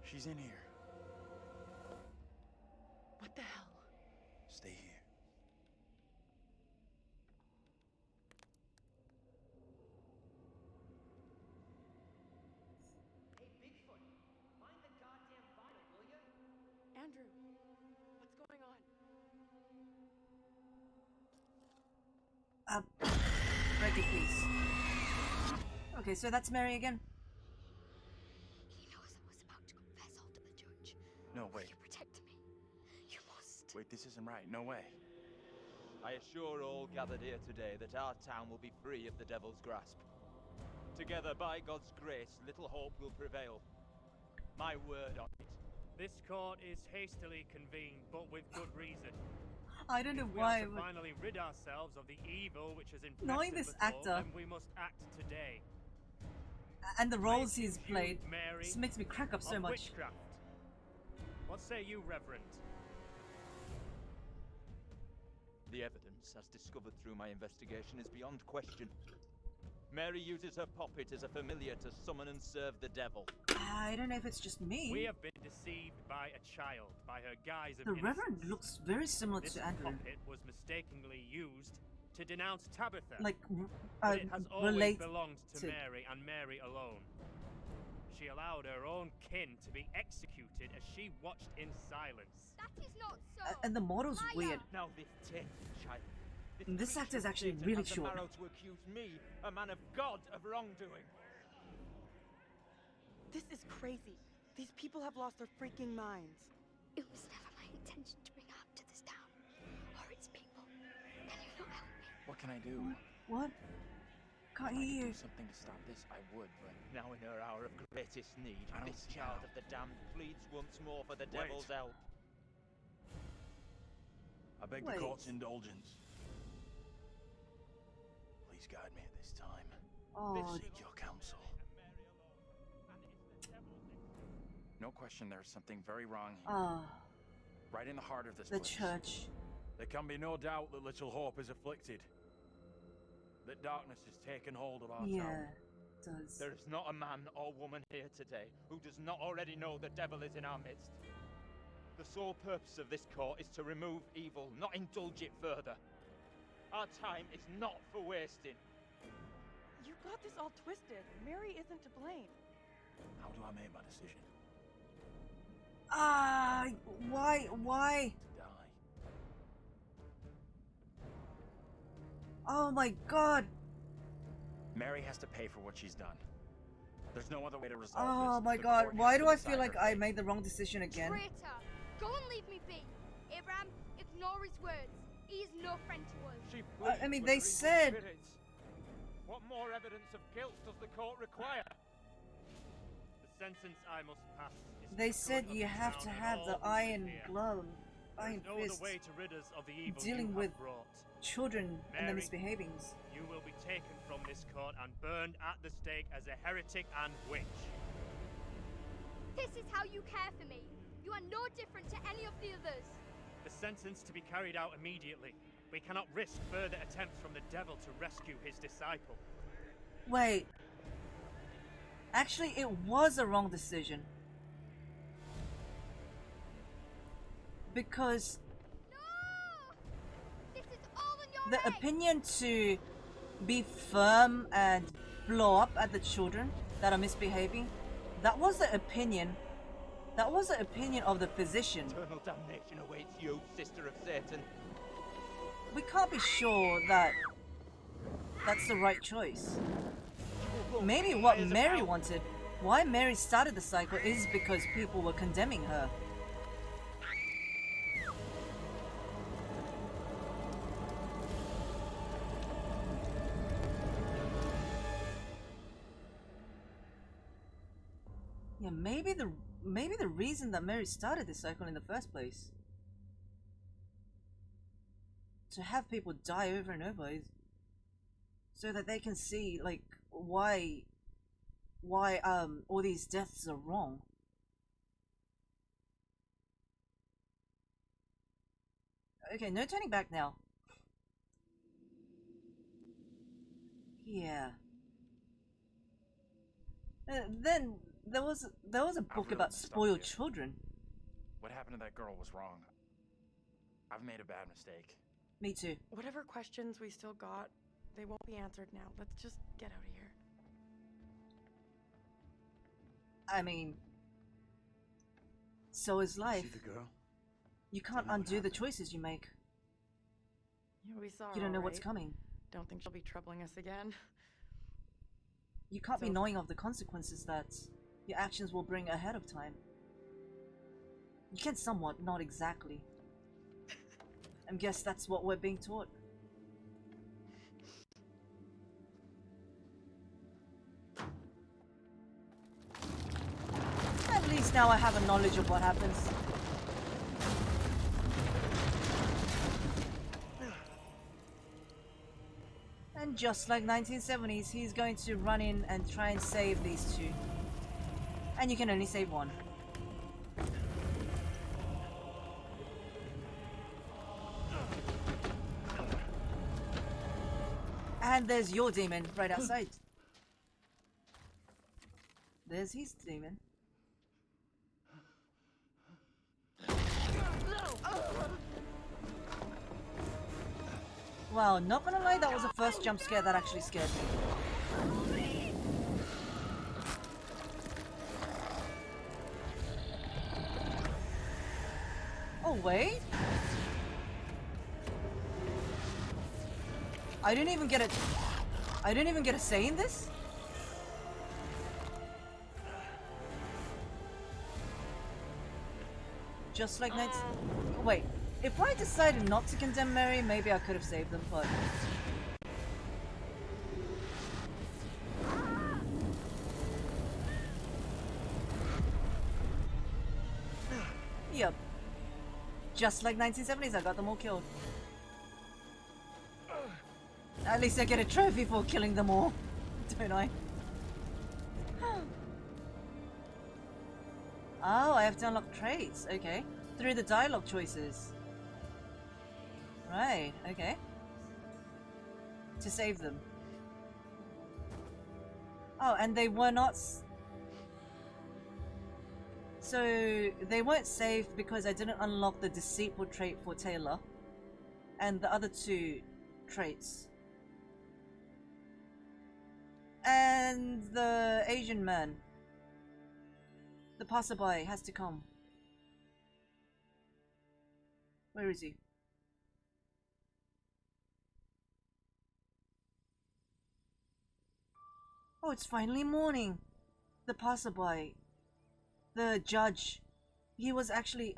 She's in here. What the hell? Stay here. Andrew, what's going on? Reggie, please. Okay, so that's Mary again. He knows I was about to confess all to the judge. No, wait. You protect me. You must. Wait, this isn't right. No way. I assure all gathered here today that our town will be free of the Devil's grasp. Together, by God's grace, little hope will prevail. My word on it. This court is hastily convened, but with good reason. I don't know If we why. are to finally rid ourselves of the evil which has Knowing infested this the actor then we must act today. and the roles he's accuse you, played, Mary, just makes me crack up so of much. witchcraft. What say you, Reverend? The evidence, as discovered through my investigation, is beyond question. Mary uses her puppet as a familiar to summon and serve the devil. I don't know if it's just me. We have been deceived by a child, by her guise of The innocence. Reverend looks very similar This to Andrew. puppet was mistakenly used to denounce Tabitha. Like, But it has always relate belonged to to- Mary and Mary alone. She allowed her own kin to be executed as she watched in silence. That is not so. And the model's weird. Now this tame child. This actor is actually Satan really has the short. marrow to accuse me, a man of God, of wrongdoing. This is crazy. These people have lost their freaking minds. It was never my intention to bring harm to this town or its people. Can you not help me? What can I do? What? Can't If I hear could you. do something to stop this, I would, but Now in her hour of greatest need, I don't this see child how. of the damned pleads once more for the Wait. devil's help. I beg Wait. the court's indulgence. Please guide me at this time. Oh, Seek your counsel. No question, there's something very wrong here. ah, Right in the heart of this the place. church. There can be no doubt that Little Hope is afflicted. That darkness has taken hold of our Yeah, town. it does. There is not a man or woman here today who does not already know the devil is in our midst. The sole purpose of this court is to remove evil, not indulge it further. Our time is not for wasting. You got this all twisted. Mary isn't to blame. How do I make my decision? Ah, why? To die. Oh my God! Mary has to pay for what she's done. There's no other way to resolve Oh this. my The God! court Why has do to I feel decide like her I fate. made the wrong decision again? Traitor! Go and leave me be. Abraham, ignore his words. He is no friend to us. She I mean, pleads they with her said- evil spirits. What more evidence of guilt does the court require? The sentence I must pass is They the said current you of the have town to and have all the who live iron here. glove, There iron is no fist, other way to rid us of the evil dealing you with have brought. children and the Mary, misbehavings. You will be taken from this court and burned at the stake as a heretic and witch. This is how you care for me. You are no different to any of the others. The sentence to be carried out immediately. We cannot risk further attempts from the devil to rescue his disciple. Wait. Actually, it was a wrong decision. Because This is all in your the head. opinion to be firm and blow up at the children that are misbehaving, that was the opinion. That was the opinion of the physician. Eternal damnation awaits you, sister of Satan. We can't be sure that that's the right choice. Maybe what Mary wanted, why Mary started the cycle, is because people were condemning her. Yeah, maybe the reason that Mary started this cycle in the first place, to have people die over and over, is so that they can see like why all these deaths are wrong. Okay, no turning back now. Yeah. Then there was a book really about messed up spoiled here. children. What happened to that girl was wrong. I've made a bad mistake. Me too. Whatever questions we still got, they won't be answered now. Let's just get out of here. I mean, so is life. See the girl? You can't undo the choices you make. Yeah, we saw her. You don't know what's alright. coming. Don't think she'll be troubling us again. You can't be So- knowing of the consequences that your actions will bring ahead of time. You can somewhat, not exactly. I guess that's what we're being taught. At least now I have a knowledge of what happens. And just like 1970s, he's going to run in and try and save these two. And you can only save one. And there's your demon right outside. There's his demon. Wow, not gonna lie, that was the first jump scare that actually scared me. Oh, wait. I didn't even get a say in this? Just like nights. Wait, if I decided not to condemn Mary, maybe I could have saved them, but. Yep. Just like 1970s, I got them all killed. At least I get a trophy for killing them all, don't I? Oh, I have to unlock traits. Okay. Through the dialogue choices. Right, okay. To save them. Oh, and they were not... So, they weren't saved because I didn't unlock the deceitful trait for Taylor. And the other two traits. And the Asian man. The passerby has to come. Where is he? Oh, it's finally morning. The passerby. The judge. He was actually,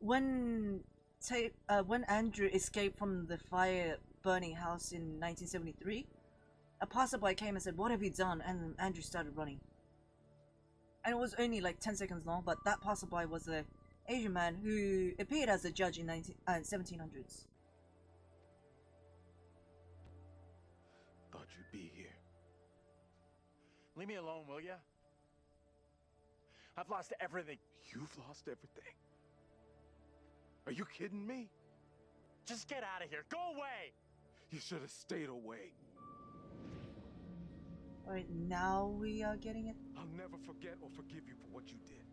when Andrew escaped from the fire burning house in 1973, a passerby came and said, "What have you done?" And Andrew started running. And it was only like 10 seconds long, but that passerby was the Asian man who appeared as a judge in 1700s. Thought you'd be here. Leave me alone, will ya? I've lost everything. You've lost everything? Are you kidding me? Just get out of here. Go away! You should have stayed away. Alright, now we are getting it. I'll never forget or forgive you for what you did.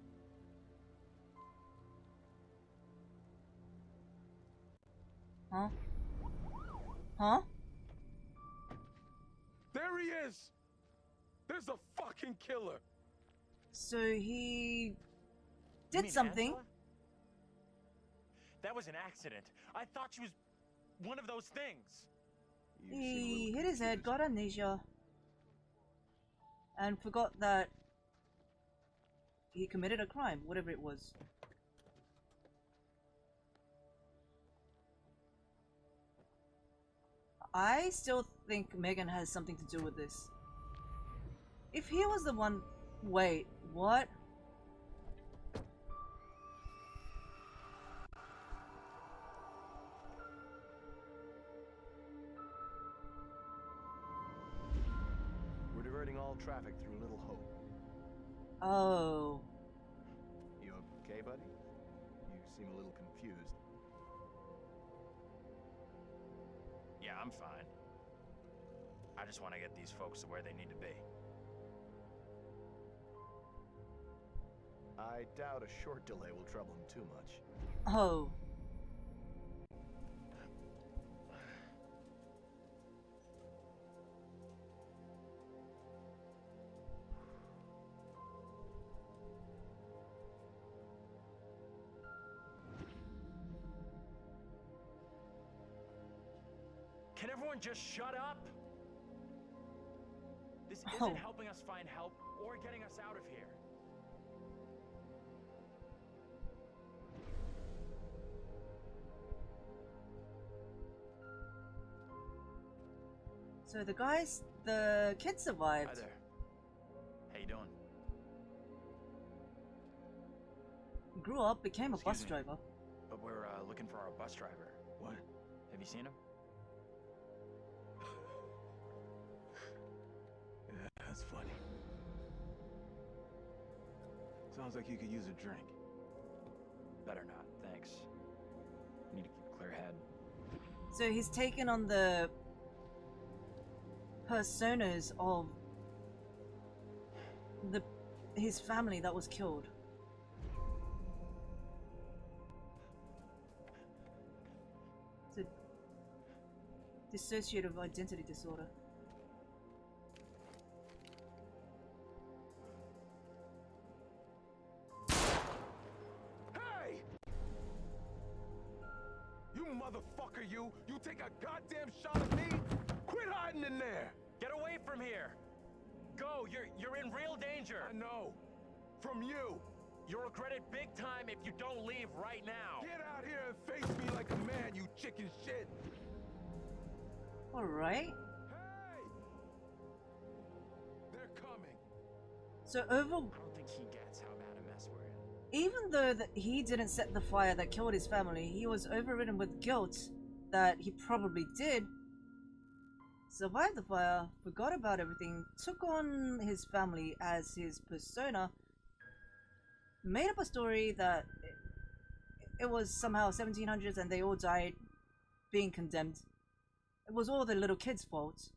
Huh? Huh? There he is! There's a fucking killer! So he You did mean something. Angela? That was an accident. I thought she was one of those things. He hit his head, got amnesia, and forgot that he committed a crime, whatever it was. I still think Megan has something to do with this. If he was the one... Wait, what? all traffic through Little Hope. Oh. You okay, buddy? You seem a little confused. Yeah, I'm fine. I just want to get these folks to where they need to be. I doubt a short delay will trouble him too much. Oh. Can everyone just shut up? This Oh. isn't helping us find help or getting us out of here. So the kid survived. Hi there. How you doing? Grew up, became a bus Excuse me, driver. But we're looking for our bus driver. What? Have you seen him? Yeah, that's funny. Sounds like you could use a drink. Better not, thanks. Need to keep a clear head. So he's taken on the personas of his family that was killed. It's a dissociative identity disorder. Hey! You motherfucker, you! You take a goddamn shot at me? Quit hiding in there! Get away from here! Go! You're in real danger! I know. From you. You'll regret it big time if you don't leave right now! Get out here and face me like a man, you chicken shit! Alright. Hey! They're coming. So I don't think he gets how bad a mess we're in. even though that he didn't set the fire that killed his family, he was overridden with guilt that he probably did. Survived the fire, forgot about everything, took on his family as his persona, made up a story that it was somehow 1700s and they all died being condemned. It was all the little kids' fault.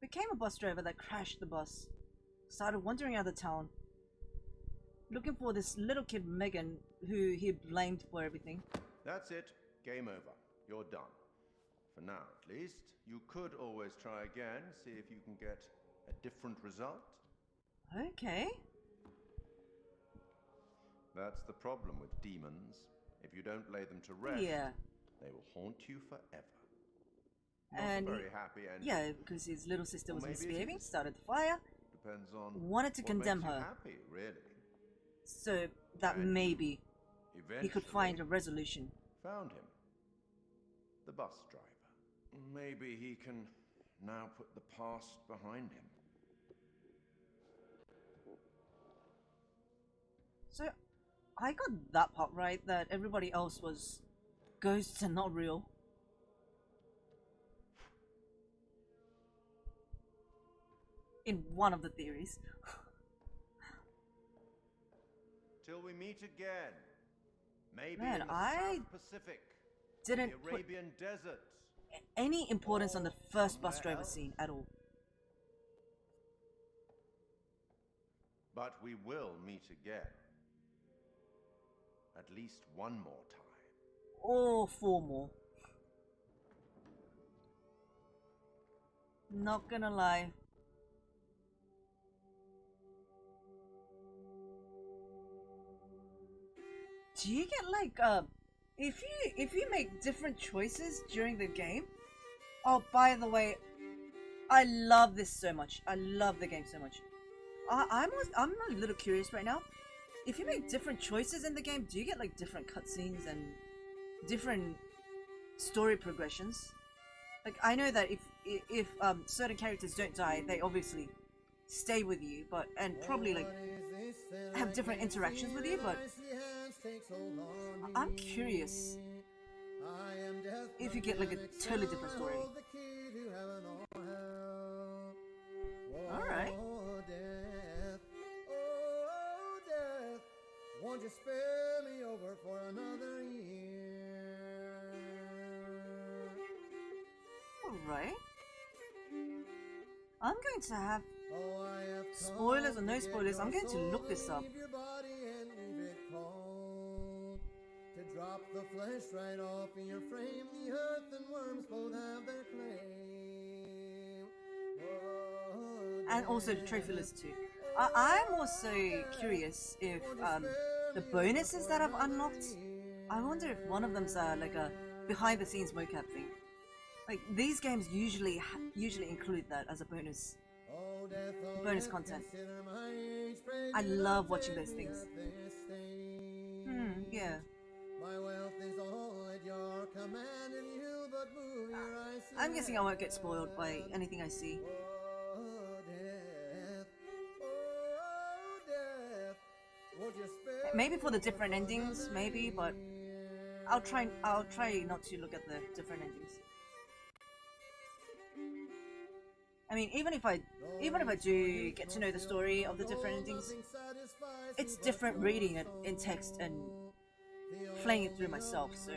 Became a bus driver that crashed the bus. Started wandering out of town, looking for this little kid Megan, who he blamed for everything. That's it. Game over. You're done. For now, at least. You could always try again, see if you can get a different result. Okay. That's the problem with demons. If you don't lay them to rest, Yeah. they will haunt you forever. And Not a very happy ending. yeah, because his little sister Or was maybe it misbehaving, is. started the fire, Depends on wanted to what condemn makes you her. happy, really. So that And maybe he could find a eventually resolution. Found him. The bus driver. Maybe he can now put the past behind him. So I got that part right, that everybody else was ghosts and not real. In one of the theories. Till we meet again. Maybe Man, in the I South Pacific. didn't the put Arabian Desert. any importance on the first bus somewhere driver else. scene at all. But we will meet again. At least one more time. Or 4 more. Not gonna lie. Do you get like if you make different choices during the game? Oh, by the way, I love this so much. I love the game so much. I'm a little curious right now. If you make different choices in the game, do you get like different cutscenes and different story progressions? Like I know that if certain characters don't die, they obviously stay with you, but and probably like have different interactions with you. But I'm curious if you get like a totally different story. Alright. Won't you spare me over for another year? Alright. I'm going to have spoilers or no spoilers. I'm going to look this up. To drop the flesh right off in your frame, the earth and worms both have their claim. And also the trophy list too. I'm also curious if the bonuses that I've unlocked, I wonder if one of them's like a behind the scenes mocap thing. Like these games usually include that as a bonus content. I love watching those things. Yeah. My wealth is all at your command, and you but move your eyes. I'm guessing I won't get spoiled by anything I see. Maybe for the different endings, maybe, but I'll try not to look at the different endings. I mean, even if I do get to know the story of the different endings, it's different reading it in text and playing it through myself, so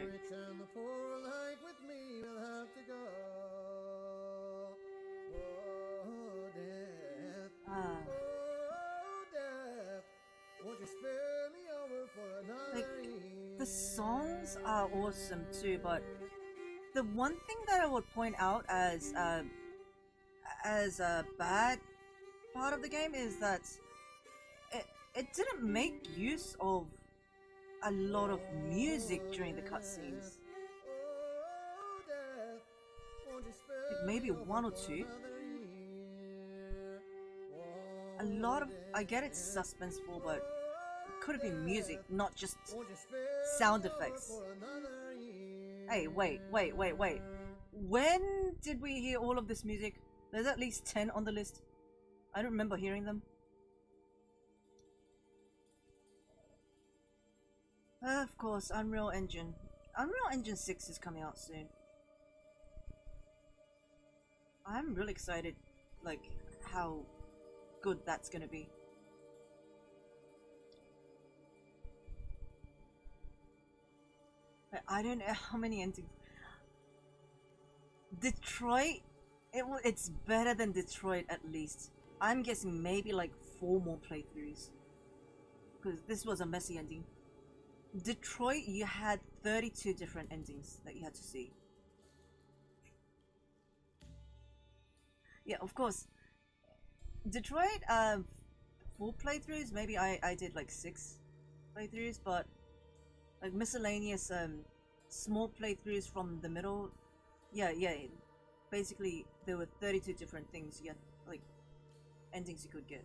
like the songs are awesome too, but the one thing that I would point out as a bad part of the game is that it didn't make use of a lot of music during the cutscenes. Like maybe one or two. A lot of, I get it's suspenseful, but it could have been music, not just sound effects. Hey, wait. When did we hear all of this music? There's at least 10 on the list. I don't remember hearing them. Of course, Unreal Engine. Unreal Engine 6 is coming out soon. I'm really excited, like, how good that's gonna be. I don't know how many endings. Detroit, it's better than Detroit at least. I'm guessing maybe like 4 more playthroughs. Because this was a messy ending. Detroit, you had 32 different endings that you had to see. Yeah, of course. Detroit, 4 playthroughs, maybe I did like 6 playthroughs, but like miscellaneous small playthroughs from the middle, yeah, basically there were 32 different things you had, like endings you could get.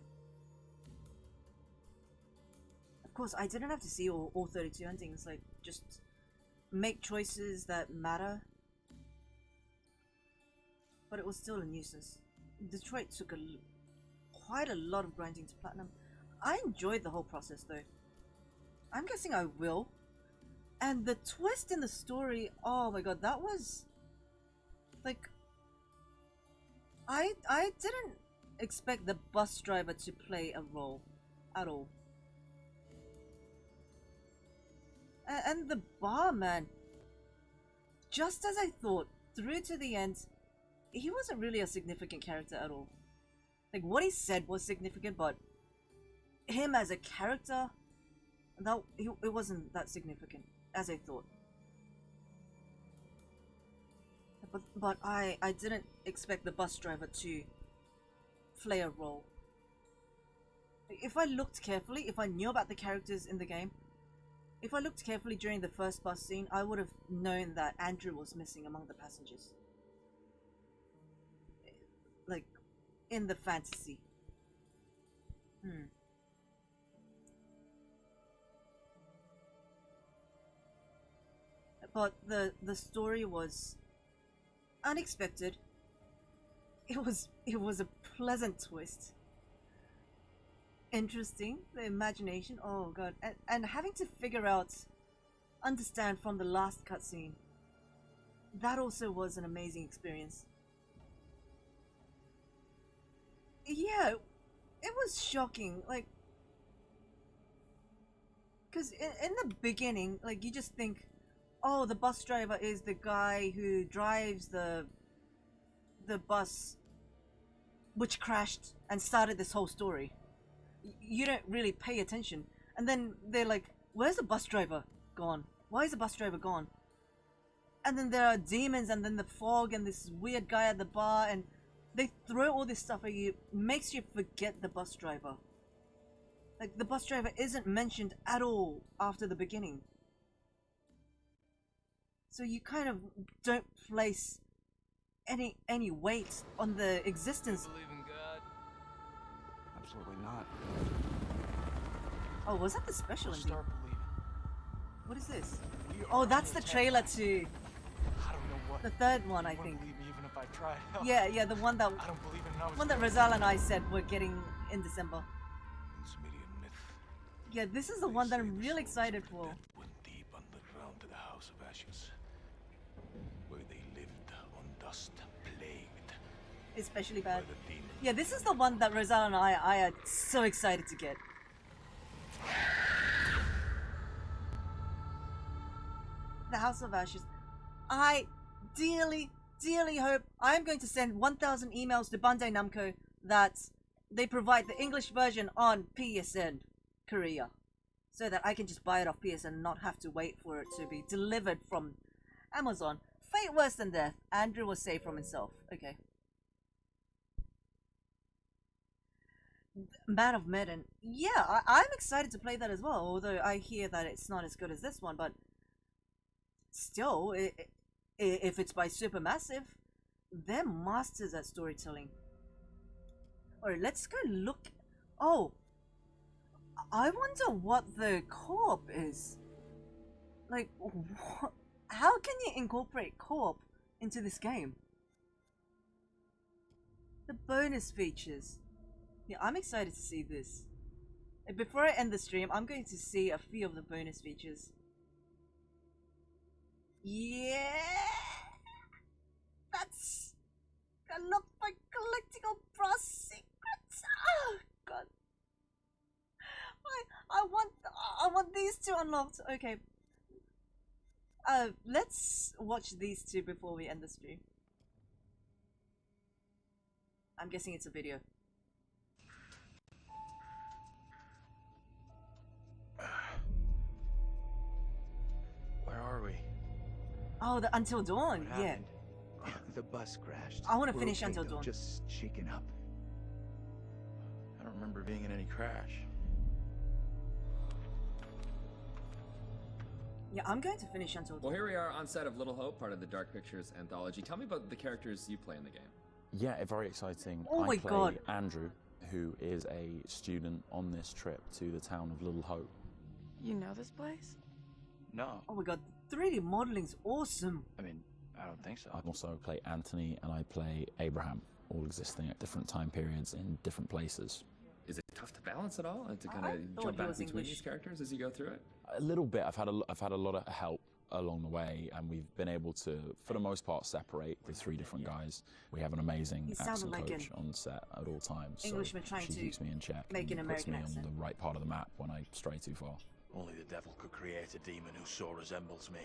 Of course, I didn't have to see all 32 endings, like just make choices that matter, but it was still a nuisance. Detroit took quite a lot of grinding to platinum. I enjoyed the whole process though. I'm guessing I will. And the twist in the story, oh my god, that was like, I didn't expect the bus driver to play a role at all. And the barman, just as I thought, through to the end, he wasn't really a significant character at all. Like, what he said was significant, but him as a character, it wasn't that significant as I thought. But I didn't expect the bus driver to play a role. If I looked carefully, if I knew about the characters in the game, if I looked carefully during the first bus scene, I would have known that Andrew was missing among the passengers. Like, in the fantasy. But the story was unexpected. It was a pleasant twist. Interesting, the imagination, oh god, and having to understand from the last cutscene that also was an amazing experience. Yeah, it was shocking, like, because in the beginning, like, you just think, oh, the bus driver is the guy who drives the bus which crashed and started this whole story. You don't really pay attention. And then they're like, where's the bus driver gone? Why is the bus driver gone? And then there are demons and then the fog and this weird guy at the bar, and they throw all this stuff at you, makes you forget the bus driver. Like, the bus driver isn't mentioned at all after the beginning. So you kind of don't place any weight on the existence. Do you believe in God? Absolutely not. Oh, was that the special ending? Start believing. What is this? Oh, that's the trailer to I don't know what. the third one, I You wouldn't think. believe me even if I tried. Yeah, the one that I don't believe in no. one that Rizal and I said we're getting in December. Yeah, this is the one that I'm really excited for. Went deep underground to the House of Ashes, where they lived on dust, plagued. Especially bad. by the demons. Yeah, this is the one that Rizal and I are so excited to get. The House of Ashes. I dearly hope I'm going to send 1,000 emails to Bandai Namco that they provide the English version on PSN Korea, so that I can just buy it off PSN and not have to wait for it to be delivered from Amazon. Fate worse than death. Andrew was saved from himself. Okay. Man of Medan. Yeah, I'm excited to play that as well, although I hear that it's not as good as this one, but still, if it's by Supermassive, they're masters at storytelling. Alright, let's go look. Oh, I wonder what the co-op is. Like, how can you incorporate co-op into this game? The bonus features. Yeah, I'm excited to see this. Before I end the stream, I'm going to see a few of the bonus features. Yeah, that's a lot by collecting all brass secrets. Oh god, I want these two unlocked. Okay, let's watch these two before we end the stream. I'm guessing it's a video. Where are we? Oh, the Until Dawn. Yeah. The bus crashed. I want to We're finish okay, Until though, Dawn. Just shaken up. I don't remember being in any crash. Yeah, I'm going to finish Until Dawn. Well, here we are on set of Little Hope, part of the Dark Pictures anthology. Tell me about the characters you play in the game. Yeah, very exciting. Oh my I play God. Andrew, who is a student on this trip to the town of Little Hope. You know this place? No. Oh my god, 3D modeling's awesome. I mean, I don't think so. I also play Anthony and I play Abraham, all existing at different time periods in different places. Is it tough to balance at all and to kind I of thought jump he back was between English. these characters as you go through it? A little bit. I've had a lot of help along the way, and we've been able to, for the most part, separate the three different guys. We have an amazing He sounded accent like coach an on set at all times. Englishman so trying she to keeps me in check make and an puts American me accent. on the right part of the map when I stray too far. Only the devil could create a demon who so resembles me.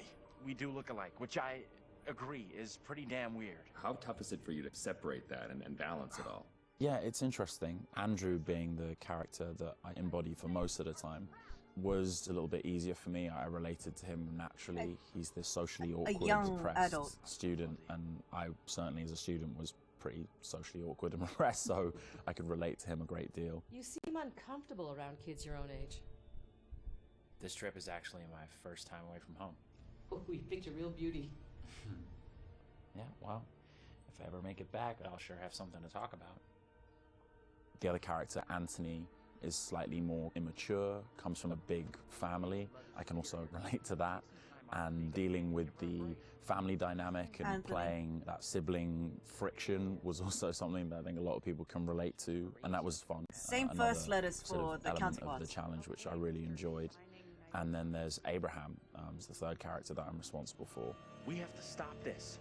We do look alike, which I agree is pretty damn weird. How tough is it for you to separate that and balance it all? Yeah, it's interesting. Andrew being the character that I embody for most of the time was a little bit easier for me. I related to him naturally. He's this socially awkward, young depressed adult. student, and I certainly as a student was pretty socially awkward and repressed, so I could relate to him a great deal. You seem uncomfortable around kids your own age. This trip is actually my first time away from home. Oh, we picked a real beauty. Yeah, well, if I ever make it back, I'll sure have something to talk about. The other character, Anthony, is slightly more immature, comes from a big family. I can also relate to that. And dealing with the family dynamic and Anthony. playing that sibling friction was also something that I think a lot of people can relate to, and that was fun. Same Another first letters sort for of the element of counterparts. the challenge, which I really enjoyed. And then there's Abraham, is the third character that I'm responsible for. We have to stop this.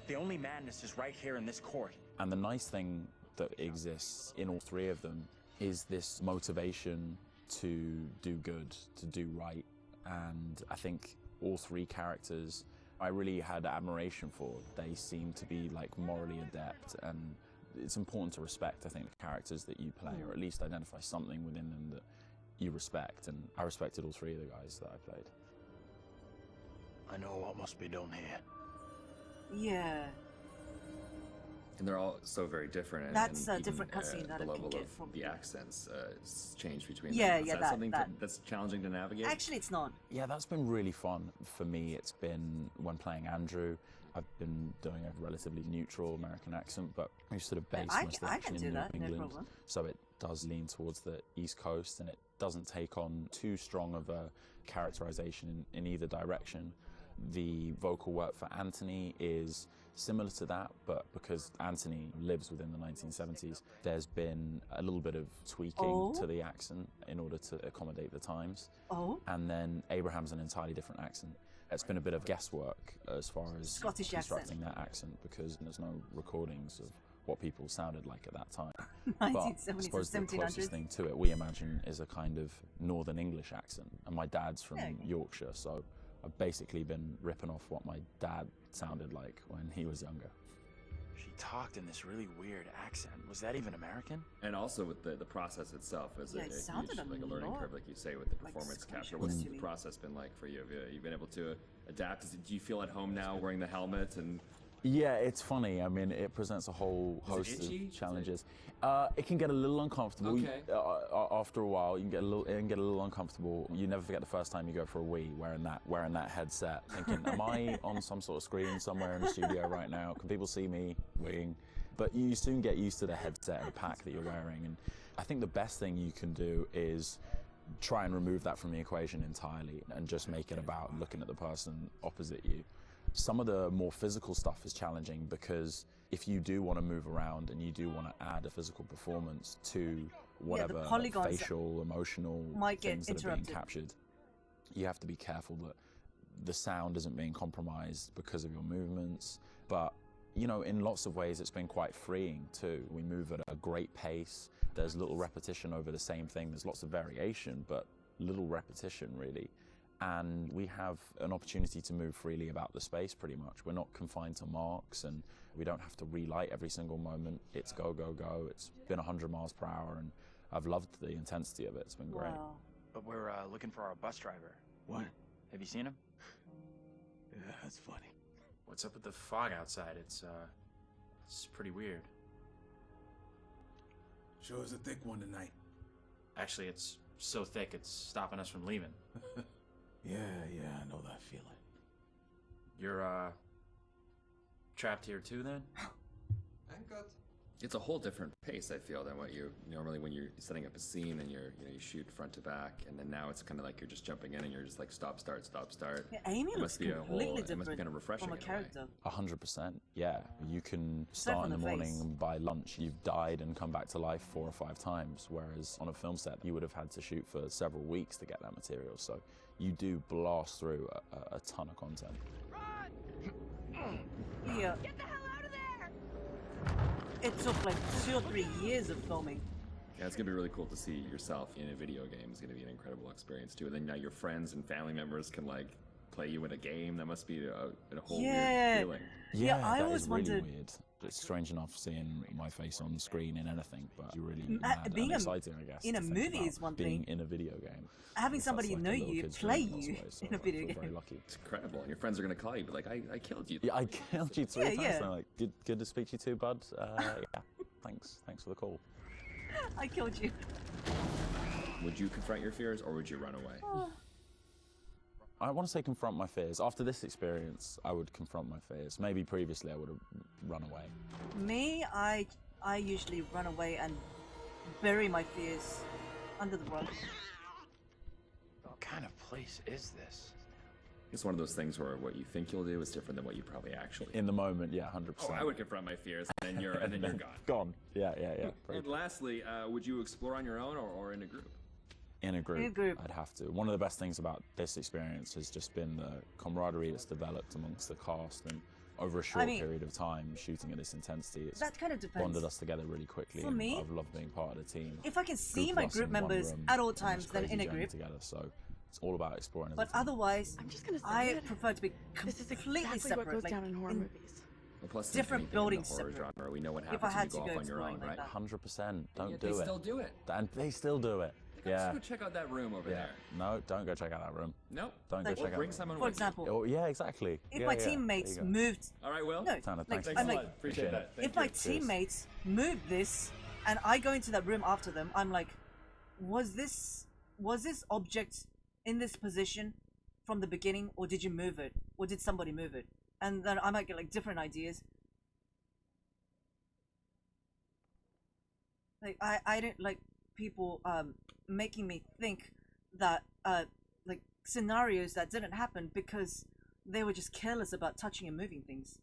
The only madness is right here in this court. And the nice thing that exists in all three of them is this motivation to do good, to do right. And I think all three characters I really had admiration for. They seem to be like morally adept, and it's important to respect, I think, the characters that you play, or at least identify something within them that you respect, and I respected all three of the guys that I played. I know what must be done here. Yeah. And they're all so very different. That's and a different cutscene that I the can level get of from the accents change between Yeah, them. Is yeah, that something that. that's challenging to navigate? Actually, it's not. Yeah, that's been really fun. For me, it's been when playing Andrew, I've been doing a relatively neutral American accent, but we sort of based most of the I action can in do New that, no England. problem. So it does lean towards the East Coast, and it doesn't take on too strong of a characterization in either direction. The vocal work for Anthony is similar to that, but because Anthony lives within the 1970s, there's been a little bit of tweaking to the accent in order to accommodate the times. And then Abraham's an entirely different accent. It's been a bit of guesswork as far as Scottish constructing that accent, because there's no recordings of what people sounded like at that time. 1970s But I suppose the and closest 1700s. thing to it, we imagine, is a kind of Northern English accent. And my dad's from Yorkshire, so I've basically been ripping off what my dad sounded like when he was younger. She talked in this really weird accent. Was that even American? And also with the process itself as Yeah, a it huge, sounded a like a learning lot curve, like you say, with the like performance Scottish capture. What's to the me. process been like for you? Have you been able to adapt? Do you feel at home now wearing the helmet and? Yeah, it's funny. I mean, it presents a whole host itchy? of challenges. It can get a little uncomfortable. Okay. After a while, it can get a little uncomfortable. You never forget the first time you go for a wee wearing that headset, thinking, "Am I on some sort of screen somewhere in the studio right now? Can people see me weeing?" But you soon get used to the headset and the pack that you're wearing, and I think the best thing you can do is try and remove that from the equation entirely and just make it about looking at the person opposite you. Some of the more physical stuff is challenging because if you do want to move around and you do want to add a physical performance to whatever polygons facial, emotional might get things that are being interrupted. captured, you have to be careful that the sound isn't being compromised because of your movements. But, you know, in lots of ways, it's been quite freeing too. We move at a great pace. There's little repetition over the same thing. There's lots of variation, but little repetition really. And we have an opportunity to move freely about the space pretty much. We're not confined to marks, and we don't have to relight every single moment. It's go, go, go. It's been 100 miles per hour, and I've loved the intensity of it. It's been great. Wow. But we're looking for our bus driver. What? Have you seen him? Yeah, that's funny. What's up with the fog outside? It's pretty weird. Sure is a thick one tonight. Actually, it's so thick it's stopping us from leaving. Yeah, I know that feeling. You're trapped here too then? It's a whole different pace, I feel, than what you normally when you're setting up a scene and you shoot front to back, and then now it's kind of like you're just jumping in and you're just like stop, start, stop, start. Yeah, Amy it looks must be a whole. completely It must be different kind of refreshing from a in way. character. 100%, yeah. You can Except start for in the the morning face. and by lunch you've died and come back to life 4 or 5 times, whereas on a film set you would have had to shoot for several weeks to get that material. So you do blast through a ton of content. Yeah. Get the hell out of there! It took like 2 or 3 years of filming. Yeah, it's gonna be really cool to see yourself in a video game. It's gonna be an incredible experience too. And then now your friends and family members can like play you in a game. That must be a whole weird feeling. Yeah, I that always is really wondered- weird. It's strange enough seeing my face on screen in anything, but you really Mm, mad being and a- exciting, I guess. in to a think movie about is one being thing. in a video game. Having That's somebody like know a little you kid's play dream in lots of you ways, so in a I video feel game. very lucky. It's incredible. And your friends are gonna call you, but like, I killed you. Yeah, I killed you 3 Yeah, times. yeah. And I'm like, good to speak to you too, bud. Yeah, thanks for the call. I killed you. Would you confront your fears or would you run away? Oh. I want to say confront my fears. After this experience, I would confront my fears. Maybe previously I would have run away. Me, I usually run away and bury my fears under the rug. What kind of place is this? It's one of those things where what you think you'll do is different than what you probably actually. In the moment, yeah, 100%. Oh, I would confront my fears, and then you're gone. Gone. Yeah. And lastly, would you explore on your own or in a group? In a group, In a group. I'd have to. One of the best things about this experience has just been the camaraderie that's developed amongst the cast, and over a short period of time, shooting at this intensity, it's that kind of depends. bonded us together really quickly. For and me, I've loved being part of the team. if I can see my us group in one members room at all on this times, then crazy in a journey group. together. So it's all about exploring. As But a team. otherwise, I'm just gonna say I it. prefer to be This is completely exactly separate. what goes like, down in horror movies. Well, plus, different anything buildings in the horror separate. genre, we know what If happens I when had you to go go off on your exploring own, like right? that. 100%. Don't yet do they it. still do it. And they still do it. Let's go check out that room over there. No, don't go check out that room. Nope. Don't go Like, check out. bring that someone room. For with you. example, Oh, yeah, exactly. if Yeah, my yeah. teammates There you go. moved, All right, Will. no, Tanner, like, thanks I'm a like, lot. Appreciate that. if my teammates moved this, and I go into that room after them, I'm like, was this object in this position from the beginning, or did you move it, or did somebody move it? And then I might get like different ideas. Like I don't like people making me think that like scenarios that didn't happen because they were just careless about touching and moving things.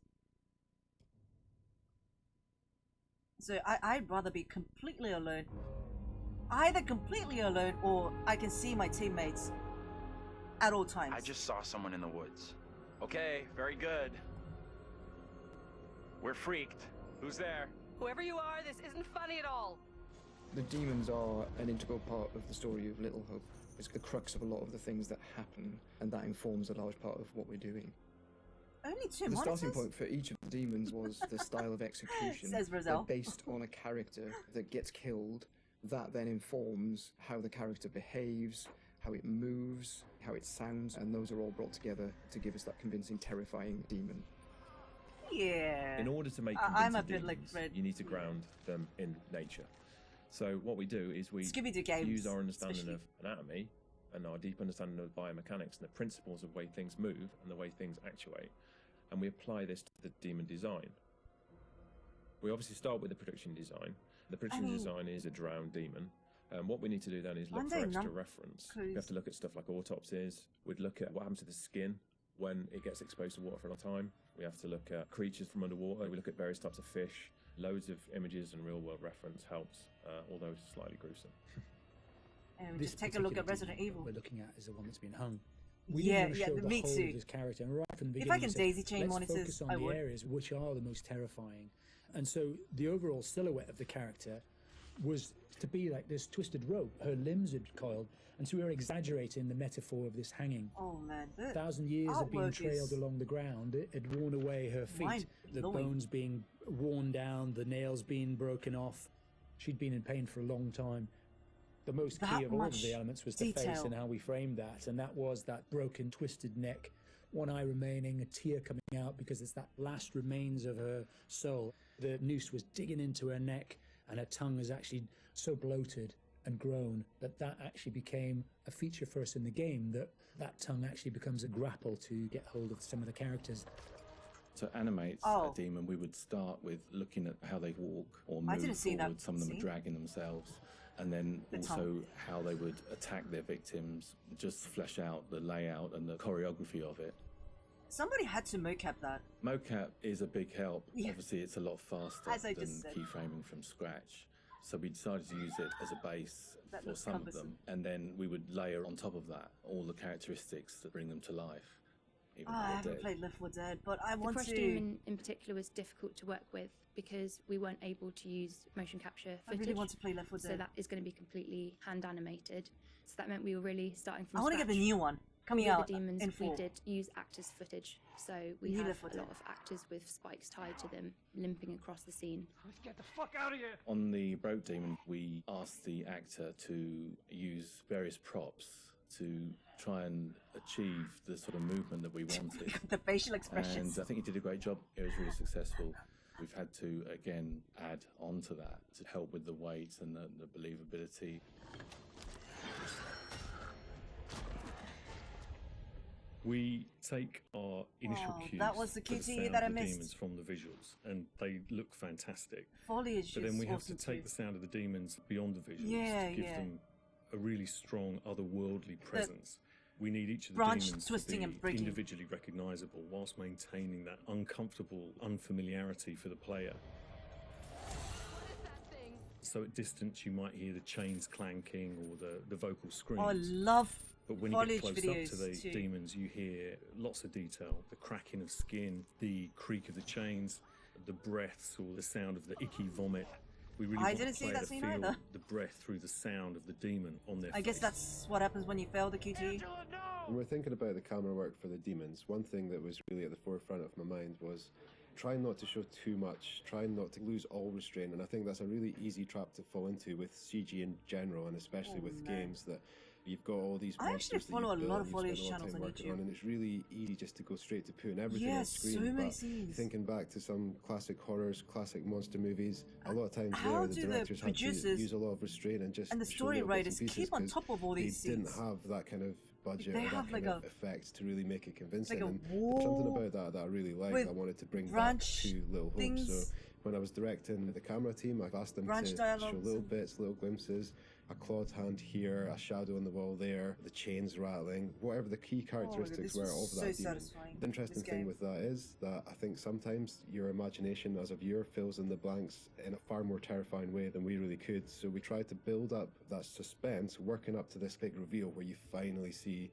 So I'd rather be completely alone. Either completely alone, or I can see my teammates at all times. I just saw someone in the woods. Okay, very good. We're freaked. Who's there? Whoever you are, this isn't funny at all. The demons are an integral part of the story of Little Hope. It's the crux of a lot of the things that happen, and that informs a large part of what we're doing. Only two The monitors? starting point for each of the demons was the style of execution. Says They're Roselle. based on a character that gets killed. That then informs how the character behaves, how it moves, how it sounds, and those are all brought together to give us that convincing, terrifying demon. Yeah. In order to make I'm a convincing bit like demons, Fred. you need to ground them in nature. So what we do is we Scooby-Doo games, use our understanding especially. of anatomy and our deep understanding of biomechanics and the principles of the way things move and the way things actuate, and we apply this to the demon design. We obviously start with the production design. The production design is a drowned demon. What we need to do then is look One for day, extra no. reference. Clues. We have to look at stuff like autopsies. We'd look at what happens to the skin when it gets exposed to water for a long time. We have to look at creatures from underwater. We look at various types of fish. Loads of images and real-world reference helps, although slightly gruesome. And This just take a look at particular Resident demon Evil. We're looking at is the one that's been hung. Yeah, didn't yeah, want to show me the whole too. of his character, and right from the If beginning, I can we said, daisy chain let's monitors, focus on I the would. areas which are the most terrifying. And so the overall silhouette of the character was to be like this twisted rope. Her limbs had coiled, and so we were exaggerating the metaphor of this hanging. Oh man, the 1,000 years of being artwork trailed is along the ground, it had worn away her feet. The mind-blowing. bones being worn down, the nails being broken off. She'd been in pain for a long time. The most That key of all of much the elements was the face detail. and how we framed that, and that was that broken, twisted neck, one eye remaining, a tear coming out because it's that last remains of her soul. The noose was digging into her neck, and her tongue is actually so bloated and grown that that actually became a feature for us in the game, that tongue actually becomes a grapple to get hold of some of the characters. To animate Oh. a demon, we would start with looking at how they walk or I move didn't see that forward. Some of them are scene. dragging themselves. And then The also tongue. how they would attack their victims, just flesh out the layout and the choreography of it. Somebody had to mocap that. Mocap is a big help. Yeah. Obviously, it's a lot faster As I than just said. keyframing from scratch. So we decided to use it as a base That for looks some of cumbersome. them. And then we would layer on top of that all the characteristics that bring them to life. Even Oh, if I they're haven't dead. played Left 4 Dead, but I The want Crush to. Demon in particular was difficult to work with because we weren't able to use motion capture I footage. really want to play Left 4 So Dead. that is going to be completely hand animated. So that meant we were really starting from I want to get the scratch. new one coming With out the demons, in we fall. did use actors' footage. So we New had Left 4 a lot Dead. of actors with spikes tied to them, limping across the scene. Let's get the fuck out of here! On the Broke Demon, we asked the actor to use various props to try and achieve the sort of movement that we wanted. The facial expressions. And I think he did a great job. It was really successful. We've had to, again, add on to that to help with the weight and the believability. We take our initial Oh, cues that was the for the QTE sound that I of the missed. demons from the visuals, and they look fantastic. Foliage But then is we have awesome to take too. the sound of the demons beyond the visuals Yeah, to give yeah. them a really strong otherworldly presence. We need each of the branch demons twisting to and be breaking. individually recognisable whilst maintaining that uncomfortable unfamiliarity for the player. So at distance, you might hear the chains clanking or the vocal screams. Oh, I love But when you get foliage close up videos to the too. demons, you hear lots of detail. The cracking of skin, the creak of the chains, the breaths or the sound of the icky vomit. We really I want didn't the see player that to scene feel either. the breath through the sound of the demon on their I guess face. that's what happens when you fail the QTE. When we're thinking about the camera work for the demons, one thing that was really at the forefront of my mind was trying not to show too much, trying not to lose all restraint, and I think that's a really easy trap to fall into with CG in general, and especially with games that you've got all these I monsters actually follow that a you've lot built of and foliage you've spent a lot channels of on time working YouTube. on, and it's really easy just to go straight to putting everything on Yes, screen. so many but scenes. thinking back to some classic horrors, classic monster movies, a lot of times How there the do the directors had to producers use a lot of restraint and just and the show story little bits and writers pieces keep on 'cause top of all these they didn't scenes? have that kind of budget They or that have kind like of effect to really make it convincing. like a And there's something wall about that I really liked. with I wanted to bring back branch to Little Hope. things. So when I was directing the camera team, I asked them Branch to show dialogues little and- bits, little glimpses, a clawed hand here, a shadow on the wall there, the chains rattling, whatever the key characteristics this were was of so that demon. satisfying, The interesting this thing game. with that is that I think sometimes your imagination as a viewer fills in the blanks in a far more terrifying way than we really could. So we tried to build up that suspense, working up to this big reveal where you finally see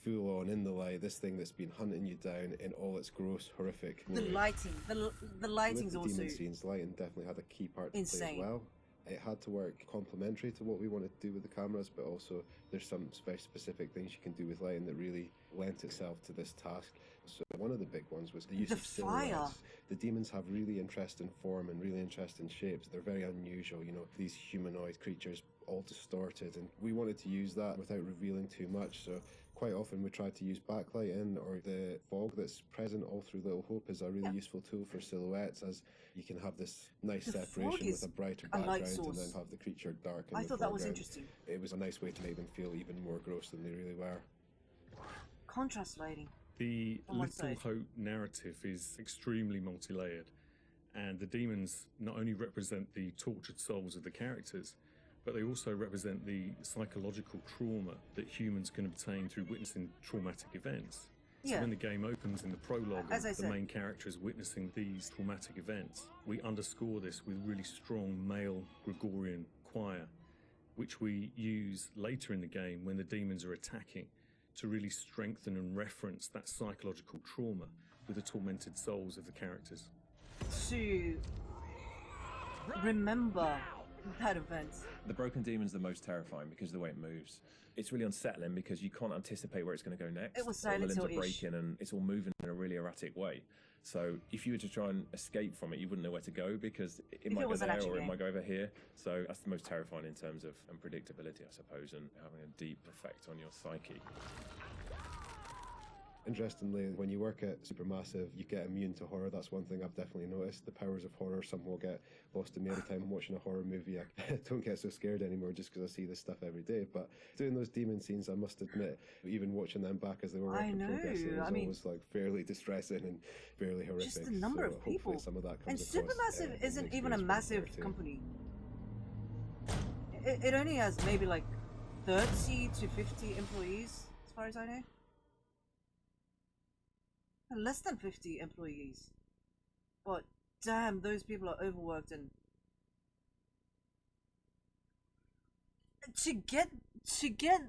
full on in the light this thing that's been hunting you down in all its gross, horrific The glory. lighting, the lighting's With the also demon scenes, lighting definitely had a key part to play insane. as well. It had to work complementary to what we wanted to do with the cameras, but also there's some specific things you can do with lighting that really lent itself to this task. So one of the big ones was the use The of fire. silhouettes. The demons have really interesting form and really interesting shapes. They're very unusual, you know, these humanoid creatures all distorted, and we wanted to use that without revealing too much. So quite often we try to use backlighting, or the fog that's present all through Little Hope is a really useful tool for silhouettes, as you can have this nice The fog separation is with a brighter a light background and source. then have the creature dark in I the thought that was foreground. interesting. It was a nice way to make them feel even more gross than they really were. Contrast lighting. The on one Little side. Hope narrative is extremely multi-layered, and the demons not only represent the tortured souls of the characters, but they also represent the psychological trauma that humans can obtain through witnessing traumatic events. So Yeah. when the game opens in the prologue, As I and the said. main character is witnessing these traumatic events, we underscore this with really strong male Gregorian choir, which we use later in the game when the demons are attacking, to really strengthen and reference that psychological trauma with the tormented souls of the characters. To remember that event. The broken demon's the most terrifying because of the way it moves. It's really unsettling because you can't anticipate where it's going to go next. It was all the limbs Silent are Hill-ish. breaking and it's all moving in a really erratic way. So if you were to try and escape from it, you wouldn't know where to go because it might go was an there action or it game. might go over here. So that's the most terrifying in terms of unpredictability, I suppose, and having a deep effect on your psyche. Interestingly, when you work at Supermassive, you get immune to horror. That's one thing I've definitely noticed. The powers of horror somehow get lost in me every time I'm watching a horror movie. I don't get so scared anymore just because I see this stuff every day. But doing those demon scenes, I must admit, even watching them back as they were work I in know, progress, it was I mean- always like fairly distressing and fairly horrific. Just the number So of hopefully people. some of that And comes across, Supermassive in the isn't even a experience massive we're too. company. It only has maybe like 30 to 50 employees, as far as I know. Less than 50 employees. But damn, those people are overworked, and to get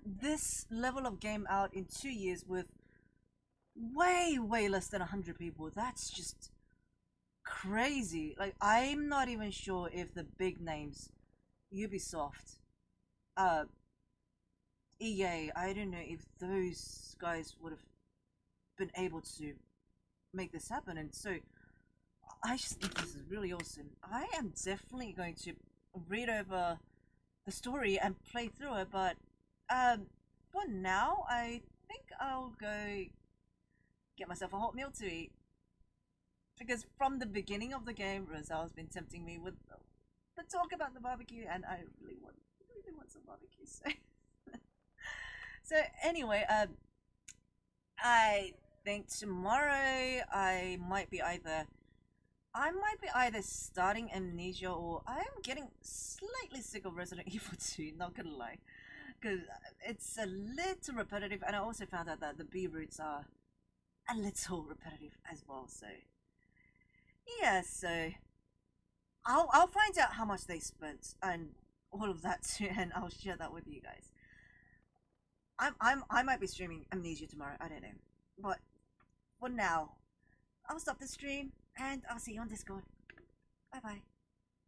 this level of game out in 2 years with way less than 100 people, that's just crazy. Like, I'm not even sure if the big names, Ubisoft, EA, I don't know if those guys would have been able to make this happen. And so I just think this is really awesome. I am definitely going to read over the story and play through it, but for now I think I'll go get myself a hot meal to eat, because from the beginning of the game Roselle's been tempting me with the talk about the barbecue, and I really want some barbecue. So anyway, I think tomorrow I might be either starting Amnesia, or I am getting slightly sick of Resident Evil 2, not gonna lie, because it's a little repetitive, and I also found out that the B routes are a little repetitive as well. So yeah, so I'll find out how much they spent and all of that too, and I'll share that with you guys. I might be streaming Amnesia tomorrow, I don't know. But for now, I'll stop the stream and I'll see you on Discord. Bye bye.